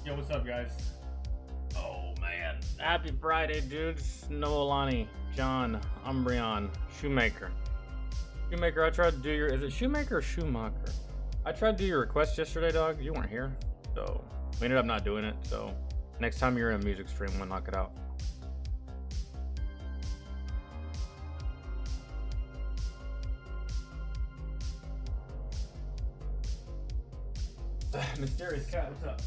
Yo, what's up, guys? Oh man, happy Friday, dudes. Noelani, John, Umbreon, Shoemaker. Shoemaker, I tried to do your. Is it Shoemaker or Schumacher? I tried to do your request yesterday, dog. You weren't here, so we ended up not doing it. So next time you're in a music stream, we'll knock it out. Mysterious cat, what's up?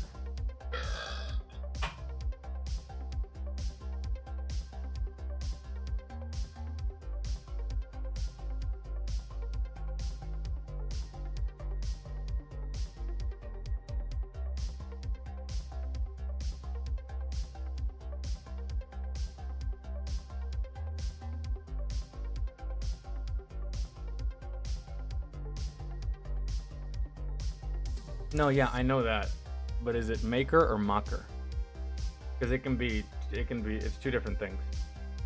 No, yeah, I know that, but is it maker or mocker? Because it can be, it's two different things.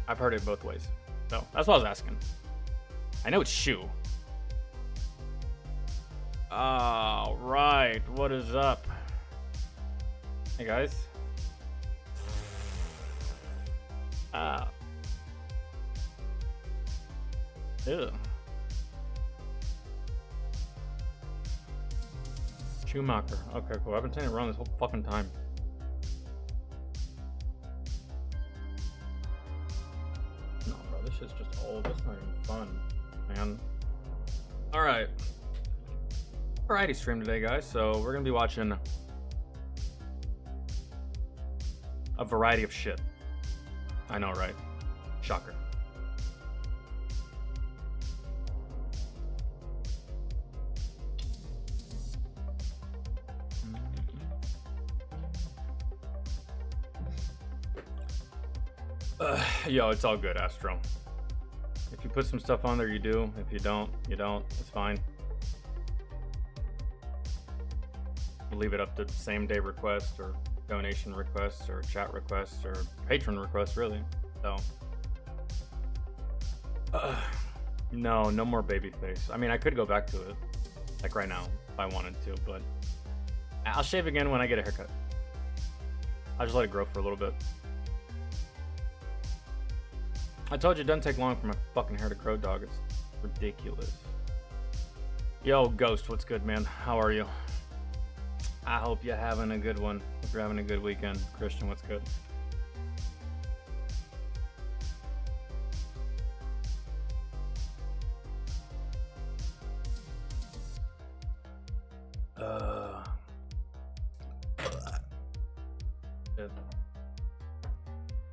I've heard it both ways, so that's what I was asking. I know it's shoe. All right, what is up? Hey guys. Ew. Schumacher. Okay, cool. I've been saying it wrong this whole fucking time. No, bro, this shit's just old. This is not even fun, man. Alright. Variety stream today, guys. So we're gonna be watching a variety of shit. I know, right? Shocker. Yo, it's all good, Astro. If you put some stuff on there, you do. If you don't, you don't. It's fine. We'll leave it up to same day requests or donation requests or chat requests or patron requests, really. So, no more baby face. I mean, I could go back to it, like right now, if I wanted to, but I'll shave again when I get a haircut. I'll just let it grow for a little bit. I told you it doesn't take long for my fucking hair to grow, dog. It's ridiculous. Yo, Ghost, what's good, man? How are you? I hope you're having a good one. Hope you're having a good weekend. Christian, what's good? Shit.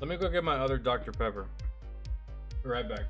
Let me go get my other Dr. Pepper. Be right back.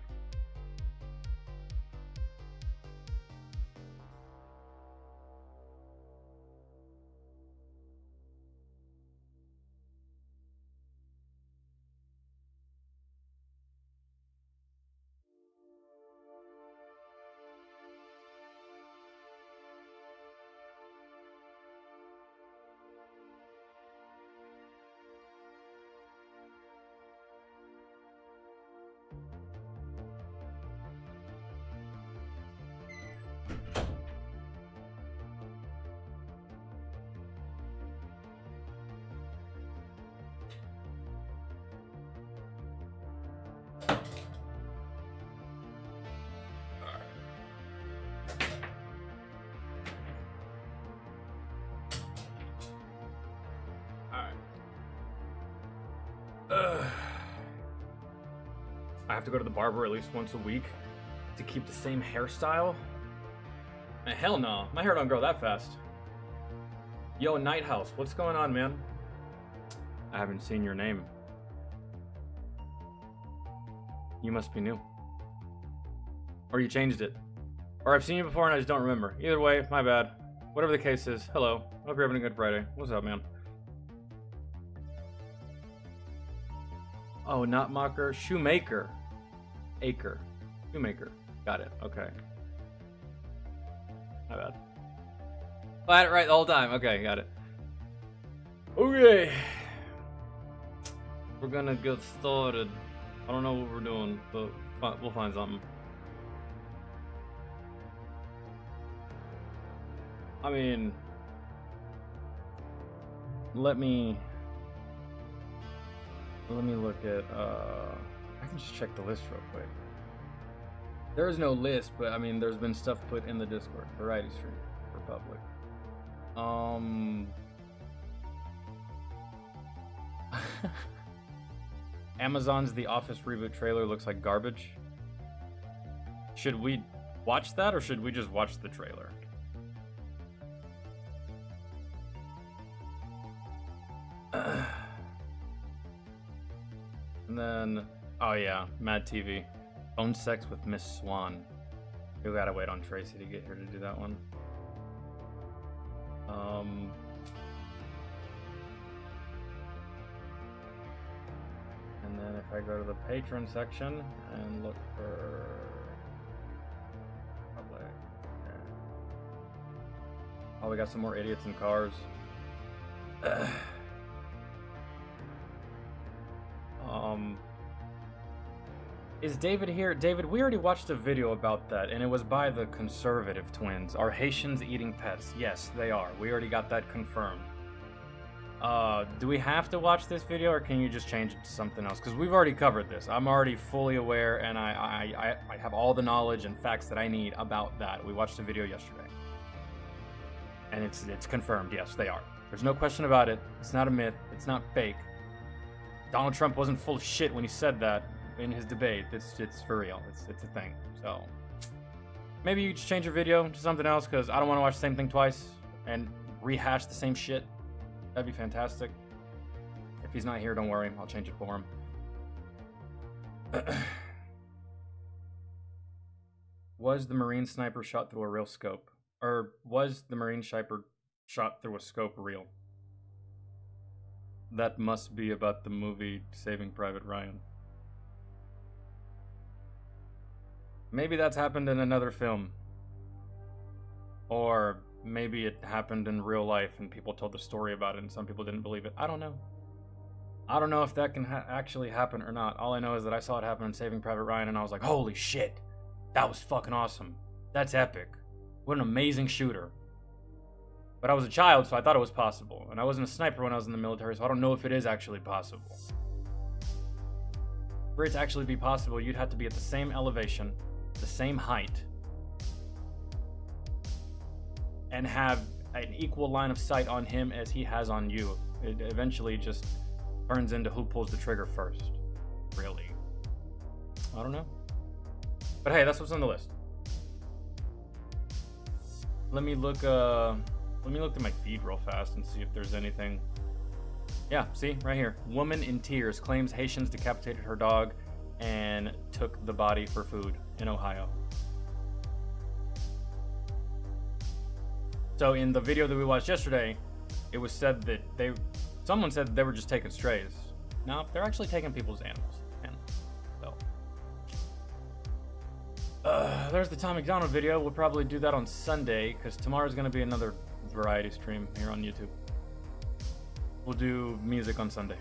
I have to go to the barber at least once a week to keep the same hairstyle? Hell no, my hair don't grow that fast. Yo, Night House, what's going on, man? I haven't seen your name. You must be new. Or you changed it. Or I've seen you before and I just don't remember. Either way, my bad. Whatever the case is, hello. Hope you're having a good Friday. What's up, man? Oh, not Mocker. Shoemaker. Acre. Shoemaker. Got it. Okay. My bad. I had it right the whole time. Okay, got it. Okay. We're gonna get started. I don't know what we're doing, but we'll find something. I mean, let me look at I can just check the list real quick. There is no list, but I mean there's been stuff put in the Discord. Variety stream for public. Amazon's The Office reboot trailer looks like garbage. Should we watch that or should we just watch the trailer? And then, oh yeah, Mad TV. Phone sex with Miss Swan. We gotta wait on Tracy to get here to do that one. And then if I go to the patron section and look for public, okay. Oh, we got some more idiots in cars. Is David here? David, we already watched a video about that, and it was by the conservative twins. Are Haitians eating pets? Yes, they are. We already got that confirmed. Do we have to watch this video, or can you just change it to something else? Because we've already covered this. I'm already fully aware, and I have all the knowledge and facts that I need about that. We watched a video yesterday. And it's confirmed, yes, they are. There's no question about it. It's not a myth. It's not fake. Donald Trump wasn't full of shit when he said that in his debate. It's for real. It's a thing. So maybe you just change your video to something else, because I don't want to watch the same thing twice and rehash the same shit. That'd be fantastic. If he's not here, don't worry. I'll change it for him. Was the Marine sniper shot through a real scope? Or was the Marine sniper shot through a scope real? That must be about the movie Saving Private Ryan. Maybe that's happened in another film. Or maybe it happened in real life and people told the story about it and some people didn't believe it. I don't know. I don't know if that can actually happen or not. All I know is that I saw it happen in Saving Private Ryan and I was like, holy shit, that was fucking awesome. That's epic. What an amazing shooter. But I was a child, so I thought it was possible. And I wasn't a sniper when I was in the military, so I don't know if it is actually possible. For it to actually be possible, you'd have to be at the same elevation, the same height, and have an equal line of sight on him as he has on you. It eventually just turns into who pulls the trigger first. Really. I don't know. But hey, that's what's on the list. Let me look at my feed real fast and see if there's anything. Yeah, see, right here. Woman in tears claims Haitians decapitated her dog and took the body for food in Ohio. So in the video that we watched yesterday, it was said that someone said that they were just taking strays. No, they're actually taking people's animals. So there's the Tom McDonald video. We'll probably do that on Sunday, because tomorrow's going to be another variety stream here on YouTube. We'll do music on Sunday.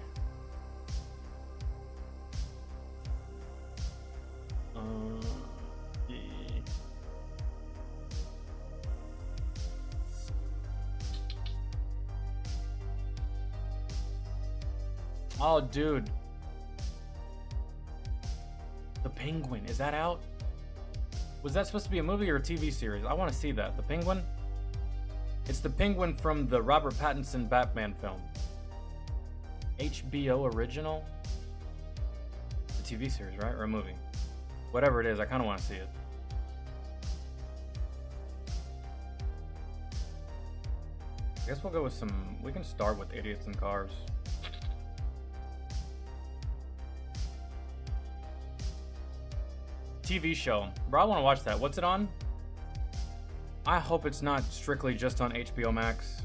Oh, dude. The Penguin, is that out? Was that supposed to be a movie or a TV series? I want to see that. The Penguin? It's the Penguin from the Robert Pattinson Batman film. HBO original? A TV series, right? Or a movie? Whatever it is, I kind of want to see it. I guess we'll go with we can start with Idiots in Cars. TV show. Bro, I want to watch that. What's it on? I hope it's not strictly just on HBO Max.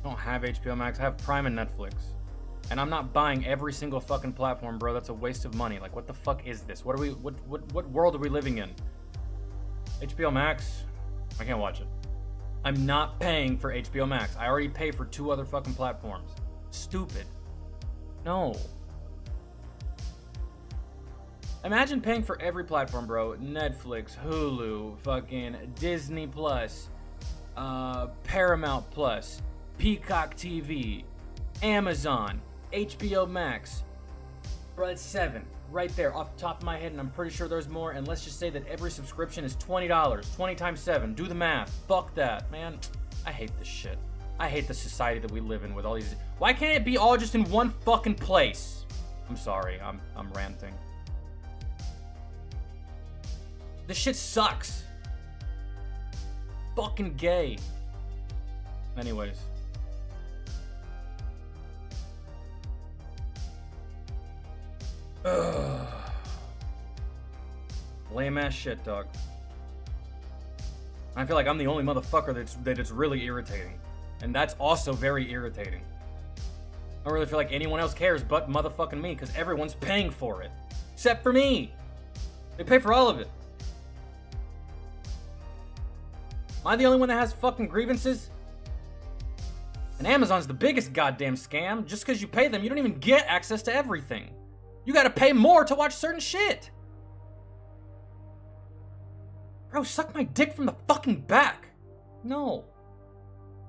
I don't have HBO Max. I have Prime and Netflix. And I'm not buying every single fucking platform, bro. That's a waste of money. Like, what the fuck is this? What world are we living in? HBO Max? I can't watch it. I'm not paying for HBO Max. I already pay for 2 other fucking platforms. Stupid. No. Imagine paying for every platform, bro. Netflix, Hulu, fucking Disney Plus, Paramount Plus, Peacock TV, Amazon, HBO Max. Bro, that's 7 right there off the top of my head, and I'm pretty sure there's more. And let's just say that every subscription is $20. 20 times 7. Do the math. Fuck that, man. I hate this shit. I hate the society that we live in with all these. Why can't it be all just in one fucking place? I'm sorry. I'm ranting. This shit sucks. Fucking gay. Anyways. Ugh. Lame ass shit, dog. I feel like I'm the only motherfucker that it's really irritating. And that's also very irritating. I don't really feel like anyone else cares but motherfucking me, because everyone's paying for it. Except for me. They pay for all of it. Am I the only one that has fucking grievances? And Amazon's the biggest goddamn scam. Just because you pay them, you don't even get access to everything. You gotta pay more to watch certain shit. Bro, suck my dick from the fucking back. No.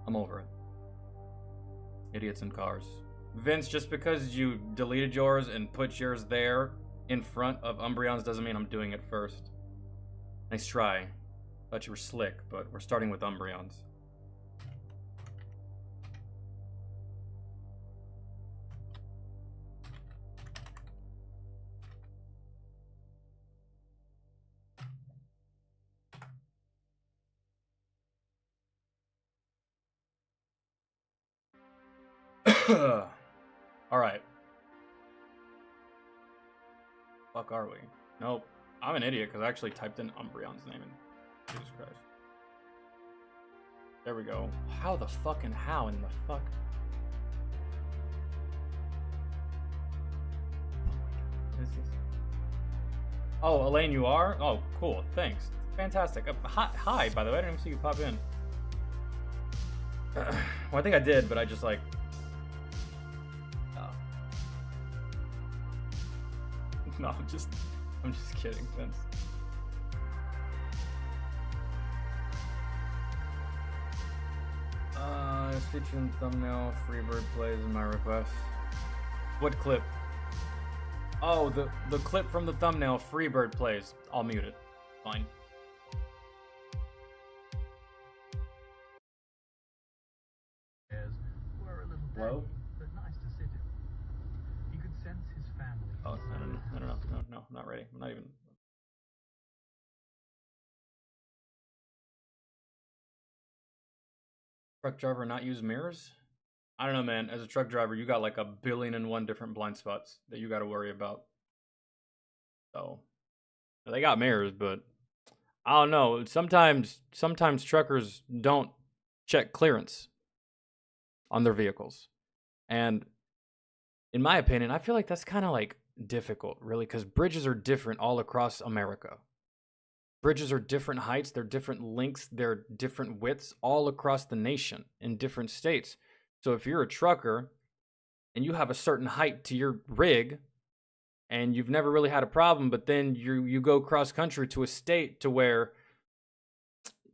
I'm over it. Idiots in cars. Vince, just because you deleted yours and put yours there in front of Umbreon's doesn't mean I'm doing it first. Nice try. Thought you were slick, but we're starting with Umbreon's. Alright. Fuck are we? Nope. I'm an idiot because I actually typed in Umbreon's name and Jesus Christ. There we go. How in the fuck? What is this? Oh, Elaine, you are? Oh, cool. Thanks. Fantastic. Hi, by the way. I didn't even see you pop in. Well, I think I did, but I just like... No, I'm just kidding, Vince. Featuring thumbnail, Freebird plays in my request. What clip? Oh, the clip from the thumbnail, Freebird plays. I'll mute it. Fine. Hello? Oh, no, not ready. I'm not even. Truck driver not use mirrors? I don't know, man. As a truck driver, you got like 1,000,000,001 different blind spots that you got to worry about. So, they got mirrors, but I don't know. Sometimes truckers don't check clearance on their vehicles. And in my opinion, I feel like that's kind of like difficult, really, because bridges are different all across America. Bridges are different heights, they're different lengths, they're different widths all across the nation in different states. So if you're a trucker and you have a certain height to your rig and you've never really had a problem, but then you go cross country to a state to where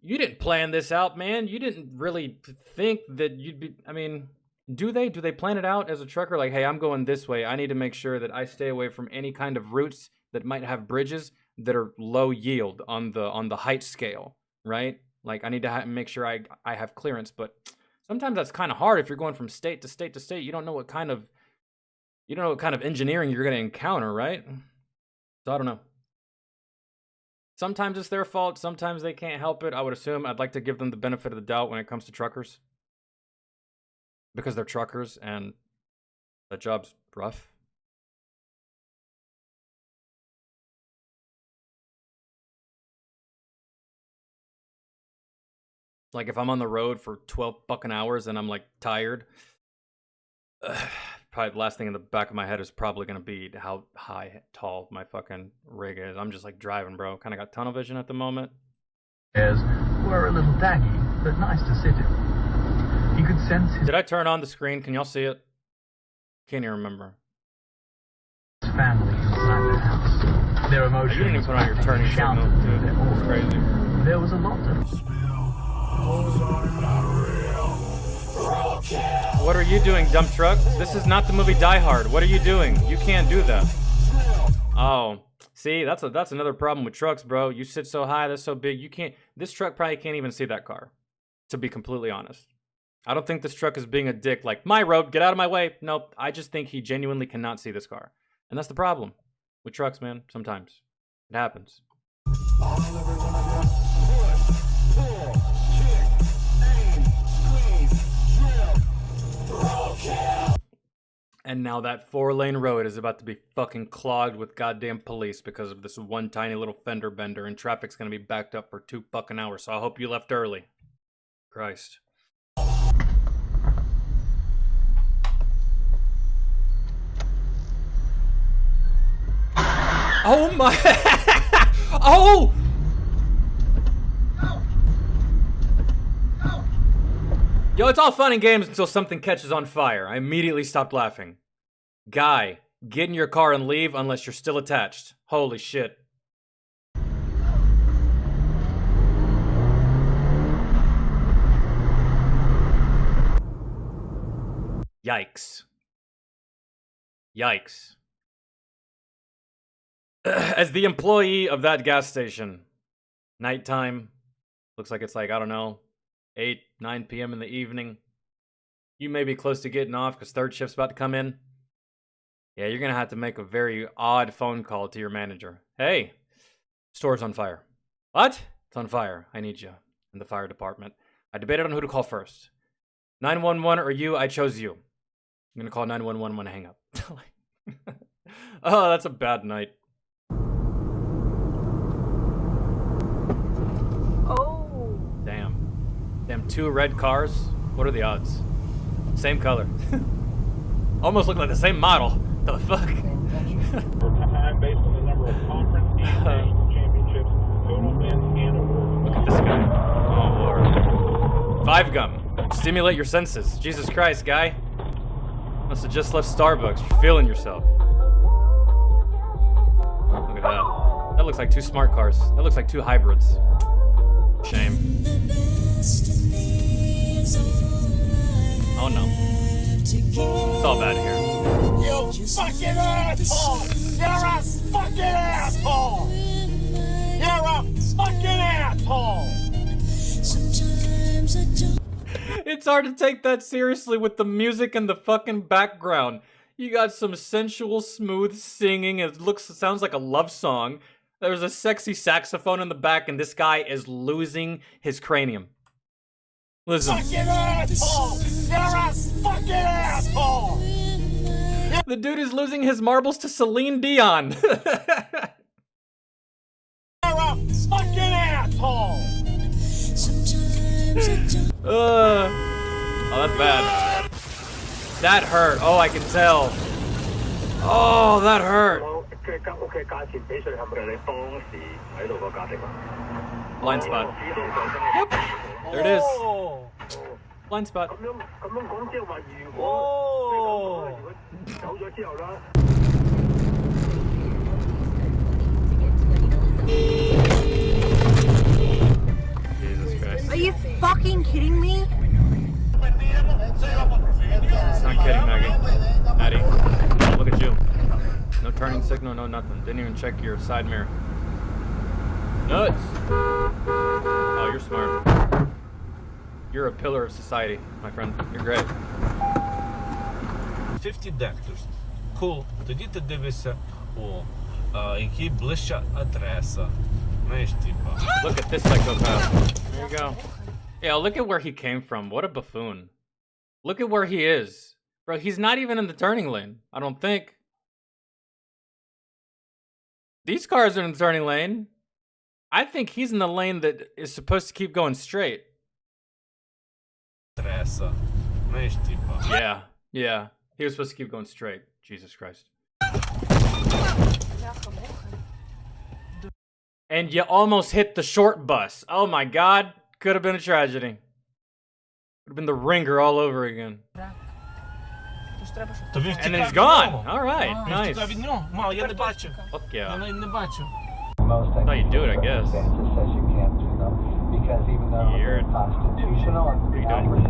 you didn't plan this out, man. You didn't really think that you'd be, I mean, do they plan it out as a trucker? Like, hey, I'm going this way. I need to make sure that I stay away from any kind of routes that might have bridges that are low yield on the height scale, right? Like, I need to make sure I have clearance, but sometimes that's kind of hard if you're going from state to state to state. You don't know what kind of engineering you're going to encounter, right? So I don't know. Sometimes it's their fault. Sometimes they can't help it. I would assume. I'd like to give them the benefit of the doubt when it comes to truckers, because they're truckers and that job's rough. Like, if I'm on the road for 12 fucking hours and I'm like tired, probably the last thing in the back of my head is probably going to be how tall my fucking rig is. I'm just like driving, bro. Kind of got tunnel vision at the moment. Were a little daggy, but nice to sit in. He could sense his... Did I turn on the screen? Can y'all see it? Can't even remember. Family inside their house. Their emotions... You didn't even put on your turning signal, dude. It's crazy. There was a lot of... What are you doing, dump truck? This is not the movie Die Hard. What are you doing? You can't do that. Oh, see, that's another problem with trucks, bro. You sit so high, that's so big, you can't. This truck probably can't even see that car, to be completely honest. I don't think this truck is being a dick, like, my road, get out of my way. Nope, I just think he genuinely cannot see this car. And that's the problem with trucks, man, sometimes. It happens. And now that 4-lane road is about to be fucking clogged with goddamn police because of this one tiny little fender bender, and traffic's gonna be backed up for 2 fucking hours, so I hope you left early. Christ. Oh my... Oh! Yo, it's all fun and games until something catches on fire. I immediately stopped laughing. Guy, get in your car and leave unless you're still attached. Holy shit. Yikes. Yikes. As the employee of that gas station, nighttime, looks like it's like, I don't know, 8, 9 p.m. in the evening. You may be close to getting off because third shift's about to come in. Yeah, you're going to have to make a very odd phone call to your manager. Hey, store's on fire. What? It's on fire. I need you in the fire department. I debated on who to call first. 911 or you, I chose you. I'm going to call 911 when I hang up. Oh, that's a bad night. Oh. Damn, 2 red cars? What are the odds? Same color. Almost look like the same model. The fuck? Based on the number of conference and national championships, total wins and awards. Look at this guy. Oh, Lord. 5 gum. Stimulate your senses. Jesus Christ, guy. Must have just left Starbucks. You're feeling yourself. Look at that. That looks like 2 smart cars. That looks like 2 hybrids. Shame. Oh no. It's all bad here. You fucking asshole! You're a fucking asshole! You're a fucking asshole! It's hard to take that seriously with the music and the fucking background. You got some sensual, smooth singing. It sounds like a love song. There's a sexy saxophone in the back, and this guy is losing his cranium. Listen. Fucking asshole! You're a fucking asshole! The dude is losing his marbles to Celine Dion. You're a fucking asshole! Oh, that's bad. That hurt. Oh, I can tell. Oh, that hurt. Blind spot. Yep. There it is. Blind spot. Jesus Christ. Are you fucking kidding me? Not kidding, Maggie. Maddie, look at you. No turning signal, no nothing. Didn't even check your side mirror. Nuts! Oh, you're smart. You're a pillar of society, my friend. You're great. 50 дектors. Cool. Тоді ти дивишся, який ближча адреса. Знаєш, типа. Look at this psychopath. There you go. Yeah, look at where he came from. What a buffoon. Look at where he is. Bro, he's not even in the turning lane. I don't think. These cars are in the turning lane. I think he's in the lane that is supposed to keep going straight. Адреса. Знаєш, типа. Yeah. He was supposed to keep going straight. Jesus Christ. And you almost hit the short bus. Oh my God. Could have been a tragedy. Could have been the ringer all over again. And then he's gone. All right. Nice. Від нього. Мало, я не бачу. Fuck yeah. Я навіть не бачу. That's how you do it, I guess. Because even though Weird. they're costed Fictional and What are you doing?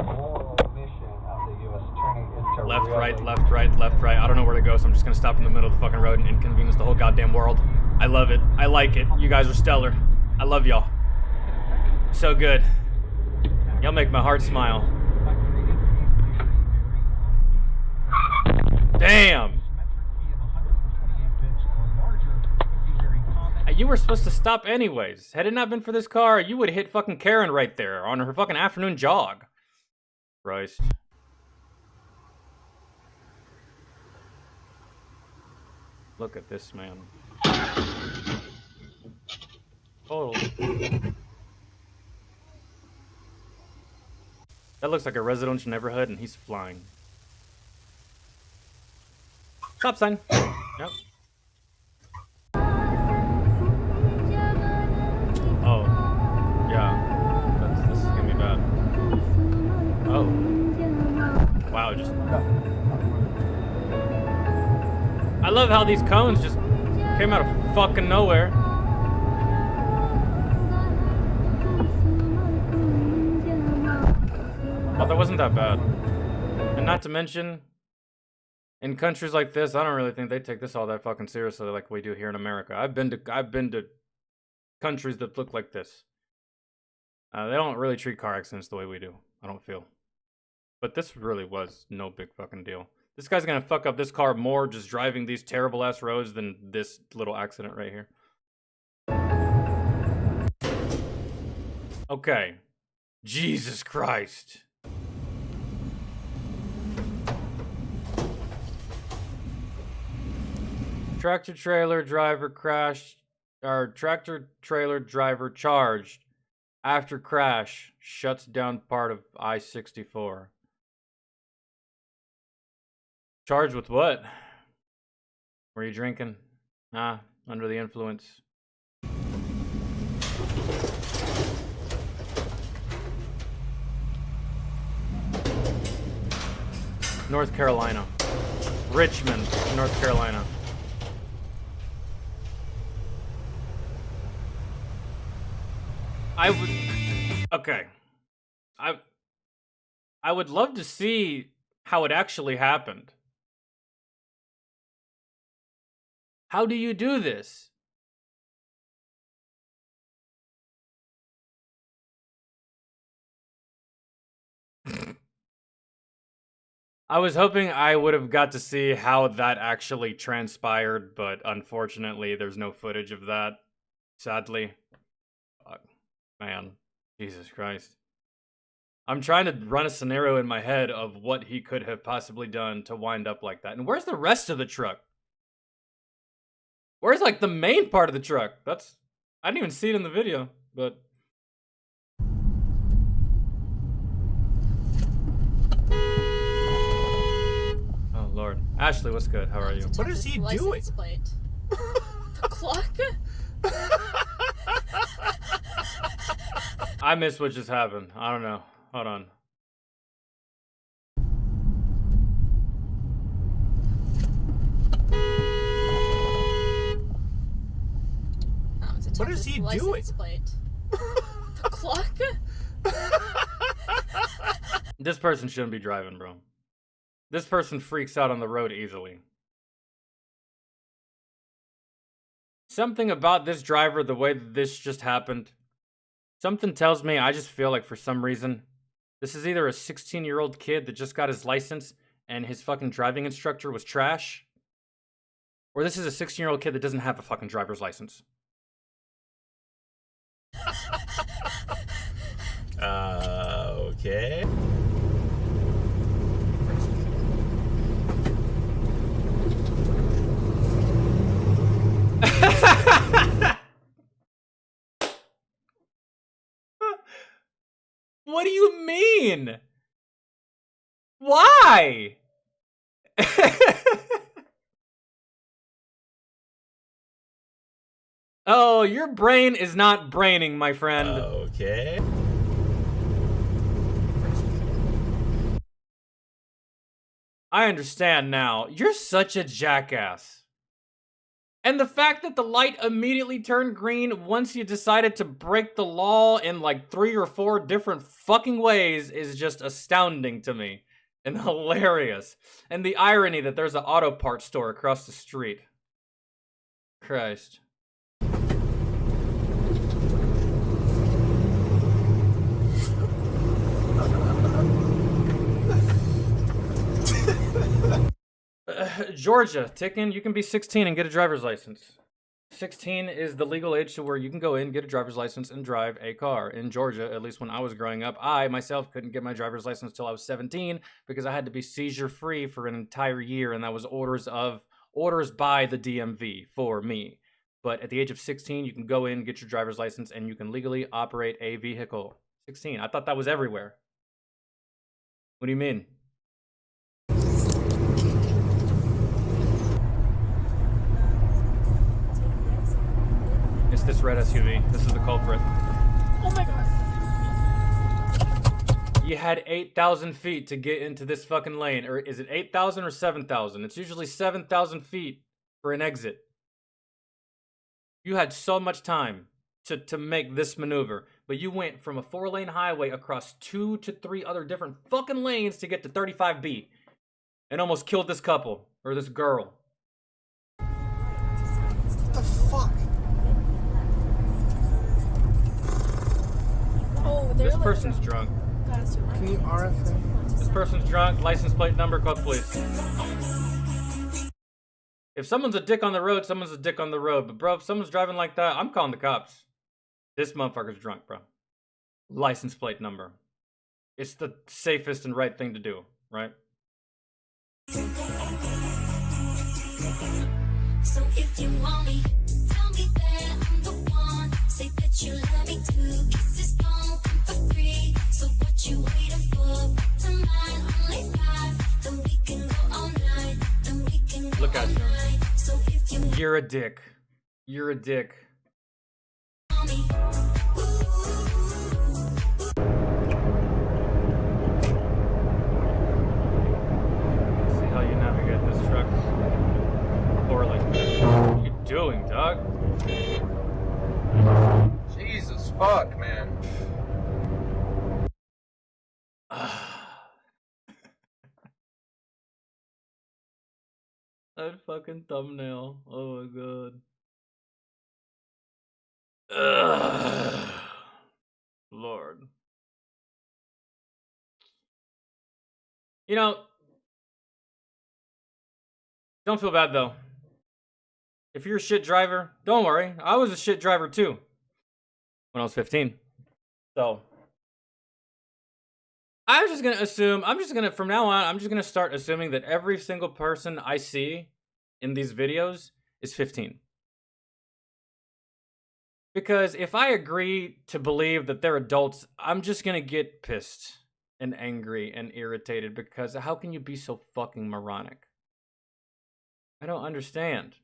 moral mission of the U.S. Attorney is to Left, right, really- left, right, left, right. I don't know where to go, so I'm just gonna stop in the middle of the fucking road and inconvenience the whole goddamn world. I love it. I like it. You guys are stellar. I love y'all. So good. Y'all make my heart smile. Damn! You were supposed to stop anyways. Had it not been for this car, you would hit fucking Karen right there on her fucking afternoon jog. Christ. Look at this man. Oh. That looks like a residential neighborhood and he's flying. Stop sign. Yep. Oh. Yeah. This is gonna be bad. Oh. Wow, just... I love how these cones just came out of fucking nowhere. Oh, that wasn't that bad. And not to mention, in countries like this, I don't really think they take this all that fucking seriously like we do here in America. I've been to countries that look like this. They don't really treat car accidents the way we do, I don't feel. But this really was no big fucking deal. This guy's gonna fuck up this car more just driving these terrible ass roads than this little accident right here. Okay. Jesus Christ. Tractor trailer driver crashed, or tractor trailer driver charged after crash, shuts down part of I-64. Charged with what? Were you drinking? Nah, under the influence. North Carolina. Richmond, North Carolina. Okay. I would love to see how it actually happened. How do you do this? I was hoping I would have got to see how that actually transpired, but unfortunately there's no footage of that, sadly. Man, Jesus Christ. I'm trying to run a scenario in my head of what he could have possibly done to wind up like that. And where's the rest of the truck? Where's like the main part of the truck? I didn't even see it in the video, but... Oh Lord. Ashley, what's good? How are you? What is he doing? Plate. The clock? I missed what just happened. I don't know. Hold on. What is he doing? Plate. The clock? This person shouldn't be driving, bro. This person freaks out on the road easily. Something about this driver, the way that this just happened, something tells me, I just feel like for some reason, this is either a 16-year-old kid that just got his license and his fucking driving instructor was trash, or this is a 16-year-old kid that doesn't have a fucking driver's license. Okay. What do you mean? Why? Oh, your brain is not braining, my friend. Okay. I understand now. You're such a jackass. And the fact that the light immediately turned green once you decided to break the law in like 3 or 4 different fucking ways is just astounding to me. And hilarious. And the irony that there's an auto parts store across the street. Christ. Georgia, Ticken, you can be 16 and get a driver's license. 16 is the legal age to where you can go in, get a driver's license, and drive a car. In Georgia, at least when I was growing up, I myself couldn't get my driver's license till I was 17 because I had to be seizure-free for an entire year, and that was orders by the DMV for me. But at the age of 16, you can go in, get your driver's license, and you can legally operate a vehicle. 16. I thought that was everywhere. What do you mean? It's this red SUV. This is the culprit. Oh my god. You had 8,000 feet to get into this fucking lane. Or is it 8,000 or 7,000? It's usually 7,000 feet for an exit. You had so much time to make this maneuver. But you went from a 4-lane highway across 2 to 3 other different fucking lanes to get to 35B. And almost killed this couple. Or this girl. What the fuck? Oh, This person's drunk. Can you RFA? This person's drunk. License plate number, call the police. If someone's a dick on the road, someone's a dick on the road. But bro, if someone's driving like that, I'm calling the cops. This motherfucker's drunk, bro. License plate number. It's the safest and right thing to do, right? So if you want me, tell me that I'm the one. Say that you love me too. Kisses don't come for free. So what you waiting for? Back to mine, only 5. Then we can go all night. Then we can go Look at all you. night. So if you You're a dick. You're a dick. want me, See how you navigate this truck? Poorly. What are you doing, dog? Jesus fuck, man. That fucking thumbnail. Oh my god. Ugh. Lord. You know, don't feel bad though. If you're a shit driver, don't worry. I was a shit driver too when I was 15. So I'm just gonna assume, from now on, I'm just gonna start assuming that every single person I see in these videos is 15. Because if I agree to believe that they're adults, I'm just gonna get pissed and angry and irritated because how can you be so fucking moronic? I don't understand.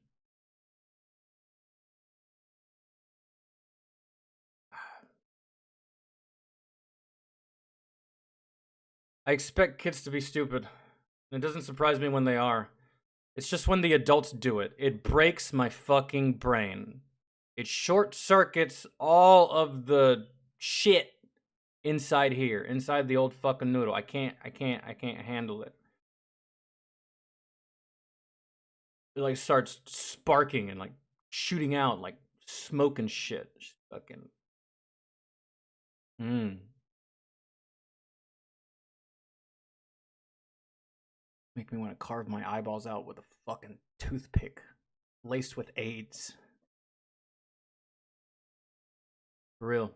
I expect kids to be stupid. It doesn't surprise me when they are. It's just when the adults do it. It breaks my fucking brain. It short circuits all of the shit inside here, inside the old fucking noodle. I can't handle it. It like starts sparking and like shooting out like smoke and shit. Just fucking. Make me want to carve my eyeballs out with a fucking toothpick laced with AIDS. For real.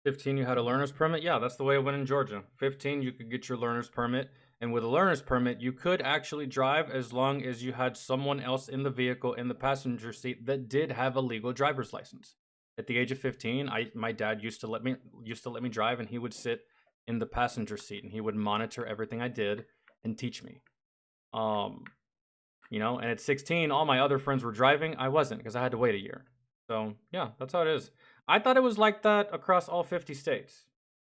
$15, you had a learner's permit? Yeah, that's the way it went in Georgia. 15, you could get your learner's permit. And with a learner's permit, you could actually drive as long as you had someone else in the vehicle in the passenger seat that did have a legal driver's license. At the age of 15, my dad used to let me drive, and he would sit in the passenger seat and he would monitor everything I did and teach me. You know, and at 16, all my other friends were driving. I wasn't because I had to wait a year. So yeah, that's how it is. I thought it was like that across all 50 states.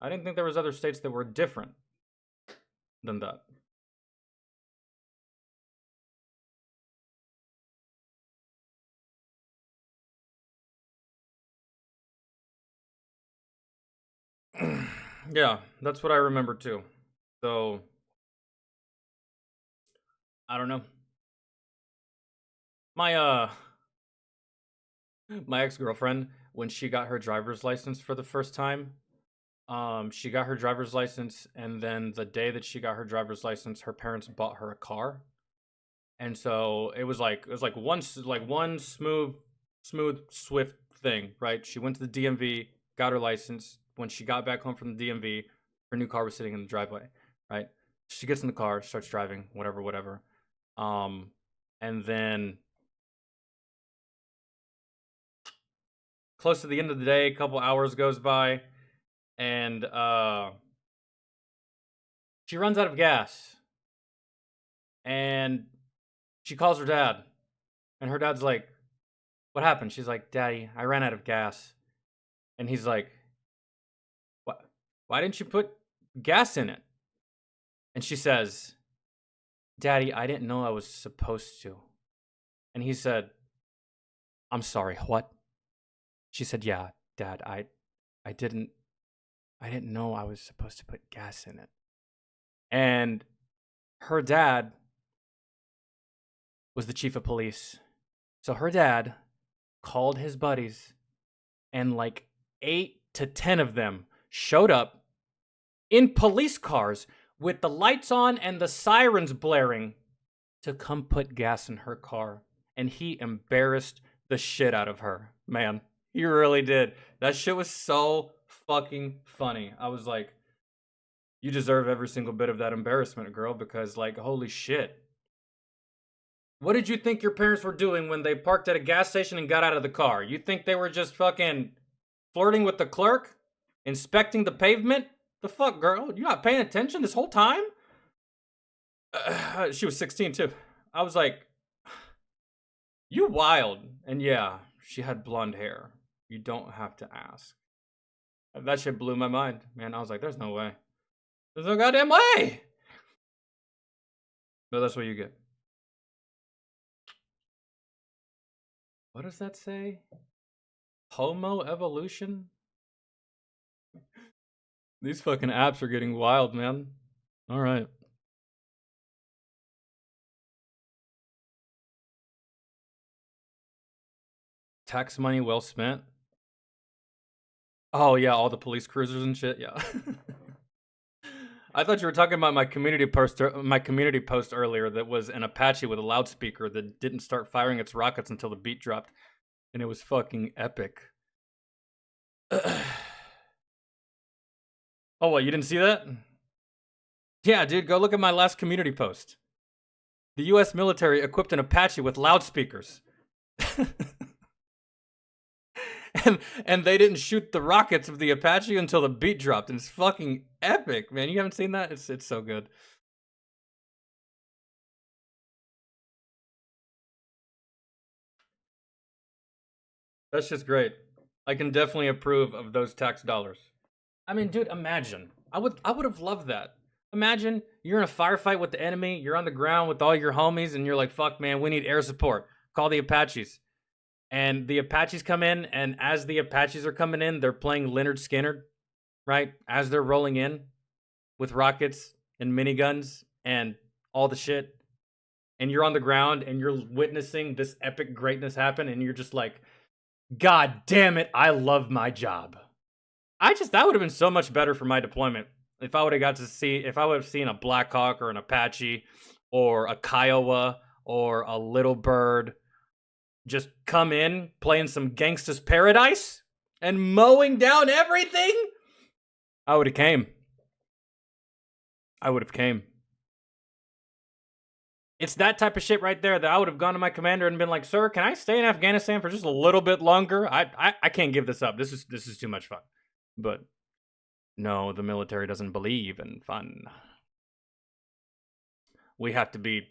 I didn't think there was other states that were different. than that. Yeah, that's what I remember too. So, I don't know. My my ex-girlfriend, when she got her driver's license for the first time, she got her driver's license, and then the day that she got her driver's license, her parents bought her a car. And so it was like one smooth swift thing, right? She went to the DMV, got her license. When she got back home from the DMV, her new car was sitting in the driveway, right? She gets in the car, starts driving, whatever. Um, and then close to the end of the day, a couple hours goes by, and she runs out of gas, and she calls her dad, and her dad's like, "What happened?" She's like, "Daddy, I ran out of gas." And he's like, "What? Why didn't you put gas in it?" And she says, "Daddy, I didn't know I was supposed to." And he said, "I'm sorry, what?" She said, "Yeah, Dad, I didn't know I was supposed to put gas in it." And her dad was the chief of police. So her dad called his buddies, and like 8 to 10 of them showed up in police cars with the lights on and the sirens blaring to come put gas in her car. And he embarrassed the shit out of her. Man, he really did. That shit was so fucking funny. I was like, you deserve every single bit of that embarrassment, girl, because like, holy shit. What did you think your parents were doing when they parked at a gas station and got out of the car? You think they were just fucking flirting with the clerk? Inspecting the pavement? The fuck, girl? You not paying attention this whole time? She was 16 too. I was like, you wild. And yeah, she had blonde hair. You don't have to ask. That shit blew my mind, man. I was like, there's no way. There's no goddamn way. But that's what you get. What does that say? Homo evolution? These fucking apps are getting wild, man. All right. Tax money well spent. Oh yeah, all the police cruisers and shit. Yeah. I thought you were talking about my community post earlier that was an Apache with a loudspeaker that didn't start firing its rockets until the beat dropped, and it was fucking epic. Oh, what, you didn't see that? Yeah, dude, go look at my last community post. The US military equipped an Apache with loudspeakers. and they didn't shoot the rockets of the Apache until the beat dropped, and it's fucking epic, man. You haven't seen that? It's so good. That's just great. I can definitely approve of those tax dollars. I mean, dude, imagine. I would have loved that. Imagine you're in a firefight with the enemy, you're on the ground with all your homies, and you're like, fuck, man, we need air support. Call the Apaches. And the Apaches come in, and as the Apaches are coming in, they're playing Leonard Skinner, right? As they're rolling in with rockets and miniguns and all the shit. And you're on the ground, and you're witnessing this epic greatness happen, and you're just like, God damn it, I love my job. That would have been so much better for my deployment. If I would have seen a Black Hawk or an Apache or a Kiowa or a Little Bird just come in playing some Gangsta's Paradise and mowing down everything, I would have came. It's that type of shit right there that I would have gone to my commander and been like, sir, can I stay in Afghanistan for just a little bit longer? I can't give this up. This is too much fun. But no, the military doesn't believe in fun. We have to be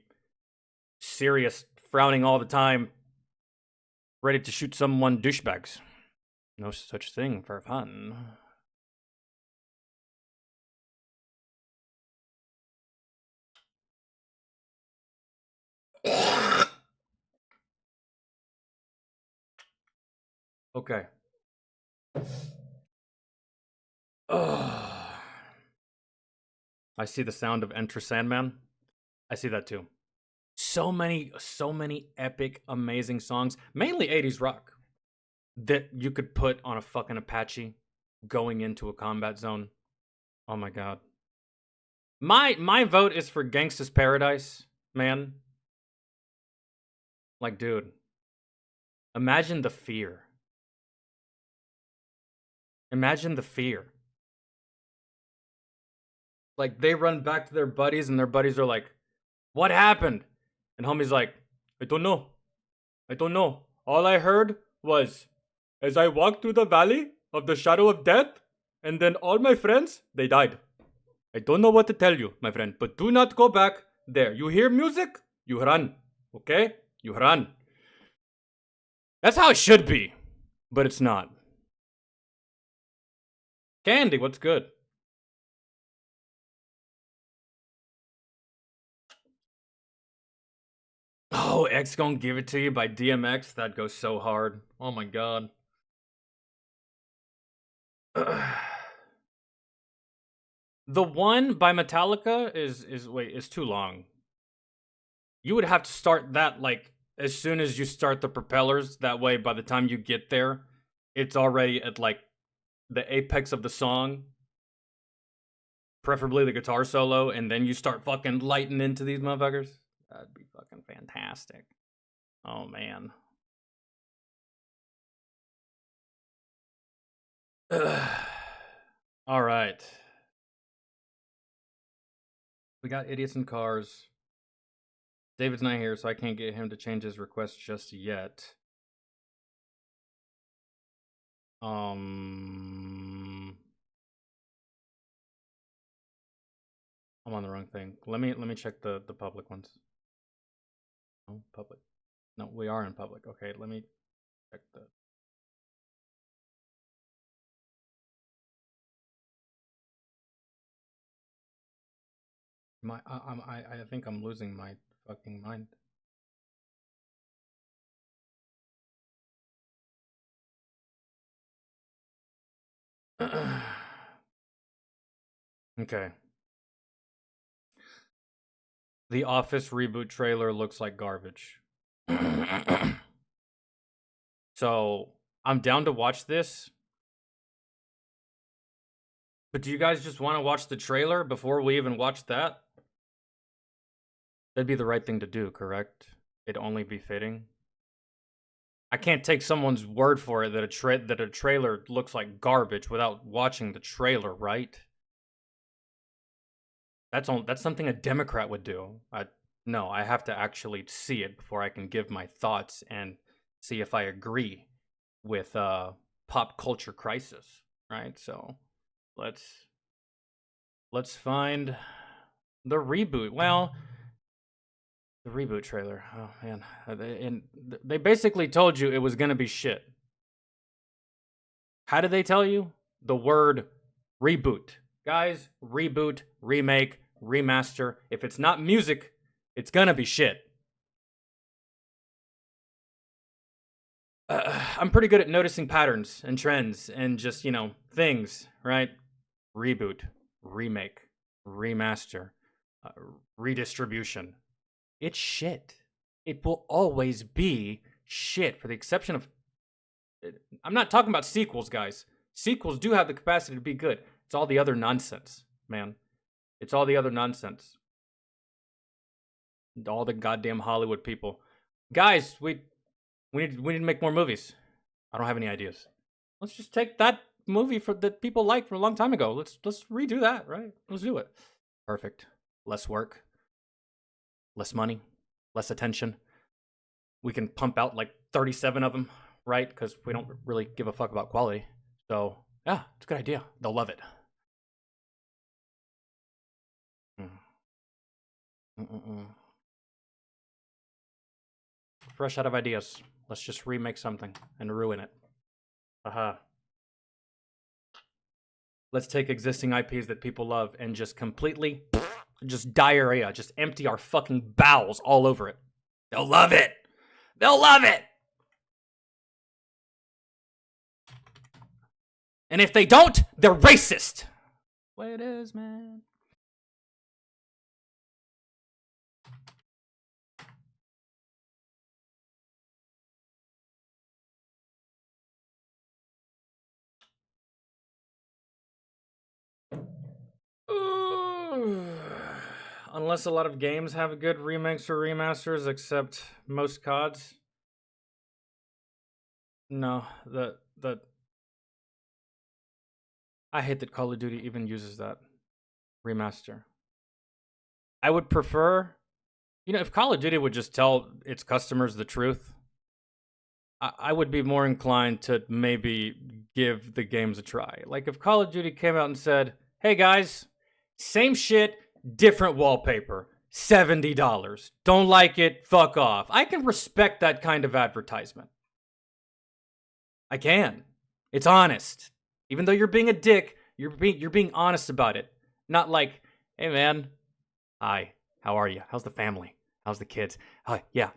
serious, frowning all the time, ready to shoot someone douchebags. No such thing for fun. Okay. Ugh. I see the sound of Enter Sandman. I see that too. So many epic, amazing songs, mainly 80s rock, that you could put on a fucking Apache going into a combat zone. Oh my god. My vote is for Gangsta's Paradise, man. Like, dude, imagine the fear. Imagine the fear. Like, they run back to their buddies, and their buddies are like, "What happened?" And homie's like, "I don't know. I don't know. All I heard was, as I walked through the valley of the shadow of death, and then all my friends, they died. I don't know what to tell you, my friend, but do not go back there. You hear music? You run. Okay? You run." That's how it should be, but it's not. Candy, what's good? Oh, X Gon' Give It To You by DMX. That goes so hard. Oh my god. The one by Metallica is too long. You would have to start that like as soon as you start the propellers. That way, by the time you get there, it's already at like the apex of the song. Preferably the guitar solo, and then you start fucking lighting into these motherfuckers. That'd be fucking fantastic. Oh man. All right. We got idiots in cars. David's not here, so I can't get him to change his request just yet. I'm on the wrong thing. Let me check the public ones. No, public. No, we are in public. Okay, let me check the. I think I'm losing my fucking mind. Okay. The Office reboot trailer looks like garbage. So, I'm down to watch this. But do you guys just want to watch the trailer before we even watch that? That'd be the right thing to do, correct? It'd only be fitting. I can't take someone's word for it that a trailer looks like garbage without watching the trailer, right? That's something a Democrat would do. No, I have to actually see it before I can give my thoughts and see if I agree with pop culture crisis, right? So let's find the reboot. Well, the reboot trailer. Oh man, they basically told you it was gonna be shit. How did they tell you? The word reboot. Guys, reboot, remake, remaster. If it's not music, it's gonna be shit. I'm pretty good at noticing patterns and trends and just, things, right? Reboot, remake, remaster, redistribution. It's shit. It will always be shit, for the exception of. I'm not talking about sequels, guys. Sequels do have the capacity to be good. It's all the other nonsense, man. It's all the other nonsense. All the goddamn Hollywood people. Guys, we need to make more movies. I don't have any ideas. Let's just take that movie that people liked from a long time ago. Let's redo that, right? Let's do it. Perfect. Less work. Less money. Less attention. We can pump out like 37 of them, right? Because we don't really give a fuck about quality. So, yeah, it's a good idea. They'll love it. Fresh out of ideas. Let's just remake something and ruin it. Aha. Let's take existing IPs that people love and just completely, just diarrhea, just empty our fucking bowels all over it. They'll love it. They'll love it. And if they don't, they're racist. Way it is, man. Unless a lot of games have good remakes or remasters, except most CODs. No, I hate that Call of Duty even uses that remaster. I would prefer, if Call of Duty would just tell its customers the truth, I would be more inclined to maybe give the games a try. Like if Call of Duty came out and said, hey guys, same shit, different wallpaper, $70. Don't like it, fuck off. I can respect that kind of advertisement. I can. It's honest. Even though you're being a dick, you're being honest about it. Not like, hey man, hi, how are you? How's the family? How's the kids? Yeah.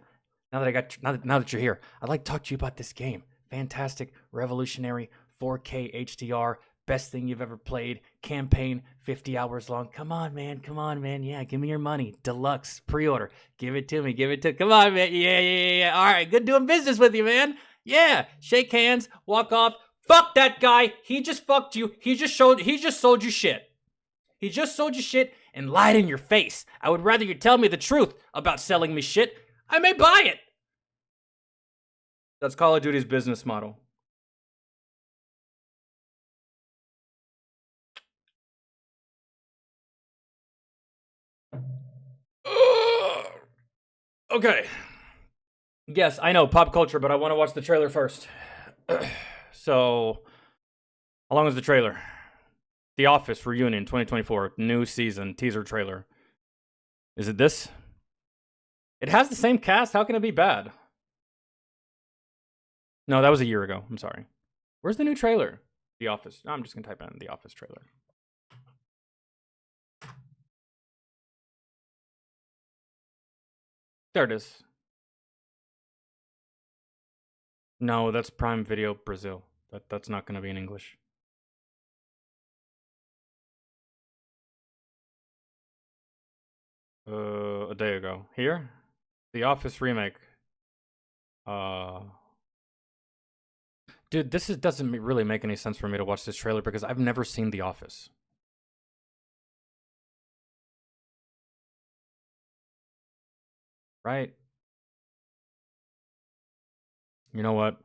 Now that you're here, I'd like to talk to you about this game. Fantastic, revolutionary, 4K HDR, best thing you've ever played. Campaign, 50 hours long. Come on, man. Yeah, give me your money. Deluxe, pre-order. Give it to me. Come on, man. Yeah. All right, good doing business with you, man. Yeah, shake hands, walk off. Fuck that guy. He just fucked you. He just sold you shit. He just sold you shit and lied in your face. I would rather you tell me the truth about selling me shit. I may buy it. That's Call of Duty's business model. Okay. Yes, I know, pop culture, but I want to watch the trailer first. So, how long is the trailer? The Office Reunion 2024, new season, teaser trailer. Is it this? It has the same cast, how can it be bad? No, that was a year ago, I'm sorry. Where's the new trailer? The Office. I'm just gonna type in The Office trailer. There it is. No, that's Prime Video Brazil. That's not gonna be in English. A day ago. Here? The Office remake. Dude, doesn't really make any sense for me to watch this trailer because I've never seen The Office. Right? You know what?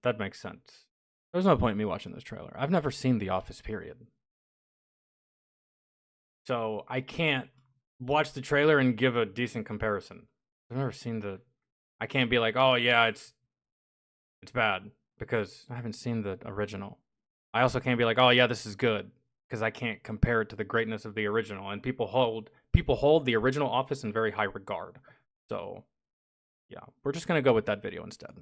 That makes sense. There's no point in me watching this trailer. I've never seen The Office, period. So I can't watch the trailer and give a decent comparison. I've never seen I can't be like, oh yeah, it's bad because I haven't seen the original. I also can't be like, oh yeah, this is good because I can't compare it to the greatness of the original. And people hold the original Office in very high regard. So yeah, we're just gonna go with that video instead.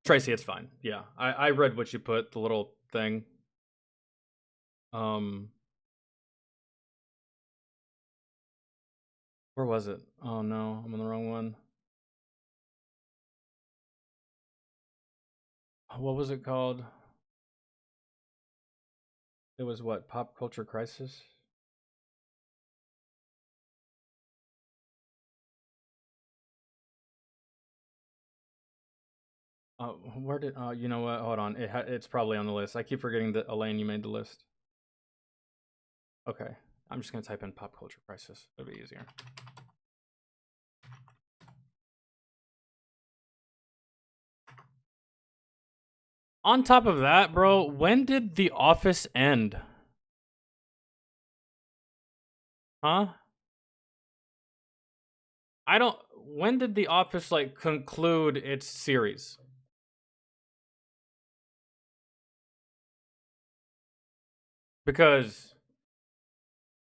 Tracy, it's fine. Yeah, I read what you put, the little thing. Where was it? Oh no, I'm on the wrong one. What was it called? It was what? Pop Culture Crisis? Where did? You know what? Hold on. It's probably on the list. I keep forgetting that Elaine, you made the list. Okay, I'm just gonna type in Pop Culture Crisis. It'll be easier. On top of that, bro, when did The Office end? Huh? When did The Office conclude its series? Because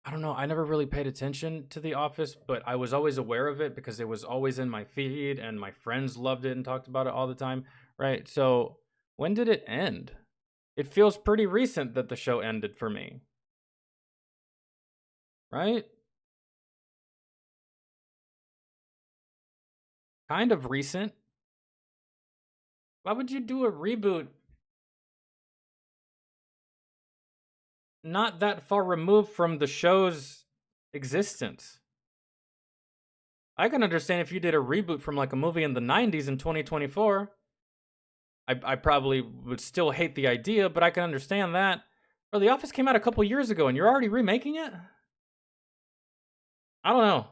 I don't know, I never really paid attention to The Office, but I was always aware of it because it was always in my feed and my friends loved it and talked about it all the time, right? So, when did it end? It feels pretty recent that the show ended for me. right? Kind of recent. Why would you do a reboot not that far removed from the show's existence? I can understand if you did a reboot from like a movie in the 90s in 2024. I probably would still hate the idea, but I can understand that. Bro, The Office came out a couple years ago and you're already remaking it? I don't know.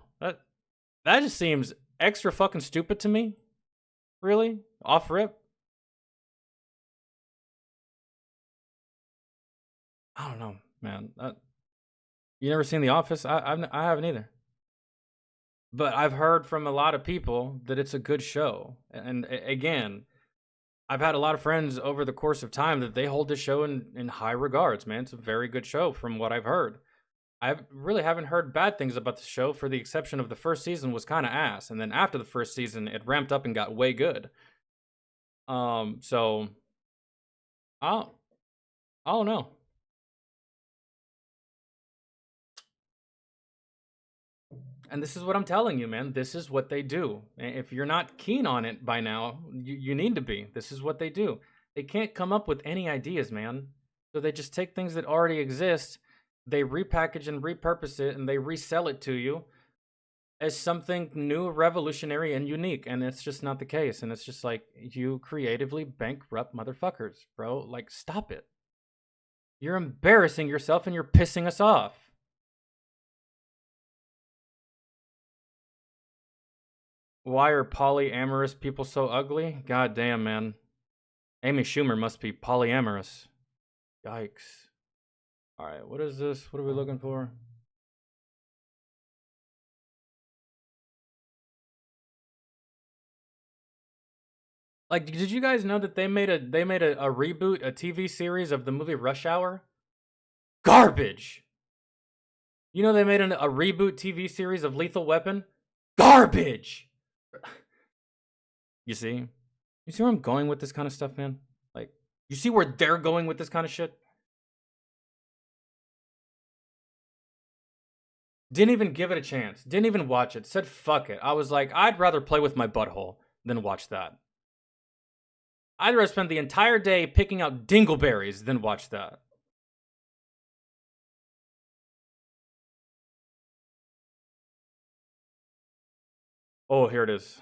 That just seems extra fucking stupid to me. Really? Off rip? I don't know, man. You never seen The Office? I haven't either. But I've heard from a lot of people that it's a good show. And again, I've had a lot of friends over the course of time that they hold this show in high regards, man. It's a very good show from what I've heard. I really haven't heard bad things about the show, for the exception of the first season was kind of ass. And then after the first season, it ramped up and got way good. So, I don't know. And this is what I'm telling you, man. This is what they do. If you're not keen on it by now, you need to be. This is what they do. They can't come up with any ideas, man. So they just take things that already exist, they repackage and repurpose it, and they resell it to you as something new, revolutionary, and unique. And it's just not the case. And it's just like, you creatively bankrupt motherfuckers, bro. Like, stop it. You're embarrassing yourself and you're pissing us off. Why are polyamorous people so ugly? God damn, man. Amy Schumer must be polyamorous. Yikes. Alright, what is this? What are we looking for? Like, did you guys know that they made a reboot, a TV series of the movie Rush Hour? Garbage! You know they made a reboot TV series of Lethal Weapon? Garbage! You see where I'm going with this kind of stuff, man? Like, you see where they're going with this kind of shit? Didn't even give it a chance. Didn't even watch it. Said fuck it. I was like, I'd rather play with my butthole than watch that. I'd rather spend the entire day picking out dingleberries than watch that. Oh, here it is.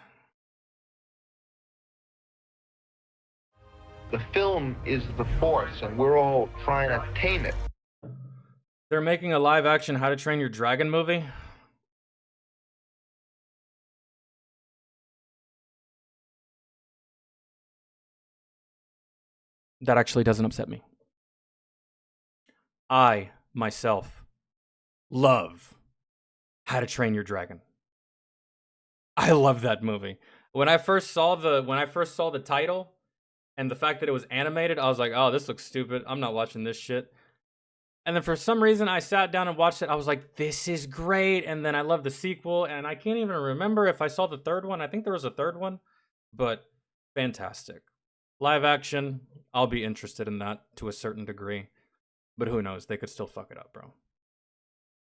The film is the force, and we're all trying to tame it. They're making a live-action How to Train Your Dragon movie. That actually doesn't upset me. I, myself, love How to Train Your Dragon. I love that movie. When I first saw the title and the fact that it was animated, I was like, oh, this looks stupid. I'm not watching this shit. And then for some reason, I sat down and watched it. I was like, this is great. And then I love the sequel. And I can't even remember if I saw the third one. I think there was a third one. But fantastic. Live action, I'll be interested in that to a certain degree. But who knows? They could still fuck it up, bro.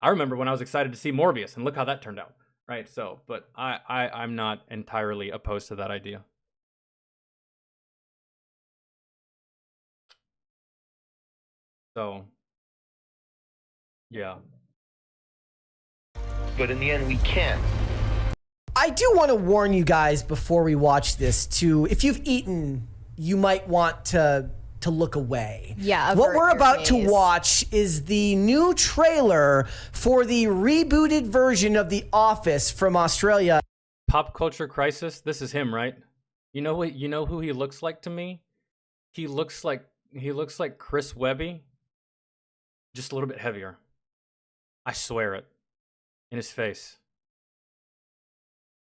I remember when I was excited to see Morbius. And look how that turned out. Right? So, but I'm not entirely opposed to that idea. So, yeah. But in the end, we can't. I do want to warn you guys before we watch this to, if you've eaten, you might want to look away. Yeah. What we're about to watch is the new trailer for the rebooted version of The Office from Australia. Pop culture crisis. This is him, right? You know what? You know who he looks like to me? He looks like Chris Webby, just a little bit heavier. I swear it. In his face.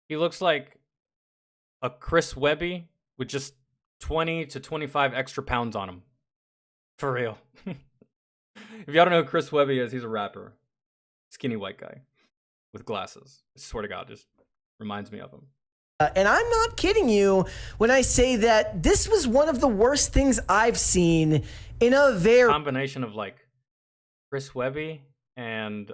He looks like a Chris Webby with just 20 to 25 extra pounds on him. For real. If y'all don't know who Chris Webby is, he's a rapper. Skinny white guy with glasses. I swear to God, just reminds me of him. And I'm not kidding you when I say that this was one of the worst things I've seen in a very... combination of like Chris Webby and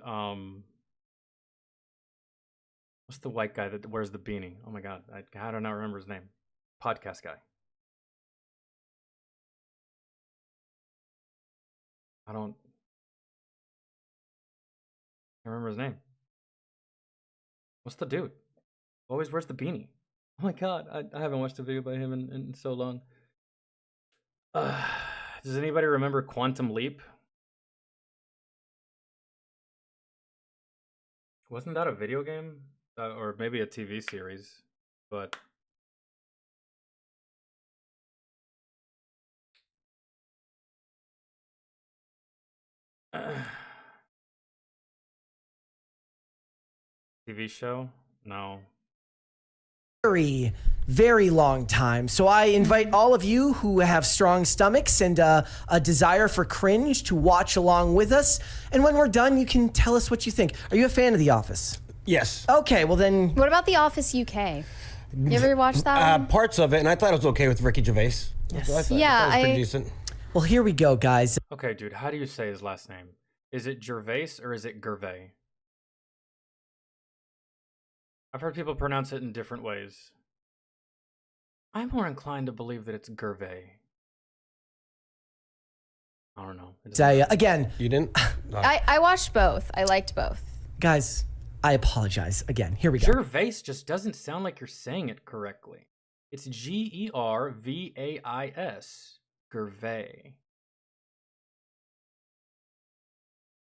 What's the white guy that wears the beanie? Oh my god, how do I not remember his name? Podcast guy. I can't remember his name. What's the dude? Always wears the beanie. Oh my god, I haven't watched a video by him in so long. Does anybody remember Quantum Leap? Wasn't that a video game? Or maybe a TV series, but... TV show? No. Very, very long time. So I invite all of you who have strong stomachs and a desire for cringe to watch along with us. And when we're done, you can tell us what you think. Are you a fan of The Office? Yes. Okay, well then... What about The Office UK? You ever watch that one? Parts of it, and I thought it was okay with Ricky Gervais. Yes. I thought it was pretty decent. Well, here we go, guys. Okay, dude, how do you say his last name? Is it Gervais or is it Gervais? I've heard people pronounce it in different ways. I'm more inclined to believe that it's Gervais. I don't know. Again... You didn't? No. I watched both. I liked both. Guys, I apologize. Again, here we go. Gervais just doesn't sound like you're saying it correctly. It's Gervais. Gervais.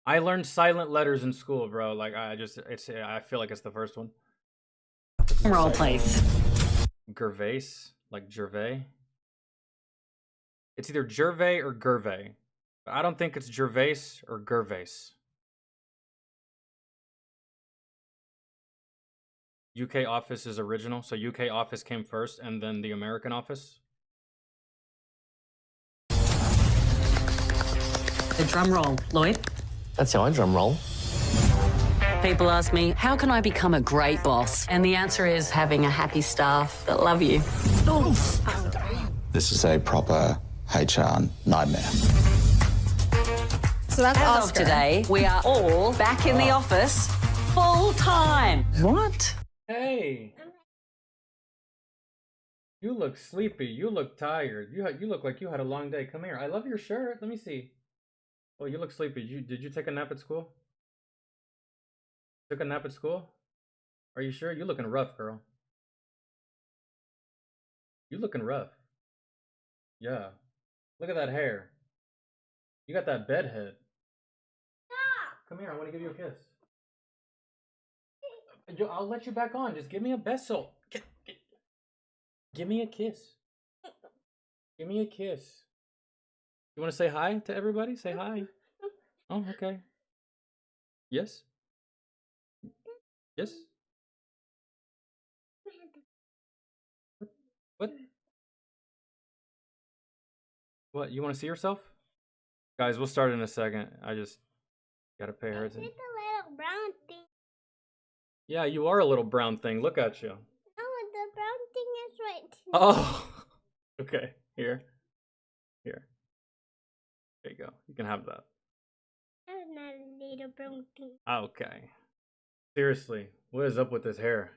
I learned silent letters in school, bro. Like I feel like it's the first one. Roll, please. Gervais, like Gervais. It's either Gervais or Gervais. But I don't think it's Gervais or Gervais. UK Office is original, so UK Office came first and then the American Office. The drum roll, Lloyd. That's how I drum roll. People ask me, how can I become a great boss? And the answer is having a happy staff that love you. This is a proper HR nightmare. So that's As Oscar. of today, we are all back in the office full time. What? Hey. You look sleepy. You look tired. You look like you had a long day. Come here. I love your shirt. Let me see. Oh, you look sleepy. Did you take a nap at school? Took a nap at school? Are you sure? You looking rough, girl. You looking rough. Yeah. Look at that hair. You got that bed head. Come here. I want to give you a kiss. I'll let you back on. Just give me a beso. Give me a kiss. Give me a kiss. You want to say hi to everybody? Say hi. Oh, okay. Yes? Yes? What? What? You want to see yourself? Guys, we'll start in a second. I just gotta pay her attention. It's a little brown thing. Yeah, you are a little brown thing. Look at you. No, the brown thing is right. Oh, okay. Here. There you go. You can have that. That's not a little brown thing. Okay. Seriously, what is up with this hair?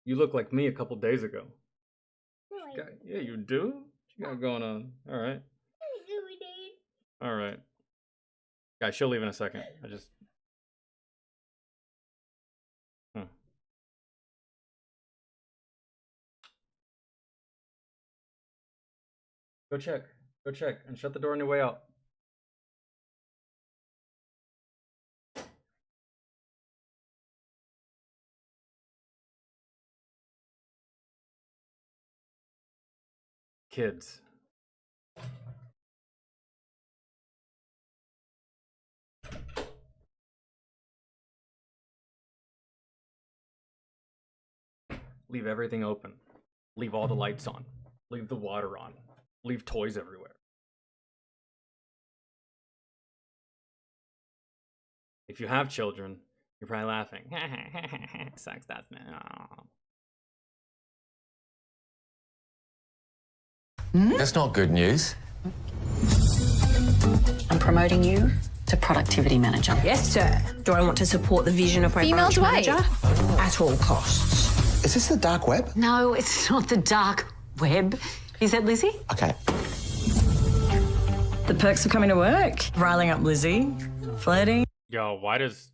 You look like me a couple days ago. No, I don't. Yeah, you do? What you got going on? All right. All right. Guys, she'll leave in a second. Go check. Go check and shut the door on your way out. Kids. Leave everything open. Leave all the lights on. Leave the water on. Leave toys everywhere. If you have children, you're probably laughing. Sucks, doesn't it? Aw. That's not good news. I'm promoting you to productivity manager. Yes, sir. Do I want to support the vision of my Female branch Dwight. manager? At all costs. Is this the dark web? No, it's not the dark web. You said, Lizzie? Okay. The perks of coming to work. Riling up Lizzie. Flirting. Yo, why does...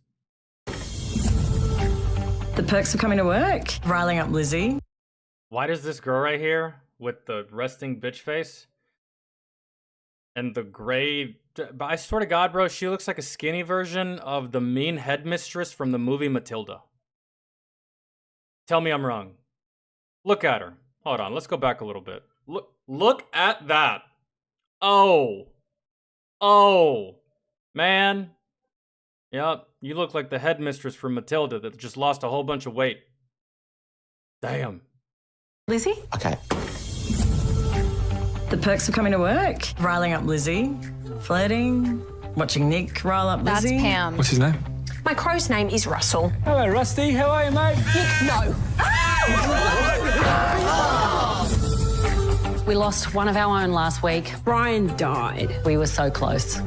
The perks of coming to work. Riling up Lizzie. Why does this girl right here with the resting bitch face and the gray... But I swear to God, bro, she looks like a skinny version of the mean headmistress from the movie Matilda. Tell me I'm wrong. Look at her. Hold on, let's go back a little bit. Look at that. Oh. Oh. Man. Yep, you look like the headmistress from Matilda that just lost a whole bunch of weight. Damn. Lizzie? Okay. The perks of coming to work. Riling up Lizzie. Flirting. Watching Nick rile up That's Lizzie. Pam. What's his name? My crow's name is Russell. Hello, Rusty. How are you, mate? No. We lost one of our own last week. Brian died. We were so close.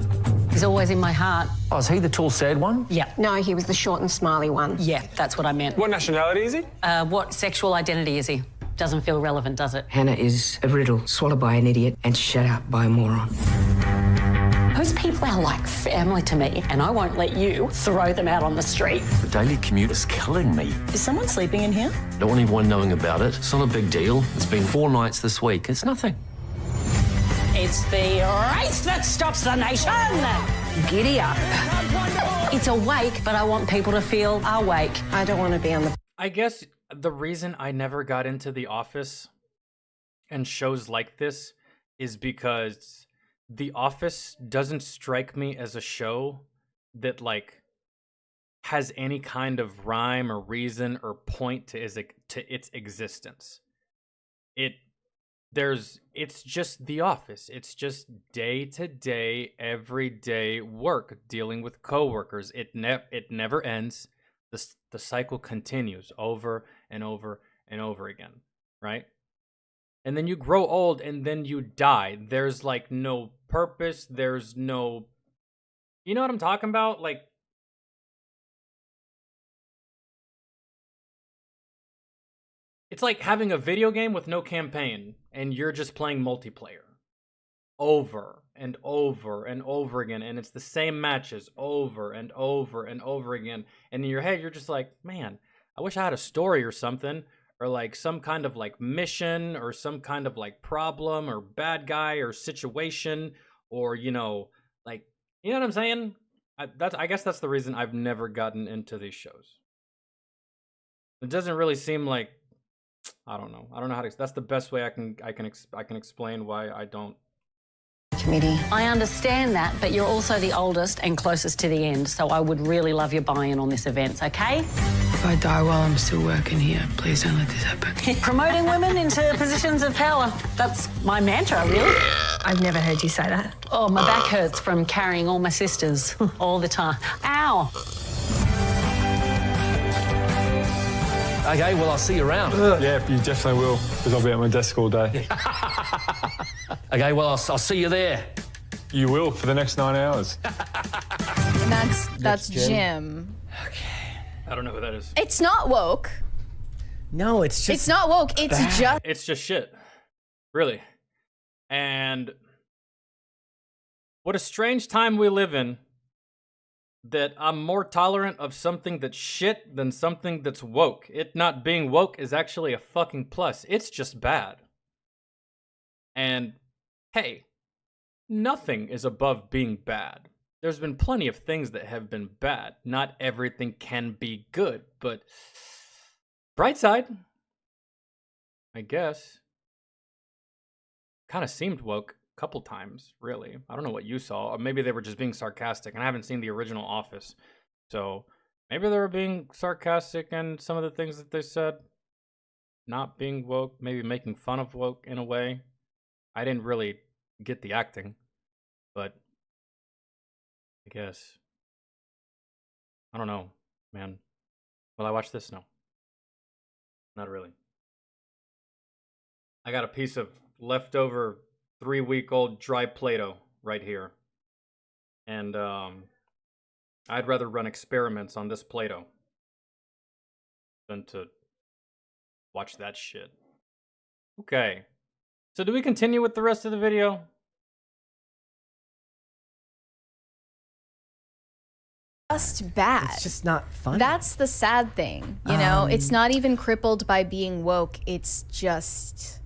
He's always in my heart. Oh, is he the tall, sad one? Yeah. No, he was the short and smiley one. Yeah, that's what I meant. What nationality is he? What sexual identity is he? Doesn't feel relevant, does it? Hannah is a riddle swallowed by an idiot and shut out by a moron. Those people are like family to me, and I won't let you throw them out on the street. The daily commute is killing me. Is someone sleeping in here? Don't want anyone knowing about it. It's not a big deal. It's been 4 nights this week. It's nothing. It's the race that stops the nation. Giddy up. It's awake, but I want people to feel awake. I don't want to be on the... I guess the reason I never got into The Office and shows like this is because The Office doesn't strike me as a show that, like, has any kind of rhyme or reason or point to its existence. It's just The Office. It's just day-to-day, everyday work dealing with coworkers. It never ends. The cycle continues over and over and over again, right? And then you grow old and then you die. There's like no purpose. There's no... You know what I'm talking about? Like... It's like having a video game with no campaign, and you're just playing multiplayer. Over and over and over again, and it's the same matches over and over and over again. And in your head, you're just like, man, I wish I had a story or something, or like some kind of like mission, or some kind of like problem, or bad guy, or situation, or, you know, like, you know what I'm saying? I guess that's the reason I've never gotten into these shows. It doesn't really seem like... I don't know how to... That's the best way I can explain why I don't... Committee. I understand that, but you're also the oldest and closest to the end, so I would really love your buy-in on this event, okay? If I die while I'm still working here, please don't let this happen. Promoting women into positions of power. That's my mantra, really. I've never heard you say that. Oh, my back hurts from carrying all my sisters all the time. Ow! Okay, well, I'll see you around. Yeah, you definitely will, because I'll be at my desk all day. Okay, well, I'll see you there. You will for the next 9 hours. And that's Jim. Okay. I don't know who that is. It's not woke. No, it's just... It's not woke. It's just... It's just shit. Really. And what a strange time we live in, that I'm more tolerant of something that's shit than something that's woke. It not being woke is actually a fucking plus. It's just bad. And, hey, nothing is above being bad. There's been plenty of things that have been bad. Not everything can be good, but bright side, I guess. Kind of seemed woke a couple times, really. I don't know what you saw. Or maybe they were just being sarcastic, and I haven't seen the original Office. So maybe they were being sarcastic and some of the things that they said. Not being woke, maybe making fun of woke in a way. I didn't really get the acting, but I guess. I don't know, man. Will I watch this? No. Not really. I got a piece of leftover 3-week-old dry Play-Doh right here. And I'd rather run experiments on this Play-Doh than to watch that shit. Okay. So do we continue with the rest of the video? Just bad. It's just not funny. That's the sad thing, you know? It's not even crippled by being woke. It's just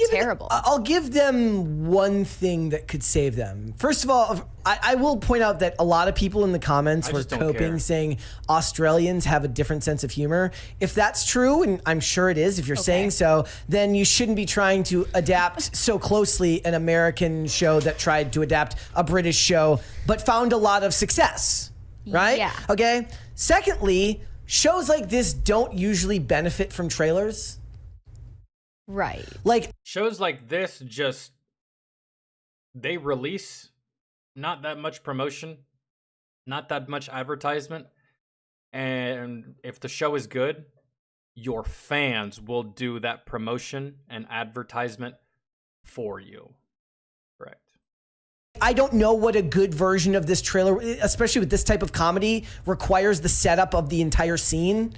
terrible. I'll give them one thing that could save them. First of all, I will point out that a lot of people in the comments were coping, saying Australians have a different sense of humor. If that's true, and I'm sure it is, if you're saying so, then you shouldn't be trying to adapt so closely an American show that tried to adapt a British show, but found a lot of success. Right? Yeah. Okay. Secondly, shows like this don't usually benefit from trailers. Right. Like shows like this just they release not that much promotion, not that much advertisement, and if the show is good, your fans will do that promotion and advertisement for you. Correct. I don't know what a good version of this trailer, especially with this type of comedy, requires. The setup of the entire scene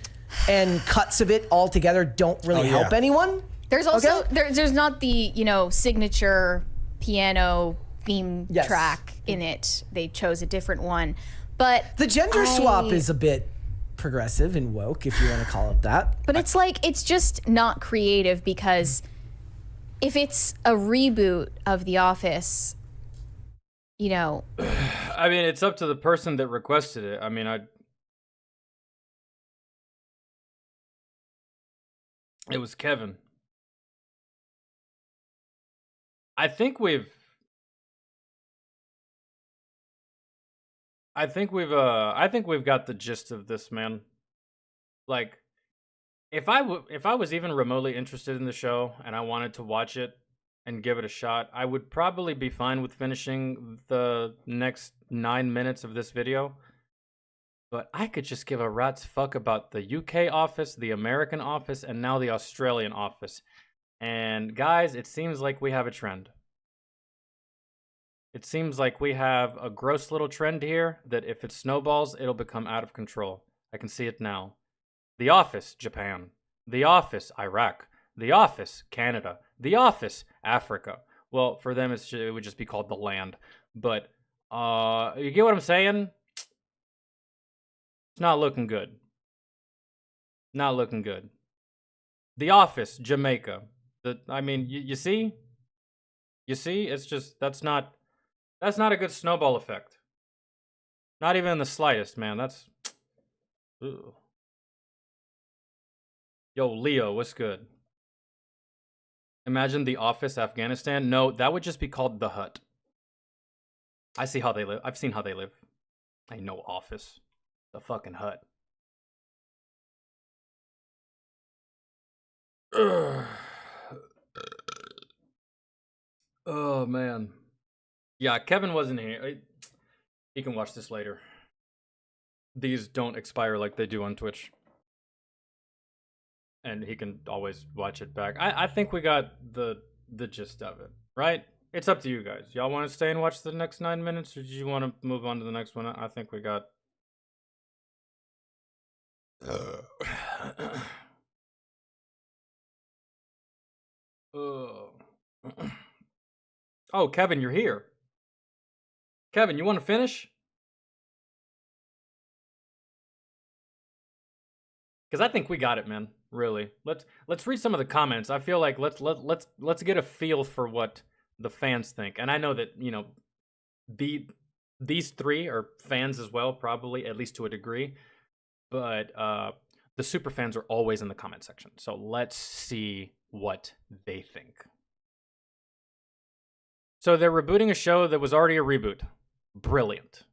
and cuts of it all together don't really help anyone. There's also there's not the, you know, signature piano theme track in it. They chose a different one. But the gender swap is a bit progressive and woke, if you want to call it that. But it's like, it's just not creative, because if it's a reboot of The Office, you know. I mean, it's up to the person that requested it. I mean, it was Kevin. I think we've got the gist of this, man. Like, if I was even remotely interested in the show and I wanted to watch it and give it a shot, I would probably be fine with finishing the next 9 minutes of this video. But I could just give a rat's fuck about the UK office, the American office, and now the Australian office. And guys, it seems like we have a trend. It seems like we have a gross little trend here that if it snowballs, it'll become out of control. I can see it now. The Office, Japan. The Office, Iraq. The Office, Canada. The Office, Africa. Well, for them, it would just be called The Land. But, you get what I'm saying? It's not looking good. Not looking good. The Office, Jamaica. I mean, you see? You see? It's just, that's not a good snowball effect. Not even in the slightest, man. That's... Ugh. Yo, Leo, what's good? Imagine The Office, Afghanistan. No, that would just be called The Hut. I see how they live. I've seen how they live. Ain't no office. The fucking hut. Ugh. Oh, man. Yeah, Kevin wasn't here. He can watch this later. These don't expire like they do on Twitch. And he can always watch it back. I think we got the gist of it, right? It's up to you guys. Y'all want to stay and watch the next 9 minutes, or do you want to move on to the next one? I think we got... Oh, Kevin, you're here. Kevin, you want to finish? Because I think we got it, man. Really. Let's read some of the comments. I feel like let's get a feel for what the fans think. And I know that, you know, these three are fans as well, probably, at least to a degree. But the super fans are always in the comment section. So let's see what they think. So they're rebooting a show that was already a reboot. Brilliant.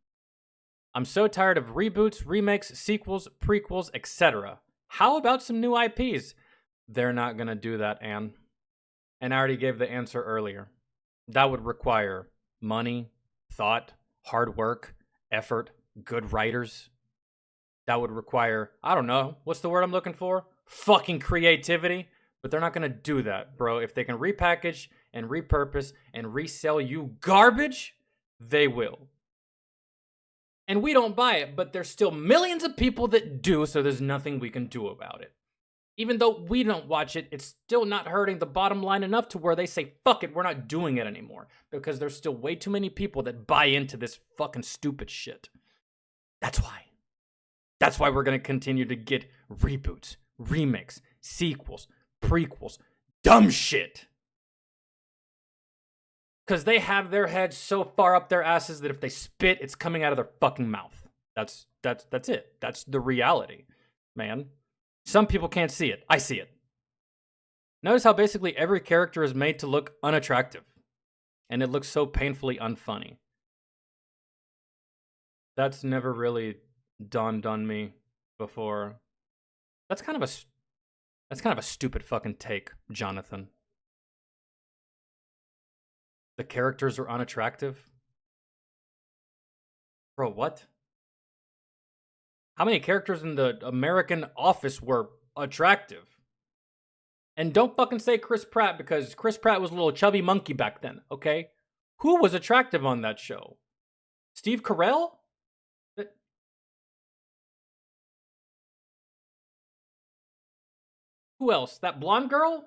I'm so tired of reboots, remakes, sequels, prequels, etc. How about some new IPs? They're not going to do that, Anne. And I already gave the answer earlier. That would require money, thought, hard work, effort, good writers. That would require, I don't know, what's the word I'm looking for? Fucking creativity. But they're not going to do that, bro. If they can repackage and repurpose and resell you garbage, they will. And we don't buy it, but there's still millions of people that do, so there's nothing we can do about it. Even though we don't watch it, it's still not hurting the bottom line enough to where they say, fuck it, we're not doing it anymore. Because there's still way too many people that buy into this fucking stupid shit. That's why. That's why we're going to continue to get reboots, remakes, sequels, prequels, dumb shit. Because they have their heads so far up their asses that if they spit, it's coming out of their fucking mouth. That's it. That's the reality, man. Some people can't see it. I see it. Notice how basically every character is made to look unattractive. And it looks so painfully unfunny. That's never really dawned on me before. That's kind of a stupid fucking take, Jonathan. The characters are unattractive? Bro, what? How many characters in the American Office were attractive? And don't fucking say Chris Pratt, because Chris Pratt was a little chubby monkey back then, okay? Who was attractive on that show? Steve Carell? Who else? That blonde girl?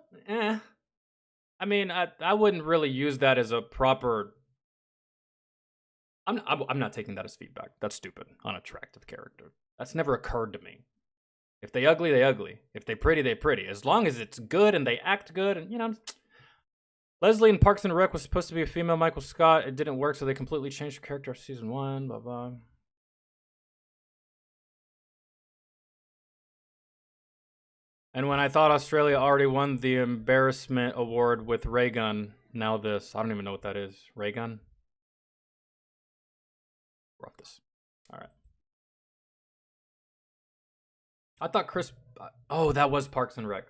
I mean, I wouldn't really use that as a proper... I'm not taking that as feedback. That's stupid. Unattractive character. That's never occurred to me. If they ugly, they ugly. If they pretty, they pretty. As long as it's good and they act good, and you know... Leslie in Parks and Rec was supposed to be a female Michael Scott. It didn't work, so they completely changed her character after season 1. Blah, blah. And when I thought Australia already won the embarrassment award with Ray Gun, now this. I don't even know what that is. Ray Gun? Rough this. All right. I thought Chris... Oh, that was Parks and Rec.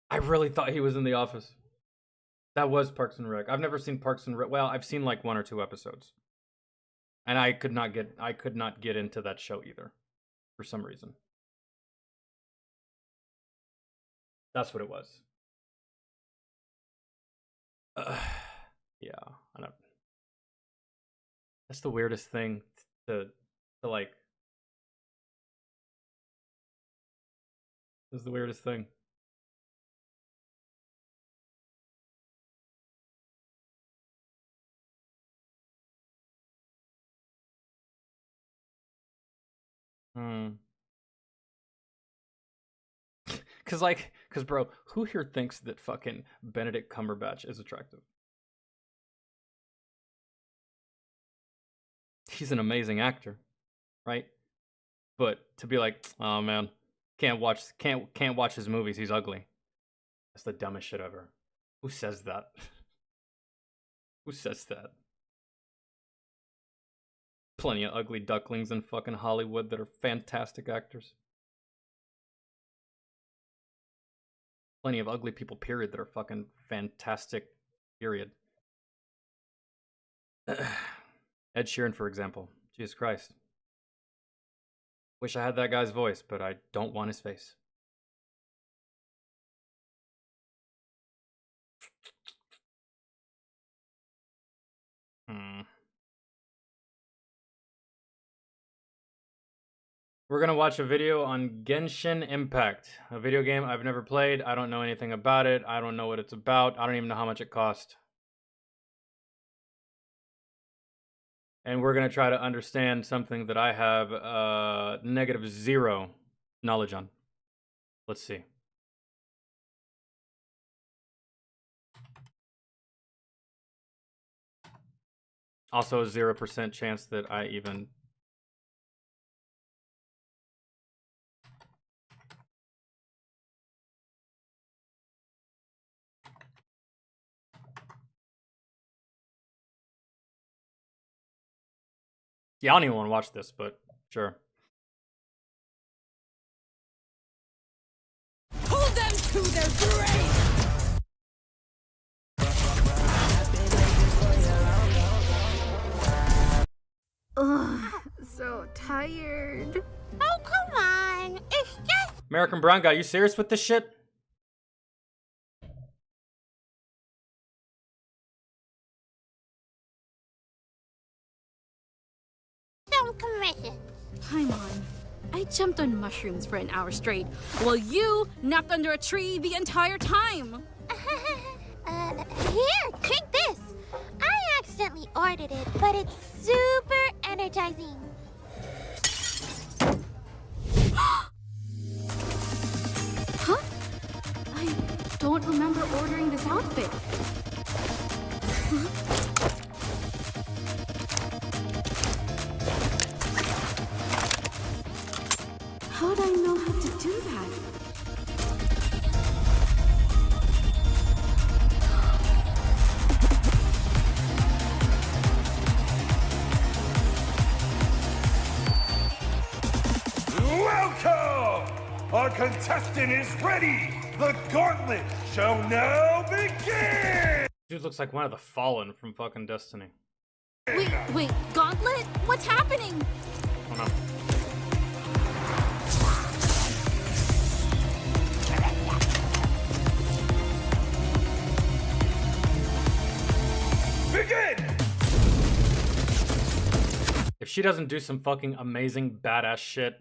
I really thought he was in The Office. That was Parks and Rec. I've never seen Parks and Rec. Well, I've seen like 1 or 2 episodes. And I could not get into that show either. For some reason. That's what it was. Yeah, I don't. That's the weirdest thing to like. This is the weirdest thing. Cause bro, who here thinks that fucking Benedict Cumberbatch is attractive? He's an amazing actor, right? But to be like, oh man, can't watch his movies, he's ugly. That's the dumbest shit ever. Who says that? Who says that? Plenty of ugly ducklings in fucking Hollywood that are fantastic actors. Plenty of ugly people, period, that are fucking fantastic, period. Ed Sheeran, for example. Jesus Christ. Wish I had that guy's voice, but I don't want his face. We're gonna watch a video on Genshin Impact, a video game I've never played. I don't know anything about it. I don't know what it's about. I don't even know how much it cost. And we're gonna try to understand something that I have -0 knowledge on. Let's see. Also a 0% chance that I even... Yeah, I don't even want to watch this, but sure. Hold them to their grave! Ugh, so tired. Oh, come on. It's just... American Brown Guy, you serious with this shit? some commissions. Paimon, I jumped on mushrooms for an hour straight, while you napped under a tree the entire time. Here, drink this. I accidentally ordered it, but it's super energizing. Huh? I don't remember ordering this outfit. Huh? How'd I know how to do that? Welcome! Our contestant is ready! The gauntlet shall now begin! Dude looks like one of the Fallen from fucking Destiny. Wait, Gauntlet? What's happening? Oh no. Begin! If she doesn't do some fucking amazing badass shit,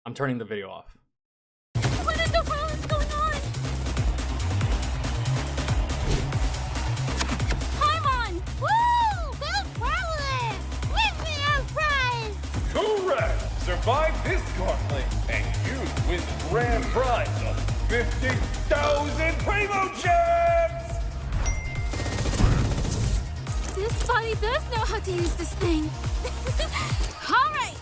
I'm turning the video off. What in the world is going on? Paimon! Woo! Go Prowler! Win me a prize! Correct! Survive this gauntlet, and you win the grand prize of 50,000 Primo Gems! This body does know how to use this thing. All right.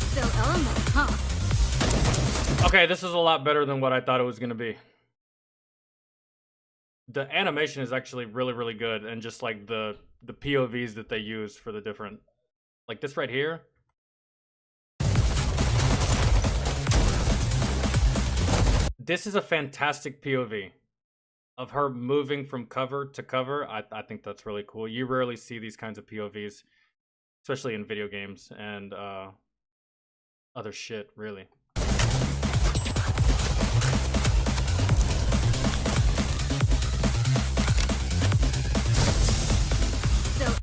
Still elements, huh? Okay, this is a lot better than what I thought it was gonna be. The animation is actually really, really good, and just like the POVs that they use for the different, like this right here. This is a fantastic POV of her moving from cover to cover. I think that's really cool. You rarely see these kinds of POVs, especially in video games and other shit, really.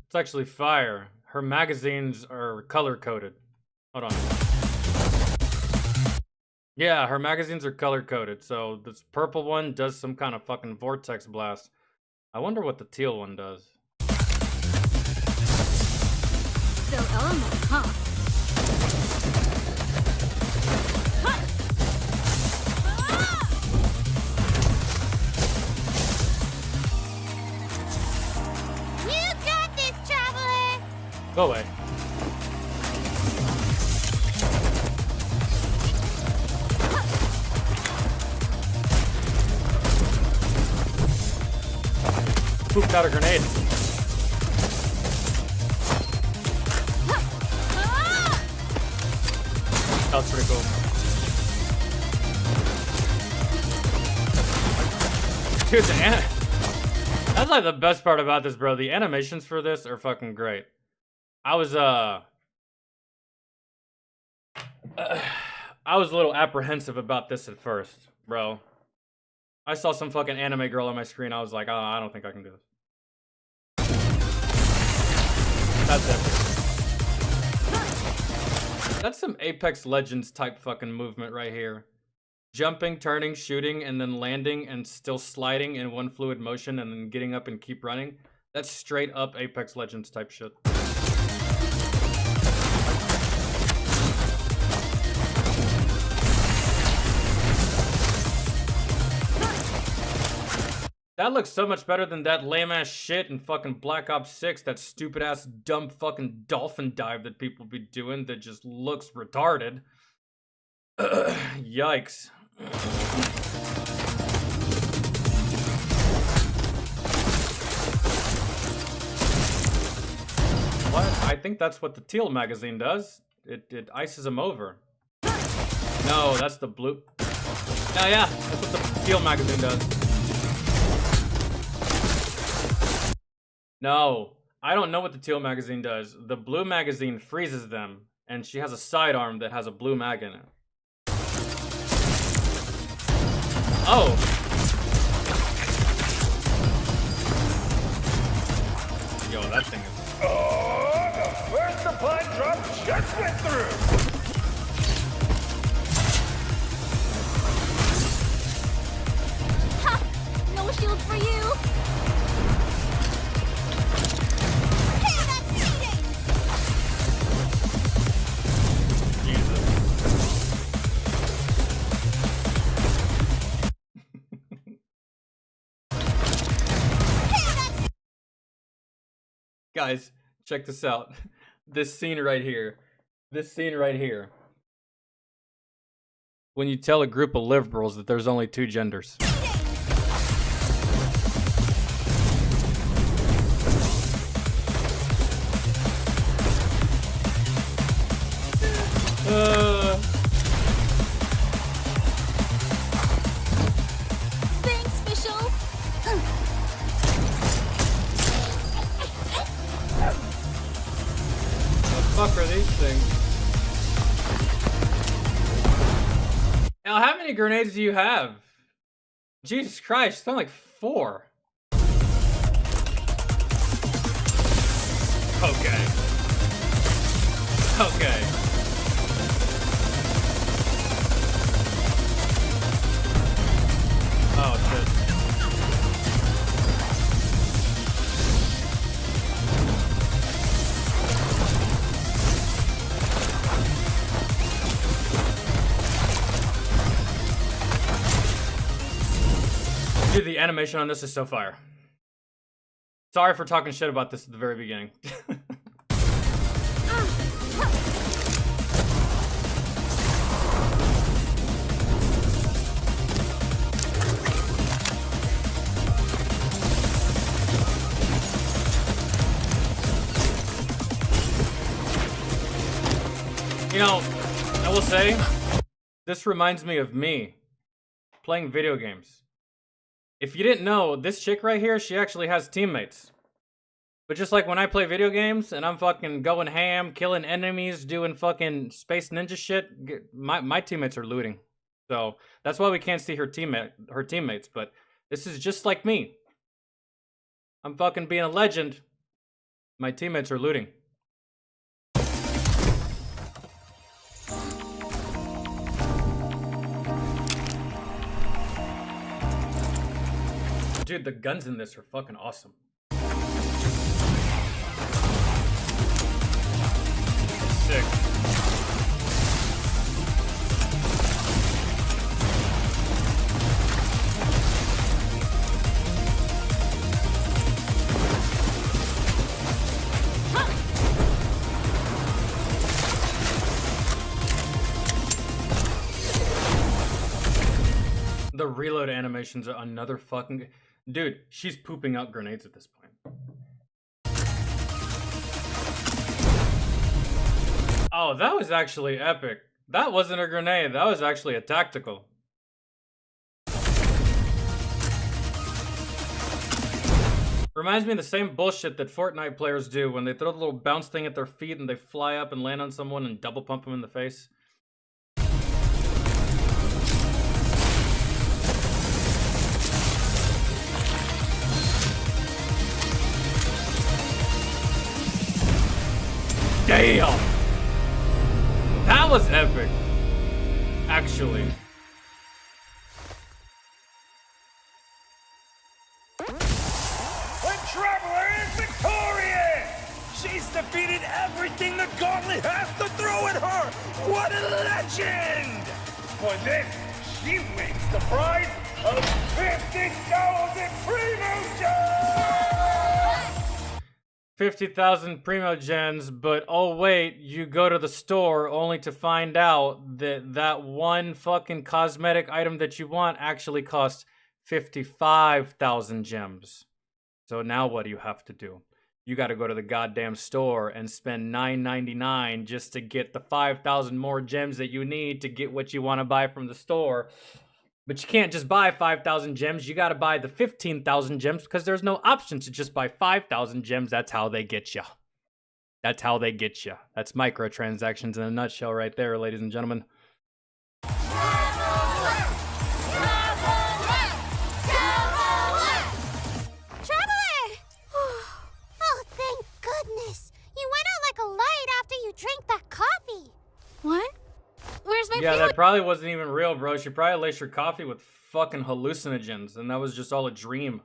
It's actually fire. Her magazines are color-coded. Hold on. Yeah, her magazines are color-coded. So this purple one does some kind of fucking vortex blast. I wonder what the teal one does. Still elements, huh? You got this, Traveler! Go away. Pooped out a grenade. That was pretty cool. Dude, that's like the best part about this, bro. The animations for this are fucking great. I was a little apprehensive about this at first, bro. I saw some fucking anime girl on my screen. I was like, oh, I don't think I can do this. That's it. That's some Apex Legends type fucking movement right here. Jumping, turning, shooting, and then landing and still sliding in one fluid motion and then getting up and keep running. That's straight up Apex Legends type shit. That looks so much better than that lame ass shit in fucking Black Ops 6, that stupid ass dumb fucking dolphin dive that people be doing that just looks retarded. Yikes. What? I think that's what the teal magazine does. It ices them over. No, that's the blue. Oh yeah, that's what the teal magazine does. No, I don't know what the teal magazine does. The blue magazine freezes them, and she has a sidearm that has a blue mag in it. Oh! Yo, that thing is... Oh, first supply drop just went through. Ha! No shield for you. Hey, that's cheating! Guys, check this out. This scene right here. This scene right here. When you tell a group of liberals that there's only two genders. Thanks, Fischl. What the fuck are these things? Now, how many grenades do you have? Jesus Christ, it's only like 4. Okay. Okay. Oh, shit. Dude, the animation on this is so fire. Sorry for talking shit about this at the very beginning. You know, I will say, this reminds me of me playing video games. If you didn't know, this chick right here, she actually has teammates. But just like when I play video games and I'm fucking going ham, killing enemies, doing fucking space ninja shit, my teammates are looting. So that's why we can't see her teammates. But this is just like me. I'm fucking being a legend. My teammates are looting. Dude, the guns in this are fucking awesome. Sick. The reload animations are another fucking... Dude, she's pooping out grenades at this point. Oh, that was actually epic. That wasn't a grenade. That was actually a tactical. Reminds me of the same bullshit that Fortnite players do when they throw the little bounce thing at their feet and they fly up and land on someone and double pump them in the face. Damn! That was epic. Actually. The Traveler is victorious! She's defeated everything the Gauntlet has to throw at her! What a legend! For this, she wins the prize of 50,000 Primo Gems! 50,000 Primo Gens, but oh wait, you go to the store only to find out that that one fucking cosmetic item that you want actually costs 55,000 gems. So now what do you have to do? You gotta go to the goddamn store and spend $9.99 just to get the 5,000 more gems that you need to get what you want to buy from the store. But you can't just buy 5,000 gems. You got to buy the 15,000 gems because there's no option to just buy 5,000 gems. That's how they get you. That's how they get you. That's microtransactions in a nutshell right there, ladies and gentlemen. Oh, thank goodness. You went out like a light after you drank that coffee. What? Where's my Yeah, that probably wasn't even real, bro. She probably laced your coffee with fucking hallucinogens, and that was just all a dream.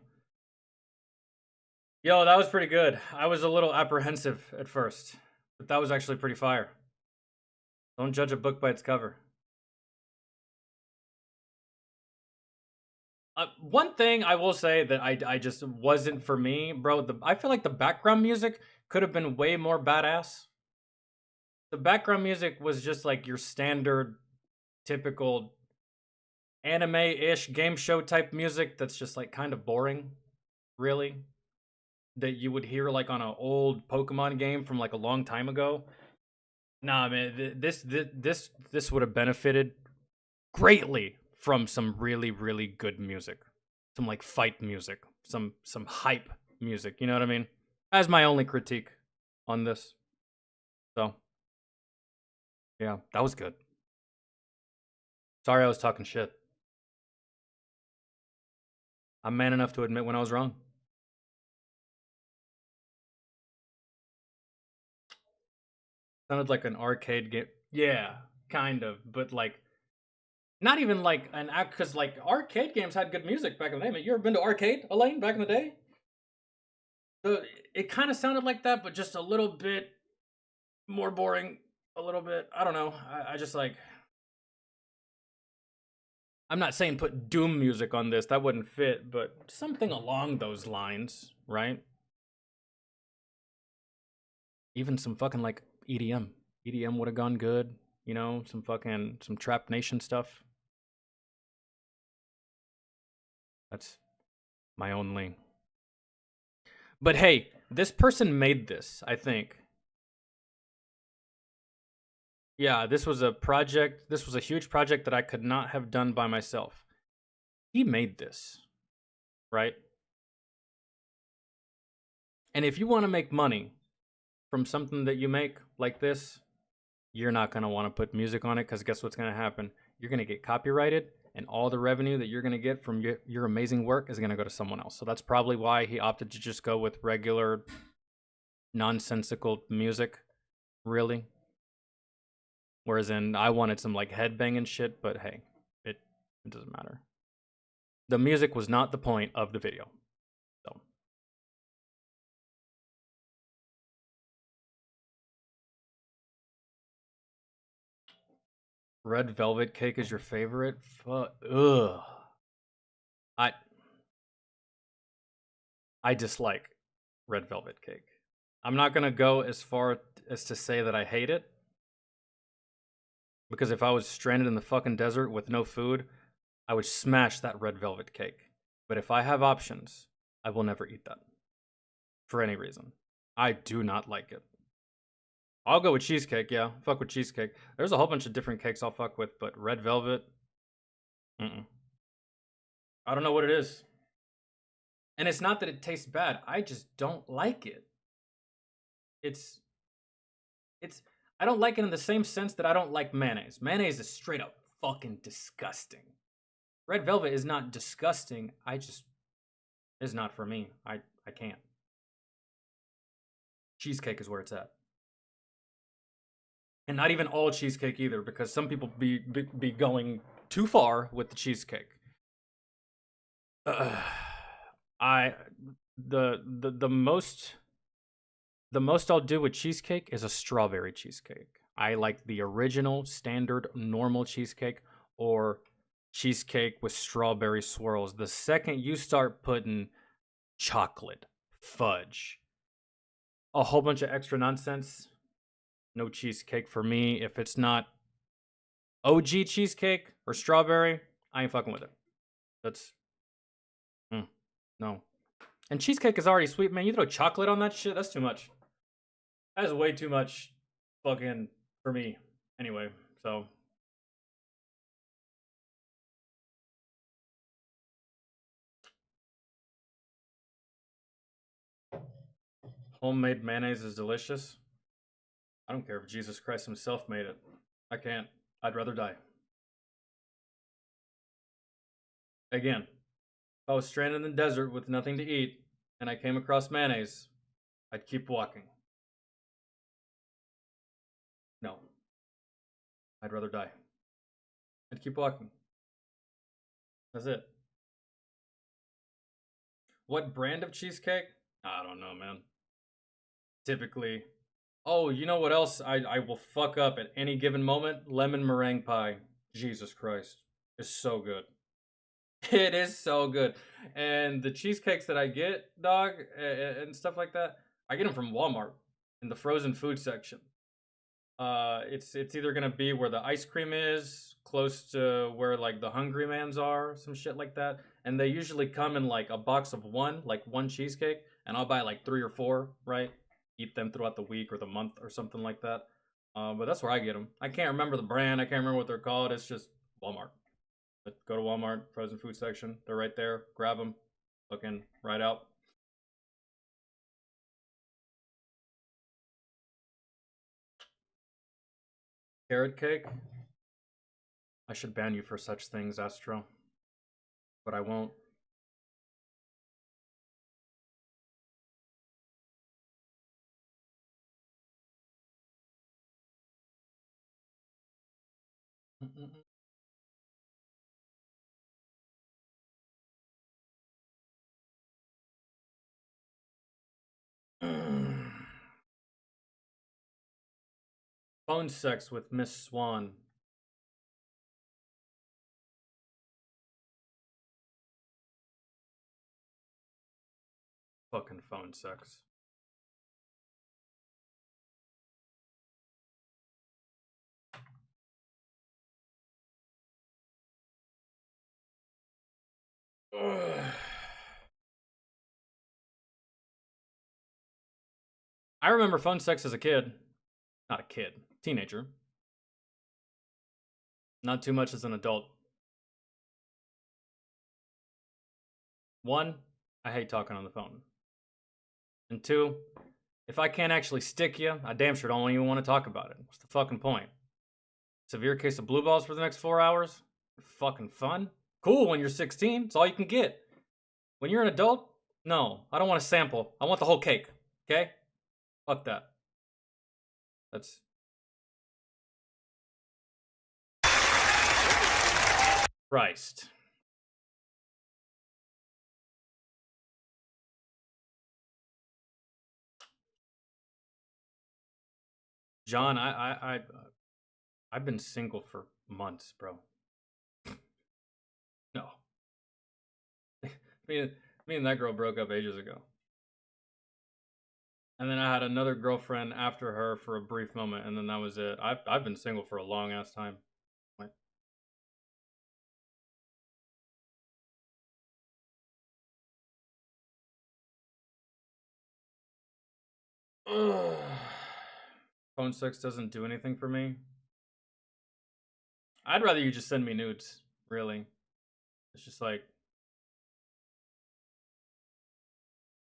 Yo, that was pretty good. I was a little apprehensive at first, but that was actually pretty fire. Don't judge a book by its cover. One thing I will say that I just wasn't for me, bro. I feel like the background music could have been way more badass. The background music was just like your standard, typical anime-ish game show type music that's just like kind of boring, really. That you would hear like on an old Pokemon game from like a long time ago. Nah, man, this would have benefited greatly from some really good music, some like fight music, some hype music. You know what I mean? That's my only critique on this. So, yeah, that was good. Sorry I was talking shit. I'm man enough to admit when I was wrong. Sounded like an arcade game. Yeah, kind of, but like not even like an act, because like arcade games had good music back in the day. Man, you ever been to arcade, Elaine, back in the day? So it kind of sounded like that, but just a little bit more boring. A little bit. I don't know. I just like. I'm not saying put Doom music on this. That wouldn't fit, but something along those lines, right? Even some fucking like EDM. EDM would have gone good. You know, some Trap Nation stuff. That's my only. But hey, this person made this, I think. Yeah, this was a project. This was a huge project that I could not have done by myself. He made this, right? And if you want to make money from something that you make like this, you're not going to want to put music on it, because guess what's going to happen? You're going to get copyrighted, and all the revenue that you're going to get from your amazing work is going to go to someone else. So that's probably why he opted to just go with regular, nonsensical music, really. Whereas I wanted some like headbanging shit, but hey, it doesn't matter. The music was not the point of the video. So. Red velvet cake is your favorite? Ugh. I dislike red velvet cake. I'm not gonna go as far as to say that I hate it, because if I was stranded in the fucking desert with no food, I would smash that red velvet cake. But if I have options, I will never eat that. For any reason. I do not like it. I'll go with cheesecake, yeah. Fuck with cheesecake. There's a whole bunch of different cakes I'll fuck with, but red velvet, I don't know what it is. And it's not that it tastes bad. I just don't like it. I don't like it in the same sense that I don't like mayonnaise. Mayonnaise is straight up fucking disgusting. Red velvet is not disgusting. It's not for me. I can't. Cheesecake is where it's at. And not even all cheesecake either, because some people be going too far with the cheesecake. The most I'll do with cheesecake is a strawberry cheesecake. I like the original, standard, normal cheesecake, or cheesecake with strawberry swirls. The second you start putting chocolate, fudge, a whole bunch of extra nonsense, no cheesecake for me. If it's not OG cheesecake or strawberry, I ain't fucking with it. That's no. And cheesecake is already sweet, man. You throw chocolate on that shit, that's too much. That is way too much fucking for me. Anyway, so. Homemade mayonnaise is delicious. I don't care if Jesus Christ himself made it. I can't. I'd rather die. Again, if I was stranded in the desert with nothing to eat and I came across mayonnaise, I'd keep walking. No. I'd rather die. I'd keep walking. That's it. What brand of cheesecake? I don't know, man. Typically. Oh, you know what else I will fuck up at any given moment? Lemon meringue pie. Jesus Christ. It's so good. It is so good. And the cheesecakes that I get, dog, and stuff like that, I get them from Walmart in the frozen food section. It's either gonna be where the ice cream is, close to where like the Hungry Man's are, some shit like that. And they usually come in like a box of one cheesecake, and I'll buy like 3 or 4, right? Eat them throughout the week or the month or something like that. But that's where I get them. I can't remember the brand. I can't remember what they're called. It's just Walmart. But go to Walmart, frozen food section. They're right there. Grab them. Looking right out. Carrot cake. I should ban you for such things, Astro. But I won't. Phone sex with Miss Swan. Fucking phone sex. I remember phone sex as a kid. Not a kid. Teenager. Not too much as an adult. 1, I hate talking on the phone. And 2, if I can't actually stick you, I damn sure don't even want to talk about it. What's the fucking point? Severe case of blue balls for the next 4 hours? Fucking fun? Cool when you're 16. It's all you can get. When you're an adult, no. I don't want a sample. I want the whole cake. Okay? Fuck that. That's... Christ. John, I've been single for months, bro. No. me and that girl broke up ages ago. And then I had another girlfriend after her for a brief moment, and then that was it. I've been single for a long ass time. Phone sex doesn't do anything for me. I'd rather you just send me nudes, really. It's just like...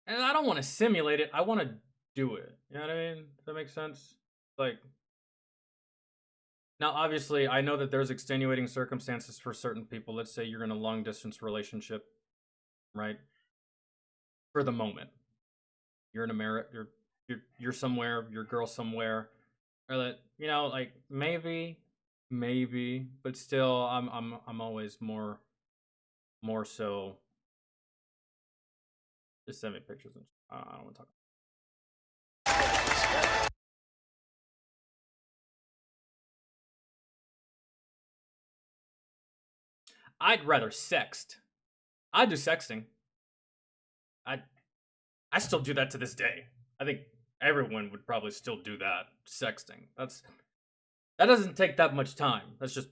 And I don't want to simulate it, I want to do it. You know what I mean? Does that make sense? Like... Now, obviously, I know that there's extenuating circumstances for certain people. Let's say you're in a long-distance relationship, right? For the moment. You're in America, you're somewhere, your girl somewhere, or that, you know, like maybe, but still, I'm always more so. Just send me pictures. And I don't want to talk. I'd rather sext. I do sexting. I still do that to this day. I think everyone would probably still do that. Sexting. That doesn't take that much time. That's just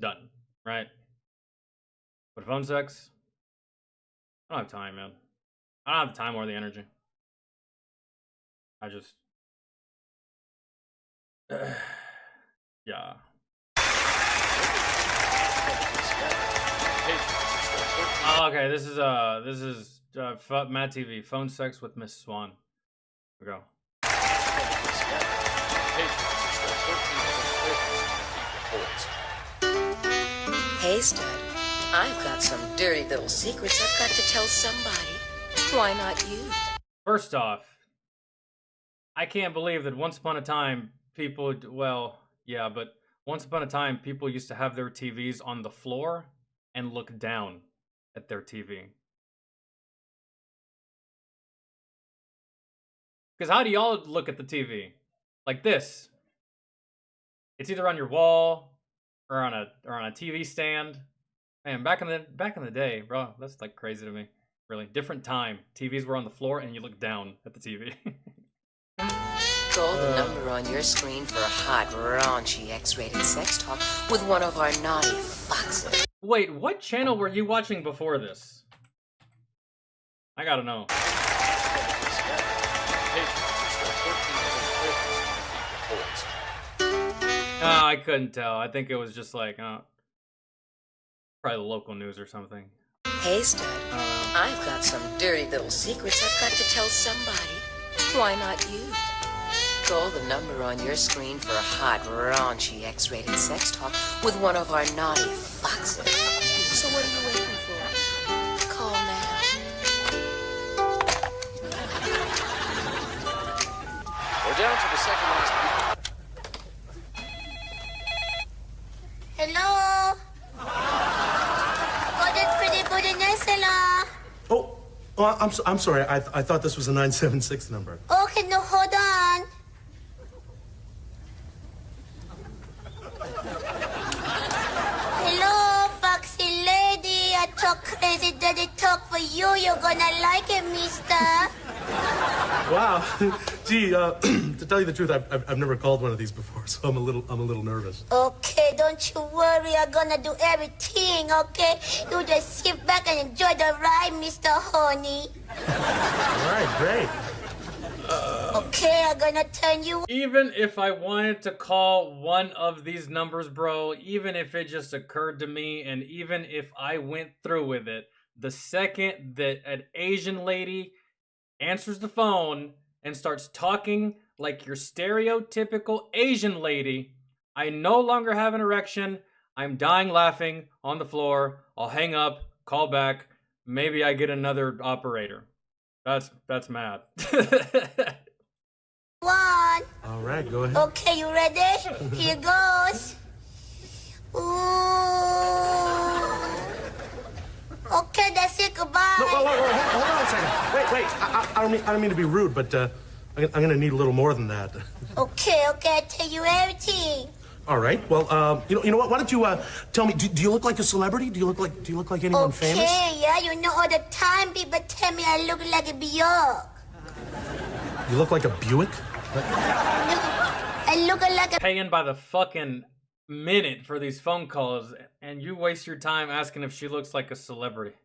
done, right? But phone sex? I don't have time, man. I don't have the time or the energy. I just... yeah. Oh, okay, this is Matt TV. Phone sex with Miss Swan. Here we go. Hey, stud. I've got some dirty little secrets I've got to tell somebody. Why not you? First off, I can't believe that once upon a time, people, well, yeah, but once upon a time, people used to have their TVs on the floor and look down at their TV. Because how do y'all look at the TV? Like this. It's either on your wall or on a TV stand. Man, back in the day, bro, that's like crazy to me. Really, different time. TVs were on the floor and you look down at the TV. Call the number on your screen for a hot, raunchy, X-rated sex talk with one of our naughty foxes. Wait, what channel were you watching before this? I gotta know. I couldn't tell. I think it was just like, probably the local news or something. Hey, stud. I've got some dirty little secrets I've got to tell somebody. Why not you? Call the number on your screen for a hot, raunchy, X-rated sex talk with one of our naughty foxes. So what are you waiting for? Call now. We're down to the second last. Hello? Oh, I'm sorry. I thought this was a 976 number. Okay, no, hold on. Hello, foxy lady. I talk crazy daddy talk for you. You're gonna like it, mister. Wow. Gee, to tell you the truth, I've never called one of these before, so I'm a little nervous. Okay, don't you worry. I'm gonna do everything, okay? You just sit back and enjoy the ride, Mr. Honey. All right, great. Okay, I'm gonna turn you. Even if I wanted to call one of these numbers, bro, even if it just occurred to me, and even if I went through with it, the second that an Asian lady answers the phone and starts talking like your stereotypical Asian lady, I no longer have an erection. I'm dying laughing on the floor. I'll hang up, call back. Maybe I get another operator. That's mad. One. All right, go ahead. Okay, you ready? Here goes. Ooh. Okay, that's it. Goodbye. No, wait, hold on a second. Wait. I don't mean to be rude, but I'm gonna need a little more than that. Okay, I tell you everything. All right. Well, you know what? Why don't you tell me? Do you look like a celebrity? Do you look like anyone famous? Okay, yeah, you know all the time people tell me I look like a Bjork. You look like a Buick? I look like a... Paying by the fucking minute for these phone calls, and you waste your time asking if she looks like a celebrity.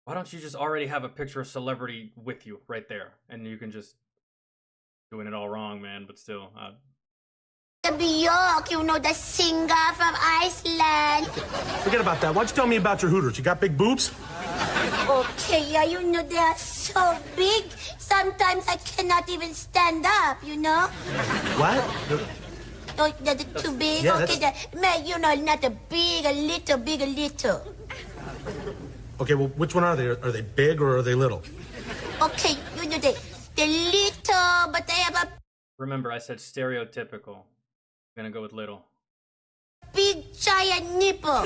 Why don't you just already have a picture of celebrity with you right there, and you can just doing it all wrong, man, but still. Bjork, you know, the singer from Iceland. Forget about that. Why don't you tell me about your hooters? You got big boobs? Okay, yeah, you know, they are so big. Sometimes I cannot even stand up, you know? What? Oh, they're too big? Yeah, okay, man, you know, not a big, a little, big, a little. Okay, well, which one are they? Are they big or are they little? Okay, you know, they're little, but they have a... Remember, I said stereotypical. I'm gonna go with little. Big, giant nipple.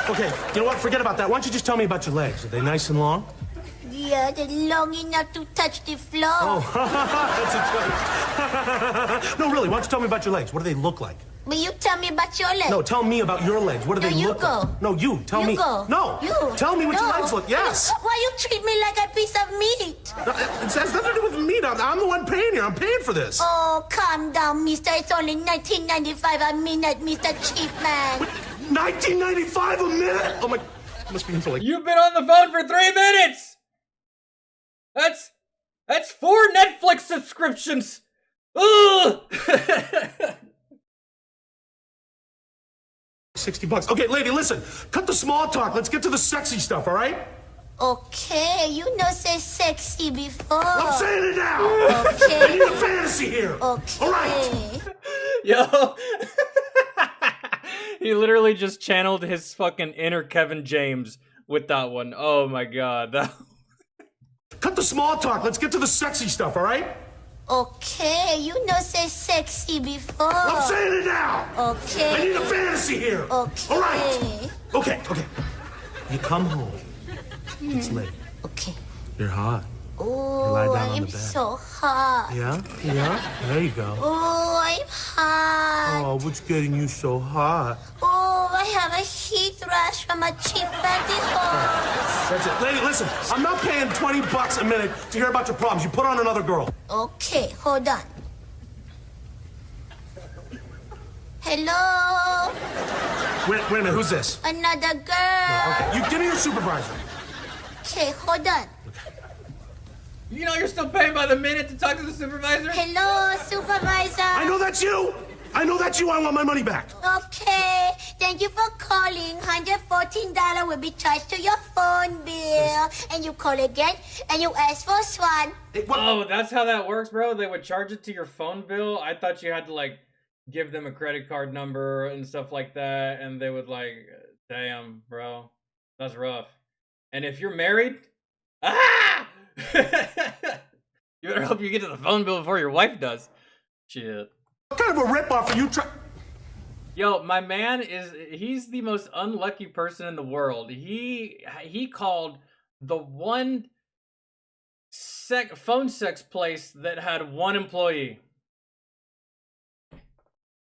Okay, you know what? Forget about that. Why don't you just tell me about your legs? Are they nice and long? Yeah, they're long enough to touch the floor. Oh, that's a joke. No, really, why don't you tell me about your legs? What do they look like? But you tell me about your legs. No, tell me about your legs. What do they look like? No, you. Tell me. Go. No. You. Tell me what your legs look. Yes. Why you treat me like a piece of meat? It has nothing to do with meat. I'm the one paying here. I'm paying for this. Oh, calm down, mister. It's only $19.95 a minute, Mr. Cheap Man. $19.95 a minute? Oh, my... Must be into like... You've been on the phone for 3 minutes! That's 4 Netflix subscriptions! Ugh! $60. Okay, lady, listen. Cut the small talk. Let's get to the sexy stuff, all right? Okay, you know say sexy before. I'm saying it now. Okay. I need a fantasy here. Okay. All right. Yo. He literally just channeled his fucking inner Kevin James with that one. Oh my god. Cut the small talk. Let's get to the sexy stuff, all right? Okay, you know say sexy before. I'm saying it now. Okay. I need a fantasy here. Okay. All right. Okay. You come home. It's late. Okay. You're hot. Oh, lie down on I'm the bed. so hot. Yeah? There you go. Oh, I'm hot. Oh, what's getting you so hot? Oh, I have a heat rash from a cheap pantyhose. That's it. Lady, listen, I'm not paying $20 a minute to hear about your problems. You put on another girl. Okay, hold on. Hello? Wait a minute, who's this? Another girl. Okay, you give me your supervisor. Okay, hold on. You know you're still paying by the minute to talk to the supervisor? Hello, supervisor. I know that's you. I want my money back. Okay, thank you for calling. $114 will be charged to your phone bill. And you call again, and you ask for Swan. Oh, that's how that works, bro? They would charge it to your phone bill? I thought you had to, like, give them a credit card number and stuff like that, and they would, like, damn, bro. That's rough. And if you're married, you better hope you get to the phone bill before your wife does. Shit. What kind of a ripoff are you trying? Yo, my man he's the most unlucky person in the world. He called the one phone sex place that had one employee.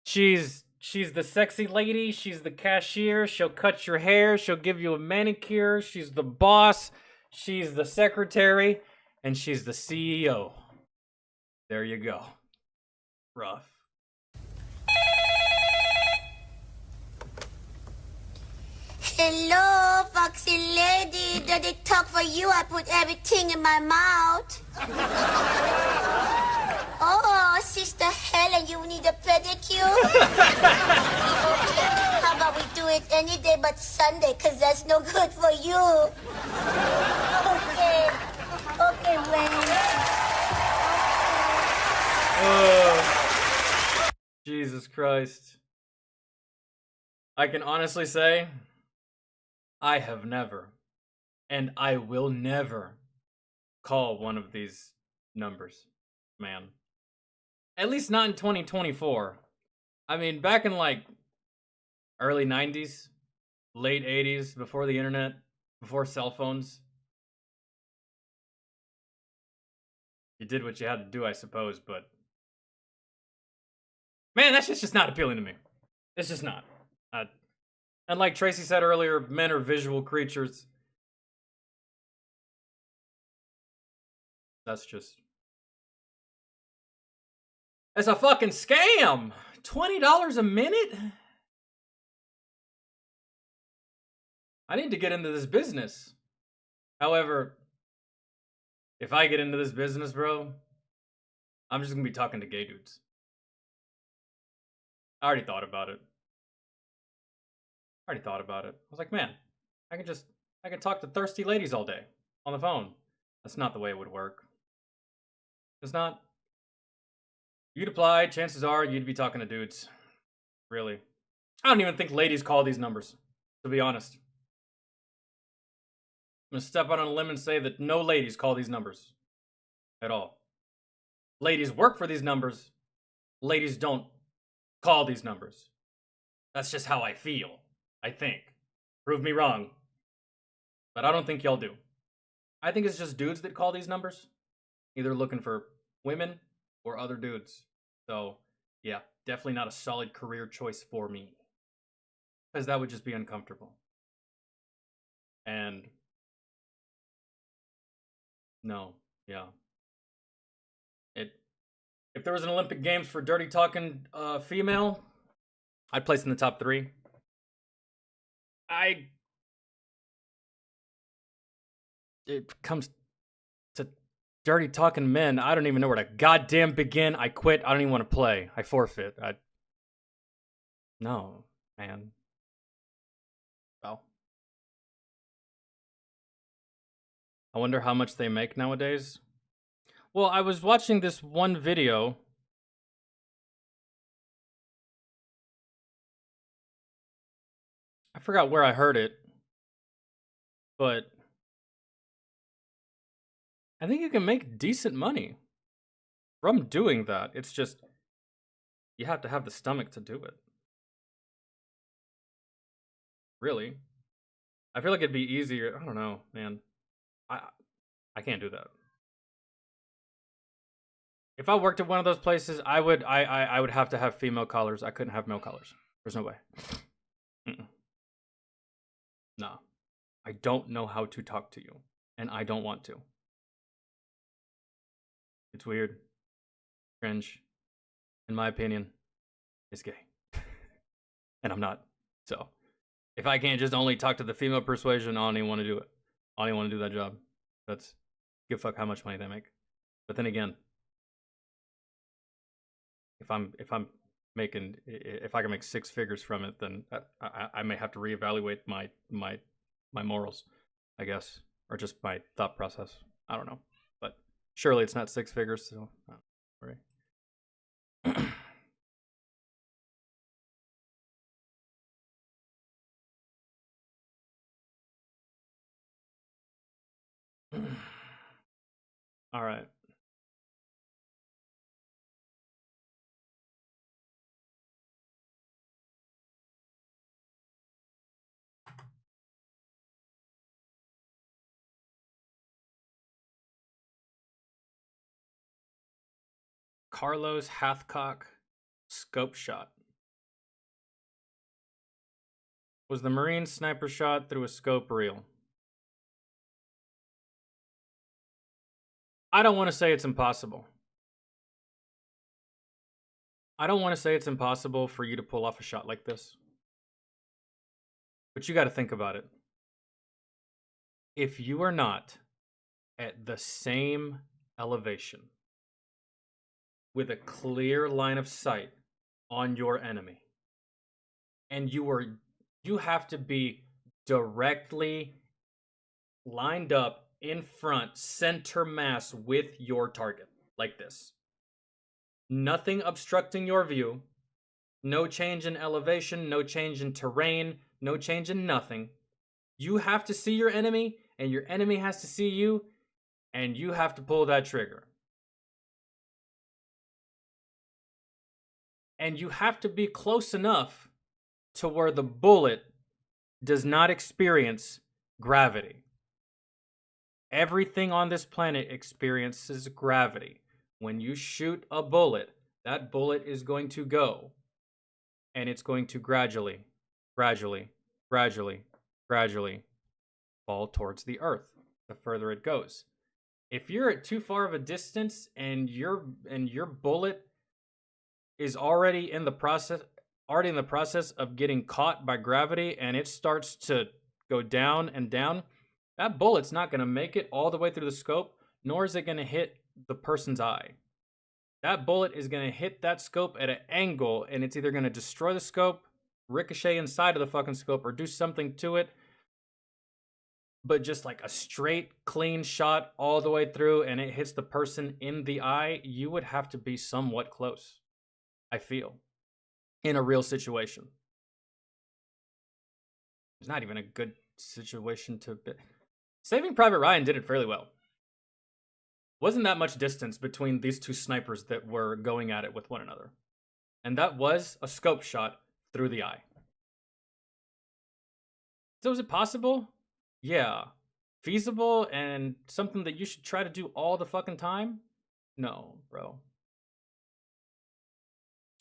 She's the sexy lady, she's the cashier, she'll cut your hair, she'll give you a manicure, she's the boss, she's the secretary, and she's the CEO. There you go. Rough. Hello, foxy lady. Did it talk for you? I put everything in my mouth. Oh, Sister Helen, you need a pedicure? How about we do it any day but Sunday, because that's no good for you. Okay, Wayne. Oh, Jesus Christ. I can honestly say, I have never, and I will never, call one of these numbers, man. At least not in 2024. I mean, back in, like, early 90s, late 80s, before the internet, before cell phones, you did what you had to do, I suppose, but man, that shit's just not appealing to me. It's just not. And like Tracy said earlier, men are visual creatures. That's just... It's a fucking scam! $20 a minute? I need to get into this business. However, if I get into this business, bro, I'm just gonna be talking to gay dudes. I already thought about it. I was like, man, I can talk to thirsty ladies all day on the phone. That's not the way it would work. It's not. You'd apply, chances are you'd be talking to dudes. Really. I don't even think ladies call these numbers, to be honest. I'm gonna step out on a limb and say that no ladies call these numbers. At all. Ladies work for these numbers. Ladies don't call these numbers. That's just how I feel. I think. Prove me wrong. But I don't think y'all do. I think it's just dudes that call these numbers. Either looking for women or other dudes. So, yeah, definitely not a solid career choice for me. Because that would just be uncomfortable. And... no, yeah. If there was an Olympic Games for dirty talking female, I'd place in the top 3. It comes to dirty talking men, I don't even know where to goddamn begin. I quit. I don't even want to play. I forfeit. No, man. Well. I wonder how much they make nowadays. Well, I was watching this one video. I forgot where I heard it, but I think you can make decent money from doing that. It's just, you have to have the stomach to do it. Really. I feel like it'd be easier. I don't know, man. I can't do that. If I worked at one of those places, I would have to have female callers. I couldn't have male callers. There's no way. No. I don't know how to talk to you, and I don't want to. It's weird. Cringe. In my opinion, is gay. And I'm not. So, if I can't just only talk to the female persuasion, I don't even want to do it. I don't even want to do that job. That's, give a fuck how much money they make. But then again, if I can make 6 figures from it, then I may have to reevaluate my morals, I guess, or just my thought process. I don't know, but surely it's not 6 figures. So, right. All right. Carlos Hathcock scope shot. Was the Marine sniper shot through a scope real? I don't want to say it's impossible. I don't want to say it's impossible for you to pull off a shot like this. But you got to think about it. If you are not at the same elevation with a clear line of sight on your enemy, and you have to be directly lined up in front, center mass with your target, like this. Nothing obstructing your view, no change in elevation, no change in terrain, no change in nothing. You have to see your enemy, and your enemy has to see you, and you have to pull that trigger. And you have to be close enough to where the bullet does not experience gravity. Everything on this planet experiences gravity. When you shoot a bullet, that bullet is going to go, and it's going to gradually fall towards the earth the further it goes. If you're at too far of a distance and your bullet is already in the process of getting caught by gravity, and it starts to go down and down, that bullet's not going to make it all the way through the scope, nor is it going to hit the person's eye. That bullet is going to hit that scope at an angle, and it's either going to destroy the scope, ricochet inside of the fucking scope, or do something to it. But just like a straight, clean shot all the way through, and it hits the person in the eye, you would have to be somewhat close, I feel, in a real situation. It's not even a good situation to be. Saving Private Ryan did it fairly well. Wasn't that much distance between these two snipers that were going at it with one another. And that was a scope shot through the eye. So is it possible? Yeah. Feasible and something that you should try to do all the fucking time? No, bro.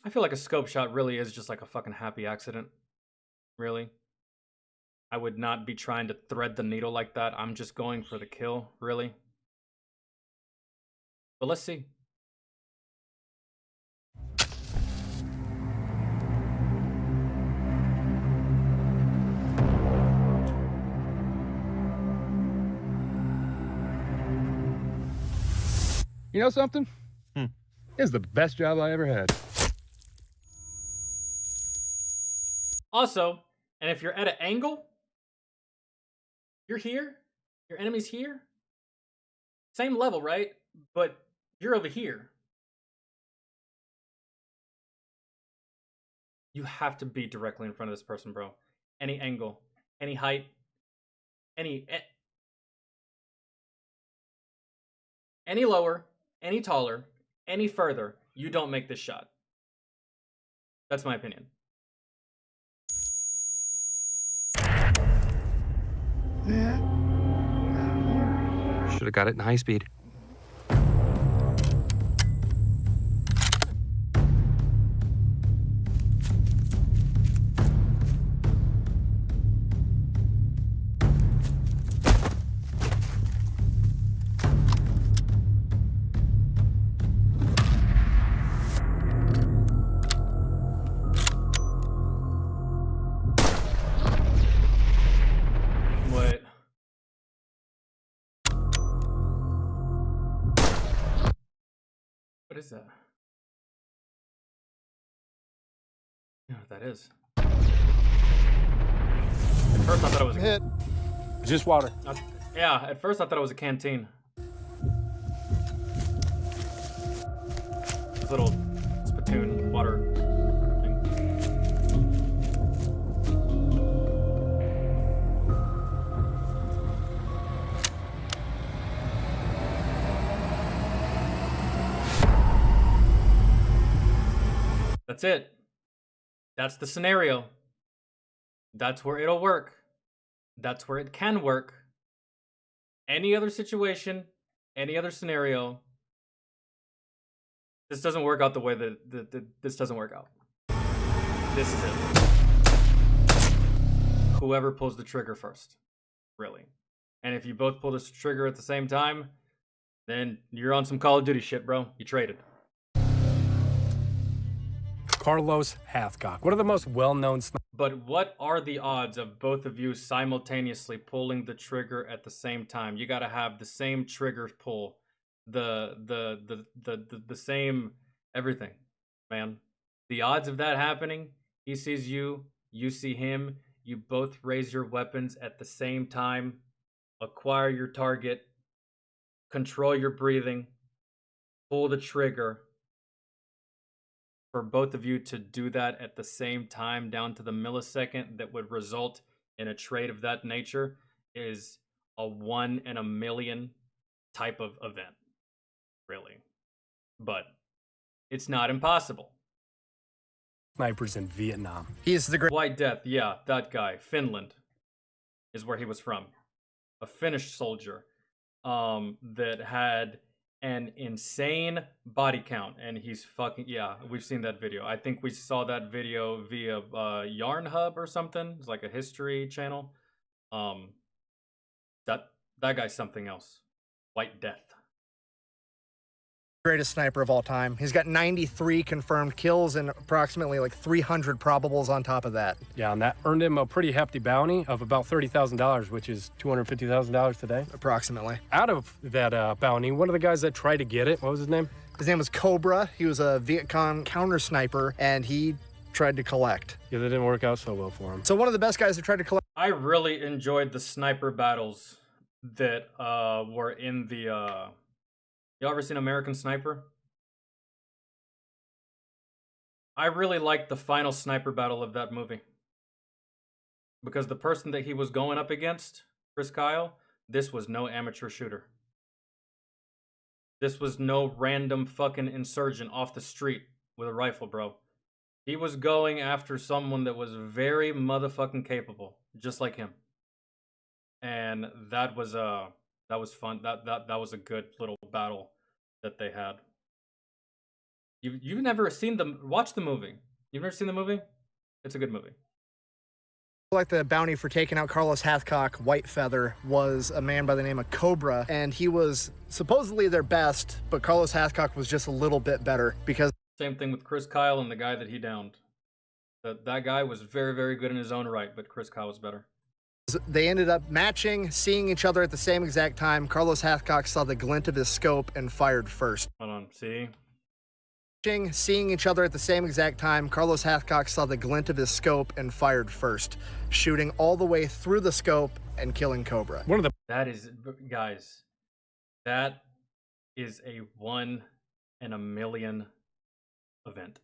I feel like a scope shot really is just like a fucking happy accident. Really. I would not be trying to thread the needle like that. I'm just going for the kill, really. But let's see. You know something? It's the best job I ever had. Also, and if you're at an angle, you're here, your enemy's here, Same level, right? But you're over here. You have to be directly in front of this person, bro. Any angle, any height, any lower, any taller, any further, you don't make this shot. That's my opinion. Should have got it in high speed. Wait. What is that? You know what that is? At first I thought it was hit. Just water. Yeah, at first I thought it was a canteen. This little spittoon water thing. That's it. That's the scenario. That's where it'll work. That's where it can work. Any other situation, any other scenario, this doesn't work out the way that this doesn't work out. This is it. Whoever pulls the trigger first, really. And if you both pull this trigger at the same time, then you're on some Call of Duty shit, bro. You traded. Carlos Hathcock, one of the most well-known snipers. But what are the odds of both of you simultaneously pulling the trigger at the same time? You got to have the same trigger pull, the same everything, man. The odds of that happening, he sees you, you see him, you both raise your weapons at the same time, acquire your target, control your breathing, pull the trigger. For both of you to do that at the same time down to the millisecond that would result in a trade of that nature is a 1 in a million type of event, really. But it's not impossible. Snipers in Vietnam. He's the great White Death, yeah, that guy. Finland is where he was from. A Finnish soldier that had an insane body count, and he's fucking, yeah, we've seen that video. I think we saw that video via Yarn Hub or something. It's like a history channel. That guy's something else. White Death. Greatest sniper of all time. He's got 93 confirmed kills and approximately like 300 probables on top of that. Yeah, and that earned him a pretty hefty bounty of about $30,000, which is $250,000 today. Approximately. Out of that bounty, one of the guys that tried to get it, what was his name? His name was Cobra. He was a Viet Cong counter sniper, and he tried to collect. Yeah, that didn't work out so well for him. So one of the best guys that tried to collect. I really enjoyed the sniper battles that were in the... Y'all ever seen American Sniper? I really liked the final sniper battle of that movie. Because the person that he was going up against, Chris Kyle, this was no amateur shooter. This was no random fucking insurgent off the street with a rifle, bro. He was going after someone that was very motherfucking capable, just like him. And that was fun. That was a good little battle that they had. You've never seen watch the movie. You've never seen the movie? It's a good movie. Like the bounty for taking out Carlos Hathcock, White Feather, was a man by the name of Cobra, and he was supposedly their best, but Carlos Hathcock was just a little bit better because... Same thing with Chris Kyle and the guy that he downed. That guy was very, very good in his own right, but Chris Kyle was better. They ended up matching, seeing each other at the same exact time. Carlos Hathcock saw the glint of his scope and fired first. Hold on, see? Seeing each other at the same exact time, Carlos Hathcock saw the glint of his scope and fired first, shooting all the way through the scope and killing Cobra. That is, guys, That is a 1 in a million event.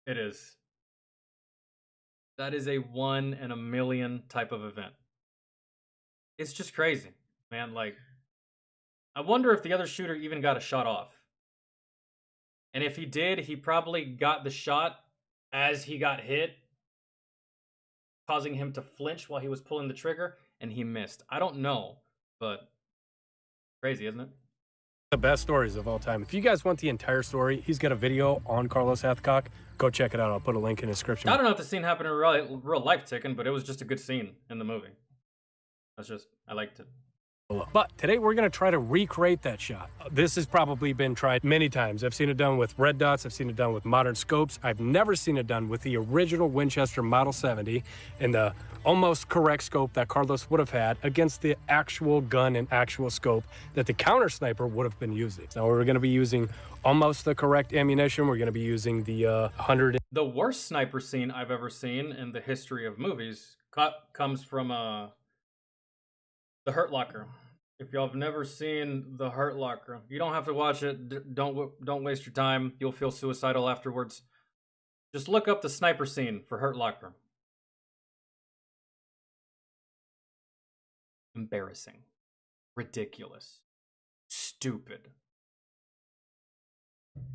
It is. That is a 1 in a million type of event. It's just crazy, man. Like, I wonder if the other shooter even got a shot off. And if he did, he probably got the shot as he got hit, causing him to flinch while he was pulling the trigger, and he missed. I don't know, but crazy, isn't it? The best stories of all time. If you guys want the entire story, he's got a video on Carlos Hathcock. Go check it out. I'll put a link in the description. I don't know if the scene happened in real life, Ticken, but it was just a good scene in the movie. I liked it. But today we're going to try to recreate that shot. This has probably been tried many times. I've seen it done with red dots. I've seen it done with modern scopes. I've never seen it done with the original Winchester Model 70 and the almost correct scope that Carlos would have had against the actual gun and actual scope that the counter sniper would have been using. Now we're going to be using almost the correct ammunition. We're going to be using the 100. The worst sniper scene I've ever seen in the history of movies comes from The Hurt Locker. If y'all have never seen The Hurt Locker, you don't have to watch it. Don't waste your time. You'll feel suicidal afterwards. Just look up the sniper scene for Hurt Locker. Embarrassing. Ridiculous. Stupid.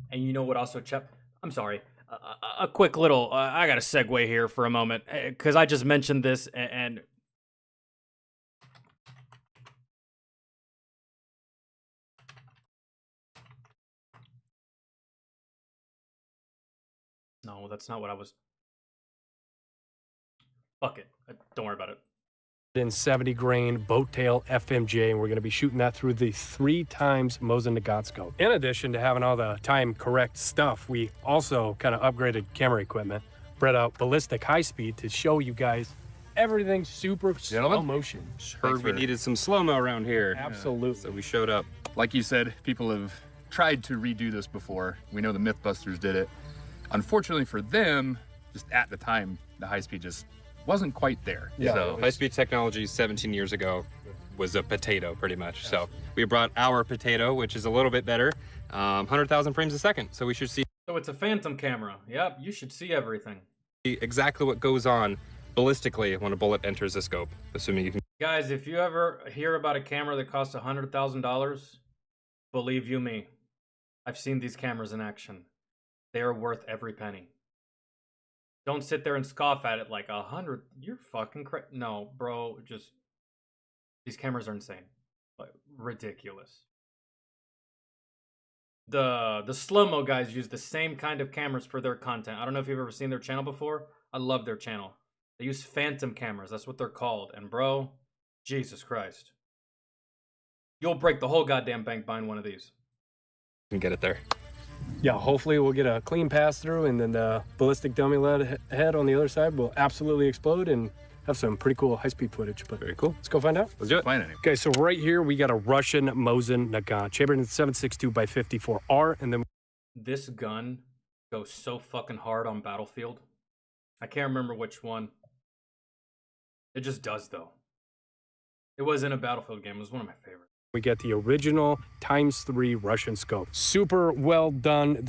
And you know what also, I'm sorry. A quick little, I got to segue here for a moment, because I just mentioned this and no, that's not what I was. Fuck it. Don't worry about it. In 70 grain boat tail FMJ, and we're going to be shooting that through the 3x Mosin Nagant scope. In addition to having all the time correct stuff, we also kind of upgraded camera equipment, bred out ballistic high speed to show you guys everything super slow motion. Heard we needed some slow-mo around here. Absolutely. So we showed up. Like you said, people have tried to redo this before. We know the Mythbusters did it. Unfortunately for them, just at the time, the high speed just wasn't quite there. Yeah. So High-speed technology 17 years ago was a potato, pretty much. Yeah. So we brought our potato, which is a little bit better, 100,000 frames a second. So we should see. So it's a phantom camera. Yep, you should see everything. Exactly what goes on ballistically when a bullet enters the scope, assuming you can. Guys, if you ever hear about a camera that costs $100,000, believe you me, I've seen these cameras in action. They are worth every penny. Don't sit there and scoff at it like 100. You're fucking crazy. No, bro, just these cameras are insane, like ridiculous. The slow-mo guys use the same kind of cameras for their content. I don't know if you've ever seen their channel before. I love their channel. They use phantom cameras. That's what they're called. And bro, Jesus Christ, you'll break the whole goddamn bank buying one of these. You can get it there. Yeah, hopefully we'll get a clean pass through, and then the ballistic dummy lead head on the other side will absolutely explode and have some pretty cool high-speed footage. But very cool. Let's go find out. Let's do it. Okay, so right here we got a Russian Mosin Nagant, chambered in 7.62x54R, and then this gun goes so fucking hard on Battlefield. I can't remember which one. It just does though. It was in a Battlefield game. It was one of my favorites. we get the original ×3 Russian scope. Super well done.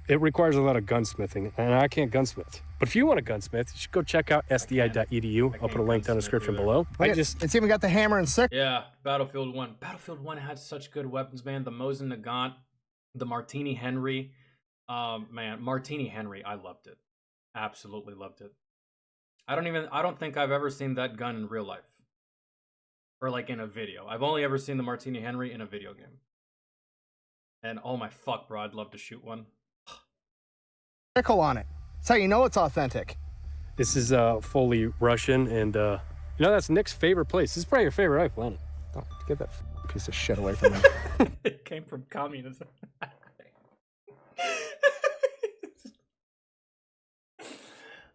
It requires a lot of gunsmithing, and I can't gunsmith. But if you want a gunsmith, you should go check out sdi.edu. I'll put a link down in the description below. It's even got the hammer and sickle. Yeah, Battlefield 1. Battlefield 1 had such good weapons, man. The Mosin Nagant, the Martini Henry. Man, Martini Henry, I loved it. Absolutely loved it. I don't think I've ever seen that gun in real life. Or like in a video. I've only ever seen the Martini Henry in a video game. And oh my fuck, bro, I'd love to shoot one. Sickle on it. That's how you know it's authentic. This is fully Russian, and you know, that's Nick's favorite place. This is probably your favorite rifle, isn't it? Don't get that piece of shit away from me. It came from communism.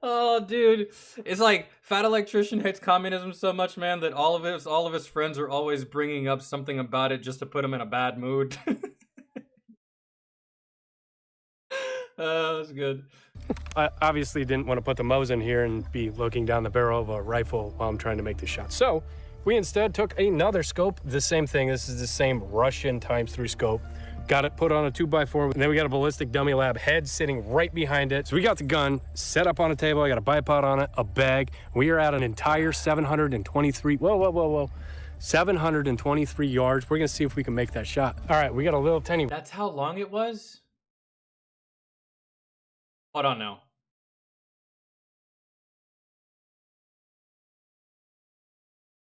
Oh, dude, it's like Fat Electrician hates communism so much, man, that all of his friends are always bringing up something about it just to put him in a bad mood. That's good. I obviously didn't want to put the Mosin here and be looking down the barrel of a rifle while I'm trying to make the shot. So we instead took another scope, the same thing. This is the same Russian ×3 scope. Got it put on a 2x4, and then we got a ballistic dummy lab head sitting right behind it. So we got the gun set up on a table. I got a bipod on it, a bag. We are at an entire 723, 723 yards. We're gonna see if we can make that shot. All right, we got a little tiny. That's how long it was? Hold on now.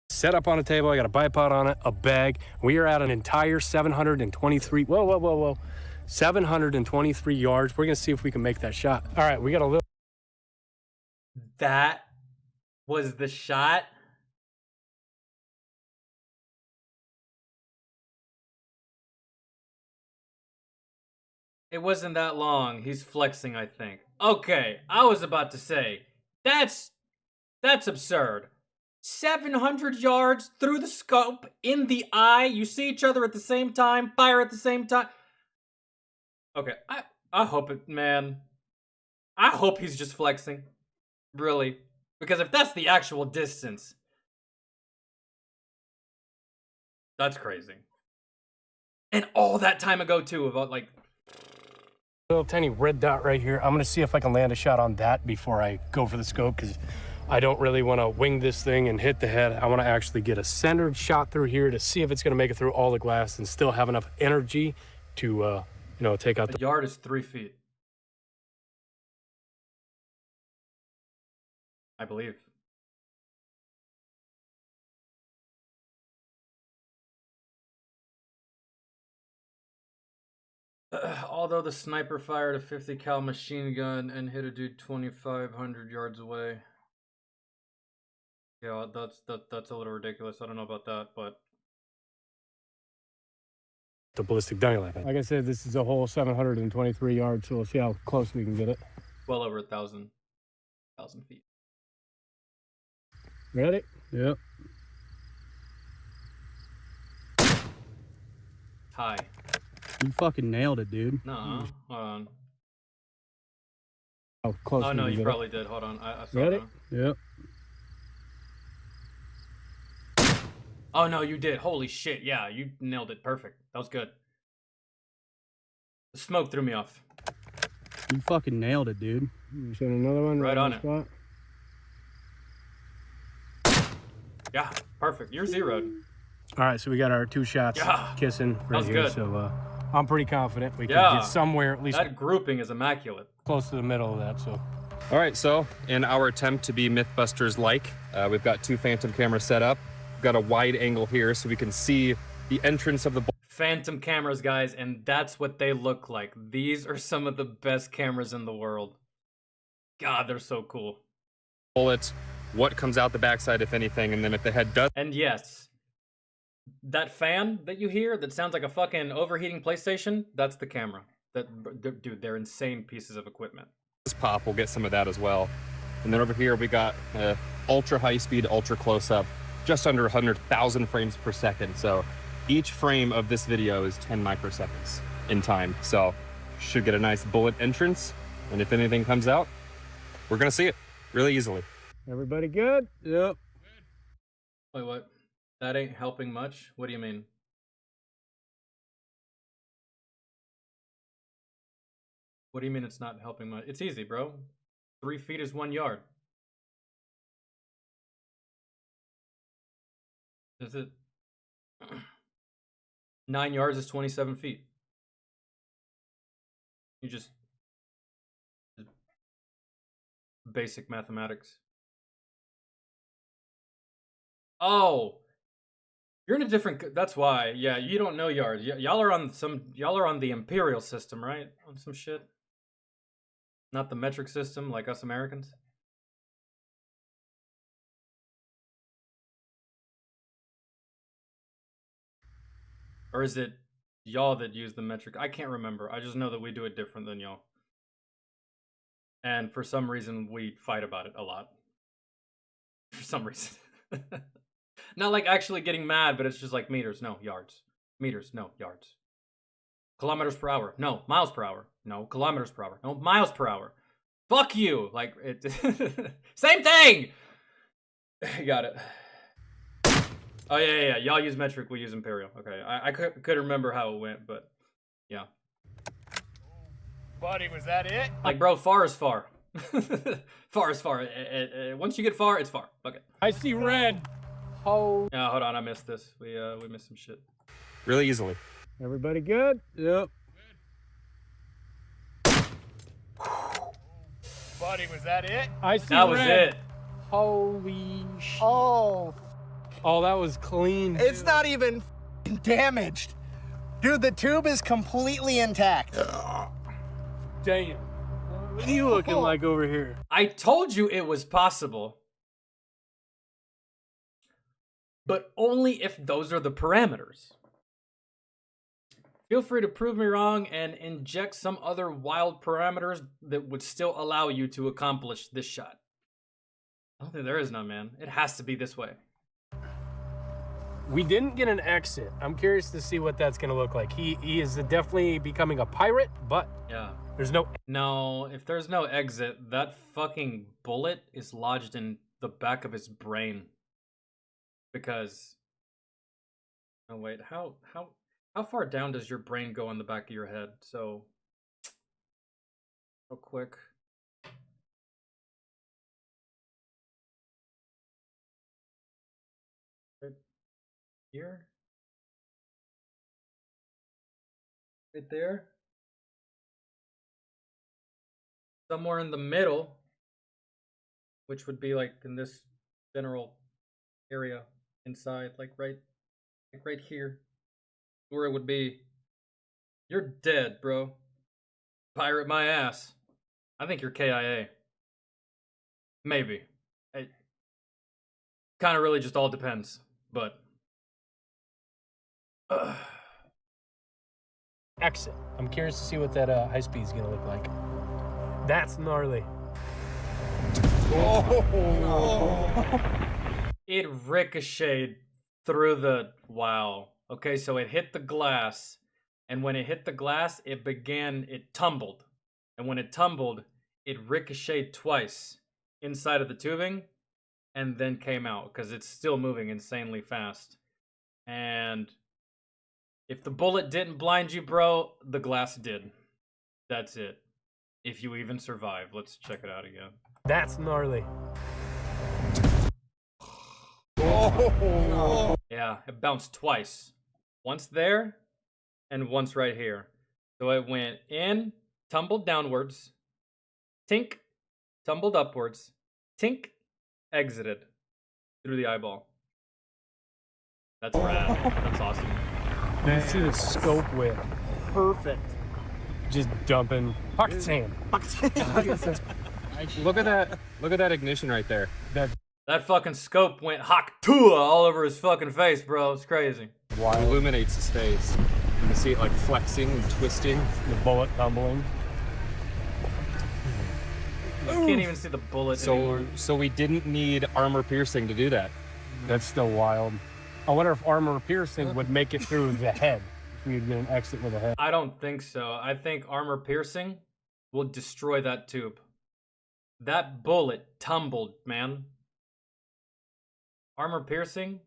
Set up on a table. I got a bipod on it, a bag. We are at an entire 723, 723 yards. We're gonna see if we can make that shot. All right, we got a little. That was the shot? It wasn't that long. He's flexing, I think. Okay, I was about to say, that's absurd. 700 yards through the scope, in the eye, you see each other at the same time, fire at the same time. Okay, I hope it, man. I hope he's just flexing. Really. Because if that's the actual distance, that's crazy. And all that time ago, too, about like... Little tiny red dot right here. I'm gonna see if I can land a shot on that before I go for the scope, because I don't really want to wing this thing and hit the head. I want to actually get a centered shot through here to see if it's going to make it through all the glass and still have enough energy to, you know, take out the yard is 3 feet. I believe. Although the sniper fired a 50 cal machine gun and hit a dude 2,500 yards away. Yeah, that's a little ridiculous. I don't know about that, but the ballistic dummy lab. Like I said, this is a whole 723 yards, so we'll see how close we can get it. Well over 1,000 feet. Ready? Yep. High. You fucking nailed it, dude. No, hold on. How close? Oh no, you probably did. Hold on. I saw Ready? Now. Yep. Oh no, you did. Holy shit. Yeah, you nailed it. Perfect. That was good. The smoke threw me off. You fucking nailed it, dude. You send another one right on the it. Spot. Yeah, perfect. You're zeroed. All right, so we got our 2 shots kissing right here. Good. So I'm pretty confident we can get somewhere at least. That grouping is immaculate. Close to the middle of that, so. All right, so in our attempt to be Mythbusters-like, we've got 2 Phantom cameras set up. We've got a wide angle here so we can see the entrance of the Phantom cameras, guys, and that's what they look like. These are some of the best cameras in the world. God, they're so cool. Bullet, what comes out the backside, if anything, and then if the head does... And yes, that fan that you hear that sounds like a fucking overheating PlayStation, that's the camera. Dude, they're insane pieces of equipment. This pop, we'll get some of that as well. And then over here, we got ultra high speed, ultra close up, just under 100,000 frames per second. So each frame of this video is 10 microseconds in time. So should get a nice bullet entrance. And if anything comes out, we're gonna see it really easily. Everybody good? Yep. Wait, what? That ain't helping much? What do you mean? What do you mean it's not helping much? It's easy, bro. 3 feet is 1 yard. Is it? 9 yards is 27 feet. You just basic mathematics. Oh, you're in a different. That's why. Yeah, you don't know yards. Y'all are on the imperial system, right? On some shit. Not the metric system like us Americans. Or is it y'all that use the metric? I can't remember. I just know that we do it different than y'all. And for some reason, we fight about it a lot. For some reason. Not like actually getting mad, but it's just like meters, no, yards. Meters, no, yards. Kilometers per hour, no, miles per hour. No, kilometers per hour, no, miles per hour. Fuck you! Like, it... Same thing! Got it. Oh yeah. Y'all use metric, we use imperial. Okay, I could remember how it went, but yeah. Buddy, was that it? Like, bro, far is far. Far is far. Once you get far, it's far. Okay. I see red. Oh. Yeah, hold on, I missed this. We missed some shit. Really easily. Everybody good? Yep. Buddy, was that it? I see That was red. it. Holy shit. Oh. Oh, that was clean. It's not even damaged. Dude, the tube is completely intact. Damn. What are you looking like over here? I told you it was possible. But only if those are the parameters. Feel free to prove me wrong and inject some other wild parameters that would still allow you to accomplish this shot. I don't think there is none, man. It has to be this way. We didn't get an exit. I'm curious to see what that's going to look like. He is definitely becoming a pirate, but yeah, there's no... No, if there's no exit, that fucking bullet is lodged in the back of his brain. Because... Oh, wait, how far down does your brain go on the back of your head? So... Real quick. Here? Right there? Somewhere in the middle, which would be like in this general area inside, like right here, where it would be. You're dead, bro. Pirate my ass. I think you're KIA. Maybe. It kind of really just all depends. But exit. I'm curious to see what that high speed is going to look like. That's gnarly. It ricocheted through the... Wow. Okay, so it hit the glass. And when it hit the glass, it tumbled. And when it tumbled, it ricocheted twice inside of the tubing and then came out because it's still moving insanely fast. And if the bullet didn't blind you, bro, the glass did. That's it. If you even survive. Let's check it out again. That's gnarly. Yeah, it bounced twice. Once there, and once right here. So it went in, tumbled downwards, tink, tumbled upwards, tink, exited through the eyeball. That's rad. That's awesome. You see the scope width. Perfect. Just dumping pocket sand. Look at that. Look at that ignition right there. That fucking scope went Haktua all over his fucking face, bro. It's crazy. It illuminates his face. You can see it like flexing and twisting. The bullet tumbling. You can't even see the bullet anymore. So we didn't need armor piercing to do that. That's still wild. I wonder if armor piercing would make it through the head. If we'd get an exit with a head. I don't think so. I think armor piercing will destroy that tube. That bullet tumbled, man. Armor piercing,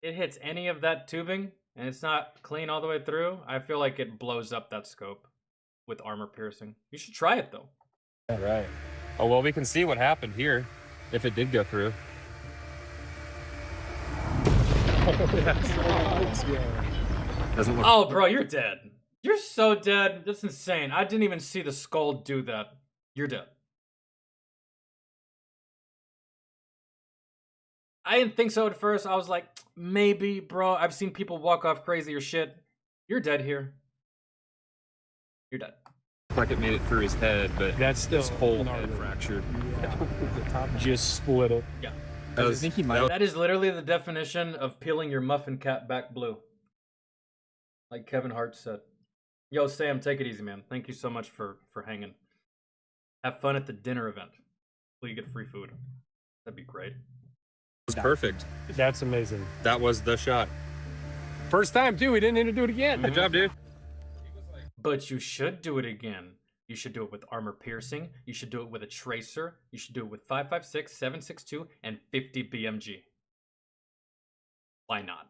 it hits any of that tubing and it's not clean all the way through. I feel like it blows up that scope with armor piercing. You should try it though. All right. Oh, well, we can see what happened here if it did go through. Doesn't look... Oh, bro, you're dead. You're so dead. That's insane. I didn't even see the skull do that. You're dead. I didn't think so at first. I was like, maybe, bro. I've seen people walk off crazy or shit. You're dead here. You're dead. Like it made it through his head, but that's still his whole head fractured. Just split it. Yeah. I think he might. That is literally the definition of peeling your muffin cap back blue. Like Kevin Hart said. Yo, Sam, take it easy, man. Thank you so much for hanging. Have fun at the dinner event. Will you get free food? That'd be great. It was perfect. That's amazing. That was the shot. First time, too. We didn't need to do it again. Good job, dude. But you should do it again. You should do it with armor piercing. You should do it with a tracer. You should do it with 5.56, 7.62, and 50 BMG. Why not?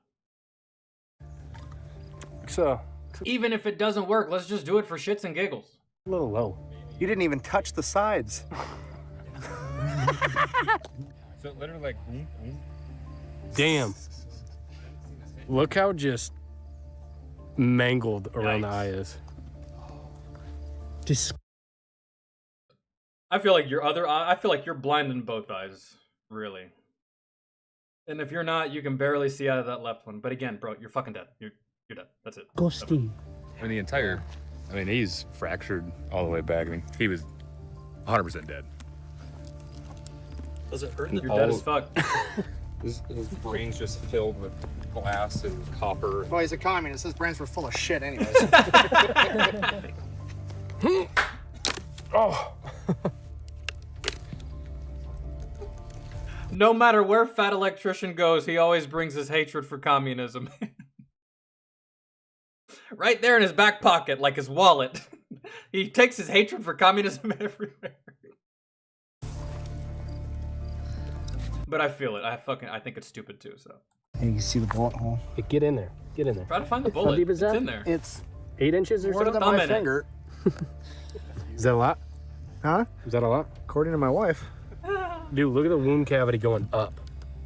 So, even if it doesn't work, let's just do it for shits and giggles. A little low. You didn't even touch the sides. So literally like, Damn. Look how just mangled around the eye is. Just. I feel like your other eye, I feel like you're blind in both eyes, really. And if you're not, you can barely see out of that left one. But again, bro, you're fucking dead. You're dead. That's it. Ghosty. I mean, he's fractured all the way back. I mean, he was 100% dead. Does it hurt? You're dead as fuck. His brain's just filled with glass and copper. Well, he's a communist. His brains were full of shit anyways. Oh. No matter where Fat Electrician goes, he always brings his hatred for communism. Right there in his back pocket, like his wallet. He takes his hatred for communism everywhere. But I feel it. I think it's stupid too, so. And you can see the bullet hole. Hey, get in there. Get in there. Try to find the bullet. How deep is It's that? in there. It's 8 inches or more so? than Thumb my in it. finger. Is that a lot? Huh? Is that a lot? According to my wife. Dude, look at the wound cavity going up.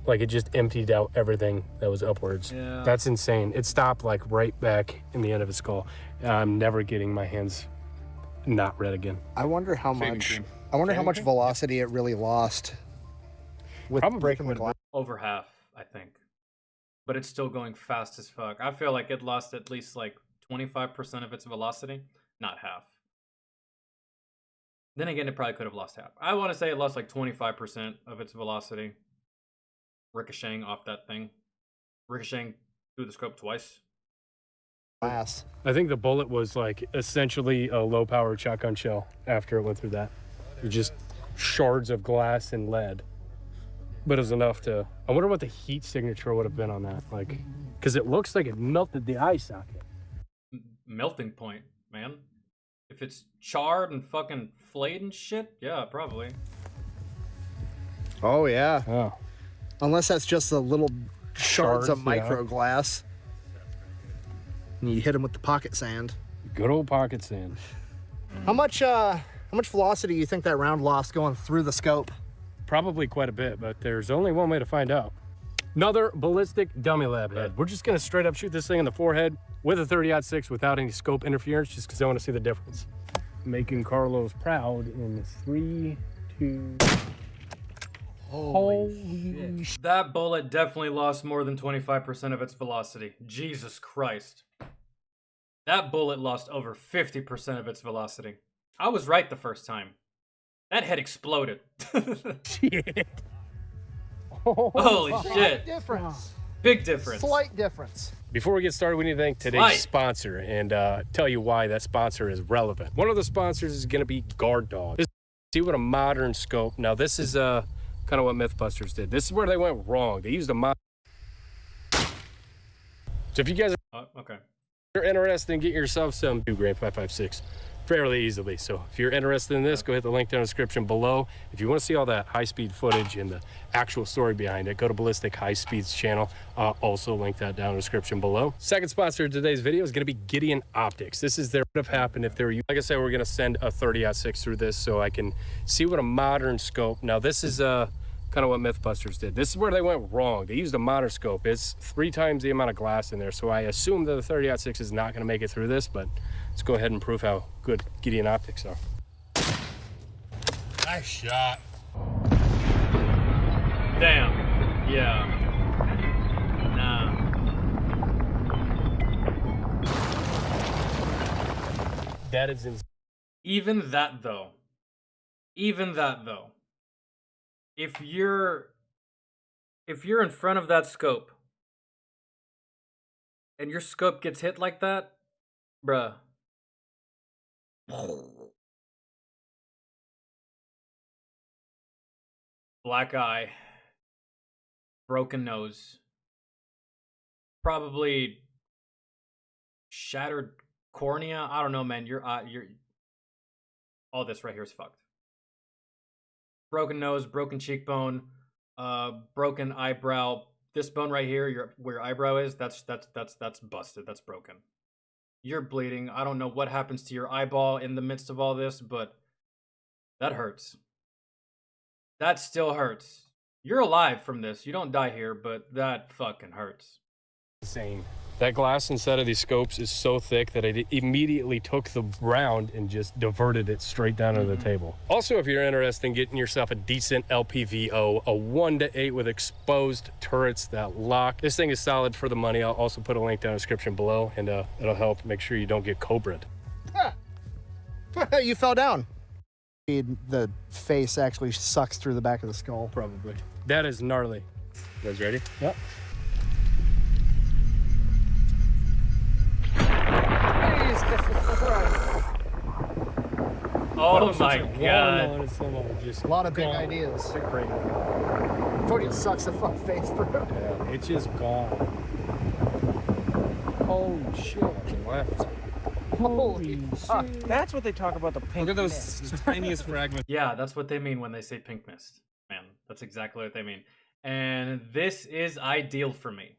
Like it just emptied out everything that was upwards. Yeah. That's insane. It stopped like right back in the end of his skull. I'm never getting my hands not red again. I wonder how much. I wonder how much velocity it really lost with Probably breaking the glass. Over half, I think. But it's still going fast as fuck. I feel like it lost at least like 25% of its velocity, not half. Then again, it probably could have lost half. I want to say it lost like 25% of its velocity. Ricocheting off that thing. Ricocheting through the scope twice. Glass. I think the bullet was like essentially a low power shotgun shell after it went through that. Just shards of glass and lead. But it was enough to. I wonder what the heat signature would have been on that. Like, because it looks like it melted the eye socket. Melting point, man. If it's charred and fucking flayed and shit, yeah, probably. Oh yeah. Oh. Unless that's just the little shards of yeah. micro glass. And you hit them with the pocket sand. Good old pocket sand. How much velocity do you think that round lost going through the scope? Probably quite a bit, but there's only one way to find out. Another ballistic dummy lab head. We're just gonna straight up shoot this thing in the forehead with a 30-06 without any scope interference, just because I want to see the difference. Making Carlos proud in 3, 2. Holy shit. That bullet definitely lost more than 25% of its velocity. Jesus Christ. That bullet lost over 50% of its velocity. I was right the first time. That head exploded. Shit. Holy shit. Difference. Big difference. Slight difference. Before we get started, we need to thank today's sponsor and tell you why that sponsor is relevant. One of the sponsors is going to be Guard Dog. See what a modern scope. Now, this is kind of what Mythbusters did. This is where they went wrong. They used a mod. So if you guys are interested in getting yourself some 2 grain 5.56 fairly easily. So if you're interested in this, go hit the link down in the description below. If you want to see all that high-speed footage and the actual story behind it, go to Ballistic High Speed's channel. Also link that down in the description below. Second sponsor of today's video is going to be Gideon Optics. This is their what would have happened if they were, like I said, we're going to send a 30-06 through this so I can see what a modern scope. Now this is kind of what Mythbusters did. This is where they went wrong. They used a modern scope. It's 3 times the amount of glass in there, so I assume that the 30-06 is not going to make it through this, but let's go ahead and prove how good Gideon Optics are. Nice shot. Damn. Yeah. Nah. That is insane. Even that though. If you're in front of that scope and your scope gets hit like that, bruh. Black eye. Broken nose. Probably shattered cornea. I don't know, man. Your all this right here is fucked. Broken nose, broken cheekbone, broken eyebrow, this bone right here, where your eyebrow is, that's busted. That's broken. You're bleeding. I don't know what happens to your eyeball in the midst of all this, but that hurts. That still hurts. You're alive from this. You don't die here, but that fucking hurts. Insane. That glass inside of these scopes is so thick that it immediately took the round and just diverted it straight down to the table. Also, if you're interested in getting yourself a decent LPVO, a 1-to-8 with exposed turrets that lock, this thing is solid for the money. I'll also put a link down in the description below, and it'll help make sure you don't get cobra'd. You fell down. The face actually sucks through the back of the skull. Probably. That is gnarly. You guys ready? Yep. Oh my god. A lot of big ideas. Fucking sucks the fuck face through. Yeah, it's just gone. Holy shit. Left. Holy fuck. That's what they talk about, the pink Look at those tiniest fragments. Yeah, that's what they mean when they say pink mist. Man, that's exactly what they mean. And this is ideal for me.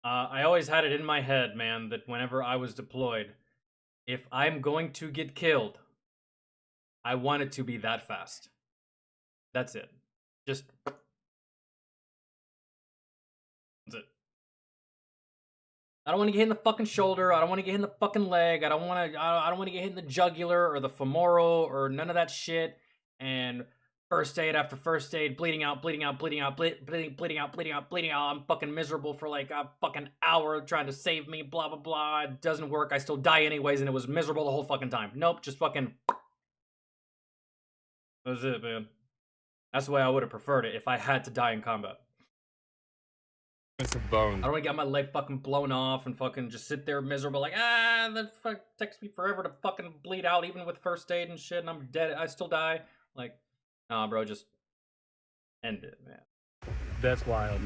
I always had it in my head, man, that whenever I was deployed, if I'm going to get killed, I want it to be that fast. That's it. Just... That's it. I don't want to get hit in the fucking shoulder. I don't want to get hit in the fucking leg. I don't want to get hit in the jugular or the femoral or none of that shit. And first aid after first aid, bleeding out. I'm fucking miserable for like a fucking hour trying to save me, blah, blah, blah. It doesn't work. I still die anyways, and it was miserable the whole fucking time. Nope, just fucking... That was it, man. That's the way I would have preferred it if I had to die in combat. It's a bone. I don't want to get my leg fucking blown off and fucking just sit there miserable like, that fuck takes me forever to fucking bleed out even with first aid and shit, and I'm dead. I still die. Like, nah, bro, just end it, man. That's wild.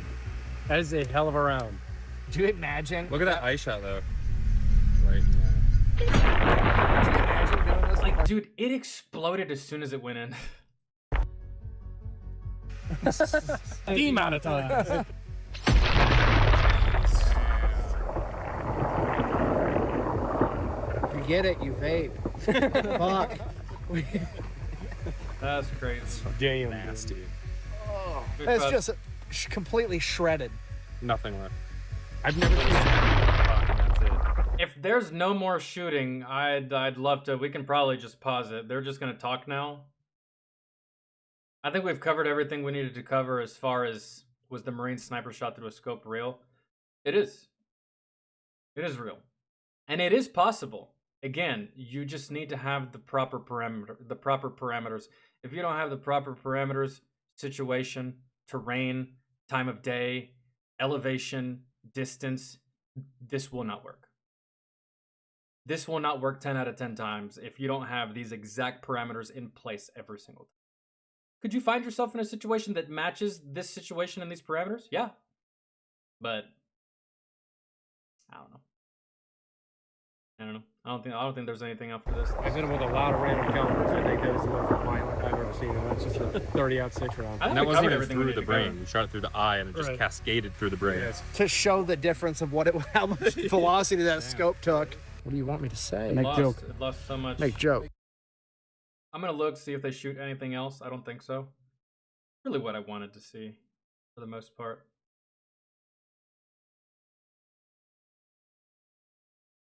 That is a hell of a round. Do you imagine? Look at that eye shot, though. Right, yeah. Like, dude, it exploded as soon as it went in. Demonetized. You get it, you vape. Fuck. That's crazy. Damn. Nasty. Oh, it's just completely shredded. Nothing left. I've never seen That's it. If there's no more shooting, I'd love to. We can probably just pause it. They're just gonna talk now. I think we've covered everything we needed to cover as far as was the Marine sniper shot through a scope real. It is. It is real. And it is possible. Again, you just need to have the proper parameters. If you don't have the proper parameters, situation, terrain, time of day, elevation, distance, this will not work. This will not work 10 out of 10 times if you don't have these exact parameters in place every single time. Could you find yourself in a situation that matches this situation and these parameters? Yeah. But I don't know. I don't think there's anything after this. I hit him with a lot of random counters. I think that was the most violent I've ever seen. And that's just a 30-6 round. And that wasn't even through the brain. You shot it through the eye, and it just cascaded through the brain. Yes. To show the difference of how much velocity that scope took. What do you want me to say? It lost so much. Make joke. I'm gonna look, see if they shoot anything else. I don't think so. Really what I wanted to see, for the most part.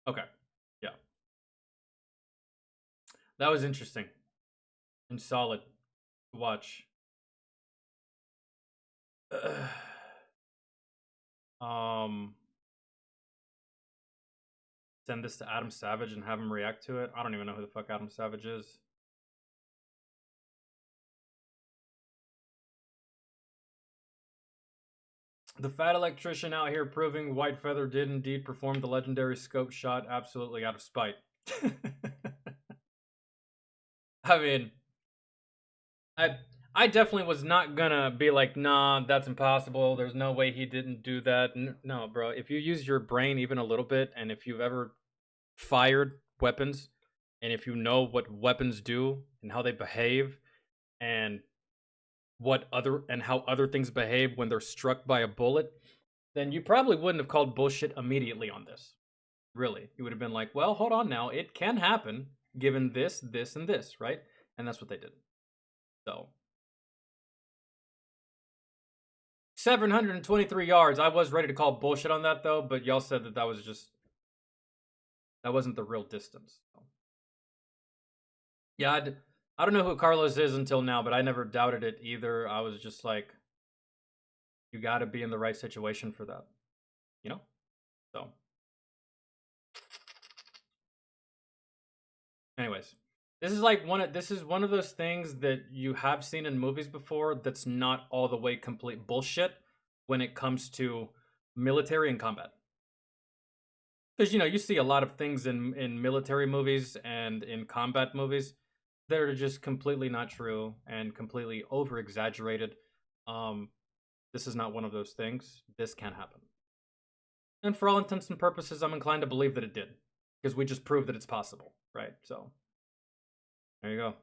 Okay. Yeah. That was interesting. And solid to watch. Send this to Adam Savage and have him react to it. I don't even know who the fuck Adam Savage is. The fat electrician out here proving White Feather did indeed perform the legendary scope shot absolutely out of spite. I mean, I definitely was not gonna be like, nah, that's impossible. There's no way he didn't do that. No, bro. If you use your brain even a little bit, and if you've ever fired weapons, and if you know what weapons do and how they behave, and how other things behave when they're struck by a bullet, then you probably wouldn't have called bullshit immediately on this. Really. You would have been like, well, hold on now. It can happen given this, this, and this, right? And that's what they did. So 723 yards. I was ready to call bullshit on that though, but y'all said that that wasn't the real distance. So. Yeah, I don't know who Carlos is until now, but I never doubted it either. I was just like, you got to be in the right situation for that, you know? So, anyways, this is one of those things that you have seen in movies before that's not all the way complete bullshit when it comes to military and combat. Because, you see a lot of things in military movies and in combat movies that are just completely not true and completely over-exaggerated. This is not one of those things. This can happen. And for all intents and purposes, I'm inclined to believe that it did. Because we just proved that it's possible, right? So, there you go.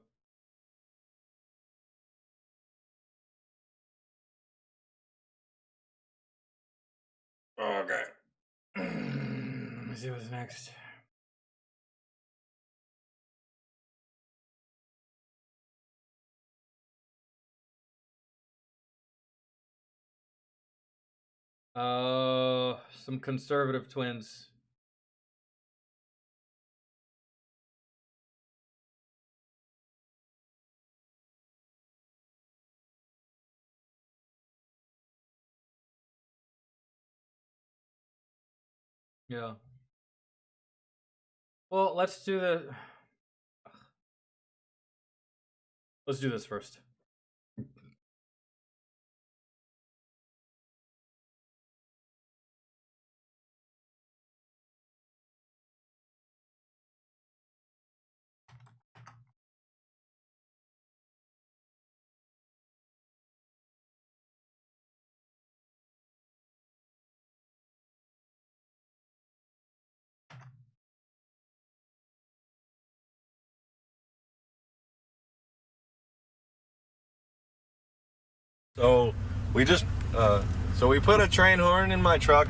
Okay. Let me see what's next. Some conservative twins. Yeah. Well, let's do this first. So we put a train horn in my truck,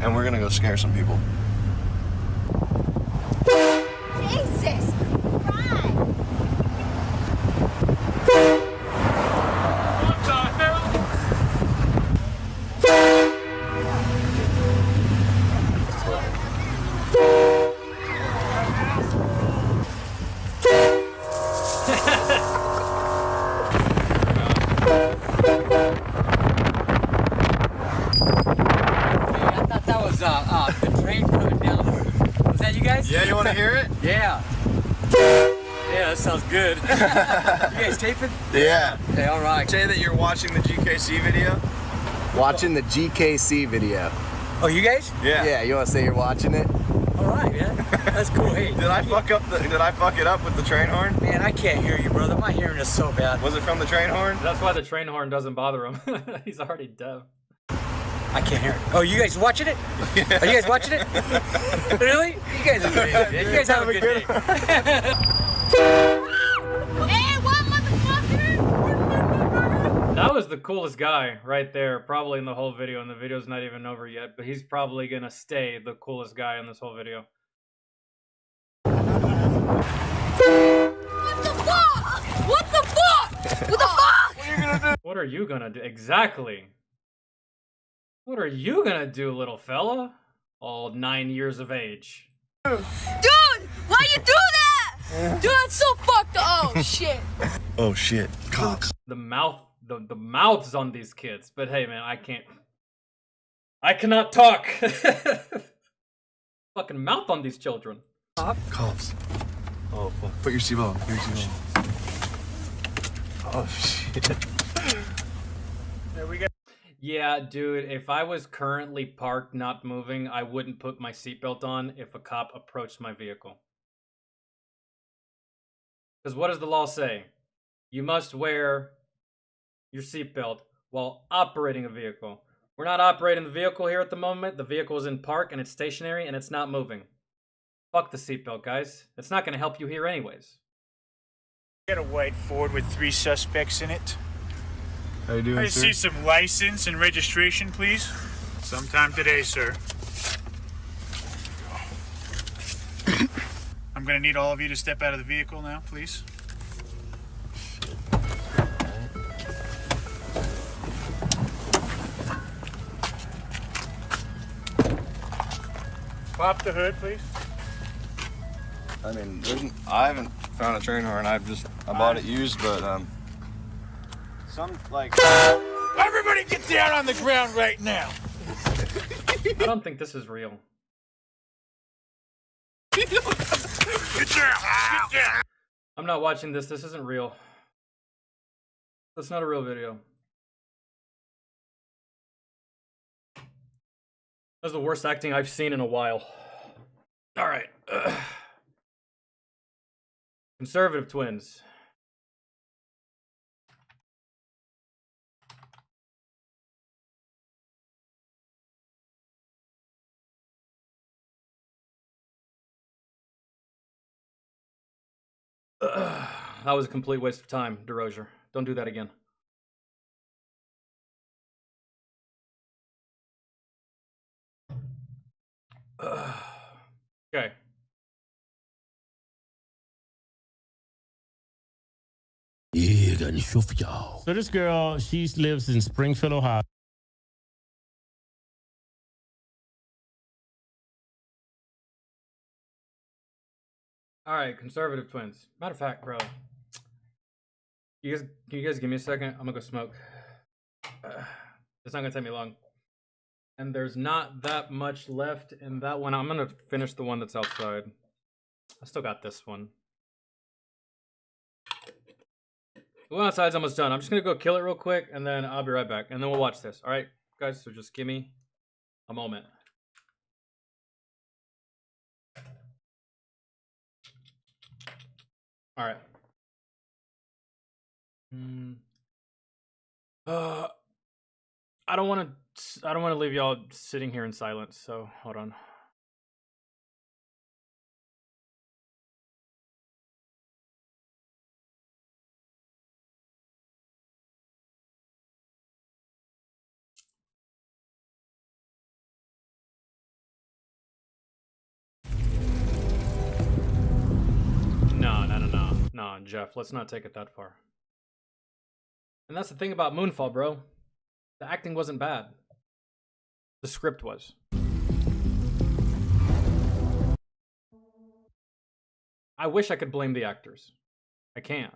and we're gonna go scare some people. Jesus Yeah, you want to hear it? Yeah. Yeah, that sounds good. You guys taping? Yeah. Okay, all right. Say that you're watching the GKC video. Watching the GKC video. Oh, you guys? Yeah. Yeah, you want to say you're watching it? All right, man. That's cool. Hey, Did I fuck it up with the train horn? Man, I can't hear you, brother. My hearing is so bad. Was it from the train horn? That's why the train horn doesn't bother him. He's already deaf. I can't hear it. Oh, you guys watching it? Yeah. Are you guys watching it? Really? You guys are amazing. You guys have a good day. Hey, what motherfucker? That was the coolest guy right there, probably in the whole video, and the video's not even over yet, but he's probably gonna stay the coolest guy in this whole video. What the fuck? What the fuck? What the fuck? What are you gonna do? What are you gonna do? Exactly. What are you gonna do, little fella? All 9 years of age. Dude, why you do that? Dude, that's so fucked up. Oh, shit. Oh, shit. Cops. The mouths on these kids. But hey, man, I cannot talk. Fucking mouth on these children. Cops. Oh, fuck. Put your seatbelt on. Put your seatbelt on. Oh, shit. There we go. Yeah, dude, if I was currently parked, not moving, I wouldn't put my seatbelt on if a cop approached my vehicle. Because what does the law say? You must wear your seatbelt while operating a vehicle. We're not operating the vehicle here at the moment. The vehicle is in park and it's stationary and it's not moving. Fuck the seatbelt, guys. It's not going to help you here anyways. Got a white Ford with 3 suspects in it. How you doing, I sir? see some license and registration, please. Sometime today, sir. I'm gonna need all of you to step out of the vehicle now, please. Pop the hood, please. I mean, I haven't found a train horn. I bought it used, but some like. Everybody get down on the ground right now. I don't think this is real. Get down. Get down. I'm not watching this. This isn't real. That's not a real video. That's the worst acting I've seen in a while. All right. Conservative twins. That was a complete waste of time, DeRozier. Don't do that again. Okay. So this girl, she lives in Springfield, Ohio. All right, conservative twins. Matter of fact, bro, can you guys give me a second? I'm gonna go smoke. It's not gonna take me long. And there's not that much left in that one. I'm gonna finish the one that's outside. I still got this one. The one outside's almost done. I'm just gonna go kill it real quick, and then I'll be right back. And then we'll watch this. All right, guys. So just give me a moment. All right. I don't want to leave y'all sitting here in silence. So hold on. No, Jeff. Let's not take it that far. And that's the thing about Moonfall, bro. The acting wasn't bad. The script was. I wish I could blame the actors. I can't.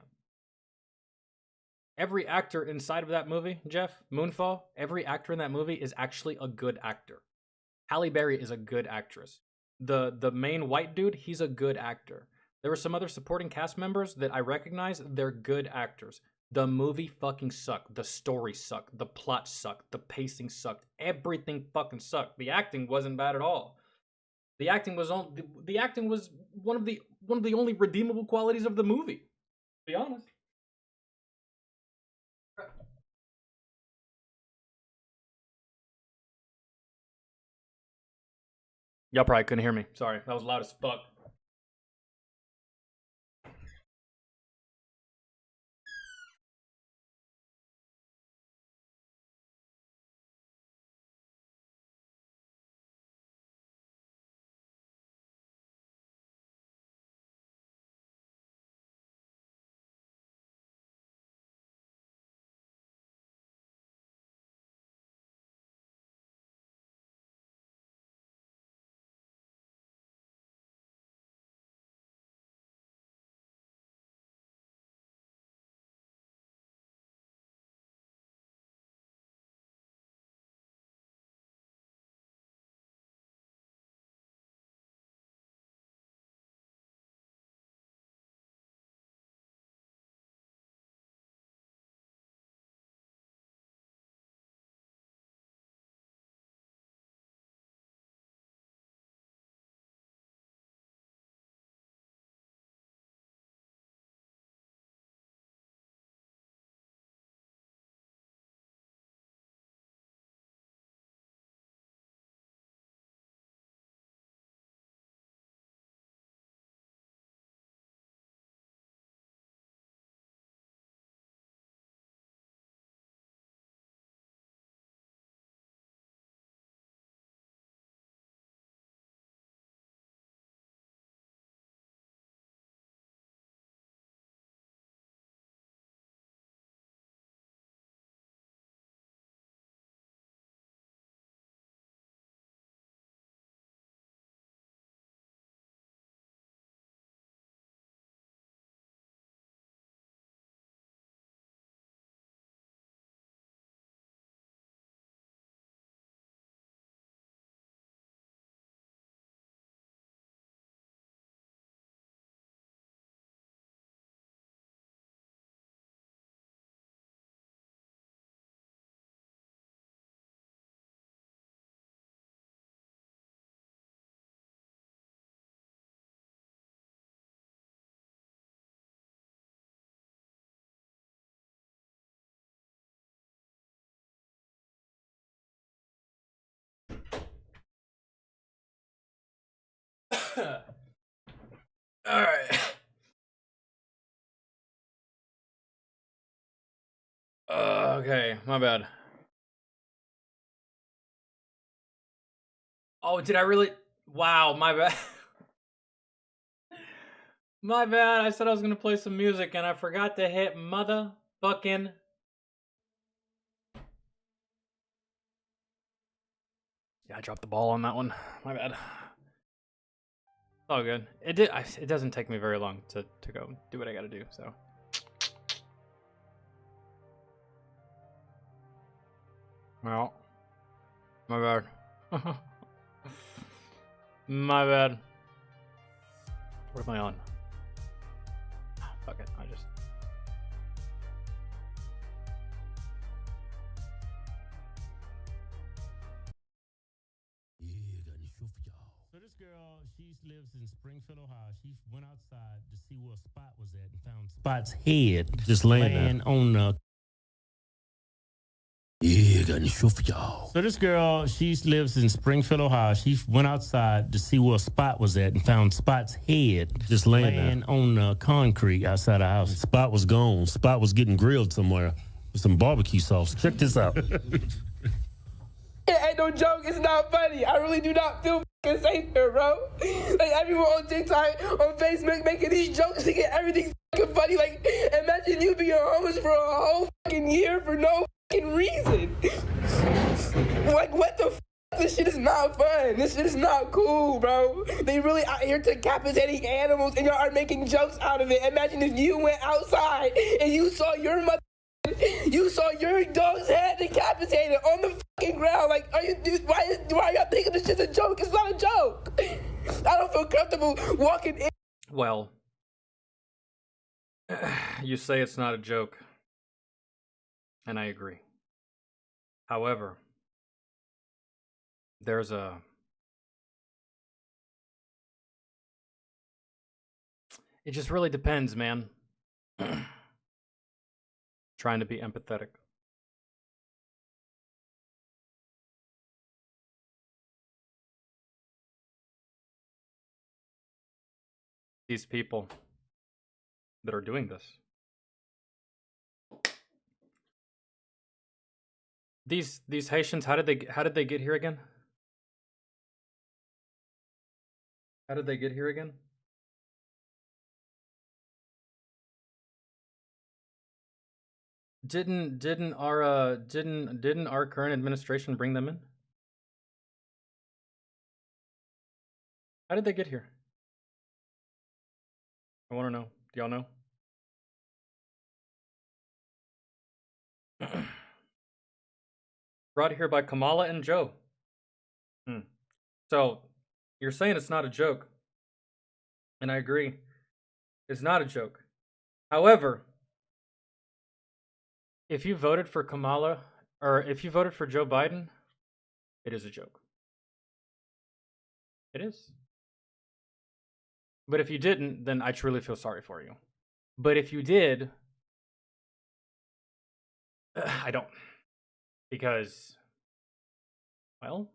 Every actor inside of that movie, Jeff, Moonfall, every actor in that movie is actually a good actor. Halle Berry is a good actress. The main white dude, he's a good actor. There were some other supporting cast members that I recognize. They're good actors. The movie fucking sucked. The story sucked. The plot sucked. The pacing sucked. Everything fucking sucked. The acting wasn't bad at all. The acting was one of the only redeemable qualities of the movie. To be honest. Y'all probably couldn't hear me. Sorry, that was loud as fuck. All right. Okay, my bad. Oh, did I really? Wow, my bad. My bad. I said I was gonna play some music and I forgot to hit motherfucking. Yeah, I dropped the ball on that one. My bad. It's all good. It doesn't take me very long to go do what I gotta do. So. Well, my bad. My bad. What am I on? Fuck it. I just. So this girl, she lives in Springfield, Ohio. She went outside to see where Spot was at and found Spot's head just laying on the. Yeah, got any show for y'all. So this girl, she lives in Springfield, Ohio. She went outside to see where Spot was at and found Spot's head just laying on the concrete outside the house. Spot was gone. Spot was getting grilled somewhere with some barbecue sauce. Check this out. It ain't no joke. It's not funny. I really do not feel fucking safe here, bro. Like, everyone on TikTok, on Facebook, making these jokes to get everything fucking funny. Like, imagine you being homeless for a whole fucking year for no fucking reason. Like, what the fuck? This shit is not fun. This shit is not cool, bro. They really out here decapitating animals and y'all are making jokes out of it. Imagine if you went outside and you saw your mother. You saw your dog's head decapitated on the fucking ground. Like, are you? Why are y'all thinking this shit's a joke? It's not a joke. I don't feel comfortable walking in. Well, you say it's not a joke, and I agree. However, there's a. It just really depends, man. Trying to be empathetic. These people that are doing this. These Haitians, how did they get here again? How did they get here again? Didn't our current administration bring them in? How did they get here? I want to know. Do y'all know? Brought here by Kamala and Joe. So, you're saying it's not a joke. And I agree. It's not a joke. However, if you voted for Kamala, or if you voted for Joe Biden, it is a joke. It is. But if you didn't, then I truly feel sorry for you. But if you did, I don't. Because, well,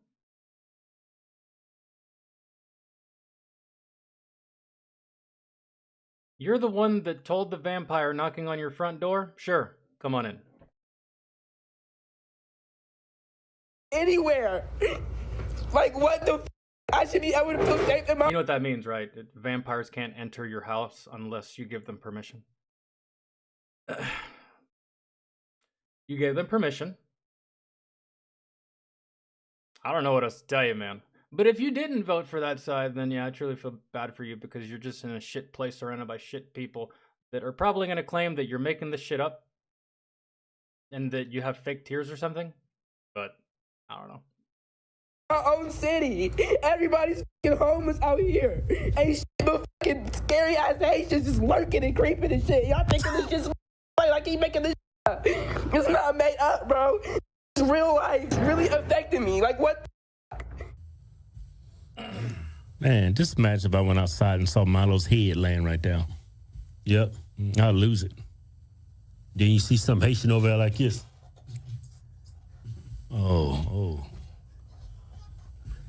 you're the one that told the vampire knocking on your front door? Sure, come on in. Anywhere. Like, what the f? I should be able to feel safe in my. You know what that means, right? Vampires can't enter your house unless you give them permission. You gave them permission. I don't know what else to tell you, man. But if you didn't vote for that side, then yeah, I truly feel bad for you because you're just in a shit place surrounded by shit people that are probably going to claim that you're making this shit up and that you have fake tears or something. But I don't know. Our own city. Everybody's fucking homeless out here. Ain't shit but fucking scary ass Haitians just lurking and creeping and shit. Y'all thinking this shit's like he making this shit up. It's not made up, bro. It's real life. It's really affecting me. Like, what the Man, just imagine if I went outside and saw Milo's head laying right there. Yep. I'd lose it. Then you see some Haitian over there like this. Oh.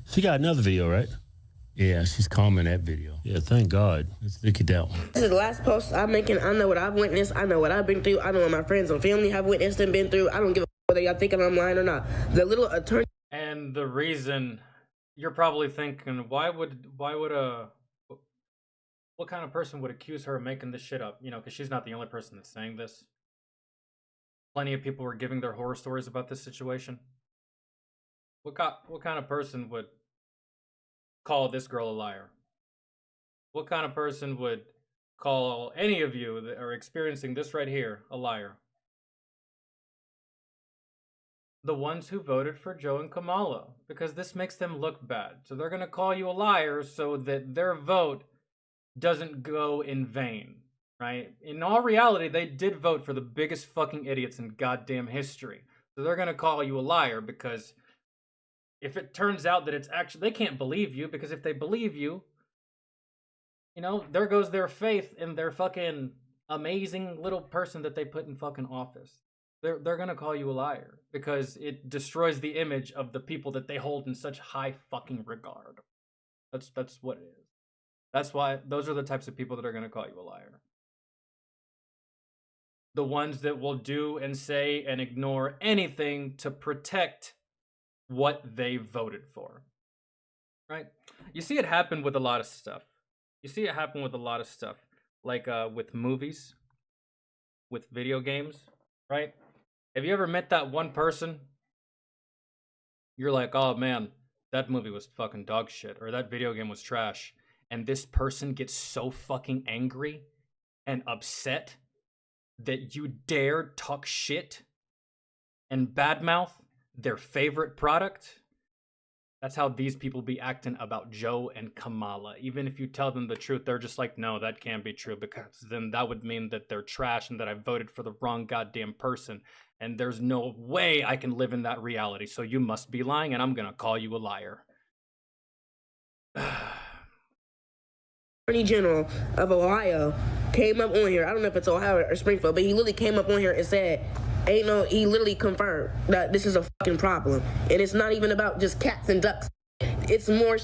She got another video, right? Yeah, she's calm in that video. Yeah, thank God. Let's look at that one. This is the last post I'm making. I know what I've witnessed. I know what I've been through. I know what my friends and family have witnessed and been through. I don't give a whether y'all thinking I'm lying or not. The little attorney. And the reason you're probably thinking, what kind of person would accuse her of making this shit up? You know, because she's not the only person that's saying this. Plenty of people were giving their horror stories about this situation. What kind of person would call this girl a liar? What kind of person would call any of you that are experiencing this right here a liar? The ones who voted for Joe and Kamala, because this makes them look bad. So they're going to call you a liar so that their vote doesn't go in vain, right? In all reality, they did vote for the biggest fucking idiots in goddamn history. So they're going to call you a liar because if it turns out that it's actually, they can't believe you, because if they believe you, you know, there goes their faith in their fucking amazing little person that they put in fucking office. They're gonna call you a liar because it destroys the image of the people that they hold in such high fucking regard. That's what it is. That's why those are the types of people that are gonna call you a liar. The ones that will do and say and ignore anything to protect what they voted for. Right? You see it happen with a lot of stuff. Like with movies, with video games, right? Have you ever met that one person? You're like, oh man, that movie was fucking dog shit, or that video game was trash. And this person gets so fucking angry and upset that you dare talk shit and badmouth their favorite product. That's how these people be acting about Joe and Kamala. Even if you tell them the truth, they're just like, no, that can't be true, because then that would mean that they're trash and that I voted for the wrong goddamn person. And there's no way I can live in that reality. So you must be lying, and I'm going to call you a liar. Attorney General of Ohio came up on here. I don't know if it's Ohio or Springfield, but he literally came up on here and said, he literally confirmed that this is a fucking problem. And it's not even about just cats and ducks. It's more,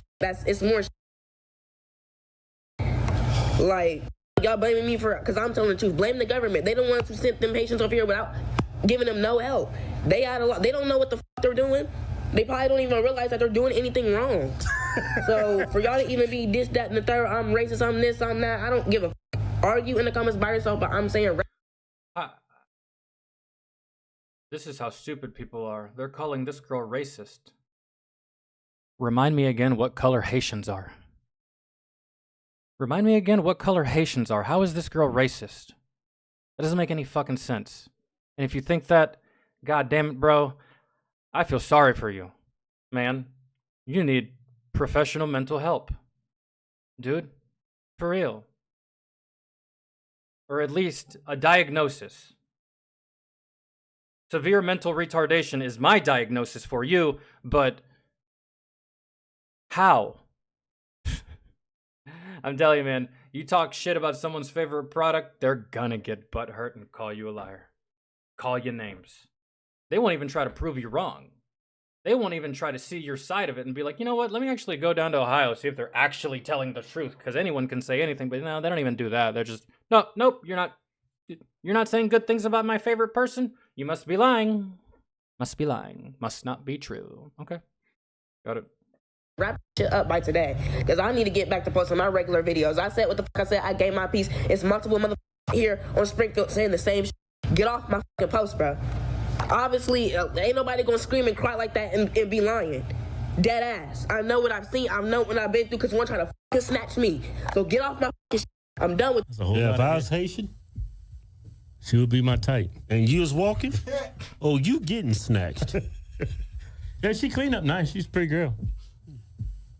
like, y'all blaming me for, because I'm telling the truth. Blame the government. They don't want to send them patients over here without giving them no help. They don't know what the fuck they're doing. They probably don't even realize that they're doing anything wrong. So for y'all to even be this, that, and the third, I'm racist, I'm this, I'm that, I don't give a fuck. Argue in the comments by yourself, but I'm saying this is how stupid people are. They're calling this girl racist. Remind me again what color Haitians are. Remind me again what color Haitians are. How is this girl racist? That doesn't make any fucking sense. And if you think that, god damn it, bro, I feel sorry for you. Man, you need professional mental help. Dude, for real. Or at least a diagnosis. Severe mental retardation is my diagnosis for you, but how? I'm telling you, man, you talk shit about someone's favorite product, they're gonna get butthurt and call you a liar. Call you names. They won't even try to prove you wrong. They won't even try to see your side of it and be like, you know what, let me actually go down to Ohio, see if they're actually telling the truth, because anyone can say anything, but no, they don't even do that. They're just, nope, you're not saying good things about my favorite person? You must be lying. Must be lying. Must not be true. Okay. Got it. Wrap shit up by today, because I need to get back to posting my regular videos. I said what the fuck I said. I gave my piece. It's multiple motherfuckers here on Springfield saying the same shit. Get off my fucking post, bro. Obviously, ain't nobody gonna scream and cry like that and be lying. Dead ass. I know what I've seen. I know what I've been through, because one trying to fucking snatch me. So get off my fucking shit. I'm done with Yeah, if I was Haitian, she would be my type. And you was walking? Oh, you getting snatched. Yeah, she cleaned up nice. She's a pretty girl.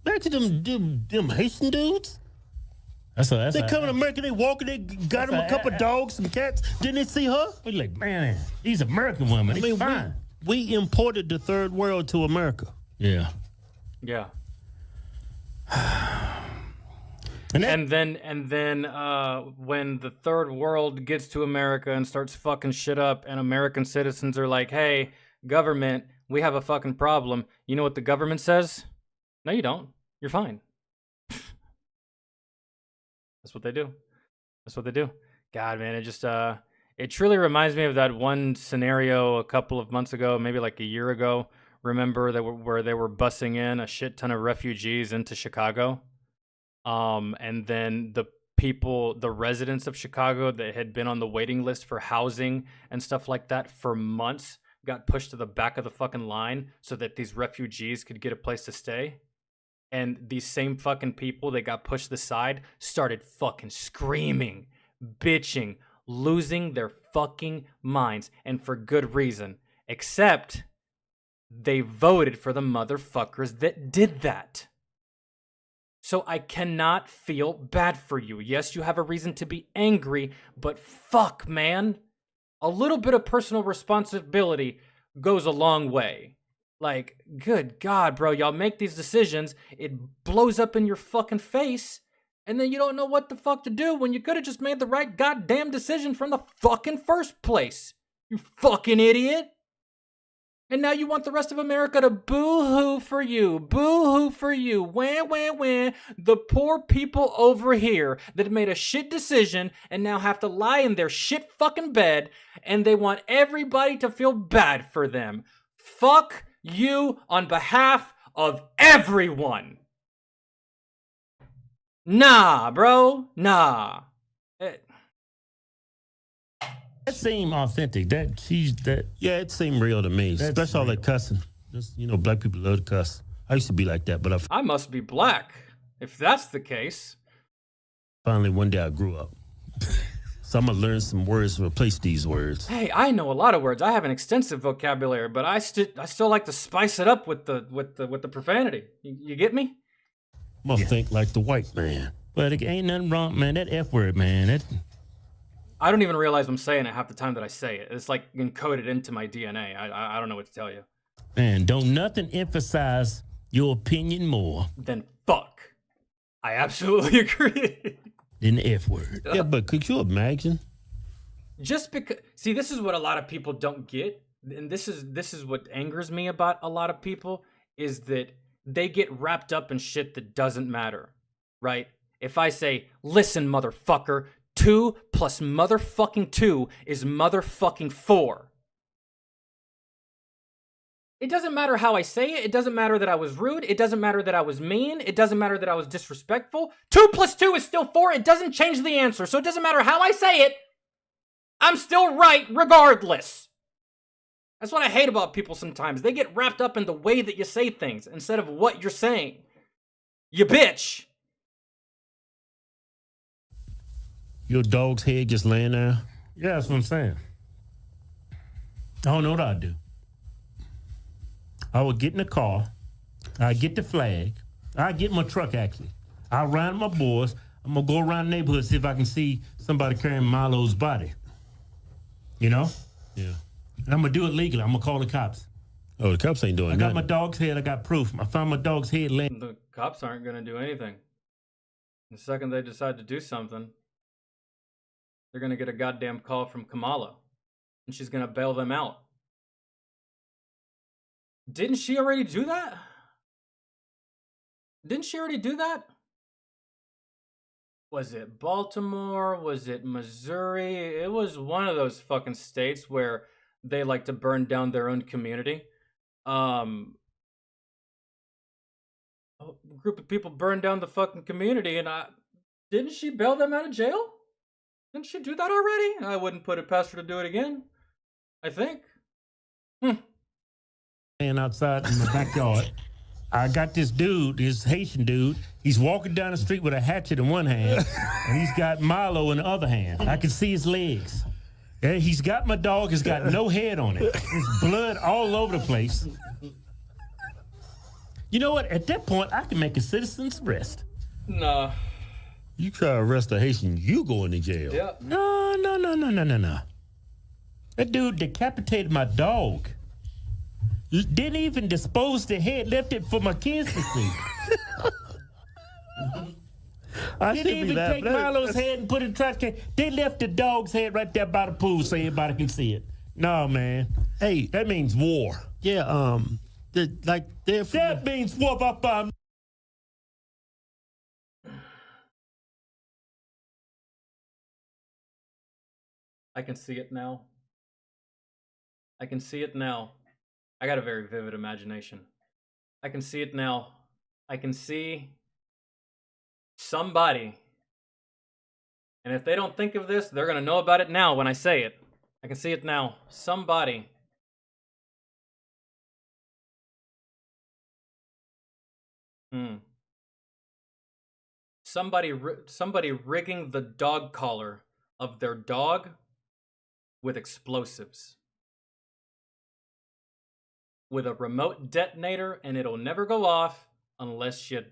Back to them Haitian dudes. They come to America, they walking, they got them a couple dogs, some cats. Didn't they see her? We're like, man, these American women, they fine. We imported the third world to America. Yeah. Yeah. And then when the third world gets to America and starts fucking shit up, and American citizens are like, hey, government, we have a fucking problem. You know what the government says? No, you don't. You're fine. That's what they do. That's what they do. God, man, it just it truly reminds me of that one scenario a couple of months ago, maybe like a year ago. Remember that where they were bussing in a shit ton of refugees into Chicago, and then the residents of Chicago that had been on the waiting list for housing and stuff like that for months got pushed to the back of the fucking line so that these refugees could get a place to stay. And these same fucking people that got pushed aside started fucking screaming, bitching, losing their fucking minds, and for good reason. Except they voted for the motherfuckers that did that. So I cannot feel bad for you. Yes, you have a reason to be angry, but fuck, man. A little bit of personal responsibility goes a long way. Like, good God, bro, y'all make these decisions, it blows up in your fucking face, and then you don't know what the fuck to do when you could have just made the right goddamn decision from the fucking first place. You fucking idiot. And now you want the rest of America to boo-hoo for you. Boo-hoo for you. Wah, wah, wah. The poor people over here that made a shit decision and now have to lie in their shit fucking bed, and they want everybody to feel bad for them. Fuck you on behalf of everyone. Nah, bro. Nah. That seemed authentic. Yeah, it seemed real to me. Especially all that cussing. Just, black people love to cuss. I used to be like that, but I must be black, if that's the case. Finally, one day I grew up. So I'm gonna learn some words to replace these words. Hey, I know a lot of words. I have an extensive vocabulary, but I still like to spice it up with the profanity. You get me? I'm gonna think like the white man. But it ain't nothing wrong, man. That F word, man. I don't even realize I'm saying it half the time that I say it. It's like encoded into my DNA. I don't know what to tell you. Man, don't nothing emphasize your opinion more than fuck. I absolutely agree. Than the F word. Yeah, but could you imagine? Just because, see, this is what a lot of people don't get, and this is what angers me about a lot of people, is that they get wrapped up in shit that doesn't matter, right? If I say, listen, motherfucker, 2 plus motherfucking 2 is motherfucking 4. It doesn't matter how I say it. It doesn't matter that I was rude. It doesn't matter that I was mean. It doesn't matter that I was disrespectful. 2 plus 2 is still 4. It doesn't change the answer. So it doesn't matter how I say it. I'm still right regardless. That's what I hate about people sometimes. They get wrapped up in the way that you say things instead of what you're saying. You bitch. Your dog's head just laying there? Yeah, that's what I'm saying. I don't know what I'd do. I would get in the car. I'd get the flag. I'd get my truck, actually. I'll ride my boys. I'm going to go around the neighborhood, see if I can see somebody carrying Milo's body. You know? Yeah. And I'm going to do it legally. I'm going to call the cops. Oh, the cops ain't doing nothing. I got nothing. my dog's head. I got proof. I found my dog's head laying. The cops aren't going to do anything. The second they decide to do something, they're going to get a goddamn call from Kamala. And she's going to bail them out. Didn't she already do that? Didn't she already do that? Was it Baltimore? Was it Missouri? It was one of those fucking states where they like to burn down their own community. A group of people burned down the fucking community, and didn't she bail them out of jail? Didn't she do that already? I wouldn't put it past her to do it again. I think. Outside in my backyard. I got this dude, this Haitian dude. He's walking down the street with a hatchet in one hand, and he's got Milo in the other hand. I can see his legs. Yeah, he's got my dog. He's got no head on it. There's blood all over the place. You know what? At that point, I can make a citizen's arrest. Nah. You try to arrest a Haitian, you going to jail. Yeah. No. That dude decapitated my dog. Didn't even dispose the head, left it for my kids to see. Didn't even take Milo's head and put it in the trash can. They left the dog's head right there by the pool so everybody can see it. No, man. Hey, that means war. Yeah, that means war. I can see it now. I can see it now. I got a very vivid imagination. I can see it now. I can see somebody. And if they don't think of this, they're going to know about it now when I say it. I can see it now. Somebody. Somebody rigging the dog collar of their dog with explosives. With a remote detonator, and it'll never go off unless you...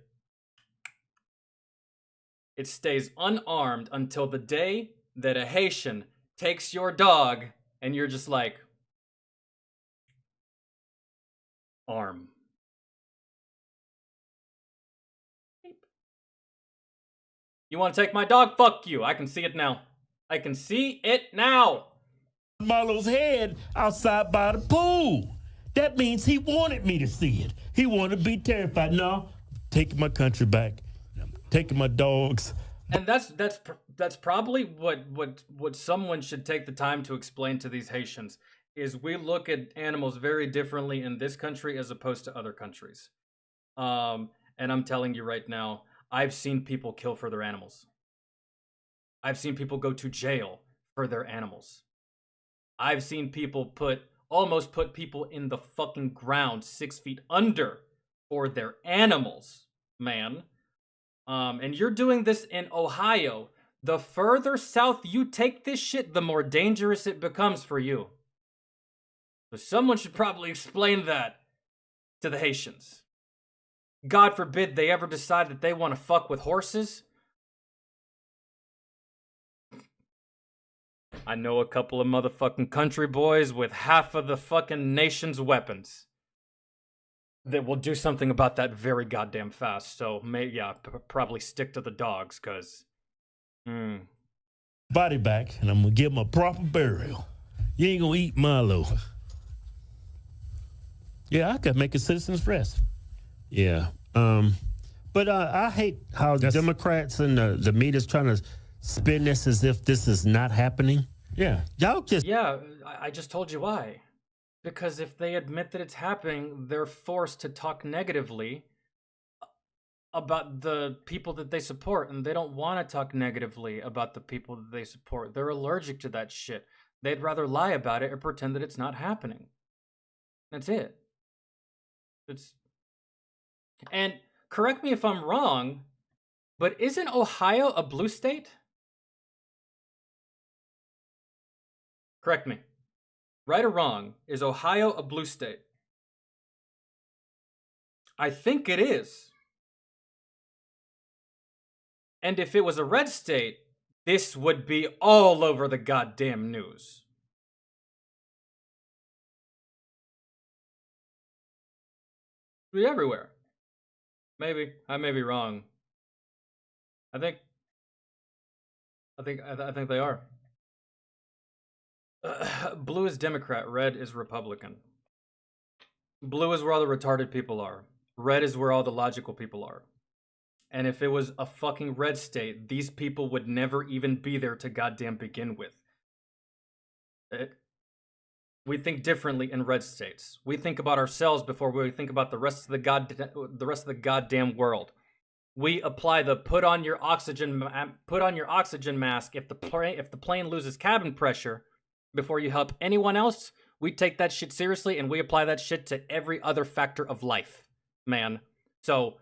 It stays unarmed until the day that a Haitian takes your dog, and you're just like... Arm. You want to take my dog? Fuck you. I can see it now. I can see it now. Marlo's head outside by the pool. That means he wanted me to see it. He wanted to be terrified. No, I'm taking my country back. I'm taking my dogs. And that's probably what someone should take the time to explain to these Haitians is we look at animals very differently in this country as opposed to other countries. And I'm telling you right now, I've seen people kill for their animals. I've seen people go to jail for their animals. I've seen people almost put people in the fucking ground 6 feet under for their animals, man. And you're doing this in Ohio. The further south you take this shit, the more dangerous it becomes for you. So someone should probably explain that to the Haitians. God forbid they ever decide that they want to fuck with horses. I know a couple of motherfucking country boys with half of the fucking nation's weapons that will do something about that very goddamn fast. So, probably stick to the dogs, cause... Body back, and I'm gonna give him a proper burial. You ain't gonna eat Milo. Yeah, I could make a citizen's rest. Yeah. But I hate how Democrats and the media's trying to spin this as if this is not happening. Yeah. Y'all just... Yeah, I just told you why. Because if they admit that it's happening, they're forced to talk negatively about the people that they support, and they don't want to talk negatively about the people that they support. They're allergic to that shit. They'd rather lie about it or pretend that it's not happening. That's it. And correct me if I'm wrong, but isn't Ohio a blue state? Correct me. Right or wrong, is Ohio a blue state? I think it is. And if it was a red state, this would be all over the goddamn news. It would be everywhere. Maybe. I may be wrong. I think they are. Blue is Democrat, red is Republican. Blue is where all the retarded people are. Red is where all the logical people are. And if it was a fucking red state, these people would never even be there to goddamn begin with. We think differently in red states. We think about ourselves before we think about the rest of the goddamn world. We apply the put on your oxygen mask if the plane loses cabin pressure before you help anyone else. We take that shit seriously and we apply that shit to every other factor of life, man. So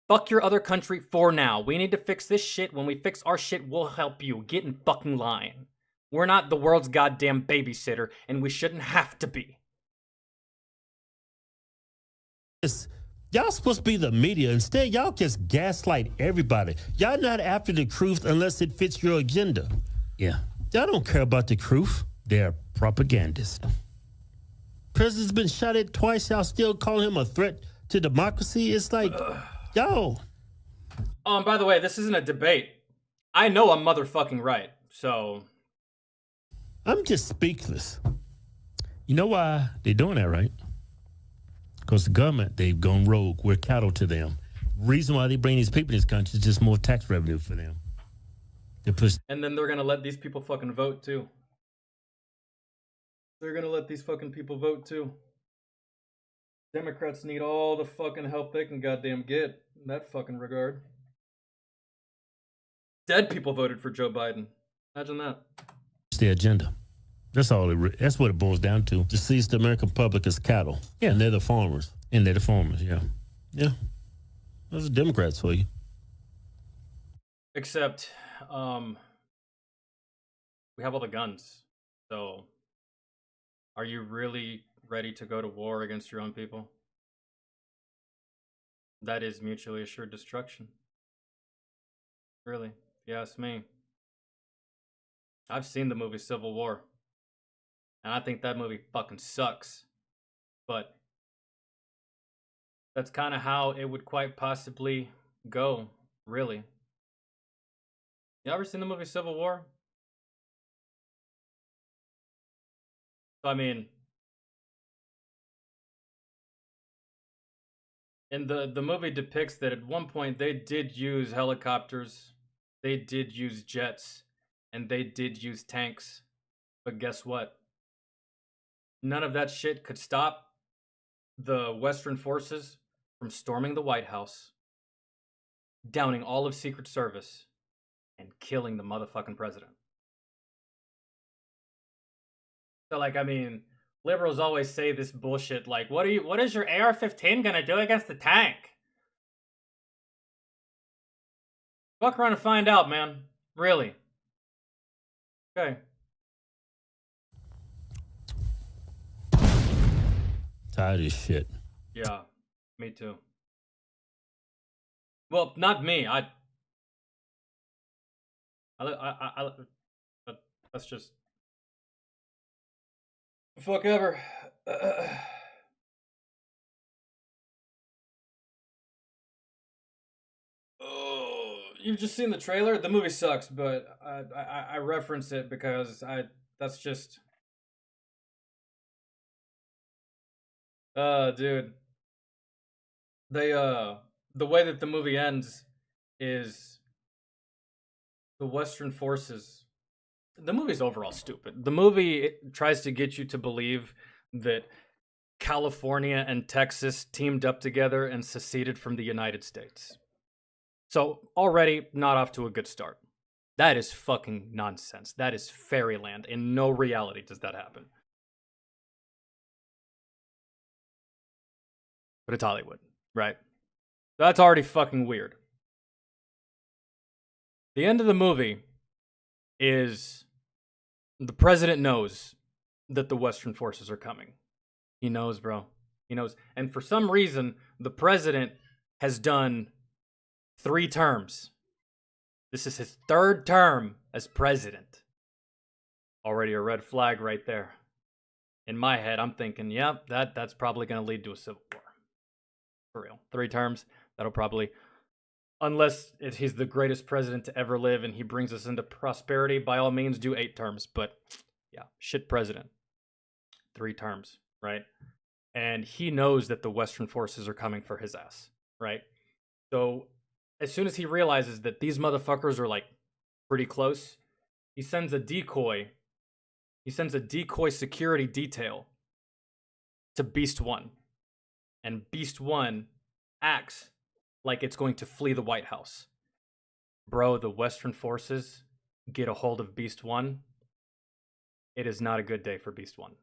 fuck your other country for now. We need to fix this shit. When we fix our shit, we'll help you. Get in fucking line. We're not the world's goddamn babysitter, and we shouldn't have to be. Y'all supposed to be the media. Instead, y'all just gaslight everybody. Y'all not after the truth unless it fits your agenda. Yeah. Y'all don't care about the truth. They're propagandists. President's been shot at twice. Y'all still call him a threat to democracy? It's like, yo. Oh, and by the way, this isn't a debate. I know I'm motherfucking right, so... I'm just speechless. You know why they're doing that, right? Because the government, they've gone rogue. We're cattle to them. Reason why they bring these people in this country is just more tax revenue for them. And then they're going to let these people fucking vote, too. They're gonna let these fucking people vote too. Democrats need all the fucking help they can goddamn get in that fucking regard. Dead people voted for Joe Biden. Imagine that. It's the agenda. That's all. That's what it boils down to. To seize the American public as cattle. Yeah, and they're the farmers. Yeah, yeah. Those are Democrats for you. Except, we have all the guns. So, are you really ready to go to war against your own people? That is mutually assured destruction. Really, if you ask me. I've seen the movie Civil War. And I think that movie fucking sucks. But that's kind of how it would quite possibly go, really. You ever seen the movie Civil War? I mean, and the movie depicts that at one point they did use helicopters, they did use jets, and they did use tanks. But guess what? None of that shit could stop the Western forces from storming the White House, downing all of Secret Service, and killing the motherfucking president. So, like, I mean, liberals always say this bullshit, like, what is your AR-15 gonna do against the tank? Fuck around and find out, man. Really. Okay. Tired as shit. Yeah, me too. Well, not me. But that's just fuck ever. Oh, you've just seen the trailer. The movie sucks, but I reference it because that's just dude. They the way that the movie ends is the Western forces. The movie's overall stupid. The movie tries to get you to believe that California and Texas teamed up together and seceded from the United States. So already not off to a good start. That is fucking nonsense. That is fairyland. In no reality does that happen. But it's Hollywood, right? That's already fucking weird. The end of the movie is the president knows that the Western forces are coming. He knows, bro. He knows. And for some reason, the president has done 3 terms. This is his 3rd term as president. Already a red flag right there. In my head, I'm thinking, yep, that's probably going to lead to a civil war. For real. 3 terms. That'll probably, unless he's the greatest president to ever live and he brings us into prosperity, by all means, do 8 terms. But yeah, shit president. 3 terms, right? And he knows that the Western forces are coming for his ass, right? So as soon as he realizes that these motherfuckers are like pretty close, he sends a decoy. He sends a decoy security detail to Beast 1. And Beast 1 acts like it's going to flee the White House. Bro, the Western forces get a hold of Beast 1. It is not a good day for Beast 1.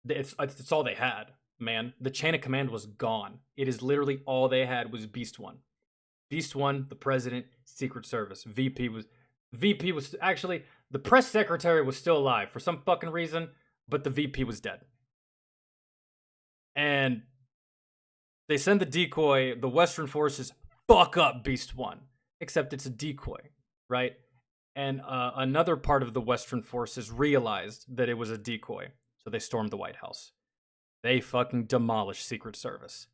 It's all they had, man. The chain of command was gone. It is literally all they had was Beast 1. Beast 1, the president, Secret Service. VP was actually, the press secretary was still alive for some fucking reason, but the VP was dead. And they send the decoy, the Western forces fuck up Beast 1. Except it's a decoy, right? And another part of the Western forces realized that it was a decoy. So they stormed the White House. They fucking demolished Secret Service.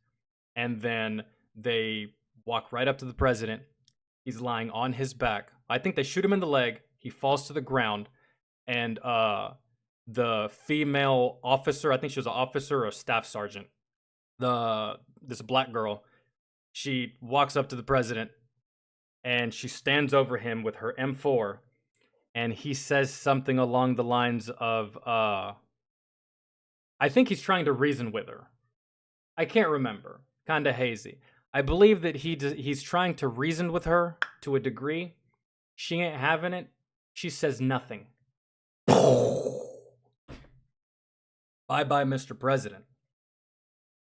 And then they walk right up to the president. He's lying on his back. I think they shoot him in the leg. He falls to the ground. And the female officer, I think she was an officer or a staff sergeant, this black girl, she walks up to the president and she stands over him with her M4, and he says something along the lines of I think he's trying to reason with her. I can't remember. Kinda hazy. I believe that he's trying to reason with her to a degree. She ain't having it. She says nothing. Bye-bye, Mr. President.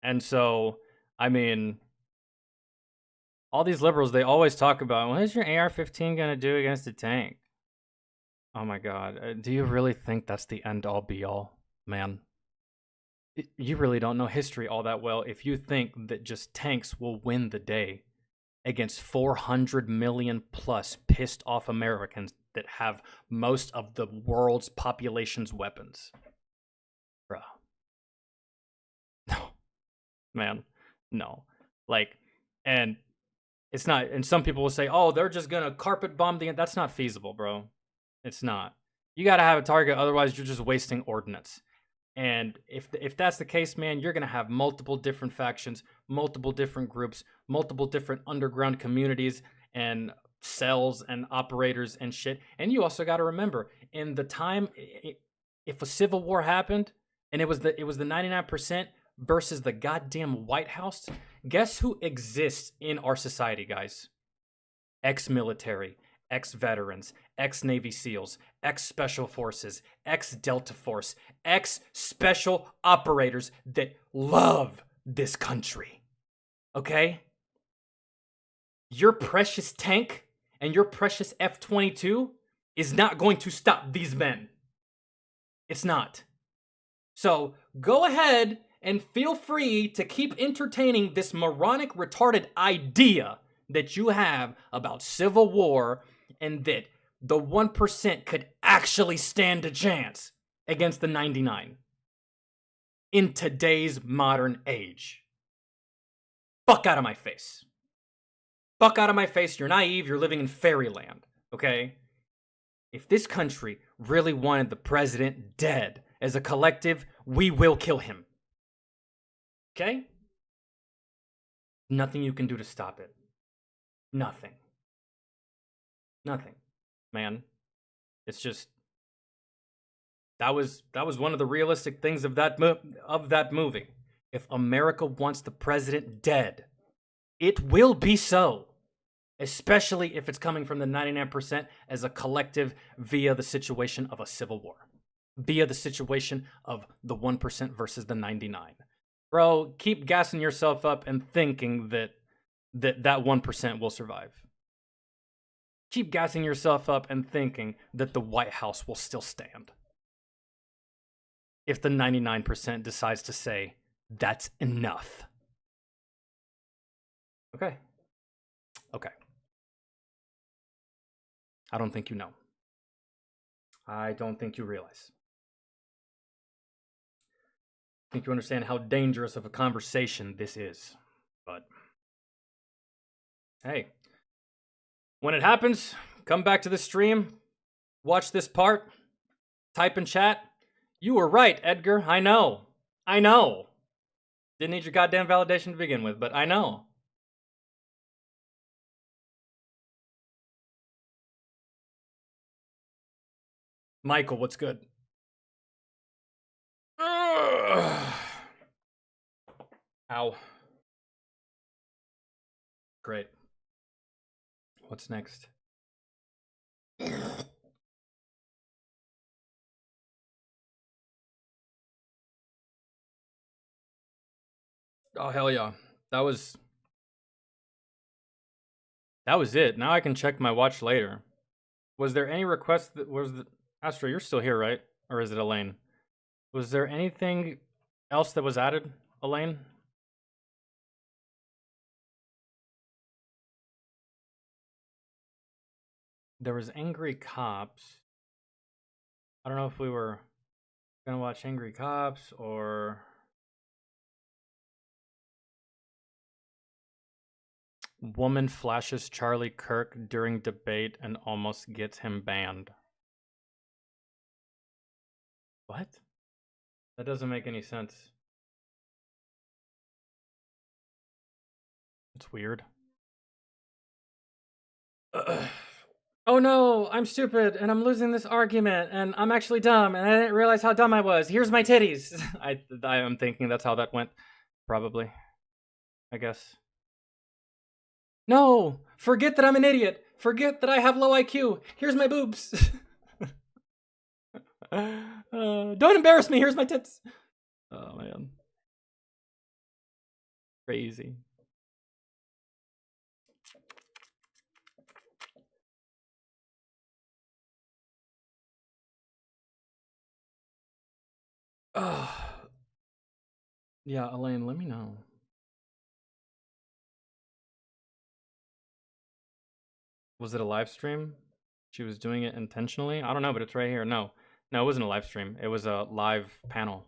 And so, I mean, all these liberals, they always talk about, what is your AR-15 going to do against a tank? Oh my God. Do you really think that's the end-all be-all, man? You really don't know history all that well if you think that just tanks will win the day against 400 million plus pissed off Americans that have most of the world's population's weapons. Bruh. No. Man. No. Like, and it's not, and some people will say, oh, they're just gonna carpet bomb the, that's not feasible, bro. It's not. You gotta have a target, otherwise you're just wasting ordnance. And if that's the case, man, you're going to have multiple different factions, multiple different groups, multiple different underground communities and cells and operators and shit. And you also got to remember, in the time, if a civil war happened and it was the 99% versus the goddamn White House, guess who exists in our society, guys? Ex-military, ex-veterans, ex-Navy SEALs, ex-Special Forces, ex-Delta Force, ex-Special Operators that love this country. Okay? Your precious tank and your precious F-22 is not going to stop these men. It's not. So go ahead and feel free to keep entertaining this moronic, retarded idea that you have about civil war and that the 1% could actually stand a chance against the 99 in today's modern age. Fuck out of my face. Fuck out of my face. You're naive. You're living in fairyland, okay? If this country really wanted the president dead as a collective, we will kill him. Okay? Nothing you can do to stop it. Nothing. Nothing, man. It's just that was one of the realistic things of that movie. If America wants the president dead, it will be so. Especially if it's coming from the 99% as a collective via the situation of a civil war. Via the situation of the 1% versus the 99. Bro, keep gassing yourself up and thinking that 1% will survive. Keep gassing yourself up and thinking that the White House will still stand. If the 99% decides to say, that's enough. Okay. Okay. I don't think you know. I don't think you realize. I think you understand how dangerous of a conversation this is. But, hey. When it happens, come back to the stream, watch this part, type in chat. You were right, Edgar. I know. I know. Didn't need your goddamn validation to begin with, but I know. Michael, what's good? Ugh. Ow. Great. What's next? Oh, hell yeah. That was it. Now I can check my watch later. Was there any request that was the Astro, you're still here, right? Or is it Elaine? Was there anything else that was added, Elaine? There was Angry Cops. I don't know if we were gonna watch Angry Cops or woman flashes Charlie Kirk during debate and almost gets him banned. What? That doesn't make any sense. It's weird. Oh no, I'm stupid and I'm losing this argument and I'm actually dumb and I didn't realize how dumb I was. Here's my titties. I am thinking that's how that went. Probably. I guess. No! Forget that I'm an idiot. Forget that I have low IQ. Here's my boobs. Don't embarrass me. Here's my tits. Oh man. Crazy. Yeah, Elaine, let me know. Was it a live stream? She was doing it intentionally? I don't know, but it's right here. No, it wasn't a live stream. It was a live panel.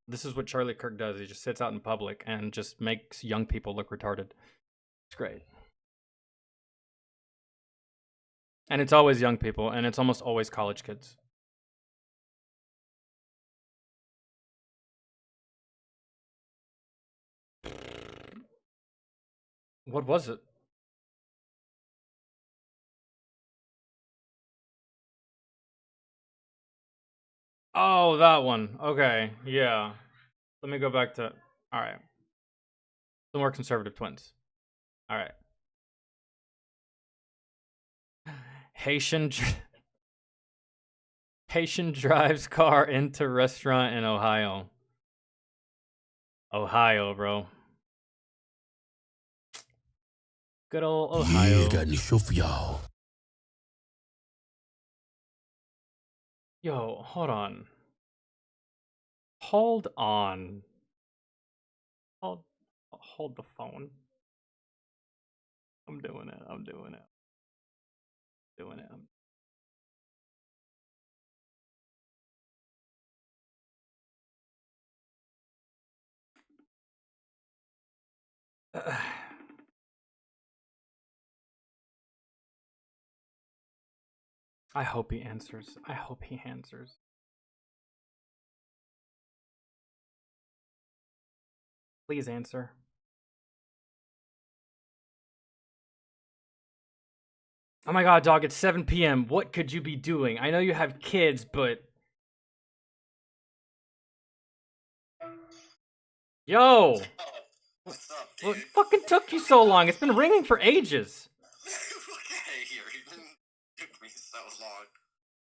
This is what Charlie Kirk does. He just sits out in public and just makes young people look retarded. It's great. And it's always young people, and it's almost always college kids. What was it? Oh, that one. Okay, yeah. Let me go back to... Alright. The more conservative twins. Alright. Haitian drives car into restaurant in Ohio. Ohio, bro. Good old Ohio. Yeah, got any show for y'all. Yo, hold on. Hold on. Hold the phone. I'm doing it. I hope he answers. Please answer. Oh my god, dog, it's 7 p.m. What could you be doing? I know you have kids, but... Yo! What's up, dude? What fucking took you so long? It's been ringing for ages. Took me so long.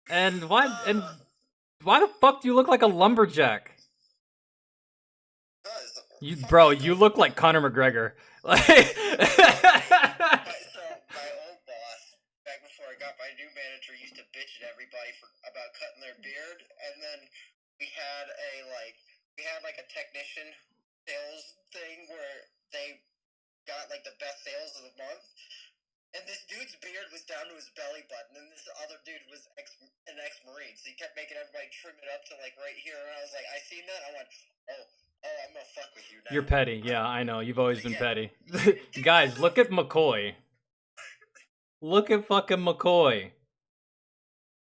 And why the fuck do you look like a lumberjack? Bro, you look like Conor McGregor. My old boss, back before I got my new manager, used to bitch at everybody about cutting their beard, and then we had a technician sales thing where they got like the best sales of the month. And this dude's beard was down to his belly button, and this other dude was an ex-Marine, so he kept making everybody trim it up to like right here. And I was like, I seen that, I went, oh, I'm gonna fuck with you now. You're petty. Yeah, I know. You've always been petty. Guys, look at McCoy. Look at fucking McCoy.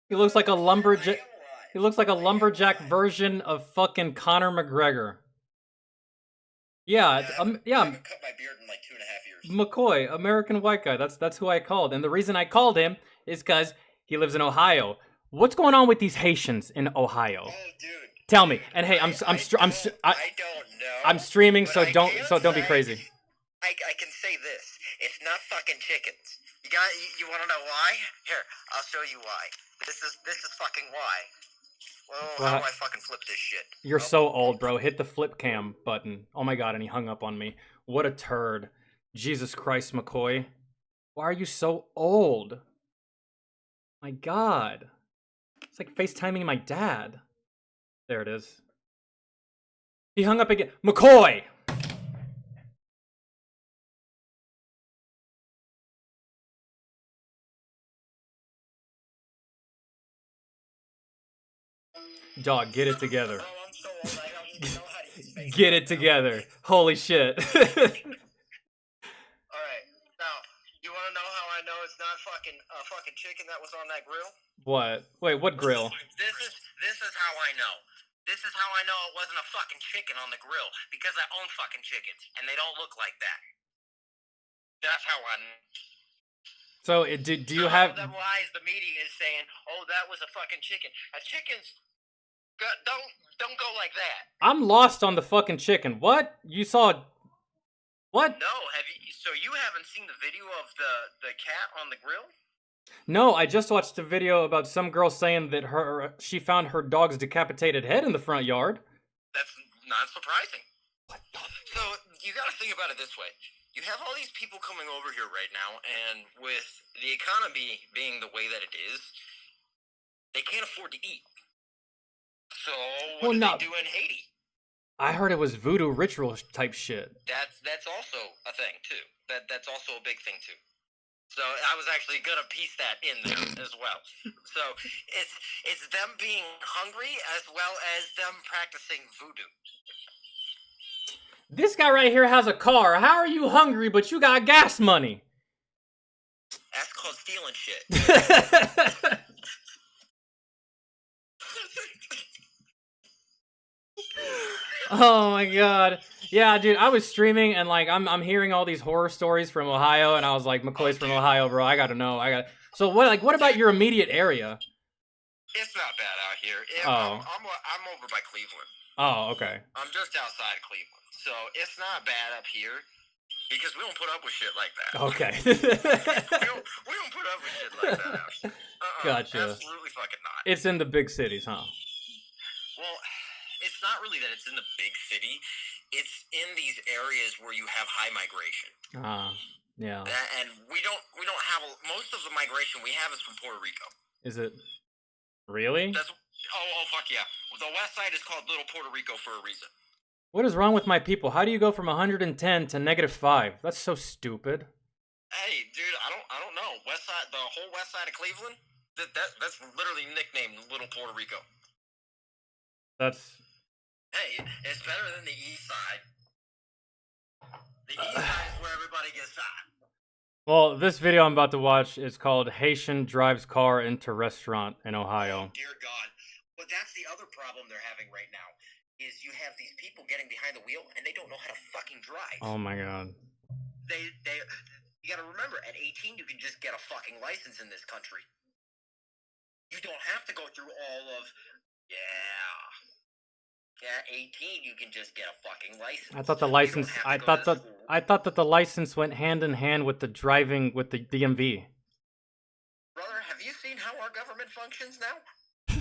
He looks like a lumberjack. He looks like a lumberjack version of fucking Conor McGregor. Yeah, I haven't cut my beard in like 2.5 years. McCoy, American white guy. That's who I called, and the reason I called him is because he lives in Ohio. What's going on with these Haitians in Ohio? Oh, dude. Tell me. And hey, I don't know. I'm streaming, so don't be crazy. I can say this: it's not fucking chickens. You want to know why? Here, I'll show you why. This is fucking why. Well, how do I fucking flip this shit? You're so old, bro. Hit the flip cam button. Oh my god, and he hung up on me. What a turd. Jesus Christ, McCoy. Why are you so old? My god. It's like FaceTiming my dad. There it is. He hung up again. McCoy! Dog, get it together. Get it together. Holy shit. Alright, now, you want to know how I know it's not fucking chicken that was on that grill? What? Wait, what grill? This is how I know. This is how I know it wasn't a fucking chicken on the grill. Because I own fucking chickens, and they don't look like that. That's how I know. So, do you have? Otherwise, the media is saying, "Oh, that was a fucking chicken." A chicken's don't go like that. I'm lost on the fucking chicken. What? You saw? What? No, have you? So you haven't seen the video of the cat on the grill? No, I just watched a video about some girl saying that she found her dog's decapitated head in the front yard. That's not surprising. So you got to think about it this way: you have all these people coming over here right now, and with the economy being the way that it is, they can't afford to eat. So what do they do in Haiti? I heard it was voodoo ritual type shit. That's also a thing too. That's also a big thing too. So I was actually gonna piece that in there as well. So it's them being hungry as well as them practicing voodoo. This guy right here has a car. How are you hungry, but you got gas money? That's called stealing shit. Oh my god. Yeah, dude, I was streaming and like I'm hearing all these horror stories from Ohio and I was like, McCoy's from Ohio, bro. I gotta know. So what about your immediate area? It's not bad out here. Oh. I'm over by Cleveland. Oh, okay. I'm just outside of Cleveland. So it's not bad up here because we don't put up with shit like that. Okay. we don't put up with shit like that out here. Gotcha. Absolutely fucking not. It's in the big cities, huh? Well, it's not really that it's in the big city. It's in these areas where you have high migration. Yeah. And we don't have most of the migration we have is from Puerto Rico. Is it really? Oh fuck yeah. The west side is called Little Puerto Rico for a reason. What is wrong with my people? How do you go from 110 to -5? That's so stupid. Hey, dude, I don't know. West side, the whole west side of Cleveland, that's literally nicknamed Little Puerto Rico. That's Hey, it's better than the east side. The east side is where everybody gets shot. Well, this video I'm about to watch is called Haitian Drives Car into Restaurant in Ohio. Dear God. But that's the other problem they're having right now, is you have these people getting behind the wheel and they don't know how to fucking drive. Oh my god. You gotta remember, at 18 you can just get a fucking license in this country. You don't have to go through all of, at 18 you can just get a fucking license. I thought the license I thought that the license went hand in hand with the driving with the DMV. Brother, have you seen how our government functions now? Do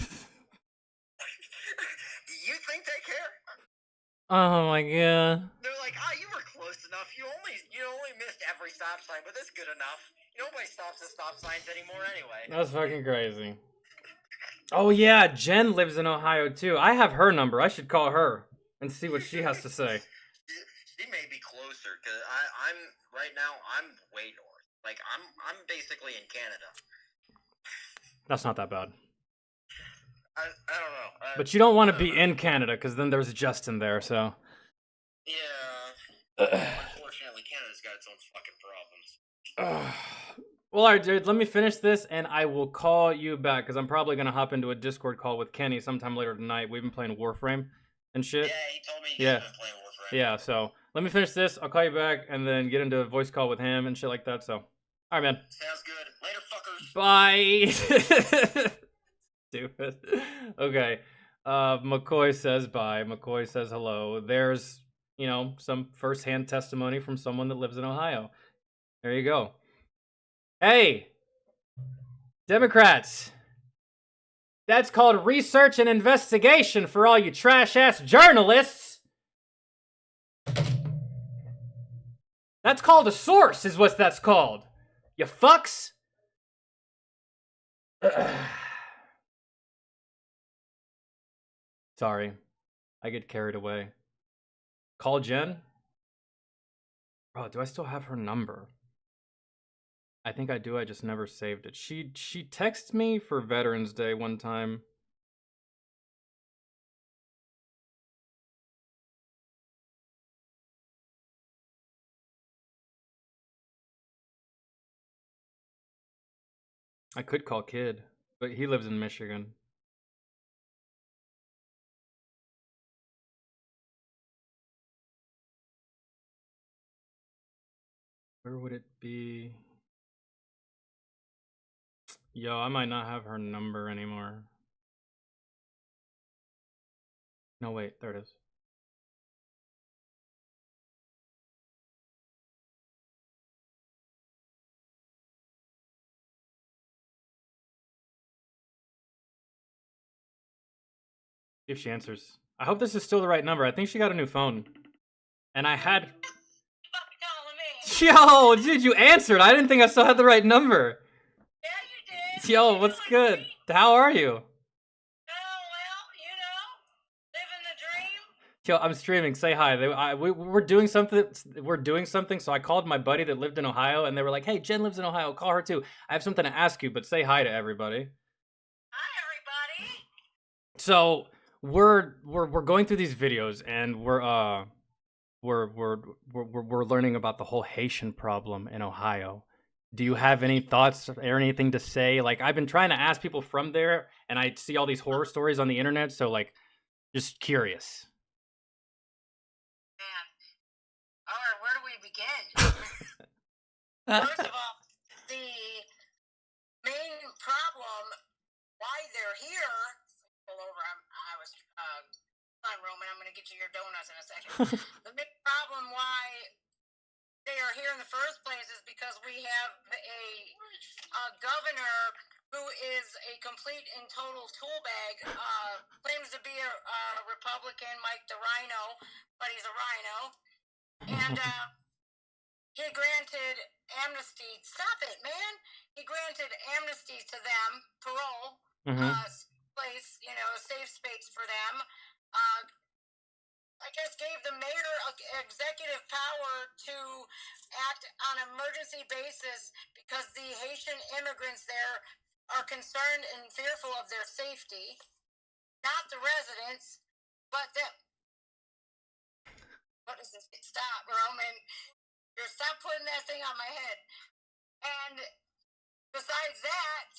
you think they care? Oh my god. They're like, you were close enough. You only missed every stop sign, but that's good enough. Nobody stops at stop signs anymore anyway. That's fucking crazy. Oh yeah, Jen lives in Ohio too. I have her number. I should call her and see what she has to say. She may be closer because I'm right now. I'm way north. Like I'm basically in Canada. That's not that bad. I don't know. But you don't want to be in Canada because then there's Justin there. So. Yeah. Unfortunately, Canada's got its own fucking problems. Well, alright, dude, let me finish this and I will call you back because I'm probably going to hop into a Discord call with Kenny sometime later tonight. We've been playing Warframe and shit. Yeah, he told me he's been playing Warframe. Yeah, so let me finish this. I'll call you back and then get into a voice call with him and shit like that. So, alright, man. Sounds good. Later, fuckers. Bye. Stupid. Okay. McCoy says bye. McCoy says hello. There's, some firsthand testimony from someone that lives in Ohio. There you go. Hey, Democrats. That's called research and investigation for all you trash-ass journalists. That's called a source, is what that's called. You fucks. Sorry. I get carried away. Call Jen? Bro, do I still have her number? I think I do, I just never saved it. She texted me for Veterans Day one time. I could call Kid, but he lives in Michigan. Where would it be? Yo, I might not have her number anymore. No, wait, there it is. See if she answers. I hope this is still the right number. I think she got a new phone. And I had... Yo, dude, you answered. I didn't think I still had the right number. Yeah, you did. Yo, what's good? How are you? Yo, I'm streaming. Say hi. We're doing something. We're doing something. So I called my buddy that lived in Ohio, and they were like, "Hey, Jen lives in Ohio. Call her too. I have something to ask you, but say hi to everybody." Hi, everybody. So we're going through these videos, and we're learning about the whole Haitian problem in Ohio. Do you have any thoughts or anything to say? Like, I've been trying to ask people from there, and I see all these horror stories on the internet. So, like, just curious. First of all, the main problem why they're here. Pull over. I was fine, Roman. I'm going to get you your donuts in a second. The main problem why they are here in the first place is because we have a governor who is a complete and total tool bag. Claims to be a Republican, Mike the Rhino, but he's a rhino, and. He granted amnesty. Stop it, man! He granted amnesty to them, parole, place, safe space for them. I guess gave the mayor executive power to act on an emergency basis because the Haitian immigrants there are concerned and fearful of their safety. Not the residents, but them. What is this? Stop, Roman. Stop putting that thing on my head. And besides that,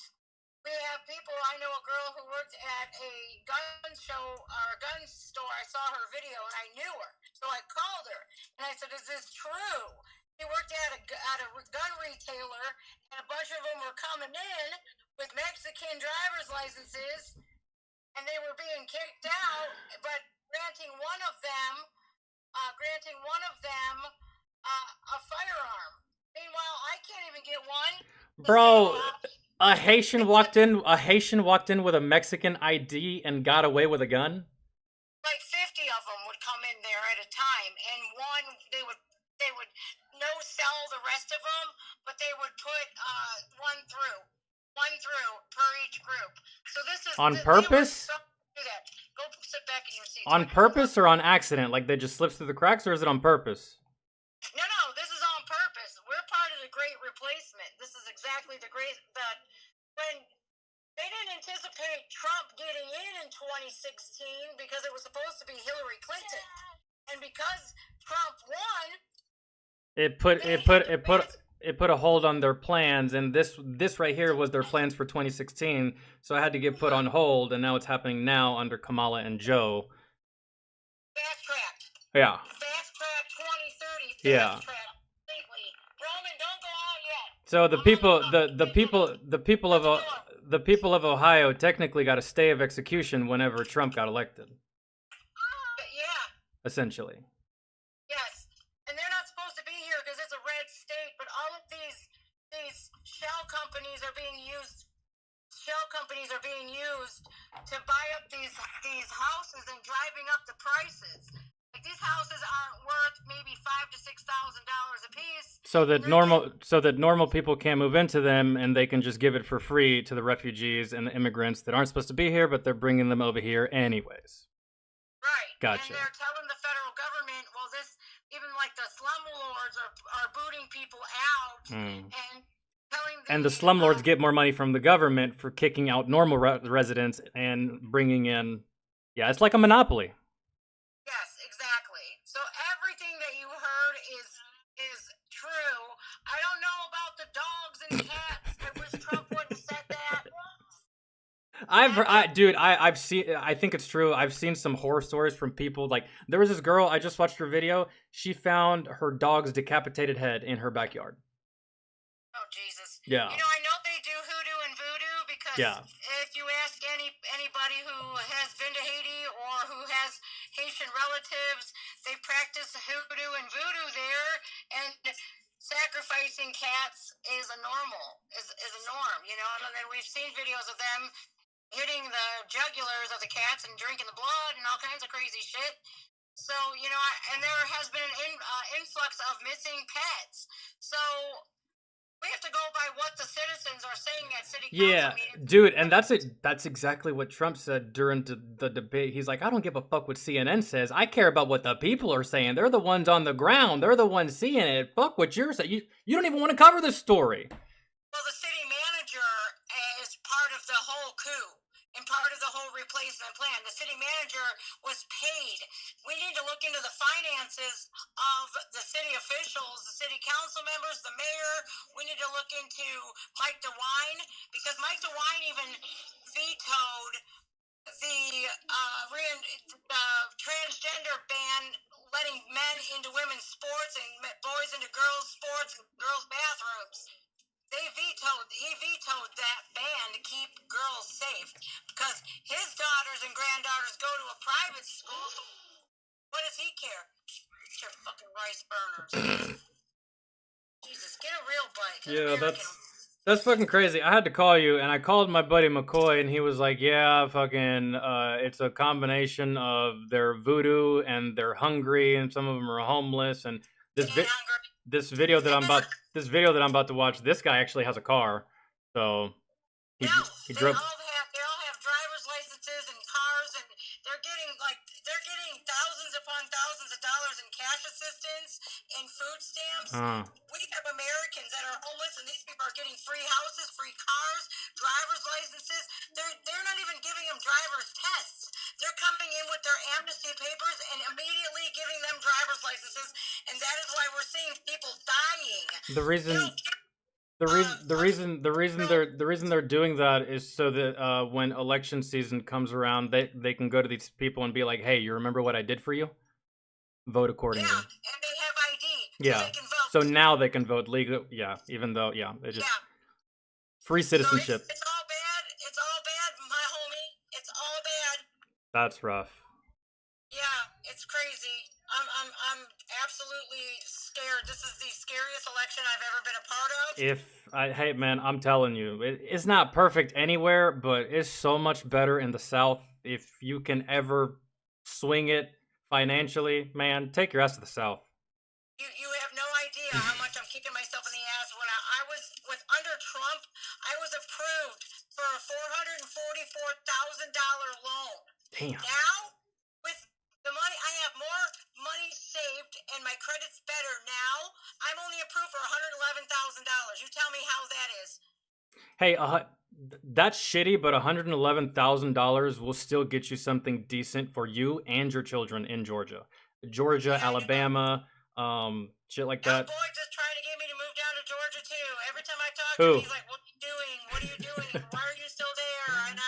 we have people. I know a girl who worked at a gun show or a gun store. I saw her video and I knew her. So I called her and I said, "Is this true?" She worked at a gun retailer, and a bunch of them were coming in with Mexican driver's licenses, and they were being kicked out, but granting one of them a firearm. Meanwhile, I can't even get one. Bro, a Haitian walked in with a Mexican ID and got away with a gun? Like 50 of them would come in there at a time, and they would no sell the rest of them, but they would put one through per each group. So this is on purpose? Do that. Go sit back in your seat. On purpose or on accident? Like they just slips through the cracks, or is it on purpose? No, this is on purpose. We're part of the Great Replacement. This is exactly when they didn't anticipate Trump getting in 2016 because it was supposed to be Hillary Clinton, and because Trump won, it put a hold on their plans, and this right here was their plans for 2016. So it had to get put on hold, and now it's happening now under Kamala and Joe. Fast tracked. Yeah. Fast track 2030. Yeah. Roman, don't go out yet. So the people of Ohio technically got a stay of execution whenever Trump got elected. Yeah. Essentially. Yes, and they're not supposed to be here because it's a red state. But all of these shell companies are being used. Shell companies are being used to buy up these houses and driving up the prices. Like these houses aren't worth maybe $5,000 to $6,000 a piece. So that normal people can't move into them, and they can just give it for free to the refugees and the immigrants that aren't supposed to be here, but they're bringing them over here anyways. Right. Gotcha. And they're telling the federal government, well, even like the slumlords are booting people out and telling And the slumlords get more money from the government for kicking out normal residents and bringing in, yeah, it's like a monopoly. Yes, exactly. So everything that you heard is true. I don't know about the dogs and cats. I wish Trump wouldn't have said that. I've seen, I think it's true. I've seen some horror stories from people. Like, there was this girl, I just watched her video. She found her dog's decapitated head in her backyard. Oh, Jesus. Yeah. I know they do hoodoo and voodoo, Yeah. If you ask anybody who has been to Haiti or who has Haitian relatives, they practice hoodoo and voodoo there, and sacrificing cats is a norm, you know. And then we've seen videos of them hitting the jugulars of the cats and drinking the blood and all kinds of crazy shit. So, you know, and there has been an influx of missing pets. So we have to go by what the citizens are saying at city council Yeah, meetings. dude, and that's it. That's exactly what Trump said during the debate. He's like, I don't give a fuck what CNN says. I care about what the people are saying. They're the ones on the ground. They're the ones seeing it. Fuck what you're saying. You don't even want to cover this story. Well, the city manager is part of the whole coup and part of the whole replacement plan. The city manager was paid. We need to look into the finances of the city officials, the city council members, the mayor. We need to look into Mike DeWine, because Mike DeWine even vetoed the transgender ban, letting men into women's sports and boys into girls' sports and girls' bathrooms. He vetoed that ban to keep girls safe, because his daughters and granddaughters go to a private school. What does he care? It's your fucking rice burners. Jesus, get a real bike. Yeah, that's fucking crazy. I had to call you, and I called my buddy McCoy, and he was like, "Yeah, fucking, it's a combination of their voodoo and they're hungry, and some of them are homeless." And this video that I'm about to watch, this guy actually has a car, so he drove. They all have driver's licenses and cars, and they're getting thousands upon thousands of dollars in cash assistance and food stamps. We have Americans that are homeless, and these people are getting free houses, free cars, driver's licenses. They're not even giving them driver's tests. They're coming in with their amnesty papers and immediately giving them driver's licenses, and that is why we're seeing people dying. The reason they're doing that is so that when election season comes around, they can go to these people and be like, "Hey, you remember what I did for you? Vote accordingly." Yeah, and they have ID. Yeah. So they can vote. So now they can vote legal. Yeah, even though it just free citizenship. So it's all bad. It's all bad, my homie. It's all bad. That's rough. Yeah, it's crazy. I'm absolutely scared. This is the scariest election I've ever been a part of. Hey man, I'm telling you, it's not perfect anywhere, but it's so much better in the South. If you can ever swing it financially, man, take your ass to the South. You have no idea how much I'm kicking myself in the ass. When I was under Trump, I was approved for a $444,000 loan. Damn. Now, with the money, I have more money saved and my credit's better now. I'm only approved for $111,000. You tell me how that is. Hey, that's shitty, but $111,000 will still get you something decent for you and your children in Georgia, Alabama, shit like that. My boy just trying to get me to move down to Georgia too. Every time I talk to Who? him, he's like, "What are you doing? What are you doing? Why are you still there?" And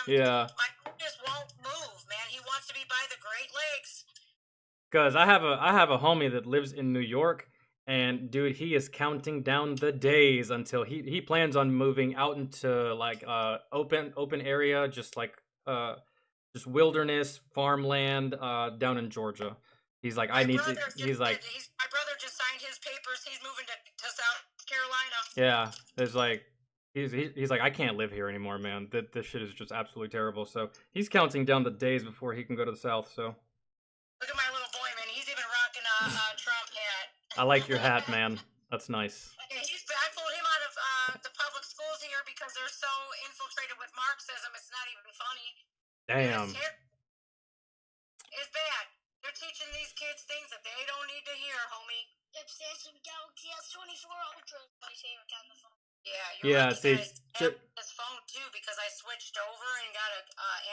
my boy just won't move, man. He wants to be by the Great Lakes. Cause I have a homie that lives in New York, and dude, he is counting down the days until he plans on moving out into like open area, just like just wilderness farmland down in Georgia. He's like, my brother just signed his papers. He's moving to South Carolina. Yeah, there's like he's like, I can't live here anymore, man. This shit is just absolutely terrible. So he's counting down the days before he can go to the South. So look at my little boy, man. He's even rocking a Trump hat. I like your hat, man. That's nice. I pulled him out of the public schools here because they're so infiltrated with Marxism. It's not even funny. Damn. It's bad. They're teaching these kids things that they don't need to hear, homie. Samsung Galaxy S24 Ultra is my favorite kind of phone. Yeah, see, this phone too because I switched over and got a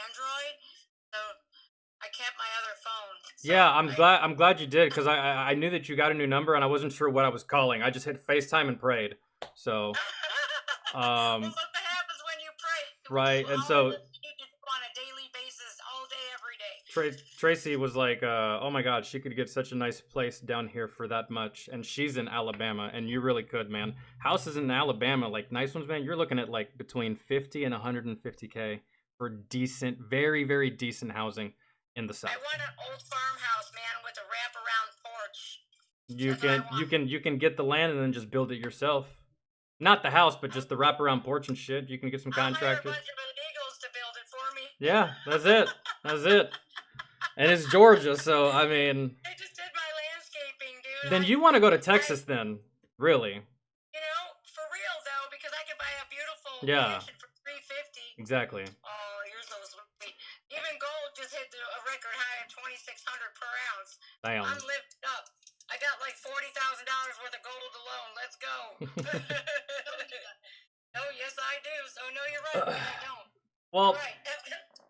Android, so I kept my other phone. So yeah, I'm glad you did because I knew that you got a new number and I wasn't sure what I was calling. I just hit FaceTime and prayed. So, well, look what happens when you pray. Right, and so you do on a daily basis, all day, every day. Tracy was like, oh my god, she could get such a nice place down here for that much, and she's in Alabama, and you really could, man. Houses in Alabama, like nice ones, man, you're looking at like between 50 and 150K for decent, very, very decent housing in the South. I want an old farmhouse, man, with a wraparound porch. You can get the land and then just build it yourself. Not the house, but just the wraparound porch and shit. You can get some contractors. I'll hire a bunch of illegals to build it for me. Yeah, that's it. That's it. And it's Georgia, so I mean. I just did my landscaping, dude. Then you want to go to Texas, then? Really? You know, for real though, because I could buy a beautiful mansion for $350. Exactly. Oh, you're so sweet. Even gold just hit a record high of $2,600 per ounce. Damn. I'm lifted up. I got like $40,000 worth of gold alone. Let's go. Oh, yes, I do. So no, you're right. But I don't. Well,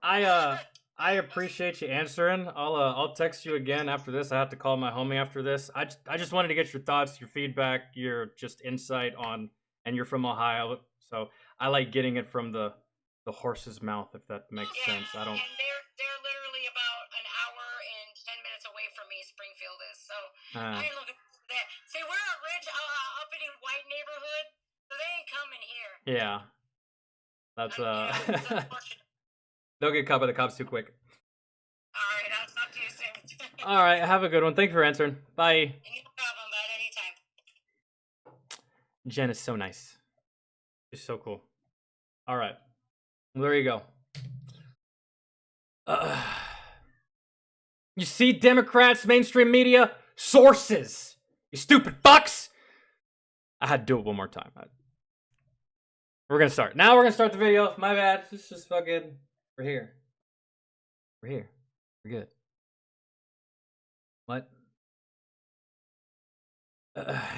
right. I appreciate you answering. I'll text you again after this. I have to call my homie after this. I just wanted to get your thoughts, your feedback, your just insight on, and you're from Ohio, so I like getting it from the horse's mouth, if that makes sense. I don't. And they're literally about an hour and 10 minutes away from me. Springfield is, so I ain't looking for that. See, we're a rich, uppity white neighborhood, so they ain't coming here. Yeah, that's they'll get caught by the cops too quick. All right, I'll talk to you soon. All right, have a good one. Thank you for answering. Bye. No problem, bud. Anytime. Jen is so nice. She's so cool. All right, well, there you go. You see, Democrats, mainstream media, sources. You stupid fucks. I had to do it one more time. We're gonna start. Now we're gonna start the video. My bad. It's just fucking. We're here. We're here. We're good. What?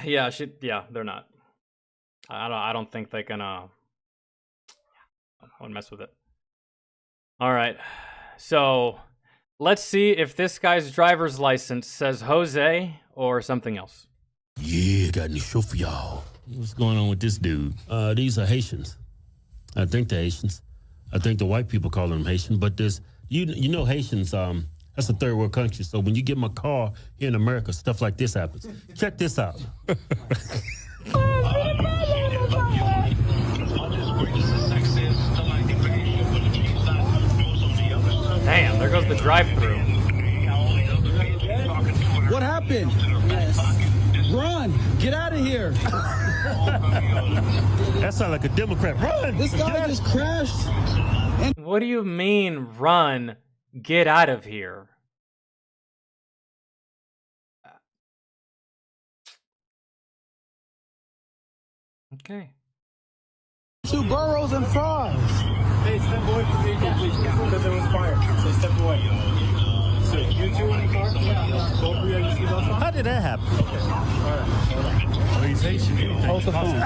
Yeah, they're not. I don't think they can. I won't mess with it. All right. So let's see if this guy's driver's license says Jose or something else. Yeah, got any show for y'all. What's going on with this dude? These are Haitians. I think they're Haitians. I think the white people call them Haitian, but there's you know Haitians. That's a third world country. So when you get in a car here in America, stuff like this happens. Check this out. Damn, there goes the drive-thru. What happened? Run! Get out of here! That sounds like a Democrat. Run! This guy just crashed. What do you mean, run? Get out of here. Okay. 2 burros and fries. Hey, step away from me, please, because there was fire. So step away. So you two in the car? Yeah. Both of you have your seatbelts on? How did that happen? Okay. All right. Oh, he's Haitian. Hold the phone.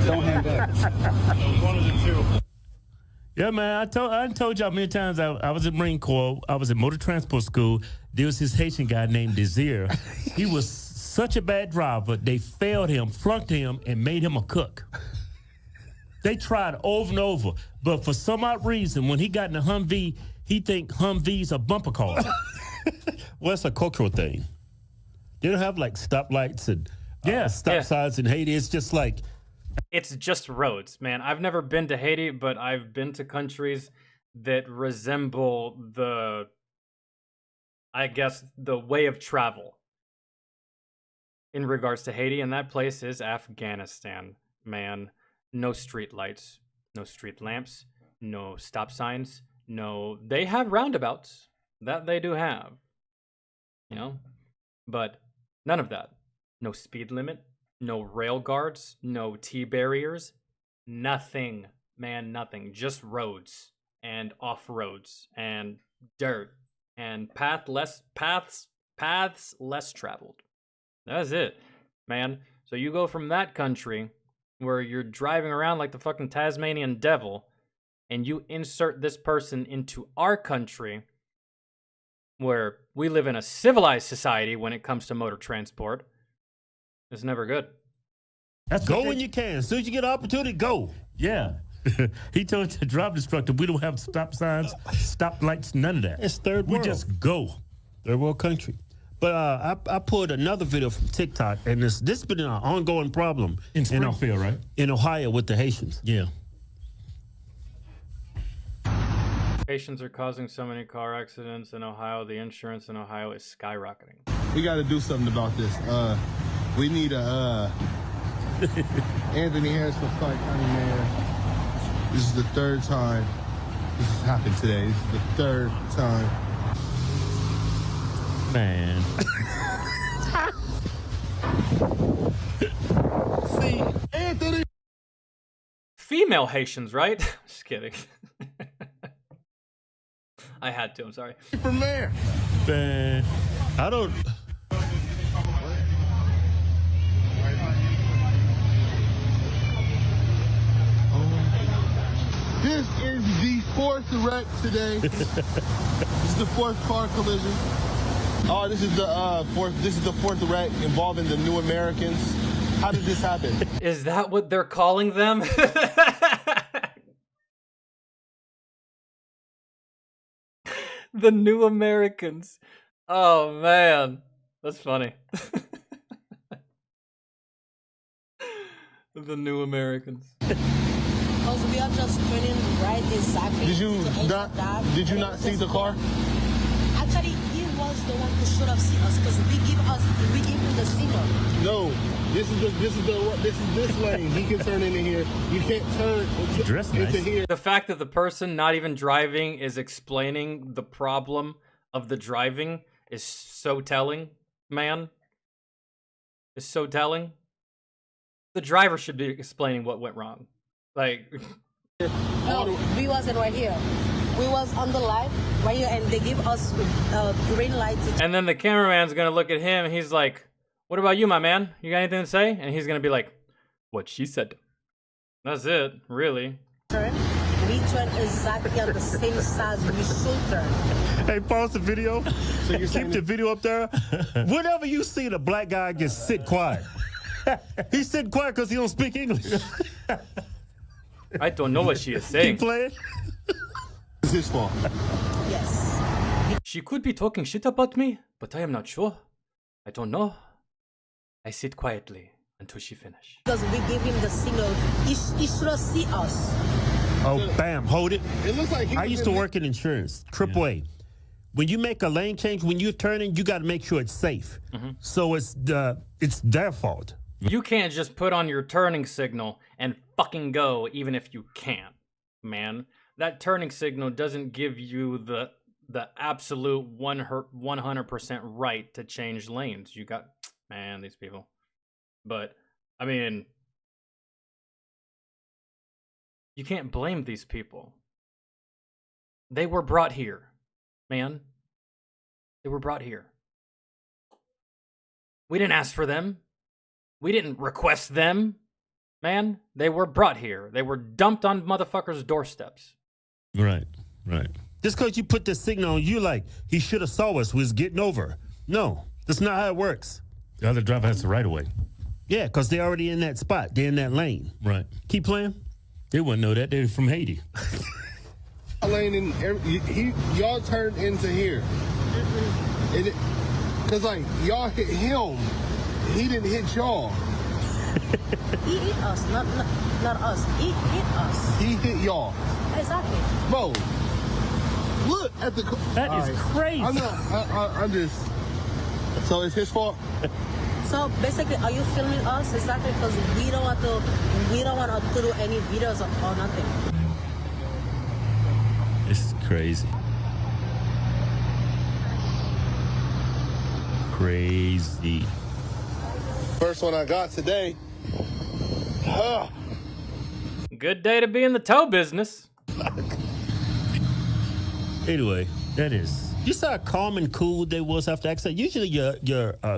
Don't hang back. One of the two. Yeah, man, I told y'all many times I was in Marine Corps. I was in motor transport school. There was this Haitian guy named Desir. He was such a bad driver, they failed him, flunked him, and made him a cook. They tried over and over, but for some odd reason, when he got in a Humvee, he think Humvees are bumper cars. Well, it's a cultural thing. They don't have like stoplights and stop signs in Haiti. It's just like... It's just roads, man. I've never been to Haiti, but I've been to countries that resemble the way of travel in regards to Haiti, and that place is Afghanistan, man. No street lights, no street lamps, no stop signs, no... They have roundabouts. That they do have. You know? But none of that. No speed limit. No rail guards, no T-barriers, nothing, man, nothing. Just roads and off-roads and dirt and paths less traveled. That's it, man. So you go from that country where you're driving around like the fucking Tasmanian devil and you insert this person into our country where we live in a civilized society when it comes to motor transport. It's never good. Go when you can. As soon as you get an opportunity, go. Yeah. He told the drop instructor, we don't have stop signs, stop lights, none of that. It's third world. We just go. Third world country. But I pulled another video from TikTok, and this has been an ongoing problem. In Springfield, right? In Ohio with the Haitians. Yeah. Haitians are causing so many car accidents in Ohio. The insurance in Ohio is skyrocketing. We got to do something about this. We need a Anthony Harris for Clark County Mayor. This is the third time this has happened today. This is the third time. Man. See, Anthony. Female Haitians, right? Just kidding. I had to, I'm sorry. For mayor. Man, I don't... This is the fourth wreck today. This is the fourth car collision. Oh, this is the fourth wreck involving the New Americans. How did this happen? Is that what they're calling them? The New Americans. Oh man, that's funny. The New Americans. Because we are just turning right exactly. Did you not see the car? Actually, he was the one who should have seen us because we give him the signal. No, this is this lane. He can turn into here. You can't turn into here. The fact that the person not even driving is explaining the problem of the driving is so telling, man. Is so telling. The driver should be explaining what went wrong. Like, no, we wasn't right here. We was on the light right here, and they give us green lights. And then the cameraman's gonna look at him, and he's like, "What about you, my man? You got anything to say?" And he's gonna be like, "What she said." That's it, really. Turn. We turn exactly on the same size we should turn. Hey, pause the video. So you keep the video up there. Whenever you see the black guy just sit quiet. He's sitting quiet because he don't speak English. I don't know what she is saying. Keep playing. It's his fault. Yes. She could be talking shit about me, but I am not sure. I don't know. I sit quietly until she finishes. Because we give him the signal, he should have seen us. Oh, bam, hold it. It looks like I used to work in insurance, AAA. When you make a lane change, when you're turning, you got to make sure it's safe. So it's their fault. You can't just put on your turning signal and fucking go, even if you can, man. That turning signal doesn't give you the absolute 100% right to change lanes. You got, man, these people. But, I mean, you can't blame these people. They were brought here, man. They were brought here. We didn't ask for them. We didn't request them, man. They were brought here. They were dumped on motherfuckers' doorsteps. Right. Just because you put this signal on, you like, he should have saw us, was getting over. No, that's not how it works. The other driver has the right of way. Yeah, because they're already in that spot. They're in that lane. Right. Keep playing. They wouldn't know that. They're from Haiti. Lane in y'all turned into here. Because like y'all hit him. He didn't hit y'all. He hit us, not us. He hit us. He hit y'all. Exactly. Bro, look at the... That is crazy. I'm just... So it's his fault? So basically, are you filming us? Exactly, because we don't want to do any videos or nothing. This is crazy. Crazy. First one I got today. Good day to be in the tow business. Anyway, that is. You saw how calm and cool they was after accident. Usually you're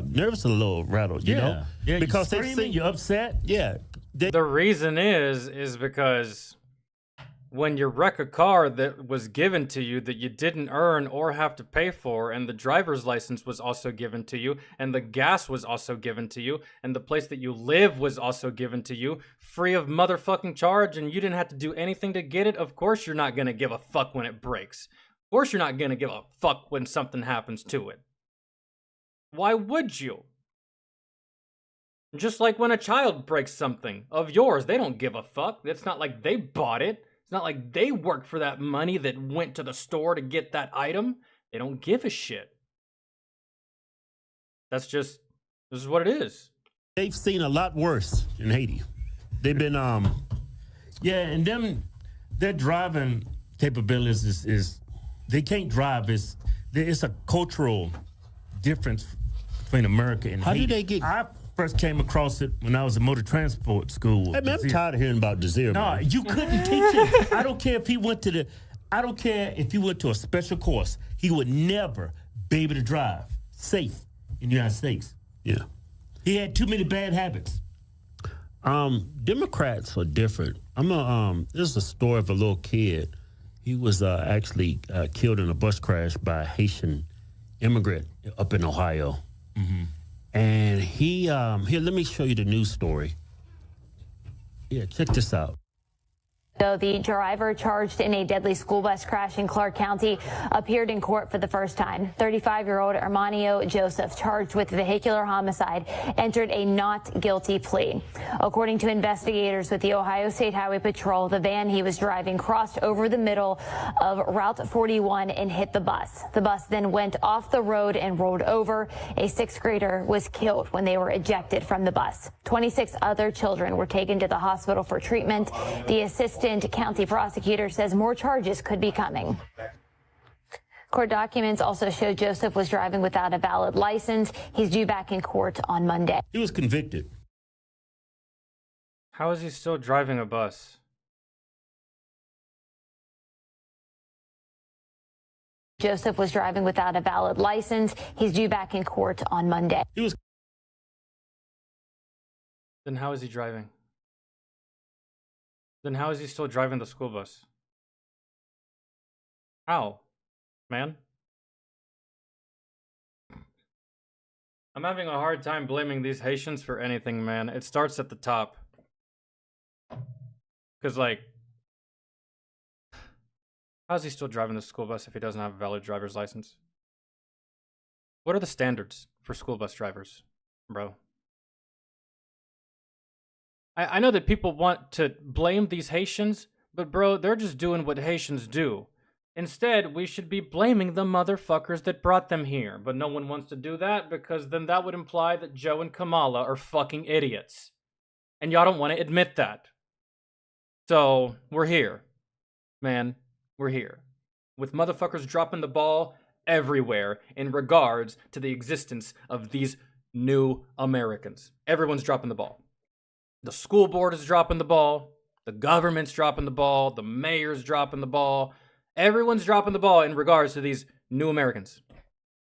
nervous a little rattled, you know? Yeah, because you're screaming, you're upset. Yeah. The reason is because when you wreck a car that was given to you that you didn't earn or have to pay for, and the driver's license was also given to you, and the gas was also given to you, and the place that you live was also given to you, free of motherfucking charge, and you didn't have to do anything to get it, of course you're not gonna give a fuck when it breaks. Of course you're not gonna give a fuck when something happens to it. Why would you? Just like when a child breaks something of yours, they don't give a fuck. It's not like they bought it. It's not like they worked for that money that went to the store to get that item. They don't give a shit. This is what it is. They've seen a lot worse in Haiti. They've been, and their driving capabilities is they can't drive. It's a cultural difference between America and Haiti. How do they get? I first came across it when I was in motor transport school. Hey, man, I'm tired of hearing about Desir. No, man. you couldn't teach him. I don't care if he went to a special course. He would never be able to drive safe in the United States. Yeah. He had too many bad habits. Democrats are different. This is a story of a little kid. He was actually killed in a bus crash by a Haitian immigrant up in Ohio. Mm-hmm. And he, here, let me show you the news story. Yeah, check this out. Though the driver charged in a deadly school bus crash in Clark County appeared in court for the first time. 35-year-old Armanio Joseph, charged with vehicular homicide, entered a not guilty plea. According to investigators with the Ohio State Highway Patrol, the van he was driving crossed over the middle of Route 41 and hit the bus. The bus then went off the road and rolled over. A sixth grader was killed when they were ejected from the bus. 26 other children were taken to the hospital for treatment. The assistant county prosecutor says more charges could be coming. Court documents also show Joseph was driving without a valid license. He's due back in court on Monday. He was convicted. How is he still driving a bus? Joseph was driving without a valid license. He's due back in court on Monday. Then how is he driving? Then how is he still driving the school bus? How, man? I'm having a hard time blaming these Haitians for anything, man. It starts at the top. Because, like, how's he still driving the school bus if he doesn't have a valid driver's license? What are the standards for school bus drivers, bro? I know that people want to blame these Haitians, but bro, they're just doing what Haitians do. Instead, we should be blaming the motherfuckers that brought them here. But no one wants to do that because then that would imply that Joe and Kamala are fucking idiots. And y'all don't want to admit that. So, we're here. Man, we're here. With motherfuckers dropping the ball everywhere in regards to the existence of these new Americans. Everyone's dropping the ball. The school board is dropping the ball. The government's dropping the ball. The mayor's dropping the ball. Everyone's dropping the ball in regards to these new Americans.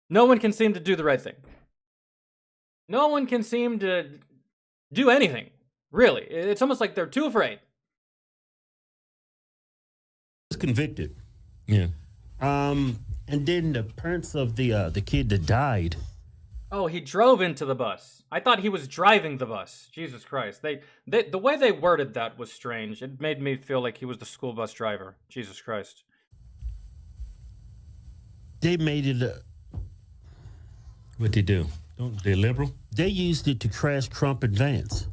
No one can seem to do the right thing. No one can seem to do anything. Really. It's almost like they're too afraid. He was convicted. Yeah. And then the parents of the kid that died. Oh, he drove into the bus. I thought he was driving the bus. Jesus Christ. The way they worded that was strange. It made me feel like he was the school bus driver. Jesus Christ. They made it what they do? They're liberal? They used it to crash Trump advance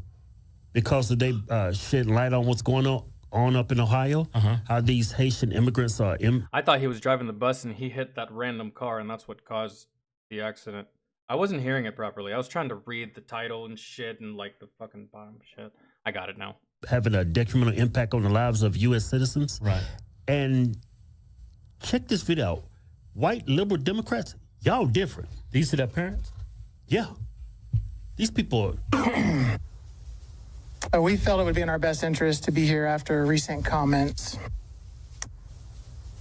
because they shed light on what's going on up in Ohio. How these Haitian immigrants are. I thought he was driving the bus and he hit that random car and that's what caused the accident. I wasn't hearing it properly. I was trying to read the title and shit and like the fucking bottom shit. I got it now. Having a detrimental impact on the lives of U.S. citizens. Right. And check this video out. White liberal Democrats, y'all different. These are their parents? Yeah. These people are... We felt it would be in our best interest to be here after recent comments.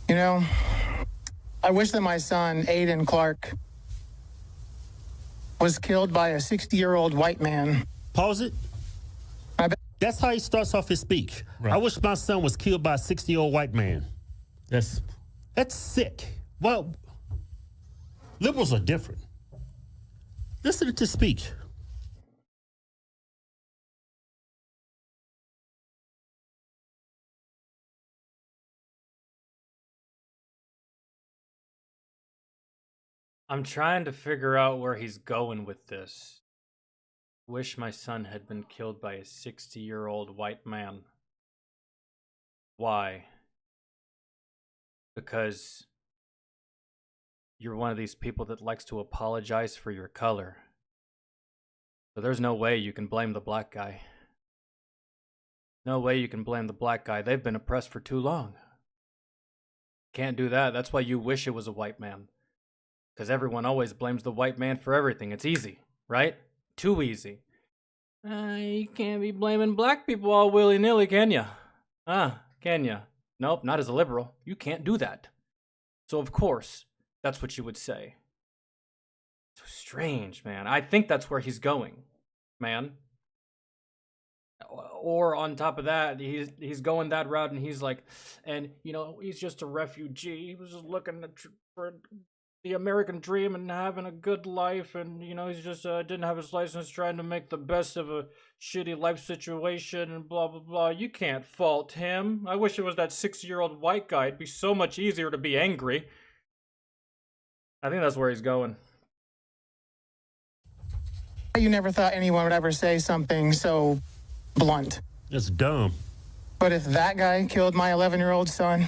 You know, I wish that my son, Aiden Clark, was killed by a 60-year-old white man. Pause it. That's how he starts off his speech. Right. I wish my son was killed by a 60-year-old white man. That's sick. Well, liberals are different. Listen to his speech. I'm trying to figure out where he's going with this. Wish my son had been killed by a 60-year-old white man. Why? Because you're one of these people that likes to apologize for your color. So there's no way you can blame the black guy. No way you can blame the black guy. They've been oppressed for too long. Can't do that. That's why you wish it was a white man. Because everyone always blames the white man for everything. It's easy, right? Too easy. You can't be blaming black people all willy-nilly, can ya? Can ya? Nope, not as a liberal. You can't do that. So of course, that's what you would say. So strange, man. I think that's where he's going, man. Or on top of that, he's going that route, and he's like, and you know, he's just a refugee. He was just looking for the American dream and having a good life, and you know, he's just didn't have his license, trying to make the best of a shitty life situation, and blah blah blah. You can't fault him. I wish it was that 60-year-old white guy. It'd be so much easier to be angry. I think that's where he's going. You never thought anyone would ever say something so blunt. That's dumb. But if that guy killed my 11-year-old son,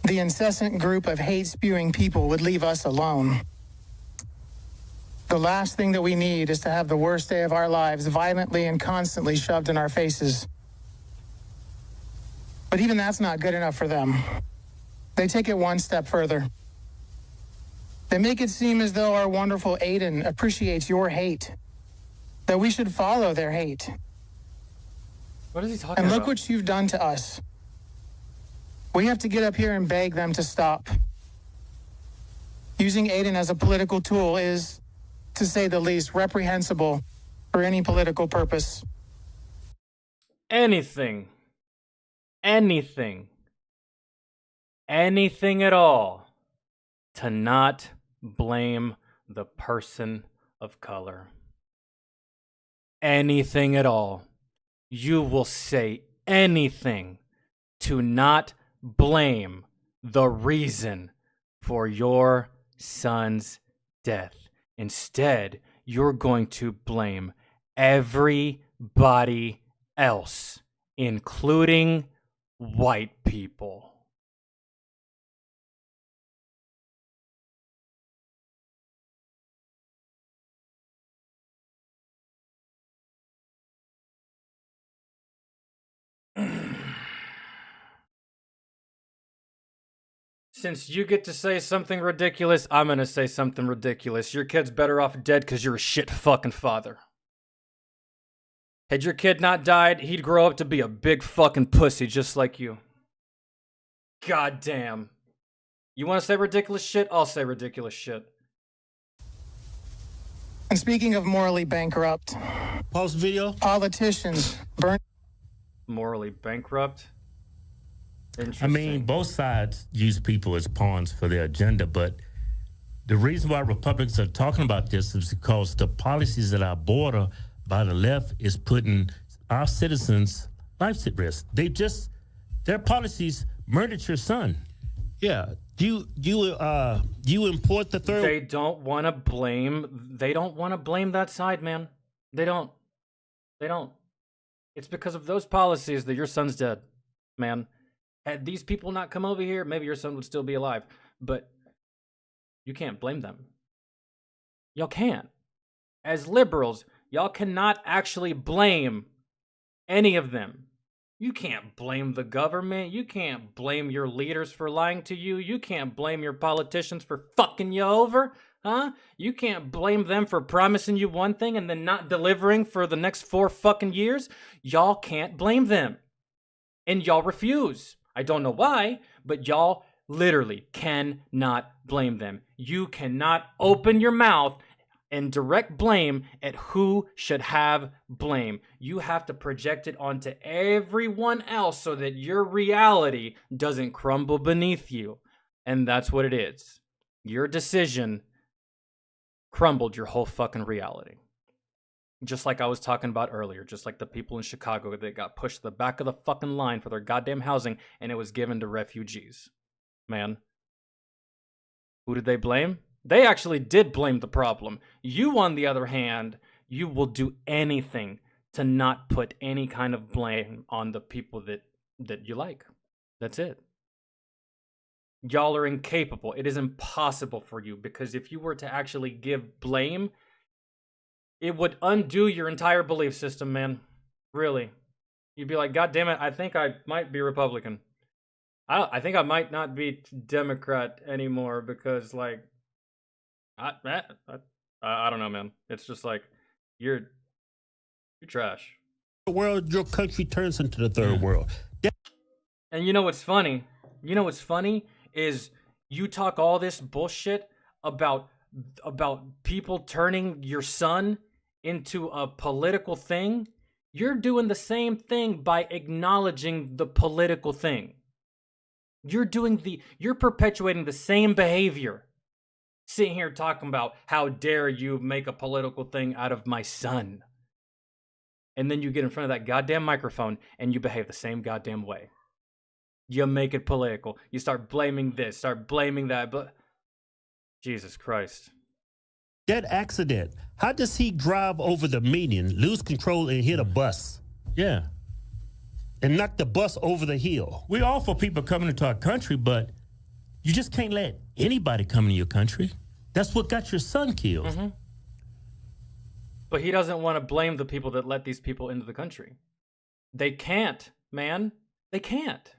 the incessant group of hate-spewing people would leave us alone. The last thing that we need is to have the worst day of our lives violently and constantly shoved in our faces. But even that's not good enough for them. They take it one step further. They make it seem as though our wonderful Aiden appreciates your hate, that we should follow their hate. What is he talking about? And look about? what you've done to us. We have to get up here and beg them to stop. Using Aiden as a political tool is, to say the least, reprehensible for any political purpose. Anything at all to not blame the person of color. Anything at all. You will say anything to not blame the reason for your son's death. Instead, you're going to blame everybody else, including white people. Since you get to say something ridiculous, I'm gonna say something ridiculous. Your kid's better off dead because you're a shit fucking father. Had your kid not died, he'd grow up to be a big fucking pussy just like you. God damn. You wanna say ridiculous shit? I'll say ridiculous shit. And speaking of morally bankrupt, pause video. Politicians burn. Morally bankrupt? I mean, both sides use people as pawns for their agenda, but the reason why Republicans are talking about this is because the policies at our border by the left is putting our citizens' lives at risk. Their policies murdered your son. Yeah, you import the third. They don't want to blame that side, man. They don't. It's because of those policies that your son's dead, man. Had these people not come over here, maybe your son would still be alive. But you can't blame them. Y'all can't. As liberals, y'all cannot actually blame any of them. You can't blame the government. You can't blame your leaders for lying to you. You can't blame your politicians for fucking you over. Huh? You can't blame them for promising you one thing and then not delivering for the next 4 fucking years. Y'all can't blame them. And y'all refuse. I don't know why, but y'all literally cannot blame them. You cannot open your mouth and direct blame at who should have blame. You have to project it onto everyone else so that your reality doesn't crumble beneath you. And that's what it is. Your decision crumbled your whole fucking reality. Just like I was talking about earlier, just like the people in Chicago that got pushed to the back of the fucking line for their goddamn housing and it was given to refugees. Man. Who did they blame? They actually did blame the problem. You, on the other hand, you will do anything to not put any kind of blame on the people that you like. That's it. Y'all are incapable. It is impossible for you because if you were to actually give blame, it would undo your entire belief system, man. Really. You'd be like, God damn it, I think I might be Republican. I think I might not be Democrat anymore because, like, I don't know, man. It's just like, you're trash. The world, your country turns into the third world. And you know what's funny? Is you talk all this bullshit about people turning your son into a political thing. You're doing the same thing by acknowledging the political thing. You're perpetuating the same behavior. Sitting here talking about how dare you make a political thing out of my son. And then you get in front of that goddamn microphone and you behave the same goddamn way. You make it political. You start blaming this, start blaming that, but Jesus Christ. That accident, how does he drive over the median, lose control, and hit a bus? Yeah. And knock the bus over the hill. We're all for people coming into our country, but you just can't let anybody come into your country. That's what got your son killed. Mm-hmm. But he doesn't want to blame the people that let these people into the country. They can't, man. They can't.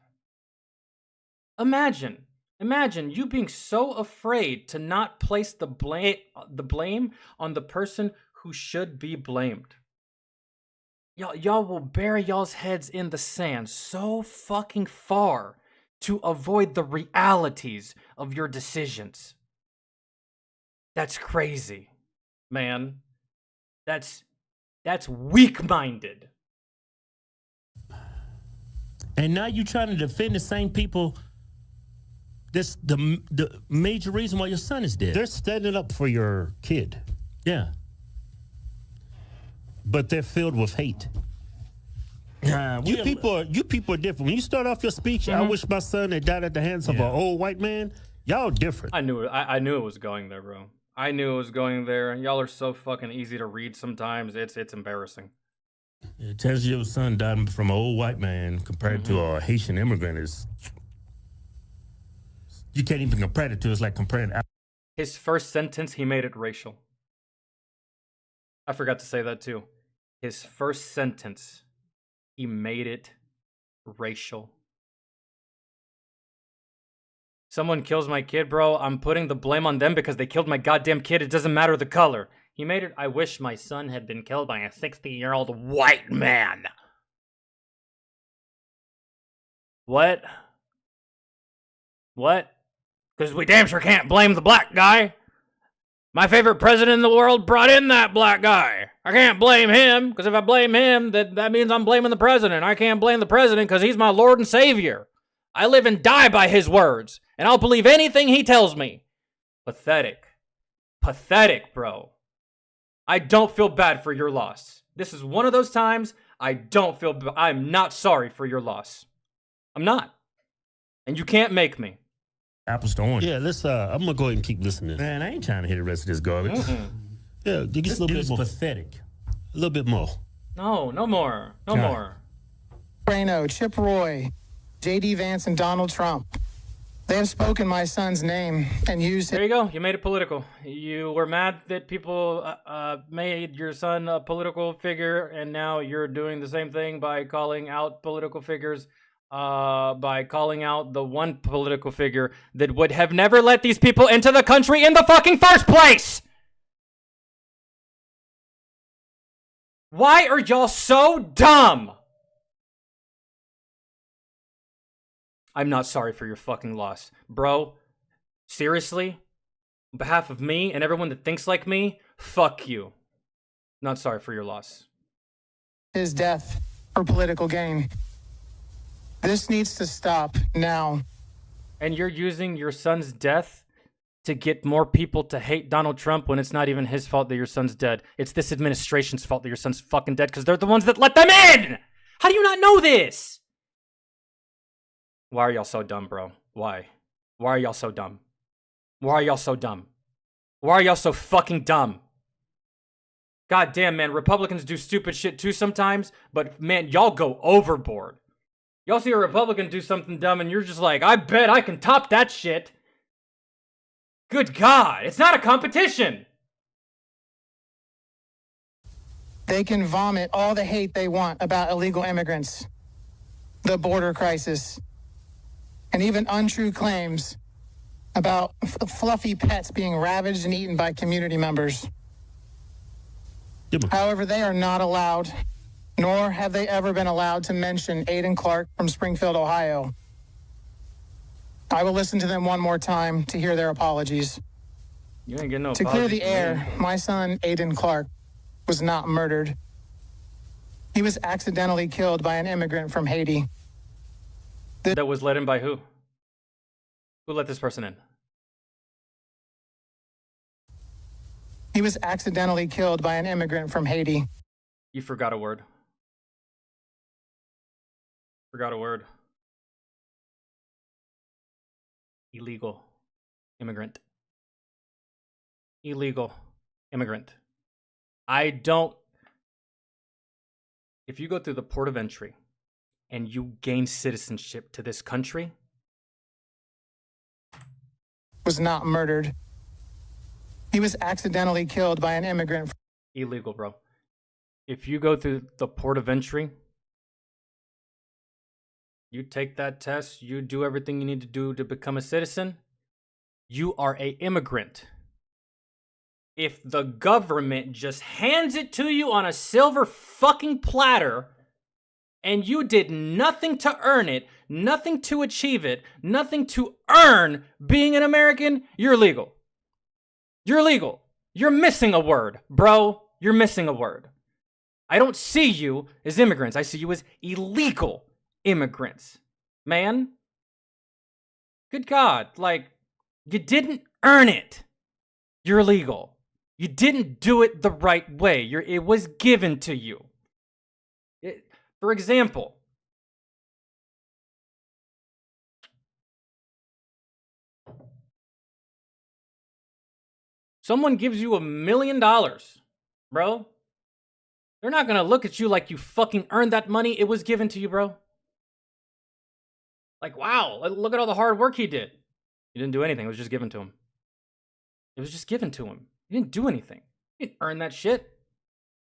Imagine you being so afraid to not place the blame on the person who should be blamed. Y'all will bury y'all's heads in the sand so fucking far to avoid the realities of your decisions. That's crazy, man. That's weak-minded. And now you're trying to defend the same people. That's the major reason why your son is dead. They're standing up for your kid. Yeah. But they're filled with hate. You people are different. When you start off your speech, I wish my son had died at the hands of an old white man. Y'all different. I knew it was going there, bro. I knew it was going there. Y'all are so fucking easy to read sometimes. It's embarrassing. It tells you your son died from an old white man compared to a Haitian immigrant is. You can't even compare it to. It's like comparing. His first sentence, he made it racial. I forgot to say that too. His first sentence, he made it racial. Someone kills my kid, bro. I'm putting the blame on them because they killed my goddamn kid. It doesn't matter the color. He made it, I wish my son had been killed by a 60-year-old white man. What? Because we damn sure can't blame the black guy. My favorite president in the world brought in that black guy. I can't blame him, because if I blame him, that means I'm blaming the president. I can't blame the president because he's my Lord and Savior. I live and die by his words, and I'll believe anything he tells me. Pathetic. Pathetic, bro. I don't feel bad for your loss. This is one of those times I'm not sorry for your loss. I'm not. And you can't make me. Apples to orange. Yeah, let's. I'm gonna go ahead and keep listening. Man, I ain't trying to hear the rest of this garbage. Yeah, give us a little bit more. Pathetic. A little bit more. No more. No more. Reno, Chip Roy, J.D. Vance, and Donald Trump. They have spoken my son's name and used it. There you go. You made it political. You were mad that people made your son a political figure, and now you're doing the same thing by calling out political figures. By calling out the one political figure that would have never let these people into the country in the fucking first place. Why are y'all so dumb? I'm not sorry for your fucking loss. Bro, seriously? On behalf of me and everyone that thinks like me, Fuck you. Not sorry for your loss. His death for political gain. This needs to stop now. And you're using your son's death to get more people to hate Donald Trump when it's not even his fault that your son's dead. It's this administration's fault that your son's fucking dead because they're the ones that let them in! How do you not know this? Why are y'all so dumb, bro? Why? Why are y'all so dumb? Why are y'all so dumb? Why are y'all so fucking dumb? God damn, man, Republicans do stupid shit too sometimes, but man, y'all go overboard. Y'all see a Republican do something dumb and you're just like, I bet I can top that shit. Good God, it's not a competition. They can vomit all the hate they want about illegal immigrants, the border crisis, and even untrue claims about fluffy pets being ravaged and eaten by community members. However, they are not allowed, nor have they ever been allowed to mention Aiden Clark from Springfield, Ohio. I will listen to them one more time to hear their apologies. You ain't getting no To apology clear the from me. air, my son, Aiden Clark, was not murdered. He was accidentally killed by an immigrant from Haiti. That was let in by who? Who let this person in? He was accidentally killed by an immigrant from Haiti. You forgot a word. Forgot a word. Illegal immigrant. Illegal immigrant. If you go through the port of entry and you gain citizenship to this country, Was not murdered. He was accidentally killed by an immigrant. illegal, bro. If you go through the port of entry, you take that test, you do everything you need to do to become a citizen, you are a immigrant. If the government just hands it to you on a silver fucking platter and you did nothing to earn it, nothing to achieve it, nothing to earn being an American, you're illegal. You're illegal. You're missing a word, bro. You're missing a word. I don't see you as immigrants. I see you as illegal immigrants. Man. Good God. Like, you didn't earn it. You're illegal. You didn't do it the right way. It was given to you. For example, someone gives you $1 million, bro. They're not gonna look at you like you fucking earned that money. It was given to you, bro. Like, wow, look at all the hard work he did. He didn't do anything. It was just given to him. It was just given to him. He didn't do anything. He didn't earn that shit.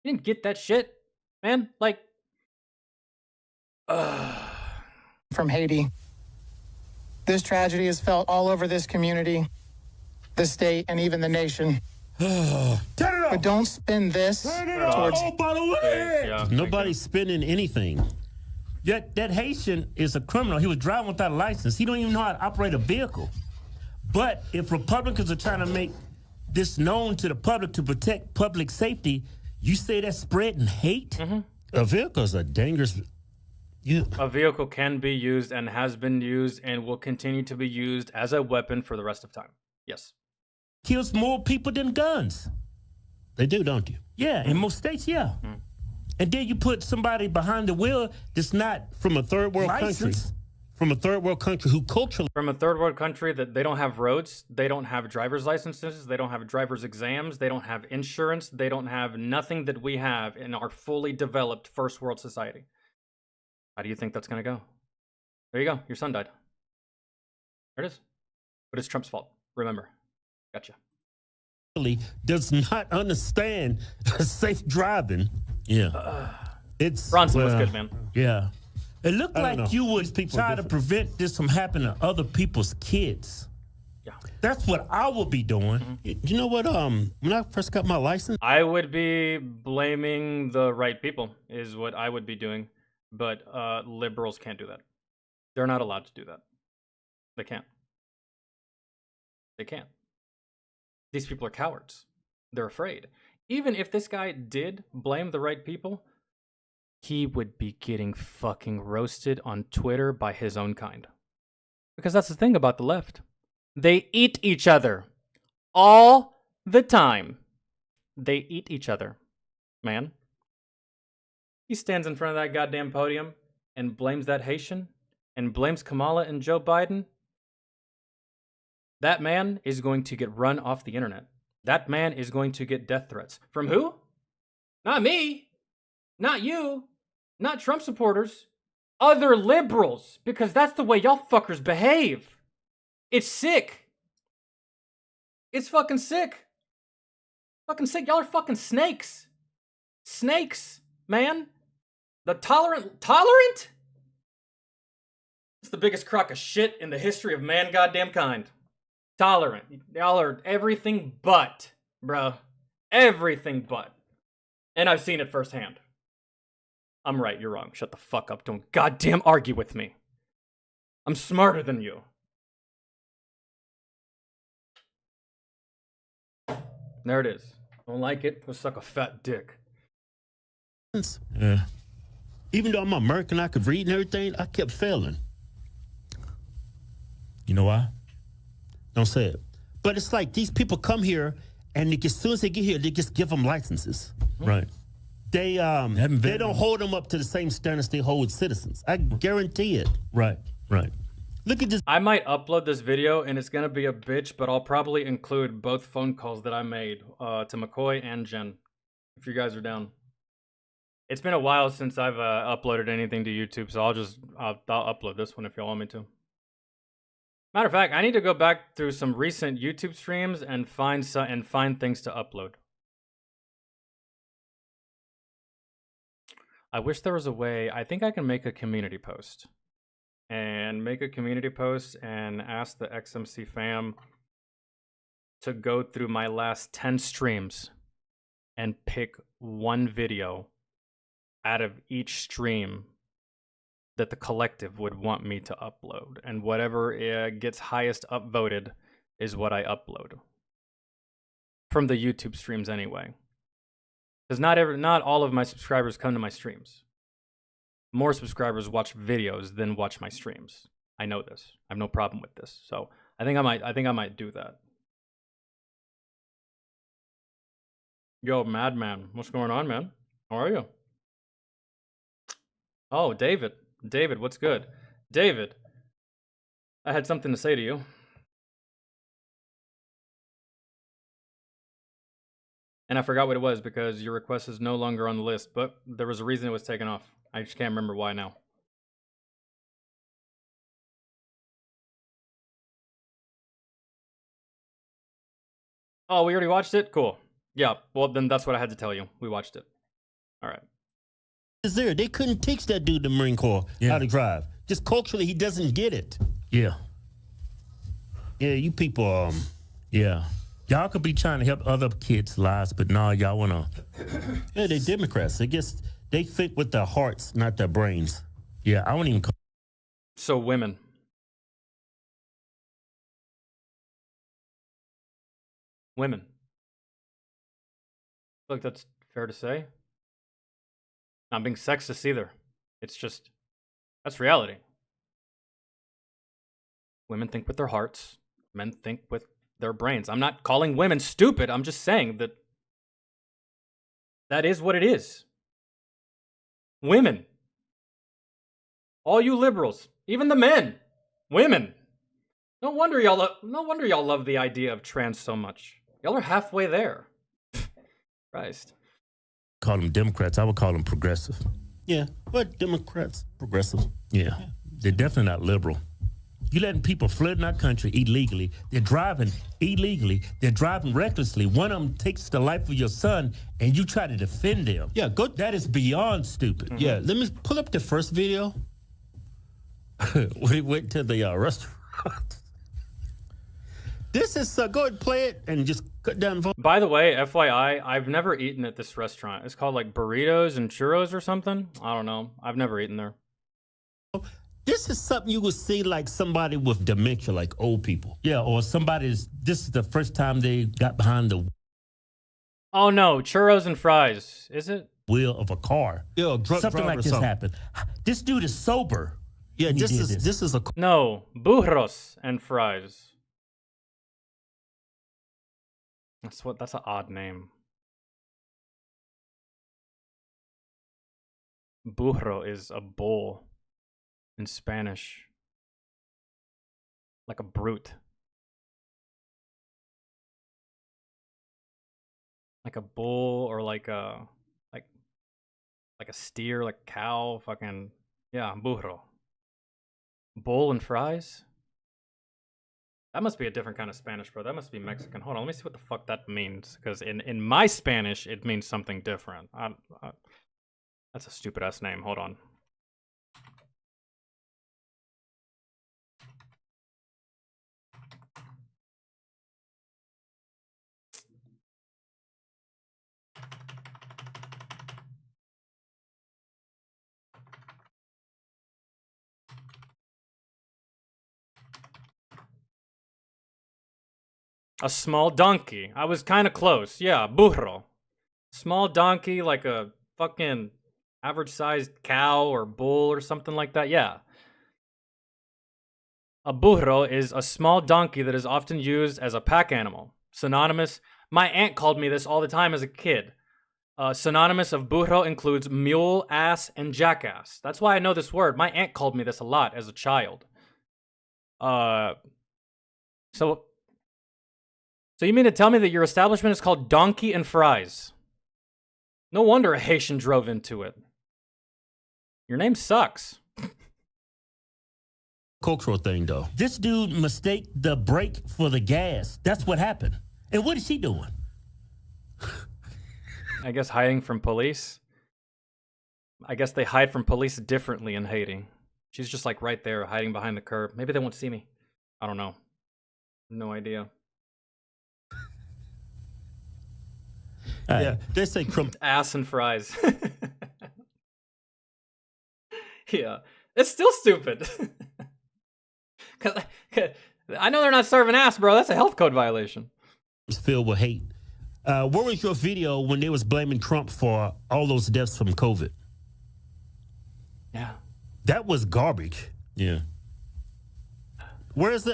He didn't get that shit, man. Like, From Haiti. This tragedy is felt all over this community, the state, and even the nation. Turn it off. But don't spin this towards... Oh, by the way, nobody's spending anything. That Haitian is a criminal. He was driving without a license. He don't even know how to operate a vehicle. But if Republicans are trying to make this known to the public to protect public safety, you say that's spreading hate? Mm-hmm. A vehicle is a dangerous... A vehicle can be used and has been used and will continue to be used as a weapon for the rest of time. Yes. Kills more people than guns. They do, don't you? Yeah, in most states, yeah. Mm. And then you put somebody behind the wheel that's not from a third world country. From a third world country who culturally... From a third world country that they don't have roads, they don't have driver's licenses, they don't have driver's exams, they don't have insurance, they don't have nothing that we have in our fully developed first world society. How do you think that's going to go? There you go. Your son died. There it is. But it's Trump's fault. Remember. Gotcha. Does not understand safe driving. Yeah. It's Bronson was good, man. Yeah. It looked like you would try to prevent this from happening to other people's kids. Yeah. That's what I would be doing. You know what? When I first got my license, I would be blaming the right people is what I would be doing. But liberals can't do that. They're not allowed to do that. They can't. They can't. These people are cowards. they're afraid. Even if this guy did blame the right people, he would be getting fucking roasted on Twitter by his own kind. Because that's the thing about the left. They eat each other all the time. They eat each other, man. He stands in front of that goddamn podium and blames that Haitian and blames Kamala and Joe Biden. That man is going to get run off the internet. That man is going to get death threats. From who? Not me. Not you. Not Trump supporters. Other liberals. Because that's the way y'all fuckers behave. It's sick. It's fucking sick. Fucking sick. Y'all are fucking snakes. Snakes, man. The tolerant? It's the biggest crock of shit in the history of man goddamn kind. Tolerant. Y'all are everything but, bro. Everything but. And I've seen it firsthand. I'm right, you're wrong. Shut the fuck up. Don't goddamn argue with me. I'm smarter than you. There it is. Don't like it? Go suck a fat dick. Yeah. Even though I'm American, I could read and everything, I kept failing. You know why? Don't say it. But it's like these people come here, and as soon as they get here, they just give them licenses. Right. They don't hold them up to the same standards they hold to I guarantee it. Right. Look at this. I might upload this video, and it's going to be a bitch, but I'll probably include both phone calls that I made to McCoy and Jen, if you guys are down. It's been a while since I've uploaded anything to YouTube, so I'll upload this one if y'all want me to. Matter of fact, I need to go back through some recent YouTube streams and find things to upload. I wish there was a way. I think I can make a community post and ask the XMC fam to go through my last 10 streams and pick one video out of each stream that the collective would want me to upload, and whatever gets highest upvoted is what I upload from the YouTube streams anyway. Because not all of my subscribers come to my streams. More subscribers watch videos than watch my streams. I know this. I have no problem with this. So I think I might do that. Yo, Madman, what's going on, man? How are you? Oh, David. David, what's good? David, I had something to say to you. And I forgot what it was because your request is no longer on the list, but there was a reason it was taken off. I just can't remember why now. Oh, we already watched it? Cool. Yeah, well, then that's what I had to tell you. We watched it. All right. There, they couldn't teach that dude the Marine Corps how to drive. Just culturally, he doesn't get it. Yeah, you people, yeah. Y'all could be trying to help other kids' lives, but no, y'all want to. Yeah, they Democrats. I guess they think with their hearts, not their brains. Yeah, I won't even call. So women. Women. Look, that's fair to say. Not being sexist either. It's just, that's reality. Women think with their hearts. Men think with their brains. I'm not calling women stupid. I'm just saying that is what it is. Women. All you liberals. Even the men. Women. No wonder y'all love the idea of trans so much. Y'all are halfway there. Christ. Call them Democrats. I would call them progressive. Yeah, but Democrats, progressive. Yeah, they're definitely not liberal. You letting people flood in our country illegally. They're driving illegally. They're driving recklessly. One of them takes the life of your son, and you try to defend them. Yeah, good. That is beyond stupid. Mm-hmm. Yeah, let me pull up the first video. We went to the restaurant. This is, go ahead and play it and just cut down the phone. By the way, FYI, I've never eaten at this restaurant. It's called like Burritos and Churros or something. I don't know. I've never eaten there. This is something you would see like somebody with dementia, like old people. Yeah, or this is the first time they got behind the Oh no, churros and fries. Is it? Wheel of a car. Yeah, drunk Something driver like or this something. happened. This dude is sober. Yeah, when he this did is this is a No, burros and fries. That's an odd name. Burro is a bull in Spanish. Like a brute. Like a bull or like a steer, like a cow, fucking yeah, burro. Bull and fries? That must be a different kind of Spanish, bro. That must be Mexican. Hold on, let me see what the fuck that means. Because in my Spanish, it means something different. That's a stupid ass name. Hold on. A small donkey. I was kind of close. Yeah, burro. Small donkey, like a fucking average-sized cow or bull or something like that. Yeah. A burro is a small donkey that is often used as a pack animal. Synonymous. My aunt called me this all the time as a kid. Synonymous of burro includes mule, ass, and jackass. That's why I know this word. My aunt called me this a lot as a child. So you mean to tell me that your establishment is called Donkey and Fries? No wonder a Haitian drove into it. Your name sucks. Cultural thing, though. This dude mistake the brake for the gas. That's what happened. And what is he doing? I guess hiding from police. I guess they hide from police differently in Haiti. She's just like right there, hiding behind the curb. Maybe they won't see me. I don't know. No idea. Yeah, they say ass and fries. Yeah, it's still stupid. Cause I know they're not serving ass, bro. That's a health code violation. It's filled with hate. Where was your video when they was blaming Trump for all those deaths from COVID? Yeah, that was garbage. Yeah. Where's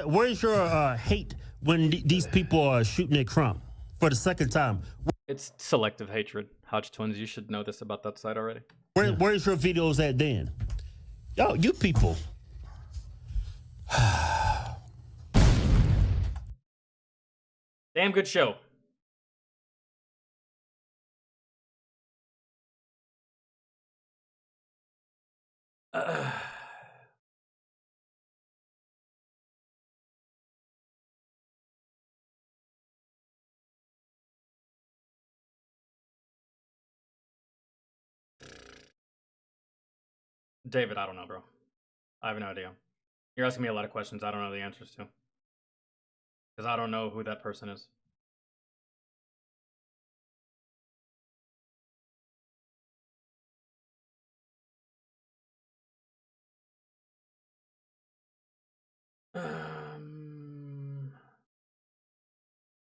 your hate when these people are shooting at Trump for the second time? It's selective hatred. Hodge Twins, you should know this about that site already. Where's your videos at then? Yo, you people. Damn good show. David, I don't know, bro. I have no idea. You're asking me a lot of questions I don't know the answers to. Because I don't know who that person is.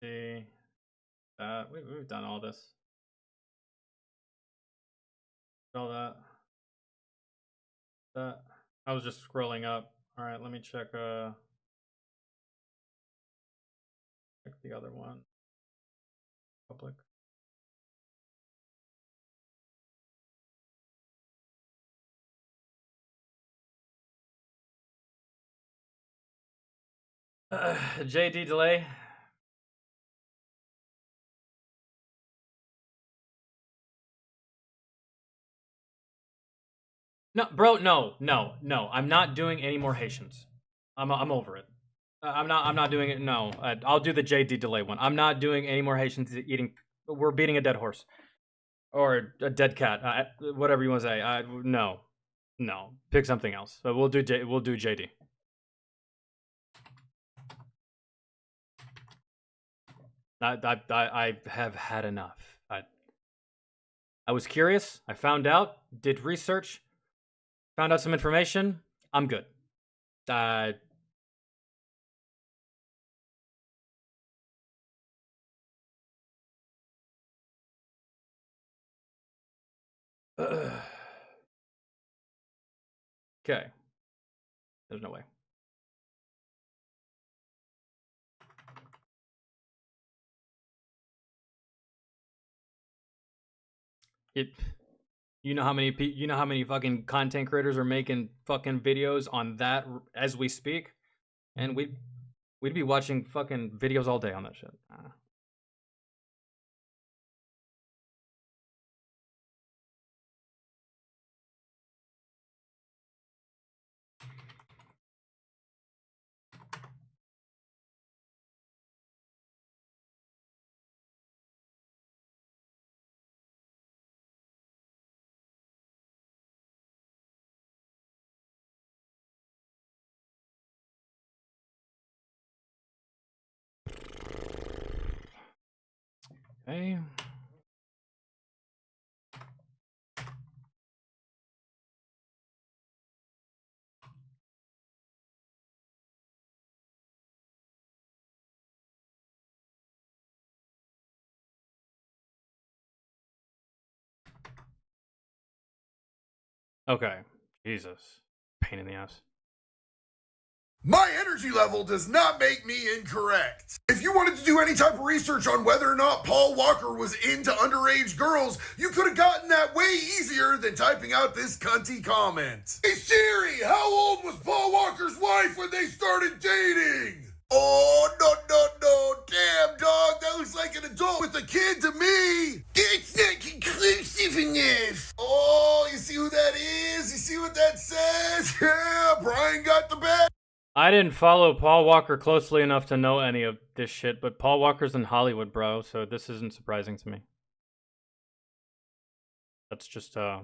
See that we've done all this. All that. That I was just scrolling up. All right, let me check. Check the other one. Public. JD delay. No, bro, no. I'm not doing any more Haitians. I'm over it. I'm not doing it. No, I'll do the JD delay one. I'm not doing any more Haitians eating. We're beating a dead horse or a dead cat. Whatever you want to say. No. Pick something else. But we'll do JD. I have had enough. I was curious. I found out. Did research. Found out some information. I'm good. Okay. There's no way. You know how many fucking content creators are making fucking videos on that as we speak, and we'd be watching fucking videos all day on that shit. Okay. Okay. Jesus. Pain in the ass. My energy level does not make me incorrect. If you wanted to do any type of research on whether or not Paul Walker was into underage girls, you could have gotten that way easier than typing out this cunty comment. Hey Siri, how old was Paul Walker's wife when they started dating? Oh, no. Damn, dog. That looks like an adult with a kid to me. It's not conclusiveness. Oh, you see who that is? You see what that says? Yeah, Brian got the bad. I didn't follow Paul Walker closely enough to know any of this shit, but Paul Walker's in Hollywood, bro, so this isn't surprising to me. That's just, yeah.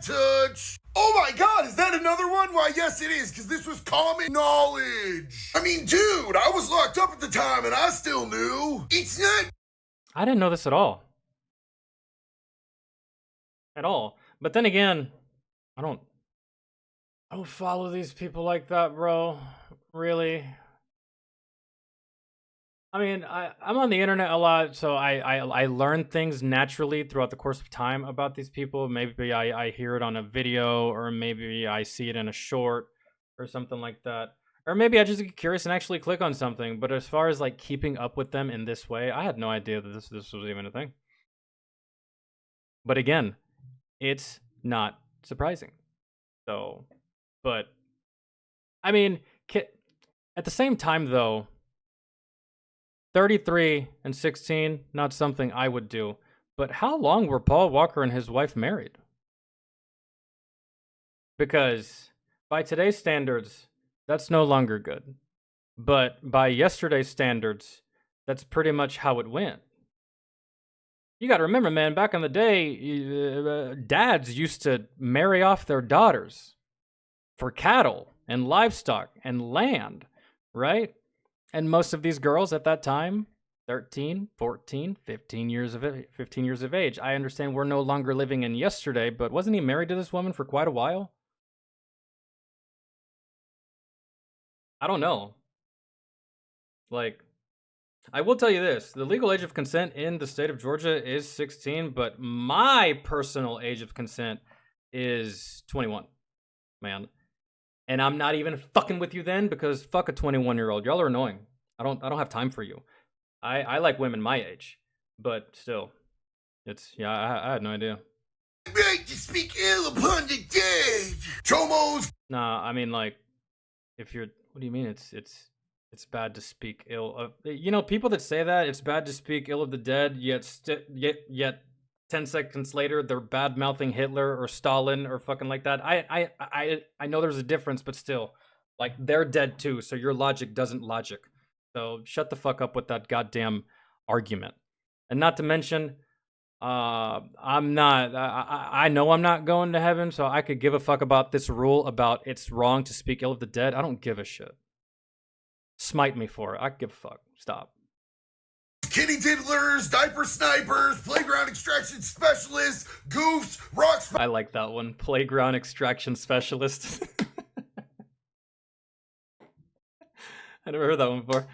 Touch. Oh my god, is that another one? Why, yes it is, because this was common knowledge. I mean, dude, I was locked up at the time and I still knew. It's not. I didn't know this at all. At all. But then again, I don't follow these people like that, bro. Really. I mean, I'm on the internet a lot, so I learn things naturally throughout the course of time about these people. Maybe I hear it on a video, or maybe I see it in a short or something like that. Or maybe I just get curious and actually click on something. But as far as like keeping up with them in this way, I had no idea that this was even a thing. But again, it's not surprising. So, but I mean, at the same time though, 33 and 16, not something I would do. But how long were Paul Walker and his wife married? Because by today's standards, that's no longer good. But by yesterday's standards, that's pretty much how it went. You got to remember, man, back in the day, dads used to marry off their daughters for cattle and livestock and land, right? And most of these girls at that time, 13, 14, 15 years of age. I understand we're no longer living in yesterday, but wasn't he married to this woman for quite a while? I don't know. Like, I will tell you this. The legal age of consent in the state of Georgia is 16, but my personal age of consent is 21, man. And I'm not even fucking with you then, because fuck a 21-year-old. Y'all are annoying. I don't have time for you. I like women my age, but still, it's I had no idea. Right to speak ill upon the dead. Chomos. Nah, I mean like, if you're, what do you mean? It's bad to speak ill of, you know, people that say that it's bad to speak ill of the dead, yet 10 seconds later they're bad mouthing Hitler or Stalin or fucking like that. I know there's a difference, but still, like, they're dead too, so your logic doesn't logic. So shut the fuck up with that goddamn argument. And not to mention, I know I'm not going to heaven, so I could give a fuck about this rule about it's wrong to speak ill of the dead. I don't give a shit. Smite me for it. I give a fuck. Stop. Kitty diddlers, diaper snipers, playground extraction specialists, goofs, rocks. I like that one. Playground extraction specialist. I never heard that one before.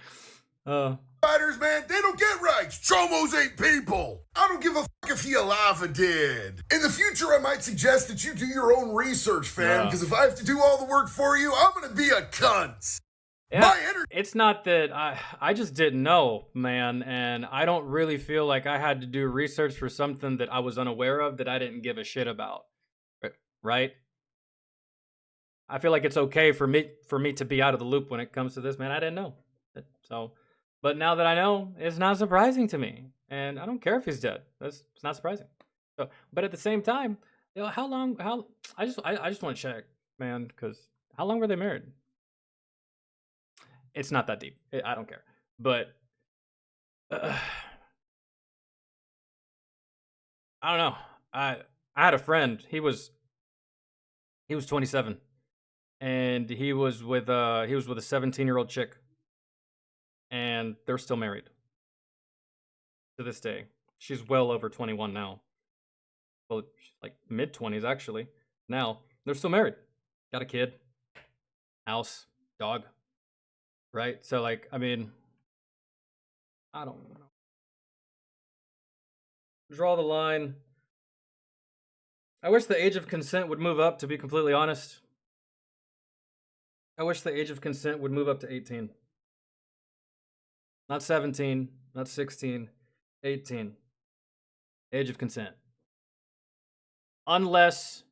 fighters, man, they don't get rights. Chomos ain't people. I don't give a fuck if he alive or dead. In the future, I might suggest that you do your own research, fam, because if I have to do all the work for you, I'm gonna be a cunt. Yeah, it's not that I just didn't know, man, and I don't really feel like I had to do research for something that I was unaware of that I didn't give a shit about. Right? I feel like it's okay for me to be out of the loop when it comes to this, man. I didn't know. So, but now that I know, it's not surprising to me. And I don't care if he's dead. It's not surprising. So, but at the same time, you know, I just want to check, man, cuz how long were they married? It's not that deep. I don't care. But I don't know. I had a friend. He was 27, and he was with a 17-year-old chick, and they're still married to this day. She's well over 21 now. Well, she's like mid-20s actually. Now they're still married. Got a kid, house, dog. Right? So, like, I mean, I don't know. Draw the line. I wish the age of consent would move up, to be completely honest. I wish the age of consent would move up to 18. Not 17, not 16, 18. Age of consent. Unless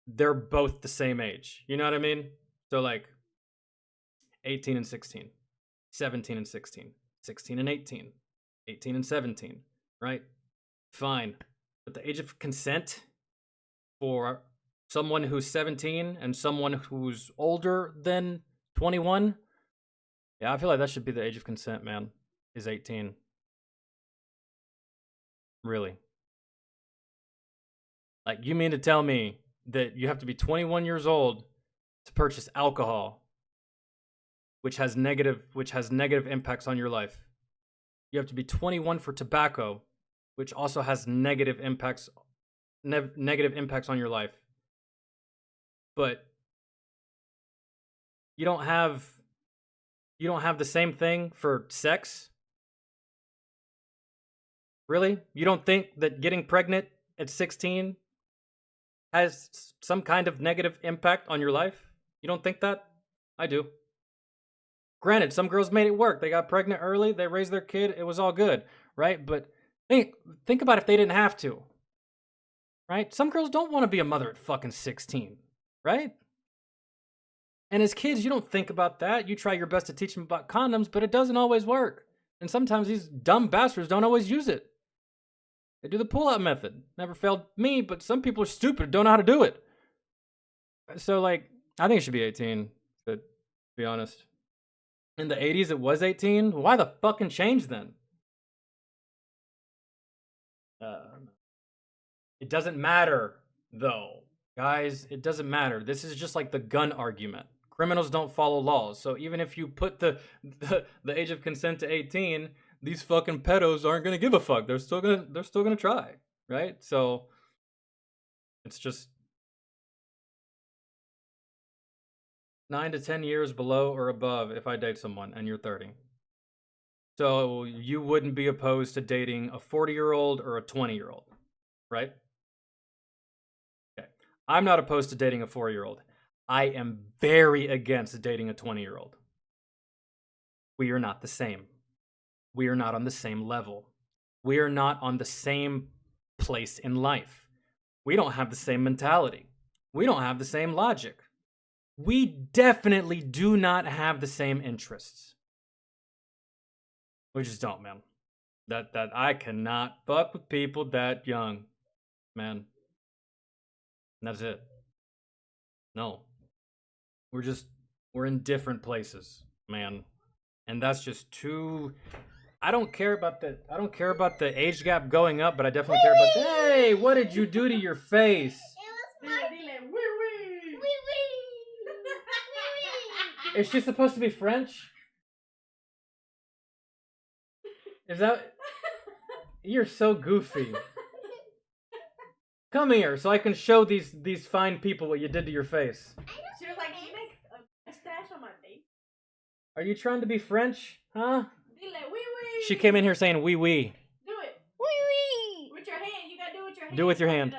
they're both the same age. You know what I mean? So, like, 18 and 16, 17 and 16, 16 and 18, 18 and 17, right? Fine. But the age of consent for someone who's 17 and someone who's older than 21, yeah, I feel like that should be the age of consent, man, is 18. Really. Like, you mean to tell me that you have to be 21 years old to purchase alcohol, which has negative impacts on your life. You have to be 21 for tobacco, which also has negative impacts on your life. But you don't have the same thing for sex? Really? You don't think that getting pregnant at 16 has some kind of negative impact on your life? You don't think that? I do. Granted, some girls made it work. They got pregnant early. They raised their kid. It was all good, right? But think about if they didn't have to, right? Some girls don't want to be a mother at fucking 16, right? And as kids, you don't think about that. You try your best to teach them about condoms, but it doesn't always work. And sometimes these dumb bastards don't always use it. They do the pull-out method. Never failed me, but some people are stupid, don't know how to do it. So, like, I think it should be 18, to be honest. In the 80s, it was 18. Why the fucking change then? It doesn't matter, though. Guys, it doesn't matter. This is just like the gun argument. Criminals don't follow laws. So even if you put the age of consent to 18, these fucking pedos aren't gonna give a fuck. They're still gonna try, right? So it's just 9 to 10 years below or above if I date someone and you're 30. So you wouldn't be opposed to dating a 40-year-old or a 20-year-old, right? Okay. I'm not opposed to dating a 4-year-old. I am very against dating a 20-year-old. We are not the same. We are not on the same level. We are not on the same place in life. We don't have the same mentality. We don't have the same logic. We definitely do not have the same interests. We just don't, man. That I cannot fuck with people that young, man. And that's it. No. We're in different places, man. And that's just too. I don't care about the age gap going up, but I definitely care about the, hey, what did you do to your face? Is she supposed to be French? Is that... You're so goofy. Come here so I can show these fine people what you did to your face. She was like, can you make a mustache on my face? Are you trying to be French? Huh? Dile wee wee. She came in here saying wee wee. Do it. Wee wee. With your hand. You gotta do it with your hand. Do it with your hand.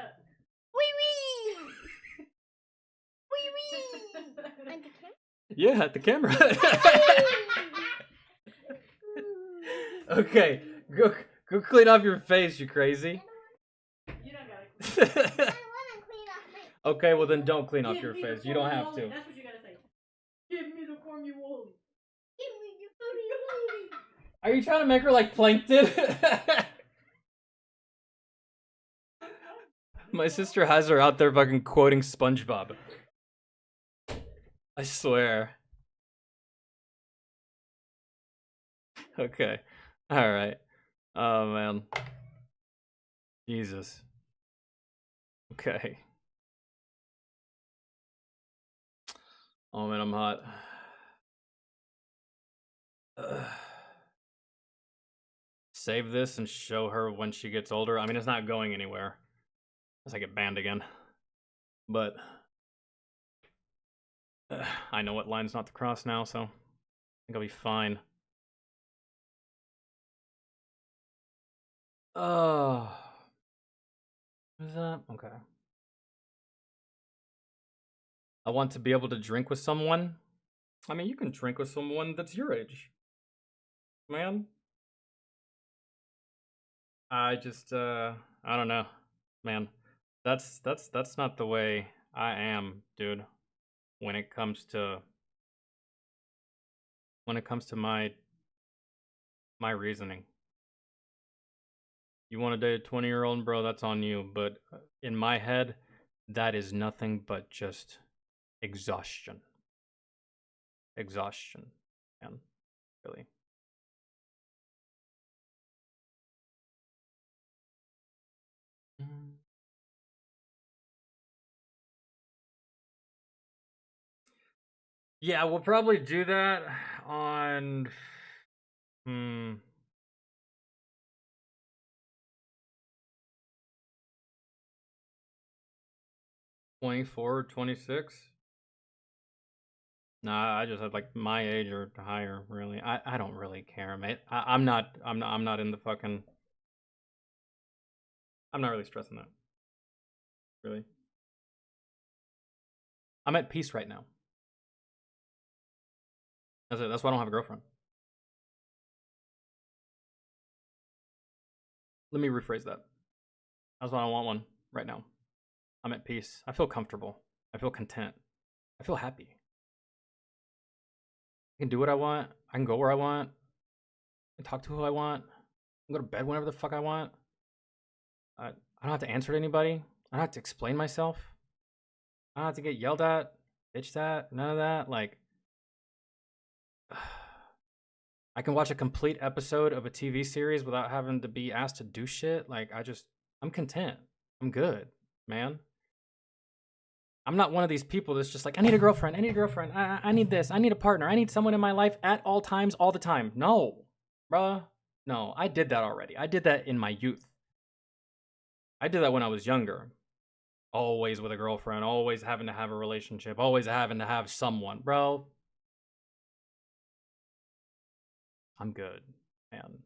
Wee wee. Wee wee. Yeah, at the camera. Okay, go clean off your face, you crazy. You don't gotta. Okay, well then don't clean off your face. You don't have to. That's what you gotta say. Give me the formula. Give me the formula. Are you trying to make her like Plankton? My sister has her out there fucking quoting SpongeBob. I swear. Okay. Alright. Oh man. Jesus. Okay. Oh man, I'm hot. Save this and show her when she gets older. I mean, it's not going anywhere. Unless I get banned again. But I know what line's not to cross now, so I think I'll be fine. Oh. What is that? Okay. I want to be able to drink with someone. I mean, you can drink with someone that's your age. Man. I just, I don't know. Man. That's not the way I am, dude. When it comes to my reasoning. You want to date a 20-year-old, bro, that's on you. But in my head, that is nothing but just exhaustion. Exhaustion, man. Really. Yeah, we'll probably do that on 24 or 26. Nah, I just had like my age or higher, really. I don't really care, mate. I'm not in the fucking. I'm not really stressing that. Really. I'm at peace right now. That's it. That's why I don't have a girlfriend. Let me rephrase that. That's why I don't want one right now. I'm at peace. I feel comfortable. I feel content. I feel happy. I can do what I want. I can go where I want. I can talk to who I want. I can go to bed whenever the fuck I want. I don't have to answer to anybody. I don't have to explain myself. I don't have to get yelled at, bitched at, none of that. Like, I can watch a complete episode of a TV series without having to be asked to do shit. Like, I'm content. I'm good, man. I'm not one of these people that's just like, I need a girlfriend. I need a girlfriend. I need this. I need a partner. I need someone in my life at all times, all the time. No, bruh. No, I did that already. I did that in my youth. I did that when I was younger. Always with a girlfriend. Always having to have a relationship. Always having to have someone. Bro. I'm good, man.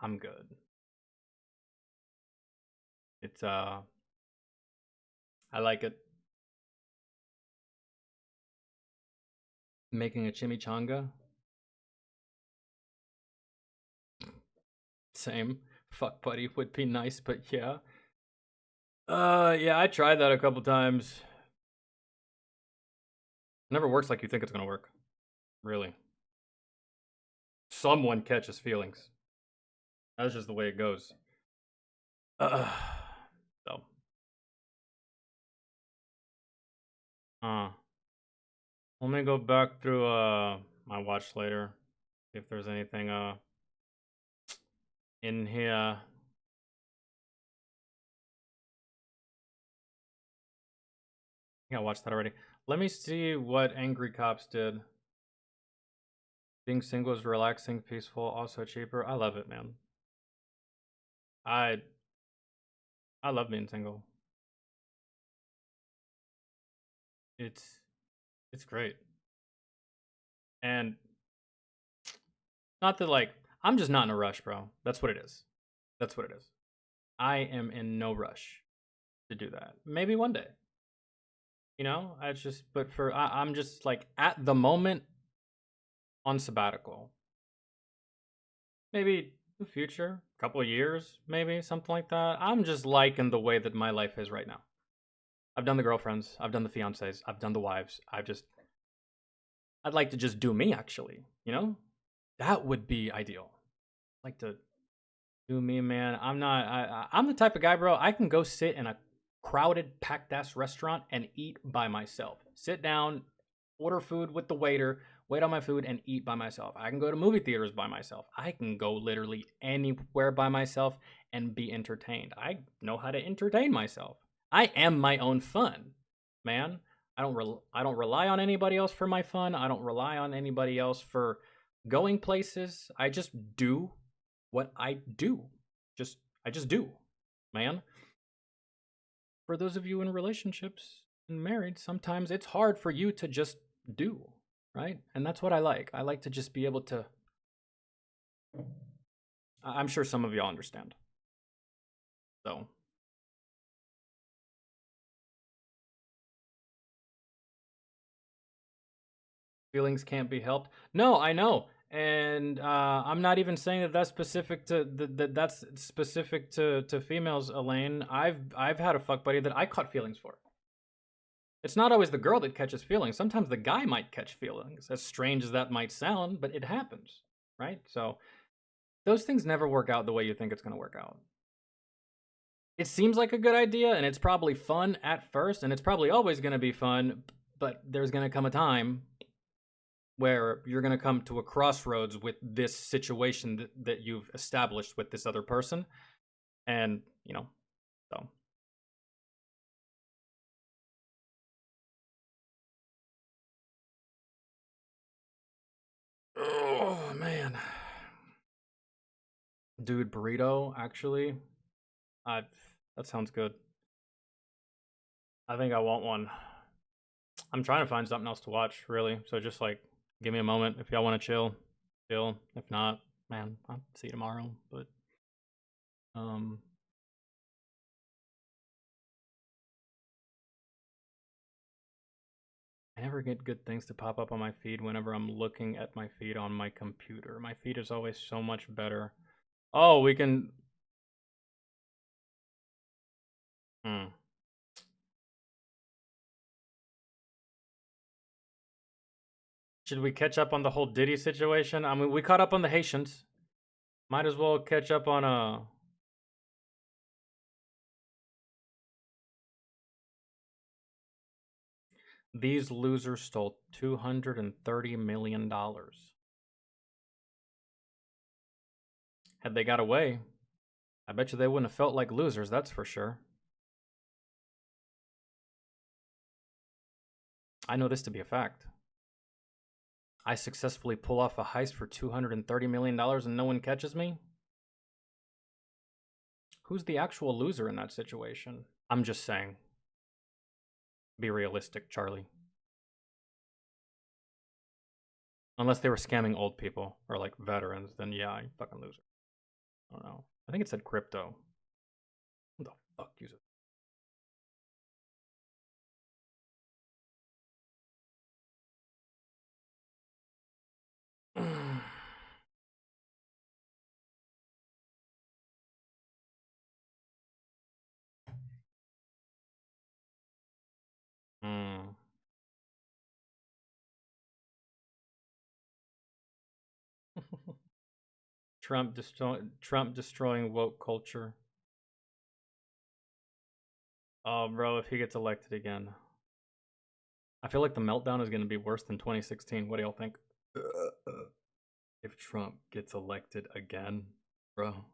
I'm good. It's, I like it. Making a chimichanga. Same. Fuck buddy would be nice, but yeah. Yeah, I tried that a couple times. Never works like you think it's gonna work. Really. Someone catches feelings. That's just the way it goes. So. Let me go back through my watch later. See if there's anything in here. I think I watched that already. Let me see what Angry Cops did. Being single is relaxing, peaceful, also cheaper. I love it, man. I love being single. It's great. And Not that, like, I'm just not in a rush, bro. That's what it is. That's what it is. I am in no rush to do that. Maybe one day. You know, I'm just like at the moment on sabbatical. Maybe the future, a couple of years, maybe something like that. I'm just liking the way that my life is right now. I've done the girlfriends, I've done the fiancés, I've done the wives. I'd like to just do me, actually. You know, that would be ideal. I'd like to do me, man. I'm the type of guy, bro. I can go sit in a crowded, packed ass restaurant and eat by myself. Sit down, order food with the waiter, wait on my food, and eat by myself. I can go to movie theaters by myself. I can go literally anywhere by myself and be entertained. I know how to entertain myself. I am my own fun, man. I don't rely on anybody else for my fun. I don't rely on anybody else for going places. I just do what I do. I just do, man. For those of you in relationships and married, sometimes it's hard for you to just do, right? And that's what I like. I like to just be able to. I'm sure some of y'all understand. So. Feelings can't be helped. No, I know. And I'm not even saying that that's specific to that's specific to females, Elaine. I've had a fuck buddy that I caught feelings for. It's not always the girl that catches feelings. Sometimes the guy might catch feelings. As strange as that might sound, but it happens, right? So those things never work out the way you think it's going to work out. It seems like a good idea, and it's probably fun at first, and it's probably always going to be fun, but there's going to come a time where you're going to come to a crossroads with this situation that you've established with this other person. And, you know, so. Oh, man. Dude, burrito, actually. That sounds good. I think I want one. I'm trying to find something else to watch, really. So just, like, give me a moment. If y'all want to chill. If not, man, I'll see you tomorrow. But, I never get good things to pop up on my feed whenever I'm looking at my feed on my computer. My feed is always so much better. Oh, we can... Should we catch up on the whole Diddy situation? I mean, we caught up on the Haitians. Might as well catch up on These losers stole $230 million. Had they got away, I bet you they wouldn't have felt like losers, that's for sure. I know this to be a fact. I successfully pull off a heist for $230 million and no one catches me? Who's the actual loser in that situation? I'm just saying. Be realistic, Charlie. Unless they were scamming old people or like veterans, then yeah, you fucking loser. I don't know. I think it said crypto. Who the fuck uses it? Trump destroying woke culture. Oh, bro, if he gets elected again. I feel like the meltdown is going to be worse than 2016. What do y'all think? If Trump gets elected again, bro.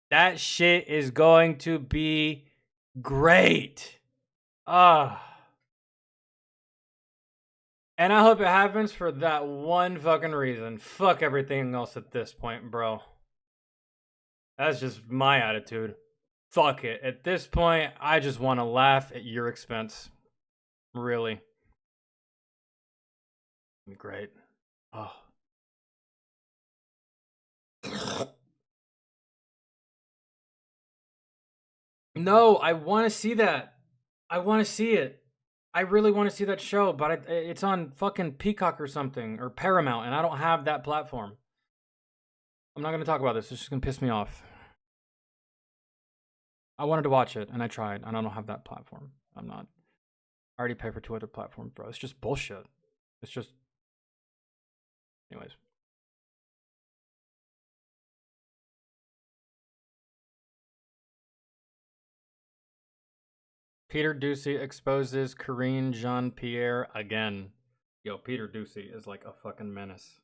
That shit is going to be great. And I hope it happens for that one fucking reason. Fuck everything else at this point, bro. That's just my attitude. Fuck it. At this point, I just want to laugh at your expense. Really. Great. Oh. No, I want to see that. I want to see it. I really want to see that show, but it's on fucking Peacock or something, or Paramount, and I don't have that platform. I'm not going to talk about this. It's just going to piss me off. I wanted to watch it, and I tried, and I don't have that platform. I'm not. I already pay for 2 other platforms, bro. It's just bullshit. It's just... Anyways. Peter Ducey exposes Karine Jean-Pierre again. Yo, Peter Ducey is like a fucking menace.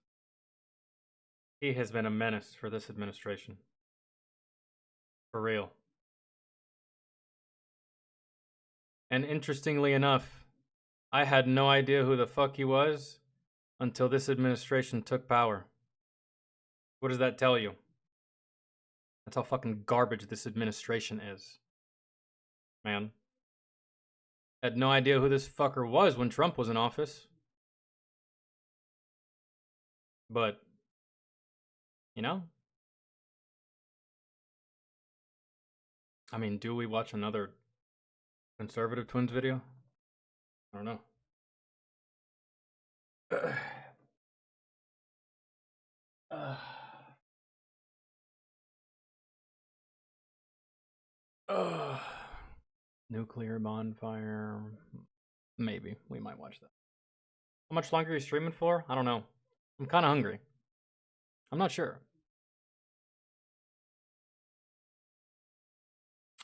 He has been a menace for this administration. For real. And interestingly enough, I had no idea who the fuck he was until this administration took power. What does that tell you? That's how fucking garbage this administration is. Man. I had no idea who this fucker was when Trump was in office. But, you know? I mean, do we watch another Conservative Twins video? I don't know. Nuclear bonfire. Maybe. We might watch that. How much longer are you streaming for? I don't know. I'm kind of hungry. I'm not sure.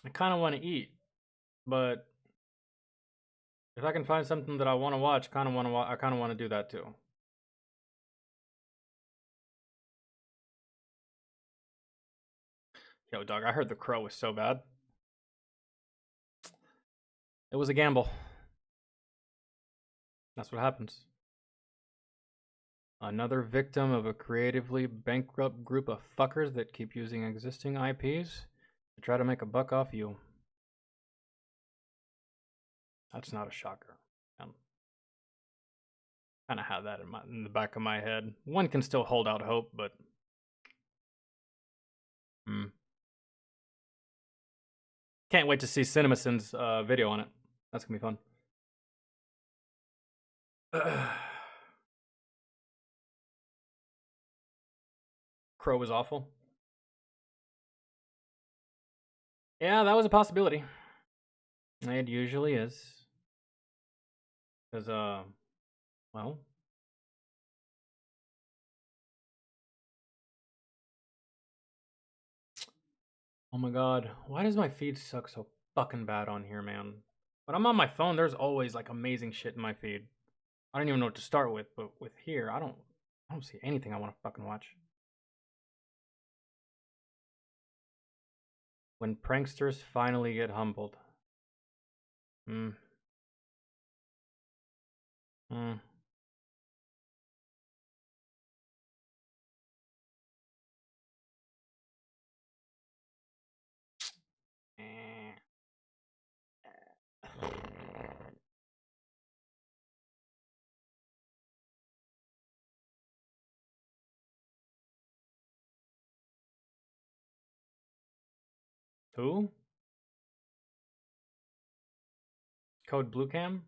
I kind of want to eat, but if I can find something that I want to watch, I kind of want to do that too. Yo, dog, I heard The Crow was so bad. It was a gamble. That's what happens. Another victim of a creatively bankrupt group of fuckers that keep using existing IPs to try to make a buck off you. That's not a shocker. I kind of have that in the back of my head. One can still hold out hope, but... Can't wait to see CinemaSin's video on it. That's gonna be fun. Crow was awful. Yeah, that was a possibility. It usually is. Because, well... Oh my god, why does my feed suck so fucking bad on here, man? When I'm on my phone, there's always like amazing shit in my feed. I don't even know what to start with, but with here, I don't see anything I want to fucking watch. When pranksters finally get humbled. Who? Code Bluecam?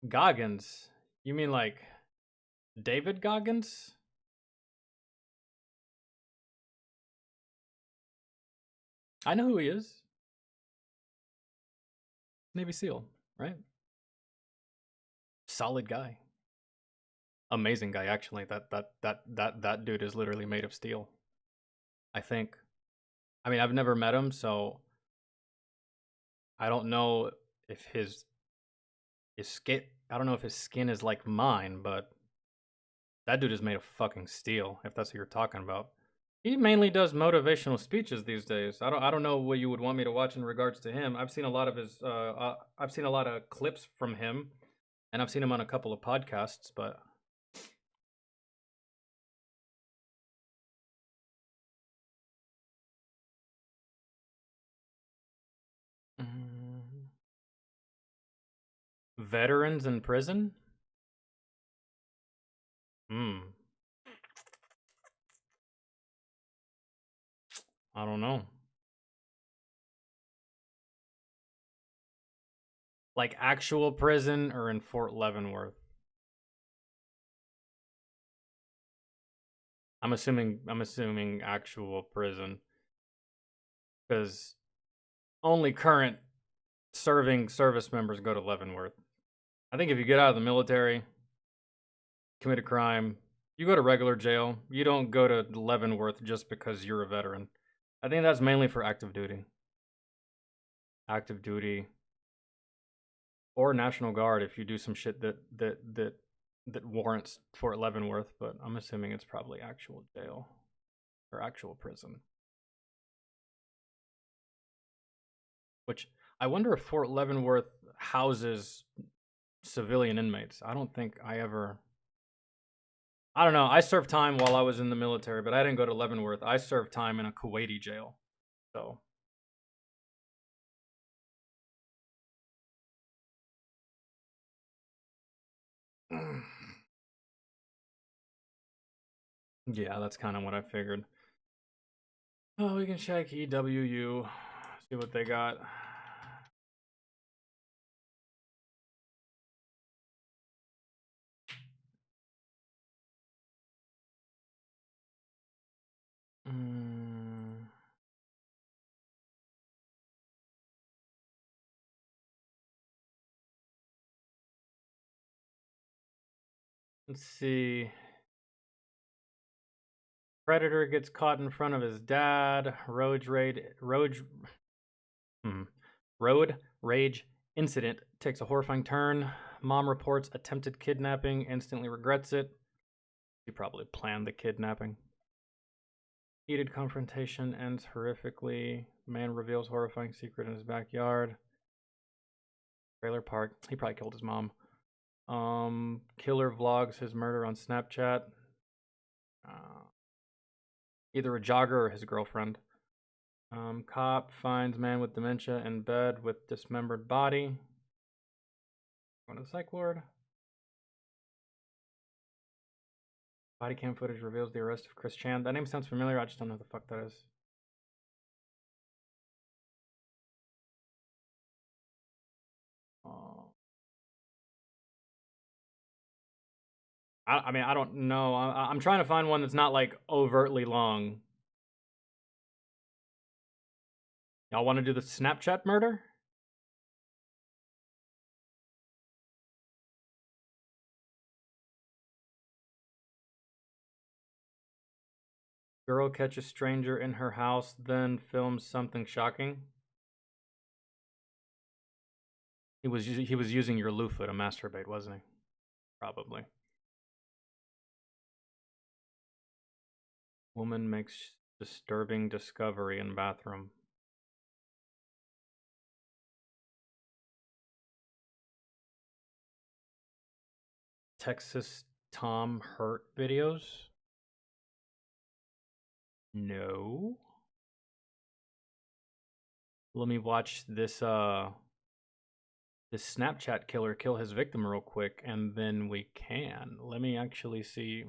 Goggins? You mean like David Goggins? I know who he is. Navy SEAL, right? Solid guy. Amazing guy, actually. That dude is literally made of steel. I think. I mean, I've never met him, so I don't know if his skin. I don't know if his skin is like mine, but that dude is made of fucking steel. If that's what you're talking about, He mainly does motivational speeches these days. I don't know what you would want me to watch in regards to him. I've seen a lot of his I've seen a lot of clips from him, and I've seen him on a couple of podcasts, but veterans in prison? I don't know. Like actual prison or in Fort Leavenworth? I'm assuming actual prison. Because only current serving service members go to Leavenworth. I think if you get out of the military, commit a crime, you go to regular jail. You don't go to Leavenworth just because you're a veteran. I think that's mainly for active duty. Active duty. Or National Guard if you do some shit that warrants Fort Leavenworth, but I'm assuming it's probably actual jail or actual prison. Which I wonder if Fort Leavenworth houses civilian inmates. I don't think I ever... I don't know. I served time while I was in the military, but I didn't go to Leavenworth. I served time in a Kuwaiti jail. So... yeah, that's kind of what I figured. Oh, we can check EWU, see what they got. Let's see. Predator gets caught in front of his dad. Road rage incident takes a horrifying turn. Mom reports attempted kidnapping, instantly regrets it. He probably planned the kidnapping. Heated confrontation ends horrifically. Man reveals horrifying secret in his backyard. Trailer park. He probably killed his mom. Killer vlogs his murder on Snapchat. Either a jogger or his girlfriend. Cop finds man with dementia in bed with dismembered body. Going to the psych ward. Body cam footage reveals the arrest of Chris Chan. That name sounds familiar. I just don't know who the fuck that is. I mean, I don't know. I'm trying to find one that's not like overtly long. Y'all want to do the Snapchat murder? Girl catches stranger in her house, then films something shocking. He was using your loofah to masturbate, wasn't he? Probably. Woman makes disturbing discovery in bathroom. Texas Tom Hurt videos? No. Let me watch this this Snapchat killer kill his victim real quick, and then we can. Let me actually see.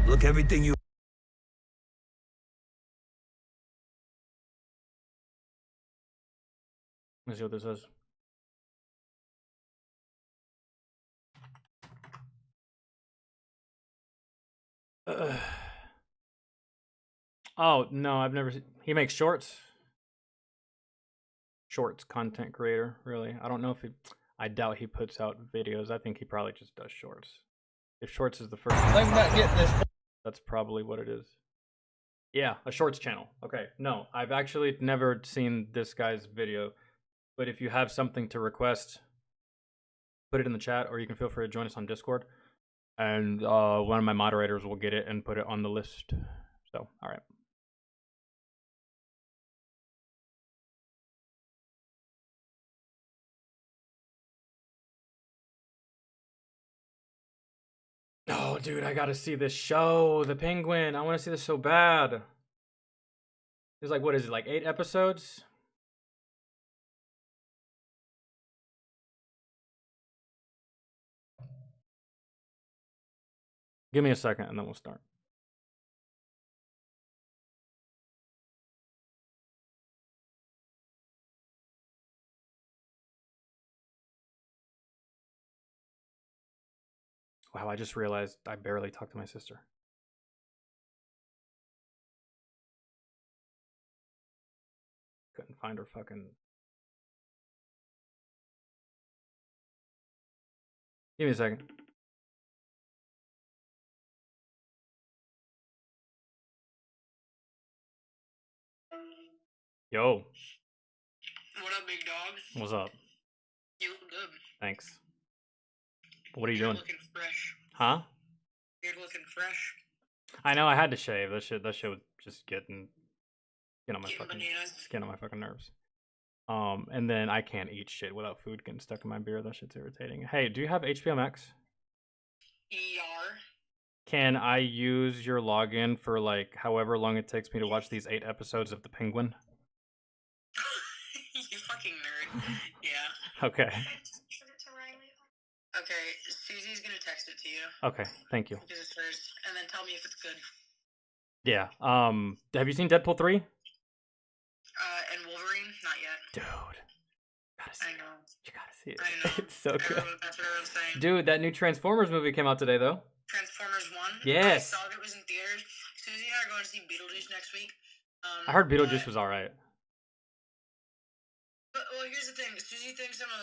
Look, everything you... Let's see what this is. Oh, no, I've never seen... He makes shorts? Shorts content creator, really. I don't know if he... I doubt he puts out videos. I think he probably just does shorts. If shorts is the first... I'm not getting this... That's probably what it is. Yeah, a shorts channel. Okay, no, I've actually never seen this guy's video. But if you have something to request, put it in the chat, or you can feel free to join us on Discord. And one of my moderators will get it and put it on the list. So, all right. Oh, dude, I gotta see this show, The Penguin. I want to see this so bad. It's like, what is it, like 8 episodes? Give me a second and then we'll start. Wow, I just realized I barely talked to my sister. Couldn't find her fucking... Give me a second. Yo. What up, big dog? What's up? You look good. Thanks. What are you doing? Looking fresh. Huh? You're looking fresh. I know I had to shave. That shit was just getting on my fucking nerves. And then I can't eat shit without food getting stuck in my beer. That shit's irritating. Hey, do you have HBO Max? ER. Can I use your login for like however long it takes me to watch these 8 episodes of The Penguin? You fucking nerd. Yeah. Okay. Okay, Susie's gonna text it to you. Okay, thank you. Because it's hers, and then tell me if it's good. Yeah. Have you seen Deadpool 3? And Wolverine? Not yet. Dude. I know. You gotta see it. I know. It's so good. That's what everyone's saying. Dude, that new Transformers movie came out today, though. Transformers 1? Yes. I saw it was in theaters. Susie and I are going to see Beetlejuice next week. I heard Beetlejuice was alright. Well, here's the thing. Susie thinks I'm a...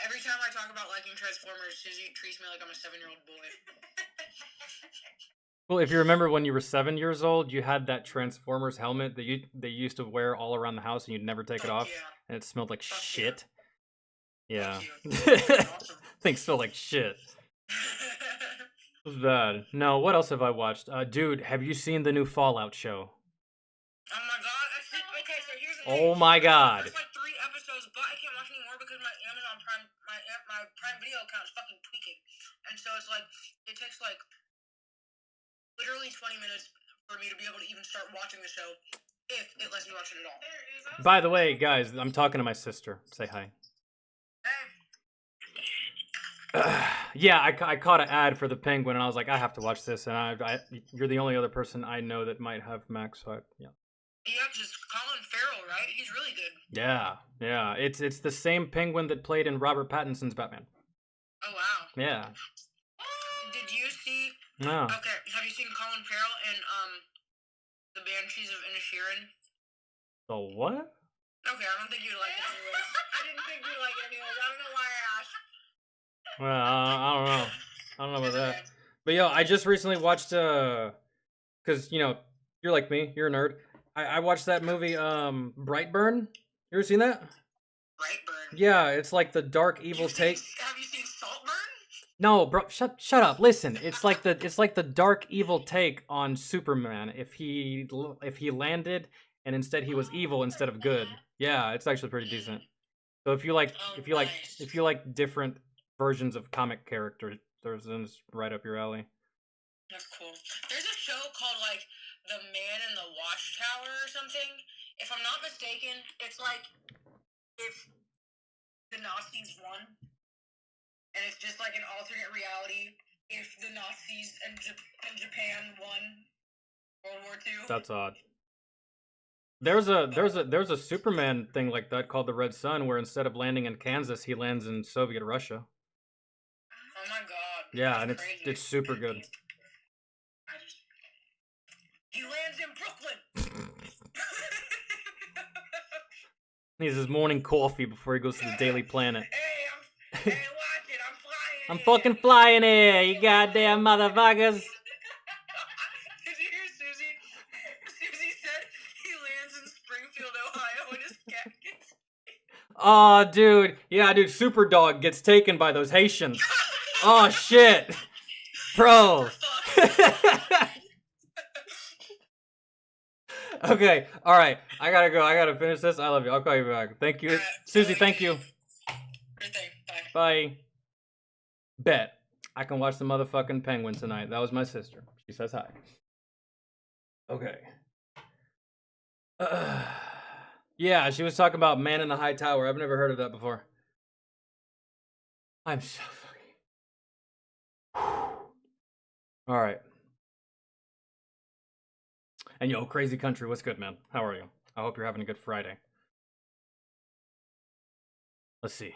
Every time I talk about liking Transformers, Susie treats me like I'm a 7-year-old boy. Well, if you remember when you were 7 years old, you had that Transformers helmet that they used to wear all aroron the house and you'd never take it off. Yeah. And it smelled like shit. Yeah. Things smell like shit. It was bad. No, what else have I watched? Dude, have you seen the new Fallout show? Oh my god. Okay, so here's the thing. Oh my god. There's like 3 episodes, but I can't watch anymore because my Amazon Prime, my Prime Video account is fucking tweaking. And so it's like, it takes like literally 20 minutes for me to be able to even start watching the show if it lets me watch it at all. By the way, guys, I'm talking to my sister. Say hi. Yeah, I caught an ad for The Penguin, and I was like, I have to watch this. And you're the only other person I know that might have Max, so yeah. Yeah, because Colin Farrell, right? He's really good. Yeah. It's the same Penguin that played in Robert Pattinson's Batman. Oh wow. Yeah. Did you see? No. Okay, have you seen Colin Farrell in The Banshees of Inisherin? The what? Okay, I don't think you'd like it anyways. I didn't think you'd like it anyways. I don't know why I asked. Well, I don't know. I don't know about that. But yo, I just recently watched because you know you're like me, you're a nerd. I watched that movie Brightburn. You ever seen that? Brightburn. Yeah, it's like the dark evil take. Have you seen Saltburn? No, bro, shut up. Listen, it's like the dark evil take on Superman. If he landed and instead he was evil instead of good. Yeah, it's actually pretty decent. So if you like different versions of comic characters, it's right up your alley. That's cool. There's a show called like The Man in the Watchtower or something. If I'm not mistaken, it's like if the Nazis won, and it's just like an alternate reality if the Nazis and Japan won World War II. That's odd. There's a Superman thing like that called the Red Sun, where instead of landing in Kansas, he lands in Soviet Russia. Oh my god. Yeah, and it's super good. He lands in Brooklyn. He needs his morning coffee before he goes to the Daily Planet. Hey, watch it. I'm flying. I'm fucking flying here, you goddamn motherfuckers. Did you hear Susie? Susie said he lands in Springfield, Ohio in his khakis. Oh, dude. Yeah, dude, Superdog gets taken by those Haitians. Oh shit, bro. Okay, all right. I gotta go. I gotta finish this. I love you. I'll call you back. Thank you, Susie. Thank you. Bye. Bet. I can watch the motherfucking Penguin tonight. That was my sister. She says hi. Okay. Yeah, she was talking about Man in the High Tower. I've never heard of that before. I'm so fucking... All right. And yo, Crazy Country, what's good, man? How are you? I hope you're having a good Friday. Let's see.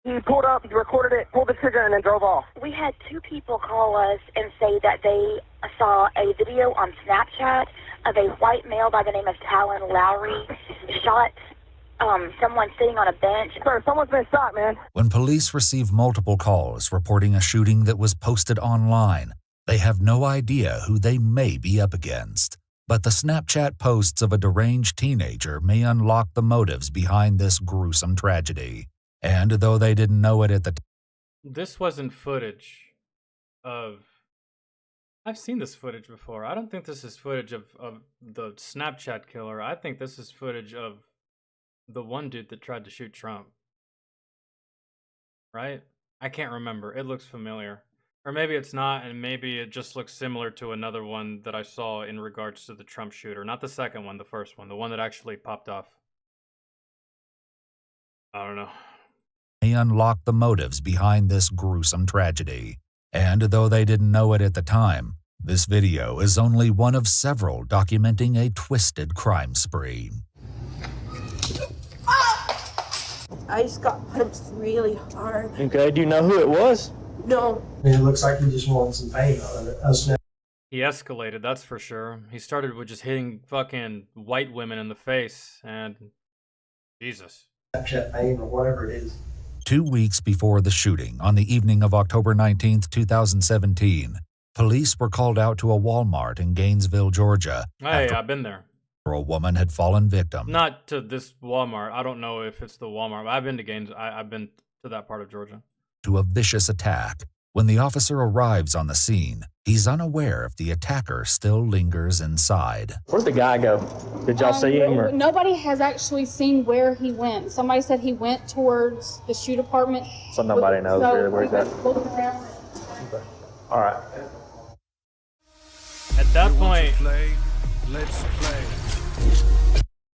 He pulled up, he recorded it, pulled the trigger, and then drove off. We had 2 people call us and say that they saw a video on Snapchat of a white male by the name of Talon Lowry shot someone sitting on a bench. Sir, someone's been shot, man. When police receive multiple calls reporting a shooting that was posted online, they have no idea who they may be up against. But the Snapchat posts of a deranged teenager may unlock the motives behind this gruesome tragedy. And though they didn't know it at the time, This wasn't footage of... I've seen this footage before. I don't think this is footage of the Snapchat killer. I think this is footage of the one dude that tried to shoot Trump. Right? I can't remember. It looks familiar. Or maybe it's not, and maybe it just looks similar to another one that I saw in regards to the Trump shooter. Not the second one, the first one. The one that actually popped off. I don't know. may unlock the motives behind this gruesome tragedy. And though they didn't know it at the time, this video is only one of several documenting a twisted crime spree. I just got punched really hard. Okay, do you know who it was? No. It looks like he just wanted some pain out of it. He escalated, that's for sure. He started with just hitting fucking white women in the face, and... Jesus. Snapchat pain or whatever it is. 2 weeks before the shooting, on the evening of October 19, 2017, police were called out to a Walmart in Gainesville, Georgia. Hey, I've been there. A woman had fallen victim Not to this Walmart. I don't know if it's the Walmart. I've been to I've been to that part of Georgia. to a vicious attack. When the officer arrives on the scene, he's unaware if the attacker still lingers inside. Where'd the guy go? Did y'all see him? Or? Nobody has actually seen where he went. Somebody said he went towards the shoe department. So nobody knows really where he's at. Looking around. Okay. All right. At that point, Play, let's play.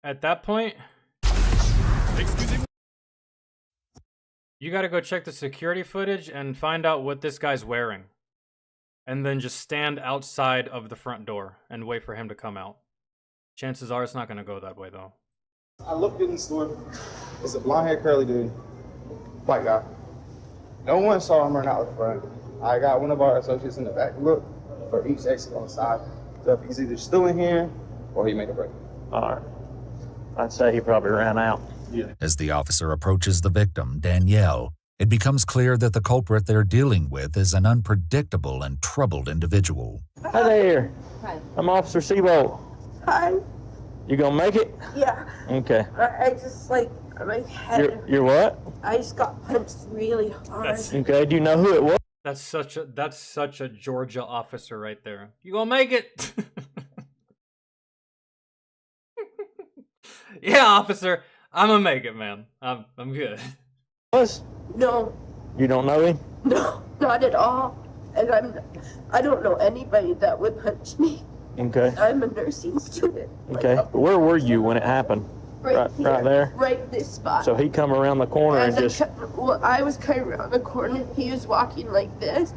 at that point, Excusez me. you gotta go check the security footage and find out what this guy's wearing. And then just stand outside of the front door and wait for him to come out. Chances are it's not gonna go that way though. I looked in the store. It's a blonde-haired curly dude, white guy. No one saw him run out the front. I got one of our associates in the back. Look for each exit on the side. So he's either still in here or he made a break. All right. I'd say he probably ran out. As the officer approaches the victim, Danielle, it becomes clear that the culprit they're dealing with is an unpredictable and troubled individual. Hi there. Hi. I'm Officer Seabolt. Hi. You gonna make it? Yeah. Okay. I just like my head. You're what? I just got punched really hard. Okay. Do you know who it was? That's such a Georgia officer right there. You gonna make it? Yeah, officer. I'm gonna make it, man. I'm good. Was? No. You don't know him? No, not at all. And I don't know anybody that would punch me. Okay. I'm a nursing student. Okay. Where were you when it happened? Right there? Right this spot. So he come around the corner and just... I was kind of around the corner. He was walking like this.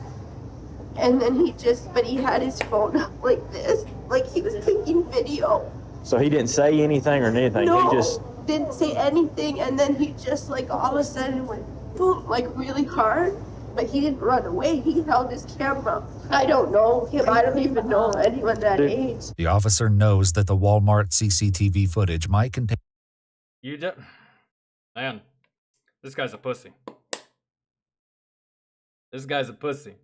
And then but he had his phone up like this. Like he was taking video. So he didn't say anything or anything? No, He just... didn't say anything. And then he just like all of a sudden went boom, like really hard. But he didn't run away. He held his camera. I don't know him. I don't even know anyone that age. The officer knows that the Walmart CCTV footage might contain... Man, this guy's a pussy. This guy's a pussy.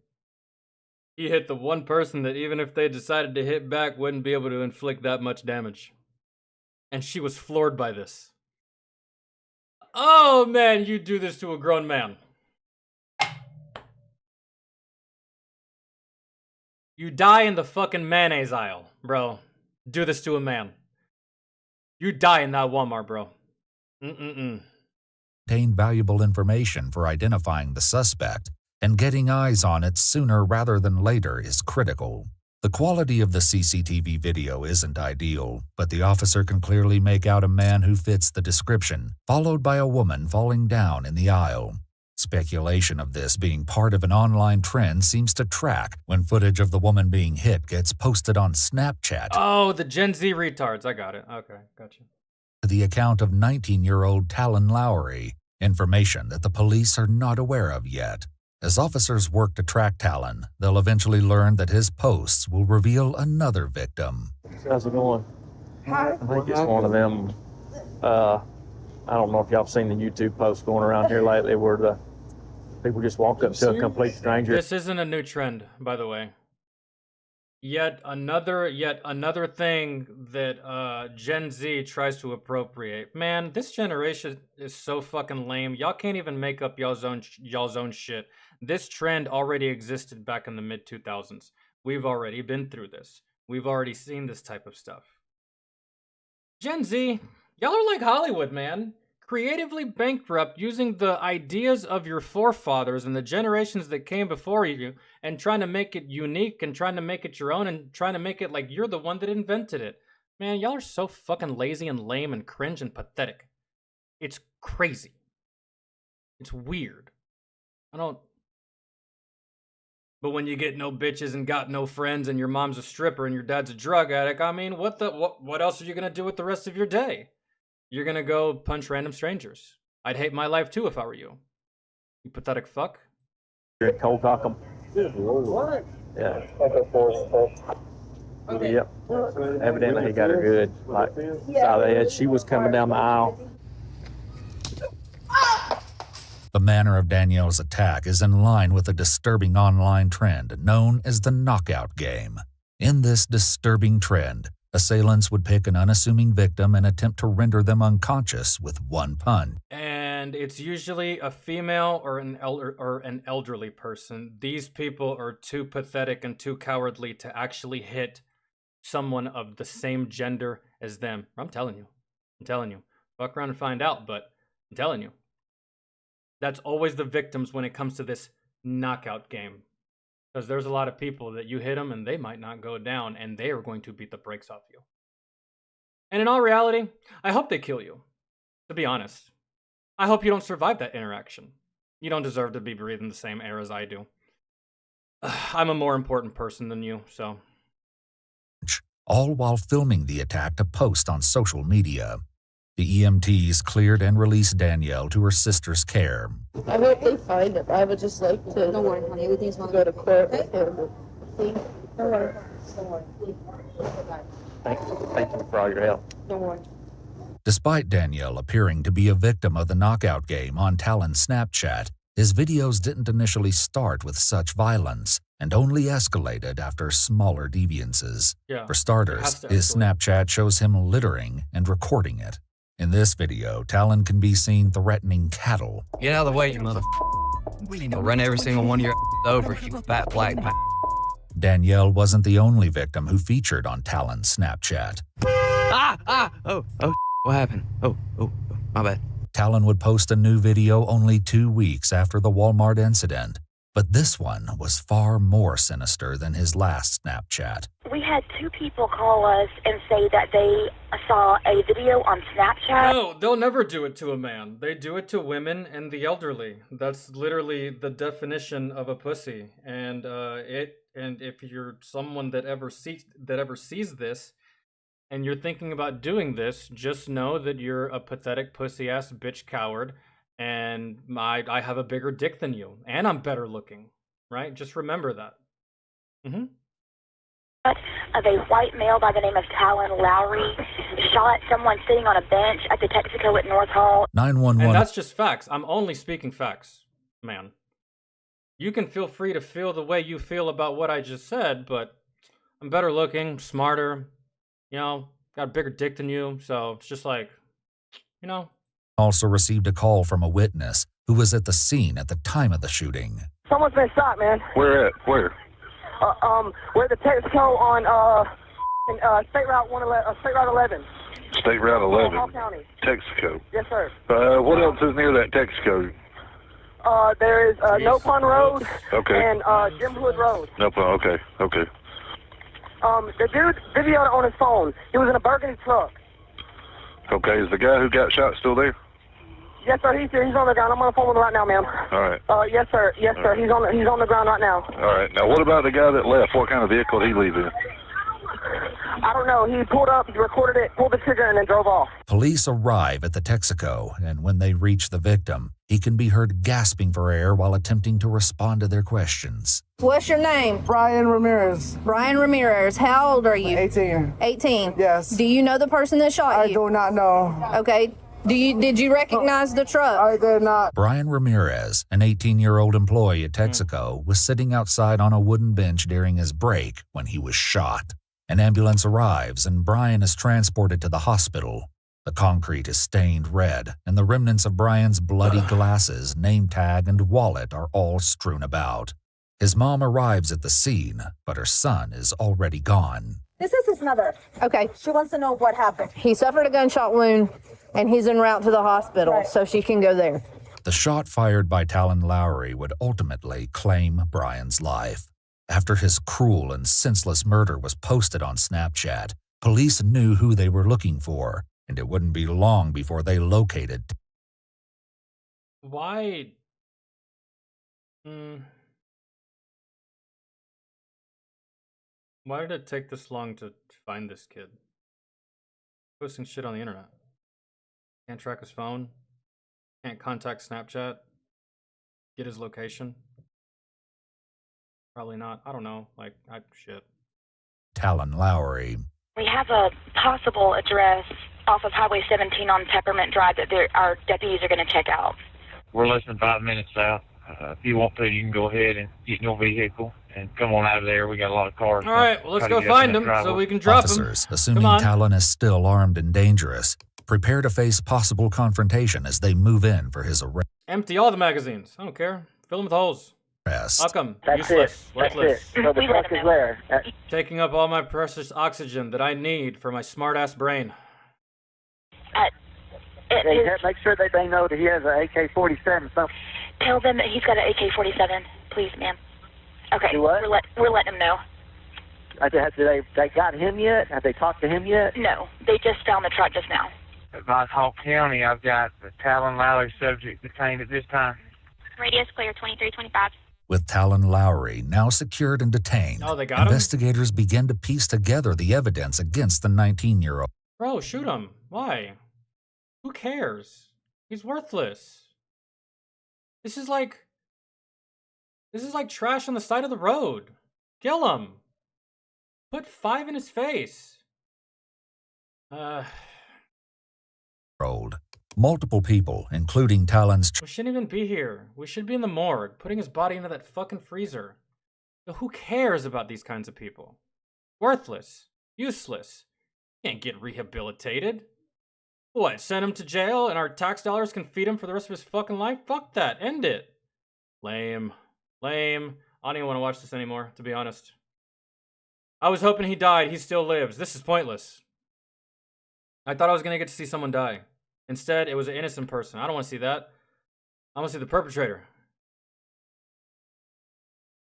He hit the one person that even if they decided to hit back wouldn't be able to inflict that much damage. And she was floored by this. Oh man, you do this to a grown man. You die in the fucking mayonnaise aisle, bro. Do this to a man. You die in that Walmart, bro. Obtain valuable information for identifying the suspect, and getting eyes on it sooner rather than later is critical. The quality of the CCTV video isn't ideal, but the officer can clearly make out a man who fits the description, followed by a woman falling down in the aisle. Speculation of this being part of an online trend seems to track when footage of the woman being hit gets posted on Snapchat. Oh, the Gen Z retards. I got it. Okay, gotcha. The account of 19-year-old Talon Lowry, information that the police are not aware of yet. As officers work to track Talon, they'll eventually learn that his posts will reveal another victim. How's it going? Hi. I think it's one of them, I don't know if y'all have seen the YouTube posts going around here lately where the people just walk up to a complete stranger. This isn't a new trend, by the way. Yet another thing that Gen Z tries to appropriate. Man, this generation is so fucking lame. Y'all can't even make up y'all's own shit. This trend already existed back in the mid-2000s. We've already been through this. We've already seen this type of stuff. Gen Z, y'all are like Hollywood, man. Creatively bankrupt using the ideas of your forefathers and the generations that came before you and trying to make it unique and trying to make it your own and trying to make it like you're the one that invented it. Man, y'all are so fucking lazy and lame and cringe and pathetic. It's crazy. It's weird. But when you get no bitches and got no friends and your mom's a stripper and your dad's a drug addict, I mean, what else are you gonna do with the rest of your day? You're gonna go punch random strangers. I'd hate my life too if I were you. You pathetic fuck. You're cold cock 'em. What? Yeah. Yep. Evidently he got her good. Like, she was coming down the aisle. The manner of Danielle's attack is in line with a disturbing online trend known as the knockout game. In this disturbing trend, assailants would pick an unassuming victim and attempt to render them unconscious with one punch. And it's usually a female or an elderly person. These people are too pathetic and too cowardly to actually hit someone of the same gender as them. I'm telling you. Fuck around and find out, but I'm telling you. That's always the victims when it comes to this knockout game. Because there's a lot of people that you hit them and they might not go down and they are going to beat the brakes off you. And in all reality, I hope they kill you. To be honest. I hope you don't survive that interaction. You don't deserve to be breathing the same air as I do. I'm a more important person than you, so. All while filming the attack to post on social media. The EMTs cleared and released Danielle to her sister's care. I hope they find him. I would just like to. Don't worry, honey. Everything's going to go to court with him. Don't worry. Thank you for all your help. Don't worry. Despite Danielle appearing to be a victim of the knockout game on Talon's Snapchat, his videos didn't initially start with such violence and only escalated after smaller deviances. Yeah, for starters, his Snapchat shows him littering and recording it. In this video, Talon can be seen threatening cattle. Get out of the way, you mother. I'll run every single one of your over, you fat black. Danielle wasn't the only victim who featured on Talon's Snapchat. Oh, what happened? Oh, my bad. Talon would post a new video only 2 weeks after the Walmart incident, but this one was far more sinister than his last Snapchat. We had 2 people call us and say that they saw a video on Snapchat. No, they'll never do it to a man. They do it to women and the elderly. That's literally the definition of a pussy. And if you're someone that ever sees this, and you're thinking about doing this, just know that you're a pathetic pussy-ass bitch coward, and I have a bigger dick than you, and I'm better looking, right? Just remember that. Of a white male by the name of Talon Lowry shot someone sitting on a bench at the Texaco at North Hall. 911. And that's just facts. I'm only speaking facts, man. You can feel free to feel the way you feel about what I just said, but I'm better looking, smarter, got a bigger dick than you, so it's just like, Also received a call from a witness who was at the scene at the time of the shooting. Someone's been shot, man. Where at? Where? We're the Texaco on State Route 111, State Route 11. State Route 11. Hall County. Texaco. Yes, sir. What else is near that Texaco? There is No Fun Road. Okay. And Jim Hood Road. No fun. Okay. Okay. The dude videoed it on his phone. He was in a burgundy truck. Okay. Is the guy who got shot still there? Yes, sir. He's on the ground. I'm on the phone with him right now, ma'am. All right. Yes, sir. Yes, sir. He's on the ground right now. All right. Now, what about the guy that left? What kind of vehicle did he leave in? I don't know. He pulled up, recorded it, pulled the trigger, and then drove off. Police arrive at the Texaco, and when they reach the victim, he can be heard gasping for air while attempting to respond to their questions. What's your name? Brian Ramirez. Brian Ramirez. How old are you? 18. 18? Yes. Do you know the person that shot you? I do not know. Okay. Did you recognize the truck? I did not. Brian Ramirez, an 18-year-old employee at Texaco, was sitting outside on a wooden bench during his break when he was shot. An ambulance arrives and Brian is transported to the hospital. The concrete is stained red, and the remnants of Brian's bloody glasses, name tag, and wallet are all strewn about. His mom arrives at the scene, but her son is already gone. This is his mother. Okay. She wants to know what happened. He suffered a gunshot wound, and he's en route to the hospital, so she can go there. The shot fired by Talon Lowry would ultimately claim Brian's life. After his cruel and senseless murder was posted on Snapchat, police knew who they were looking for, and it wouldn't be long before they located. Why? Why did it take this long to find this kid? Posting shit on the internet. Can't track his phone. Can't contact Snapchat. Get his location. Probably not. I don't know. Shit. Talon Lowry. We have a possible address off of Highway 17 on Peppermint Drive that our deputies are going to check out. We're less than 5 minutes out. If you want to, you can go ahead and get in your vehicle and come on out of there. We got a lot of cars. All right, well, let's go find him so we can drop him. Officers, assuming Talon is still armed and dangerous, prepare to face possible confrontation as they move in for his arrest. Empty all the magazines. I don't care. Fill them with holes. How come? That's Useless. it. That's Worthless. it. So the truck is where? Taking up all my precious oxygen that I need for my smart-ass brain. Make sure that they know that he has an AK-47. Tell them that he's got an AK-47, please, ma'am. Okay, Do what? we're letting them know. They got him yet? Have they talked to him yet? No, they just found the truck just now. About Hall County, I've got the Talon Lowry subject detained at this time. Radius clear 2325. With Talon Lowry now secured and detained, Oh, they got him? investigators begin to piece together the evidence against the 19-year-old. Bro, shoot him. Why? Who cares? He's worthless. This is like trash on the side of the road. Kill him. Put 5 in his face. Multiple people, including Talon's We shouldn't even be here. We should be in the morgue, putting his body into that fucking freezer. So who cares about these kinds of people? Worthless. Useless. Can't get rehabilitated. What, send him to jail and our tax dollars can feed him for the rest of his fucking life? Fuck that. End it. Lame. Lame. I don't even want to watch this anymore, to be honest. I was hoping he died. He still lives. This is pointless. I thought I was going to get to see someone die. Instead, it was an innocent person. I don't want to see that. I want to see the perpetrator.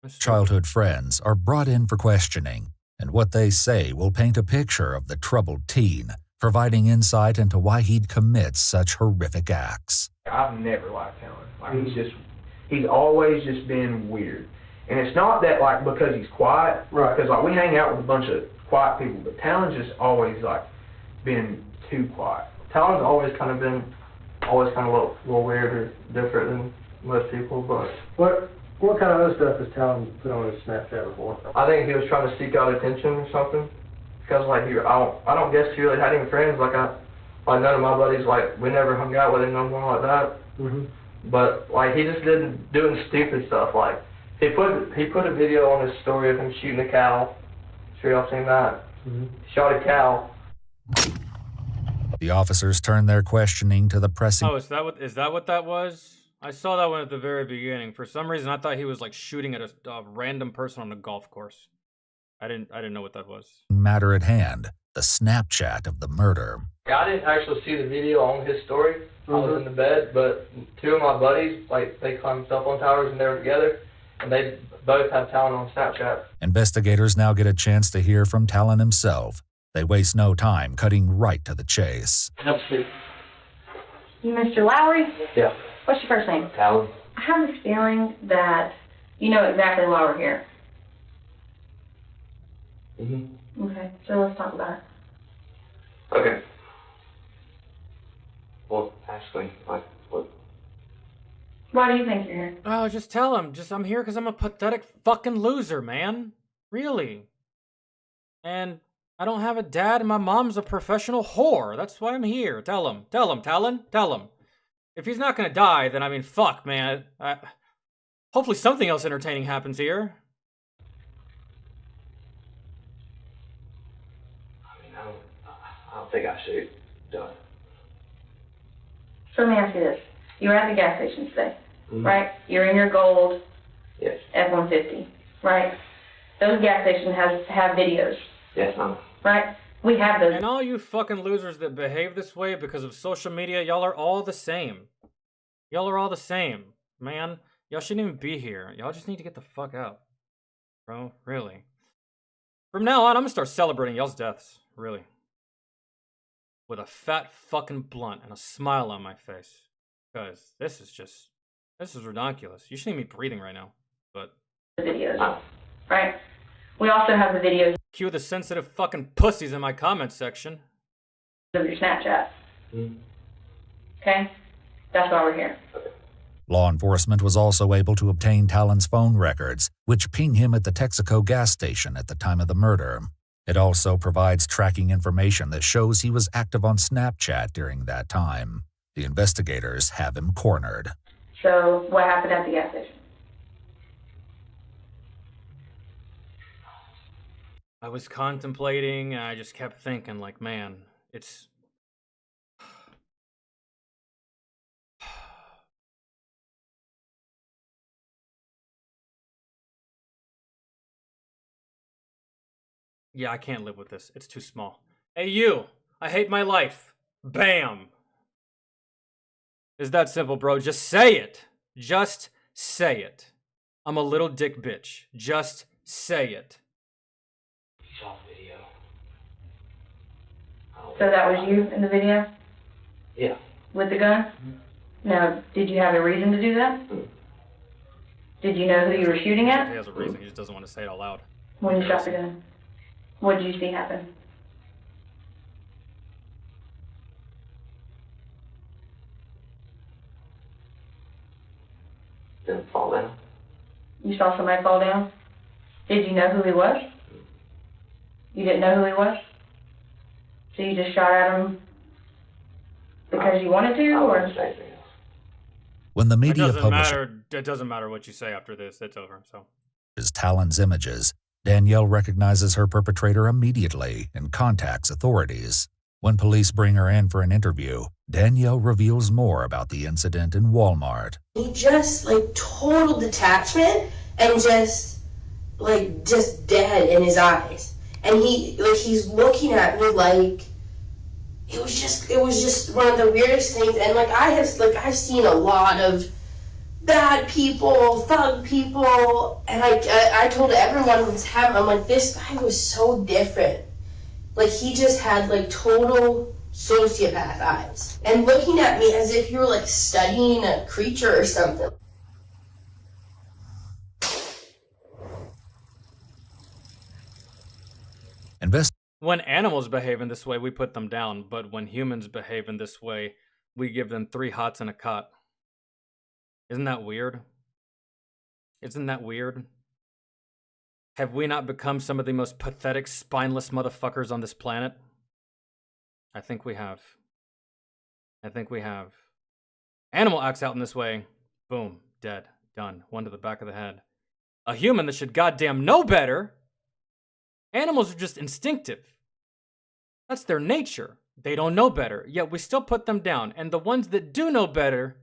childhood friends are brought in for questioning, and what they say will paint a picture of the troubled teen, providing insight into why he'd commit such horrific acts. I've never liked Talon. He's always just been weird. And it's not that, because he's quiet, right? Because, we hang out with a bunch of quiet people, but Talon's just always, been too quiet. Talon's always kind of been, a little weird or different than most people, but... What kind of other stuff has Talon put on his Snapchat before? I think he was trying to seek out attention or something. Because, I don't guess he really had any friends. None of my buddies, we never hung out with him no more like that. Mm-hmm. But, he just didn't doing stupid stuff. He put a video on his story of him shooting a cow. Sure y'all seen that? Mm-hmm. Shot a cow. The officers turned their questioning to the pressing... Oh, is that what that was? I saw that one at the very beginning. For some reason, I thought he was like shooting at a random person on a golf course. I didn't know what that was. Matter at hand, the Snapchat of the murder. I didn't actually see the video on his story. I was in the bed, but two of my buddies, like, they climbed cell phone towers and they were together, and they both have Talon on Snapchat. Investigators now get a chance to hear from Talon himself. They waste no time cutting right to the chase. Absolutely. You Mr. Lowry? Yeah. What's your first name? Talon. I have this feeling that you know exactly why we're here. Mm-hmm. Okay, so let's talk about it. Okay. Well, actually, like, what? Why do you think you're here? Oh, just tell him. I'm here because I'm a pathetic fucking loser, man. Really. And I don't have a dad and my mom's a professional whore. That's why I'm here. Tell him. Tell him, Talon. Tell him. If he's not gonna die, then I mean, fuck, man. Hopefully something else entertaining happens here. I don't think I should. Done. So let me ask you this. You were at the gas station today, Mm-hmm. right? You're in your gold Yes. F-150, right? Those gas stations have videos, Yes, ma'am. right? We have those. And all you fucking losers that behave this way because of social media, y'all are all the same. Y'all are all the same, man. Y'all shouldn't even be here. Y'all just need to get the fuck out. Bro, really. From now on, I'm gonna start celebrating y'all's deaths, really. With a fat fucking blunt and a smile on my face. Because this is ridiculous. You shouldn't even be breathing right now. But videos, right? We also have the videos cue the sensitive fucking pussies in my comment section. of your Snapchat. Okay? That's why we're here. Law enforcement was also able to obtain Talon's phone records, which ping him at the Texaco gas station at the time of the murder. It also provides tracking information that shows he was active on Snapchat during that time. The investigators have him cornered. So, what happened at the gas station? I was contemplating, and I just kept thinking, like, man, it's... Yeah, I can't live with this. It's too small. Hey, you! I hate my life. Bam! It's that simple, bro. Just say it. Just say it. I'm a little dick bitch. Just say it. So that was you in the video? Yeah. With the gun? Now, did you have a reason to do that? Did you know who you were shooting at? He has a reason. He just doesn't want to say it out loud. When you shot the gun? What did you see happen? Didn't fall down. You saw somebody fall down? Did you know who he was? You didn't know who he was? So you just shot at him because you wanted to, or? When the media It doesn't matter what you say after this. It's over, so. publishes Talon's images, Danielle recognizes her perpetrator immediately and contacts authorities. When police bring her in for an interview, Danielle reveals more about the incident in Walmart. He just, like, total detachment and just dead in his eyes. And he's looking at me like, it was just one of the weirdest things. And, I've seen a lot of bad people, thug people, and I told everyone who was having, I'm like, this guy was so different. Like, he just had, total sociopath eyes. And looking at me as if you were, studying a creature or something. When animals behave in this way, we put them down. But when humans behave in this way, we give them 3 hots and a cot. Isn't that weird? Isn't that weird? Have we not become some of the most pathetic, spineless motherfuckers on this planet? I think we have. I think we have. Animal acts out in this way. Boom. Dead. Done. 1 to the back of the head. A human that should goddamn know better. Animals are just instinctive. That's their nature. They don't know better, yet we still put them down. And the ones that do know better,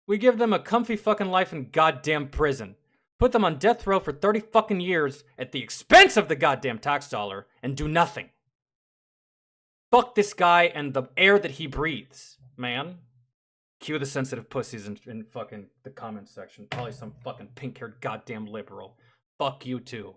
We give them a comfy fucking life in goddamn prison. Put them on death row for 30 fucking years at the expense of the goddamn tax dollar and do nothing. Fuck this guy and the air that he breathes, man. Cue the sensitive pussies in fucking the comments section. Probably some fucking pink-haired goddamn liberal. Fuck you too.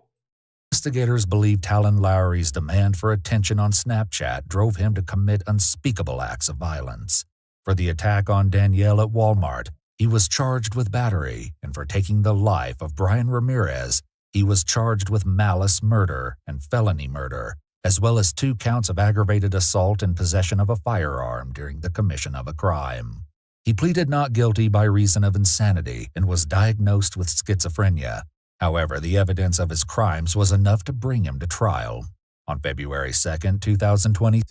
Investigators believe Talon Lowry's demand for attention on Snapchat drove him to commit unspeakable acts of violence. For the attack on Danielle at Walmart, he was charged with battery, and for taking the life of Brian Ramirez, he was charged with malice murder and felony murder, as well as 2 counts of aggravated assault and possession of a firearm during the commission of a crime. He pleaded not guilty by reason of insanity and was diagnosed with schizophrenia. However, the evidence of his crimes was enough to bring him to trial. On February 2nd, 2020,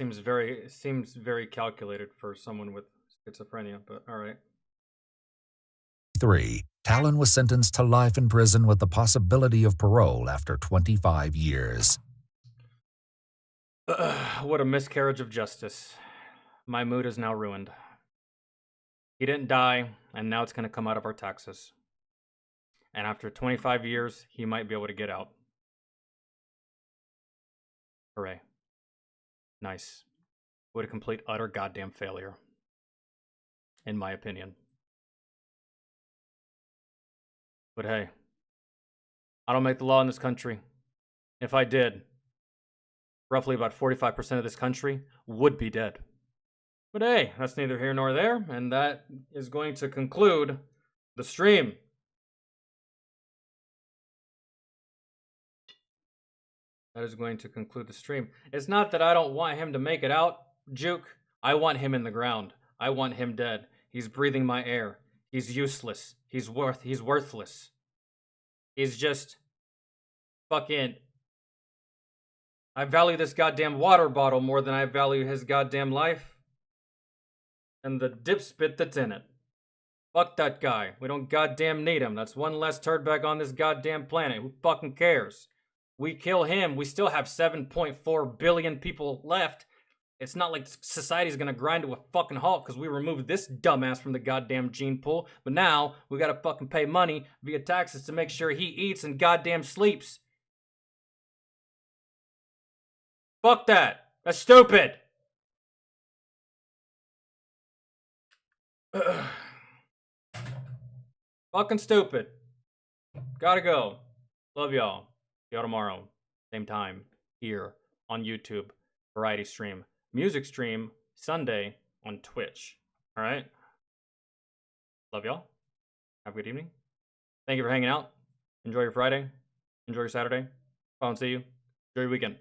seems very calculated for someone with schizophrenia, but all right. Talon was sentenced to life in prison with the possibility of parole after 25 years. What a miscarriage of justice. My mood is now ruined. He didn't die, and now it's going to come out of our taxes. And after 25 years, he might be able to get out. Hooray. Nice. What a complete, utter goddamn failure. In my opinion. But hey, I don't make the law in this country. If I did, roughly about 45% of this country would be dead. But hey, that's neither here nor there, and that is going to conclude the stream. That is going to conclude the stream. It's not that I don't want him to make it out, Juke. I want him in the ground. I want him dead. He's breathing my air. He's useless. He's worthless. He's just fucking... I value this goddamn water bottle more than I value his goddamn life. And the dipspit that's in it. Fuck that guy. We don't goddamn need him. That's one less turdbag on this goddamn planet. Who fucking cares? We kill him, we still have 7.4 billion people left. It's not like society's gonna grind to a fucking halt because we removed this dumbass from the goddamn gene pool. But now, we gotta fucking pay money via taxes to make sure he eats and goddamn sleeps. Fuck that. That's stupid. Fucking stupid. Gotta go. Love y'all. See y'all tomorrow. Same time. Here on YouTube. Variety stream. Music stream. Sunday on Twitch. Alright? Love y'all. Have a good evening. Thank you for hanging out. Enjoy your Friday. Enjoy your Saturday. If I don't see you, enjoy your weekend.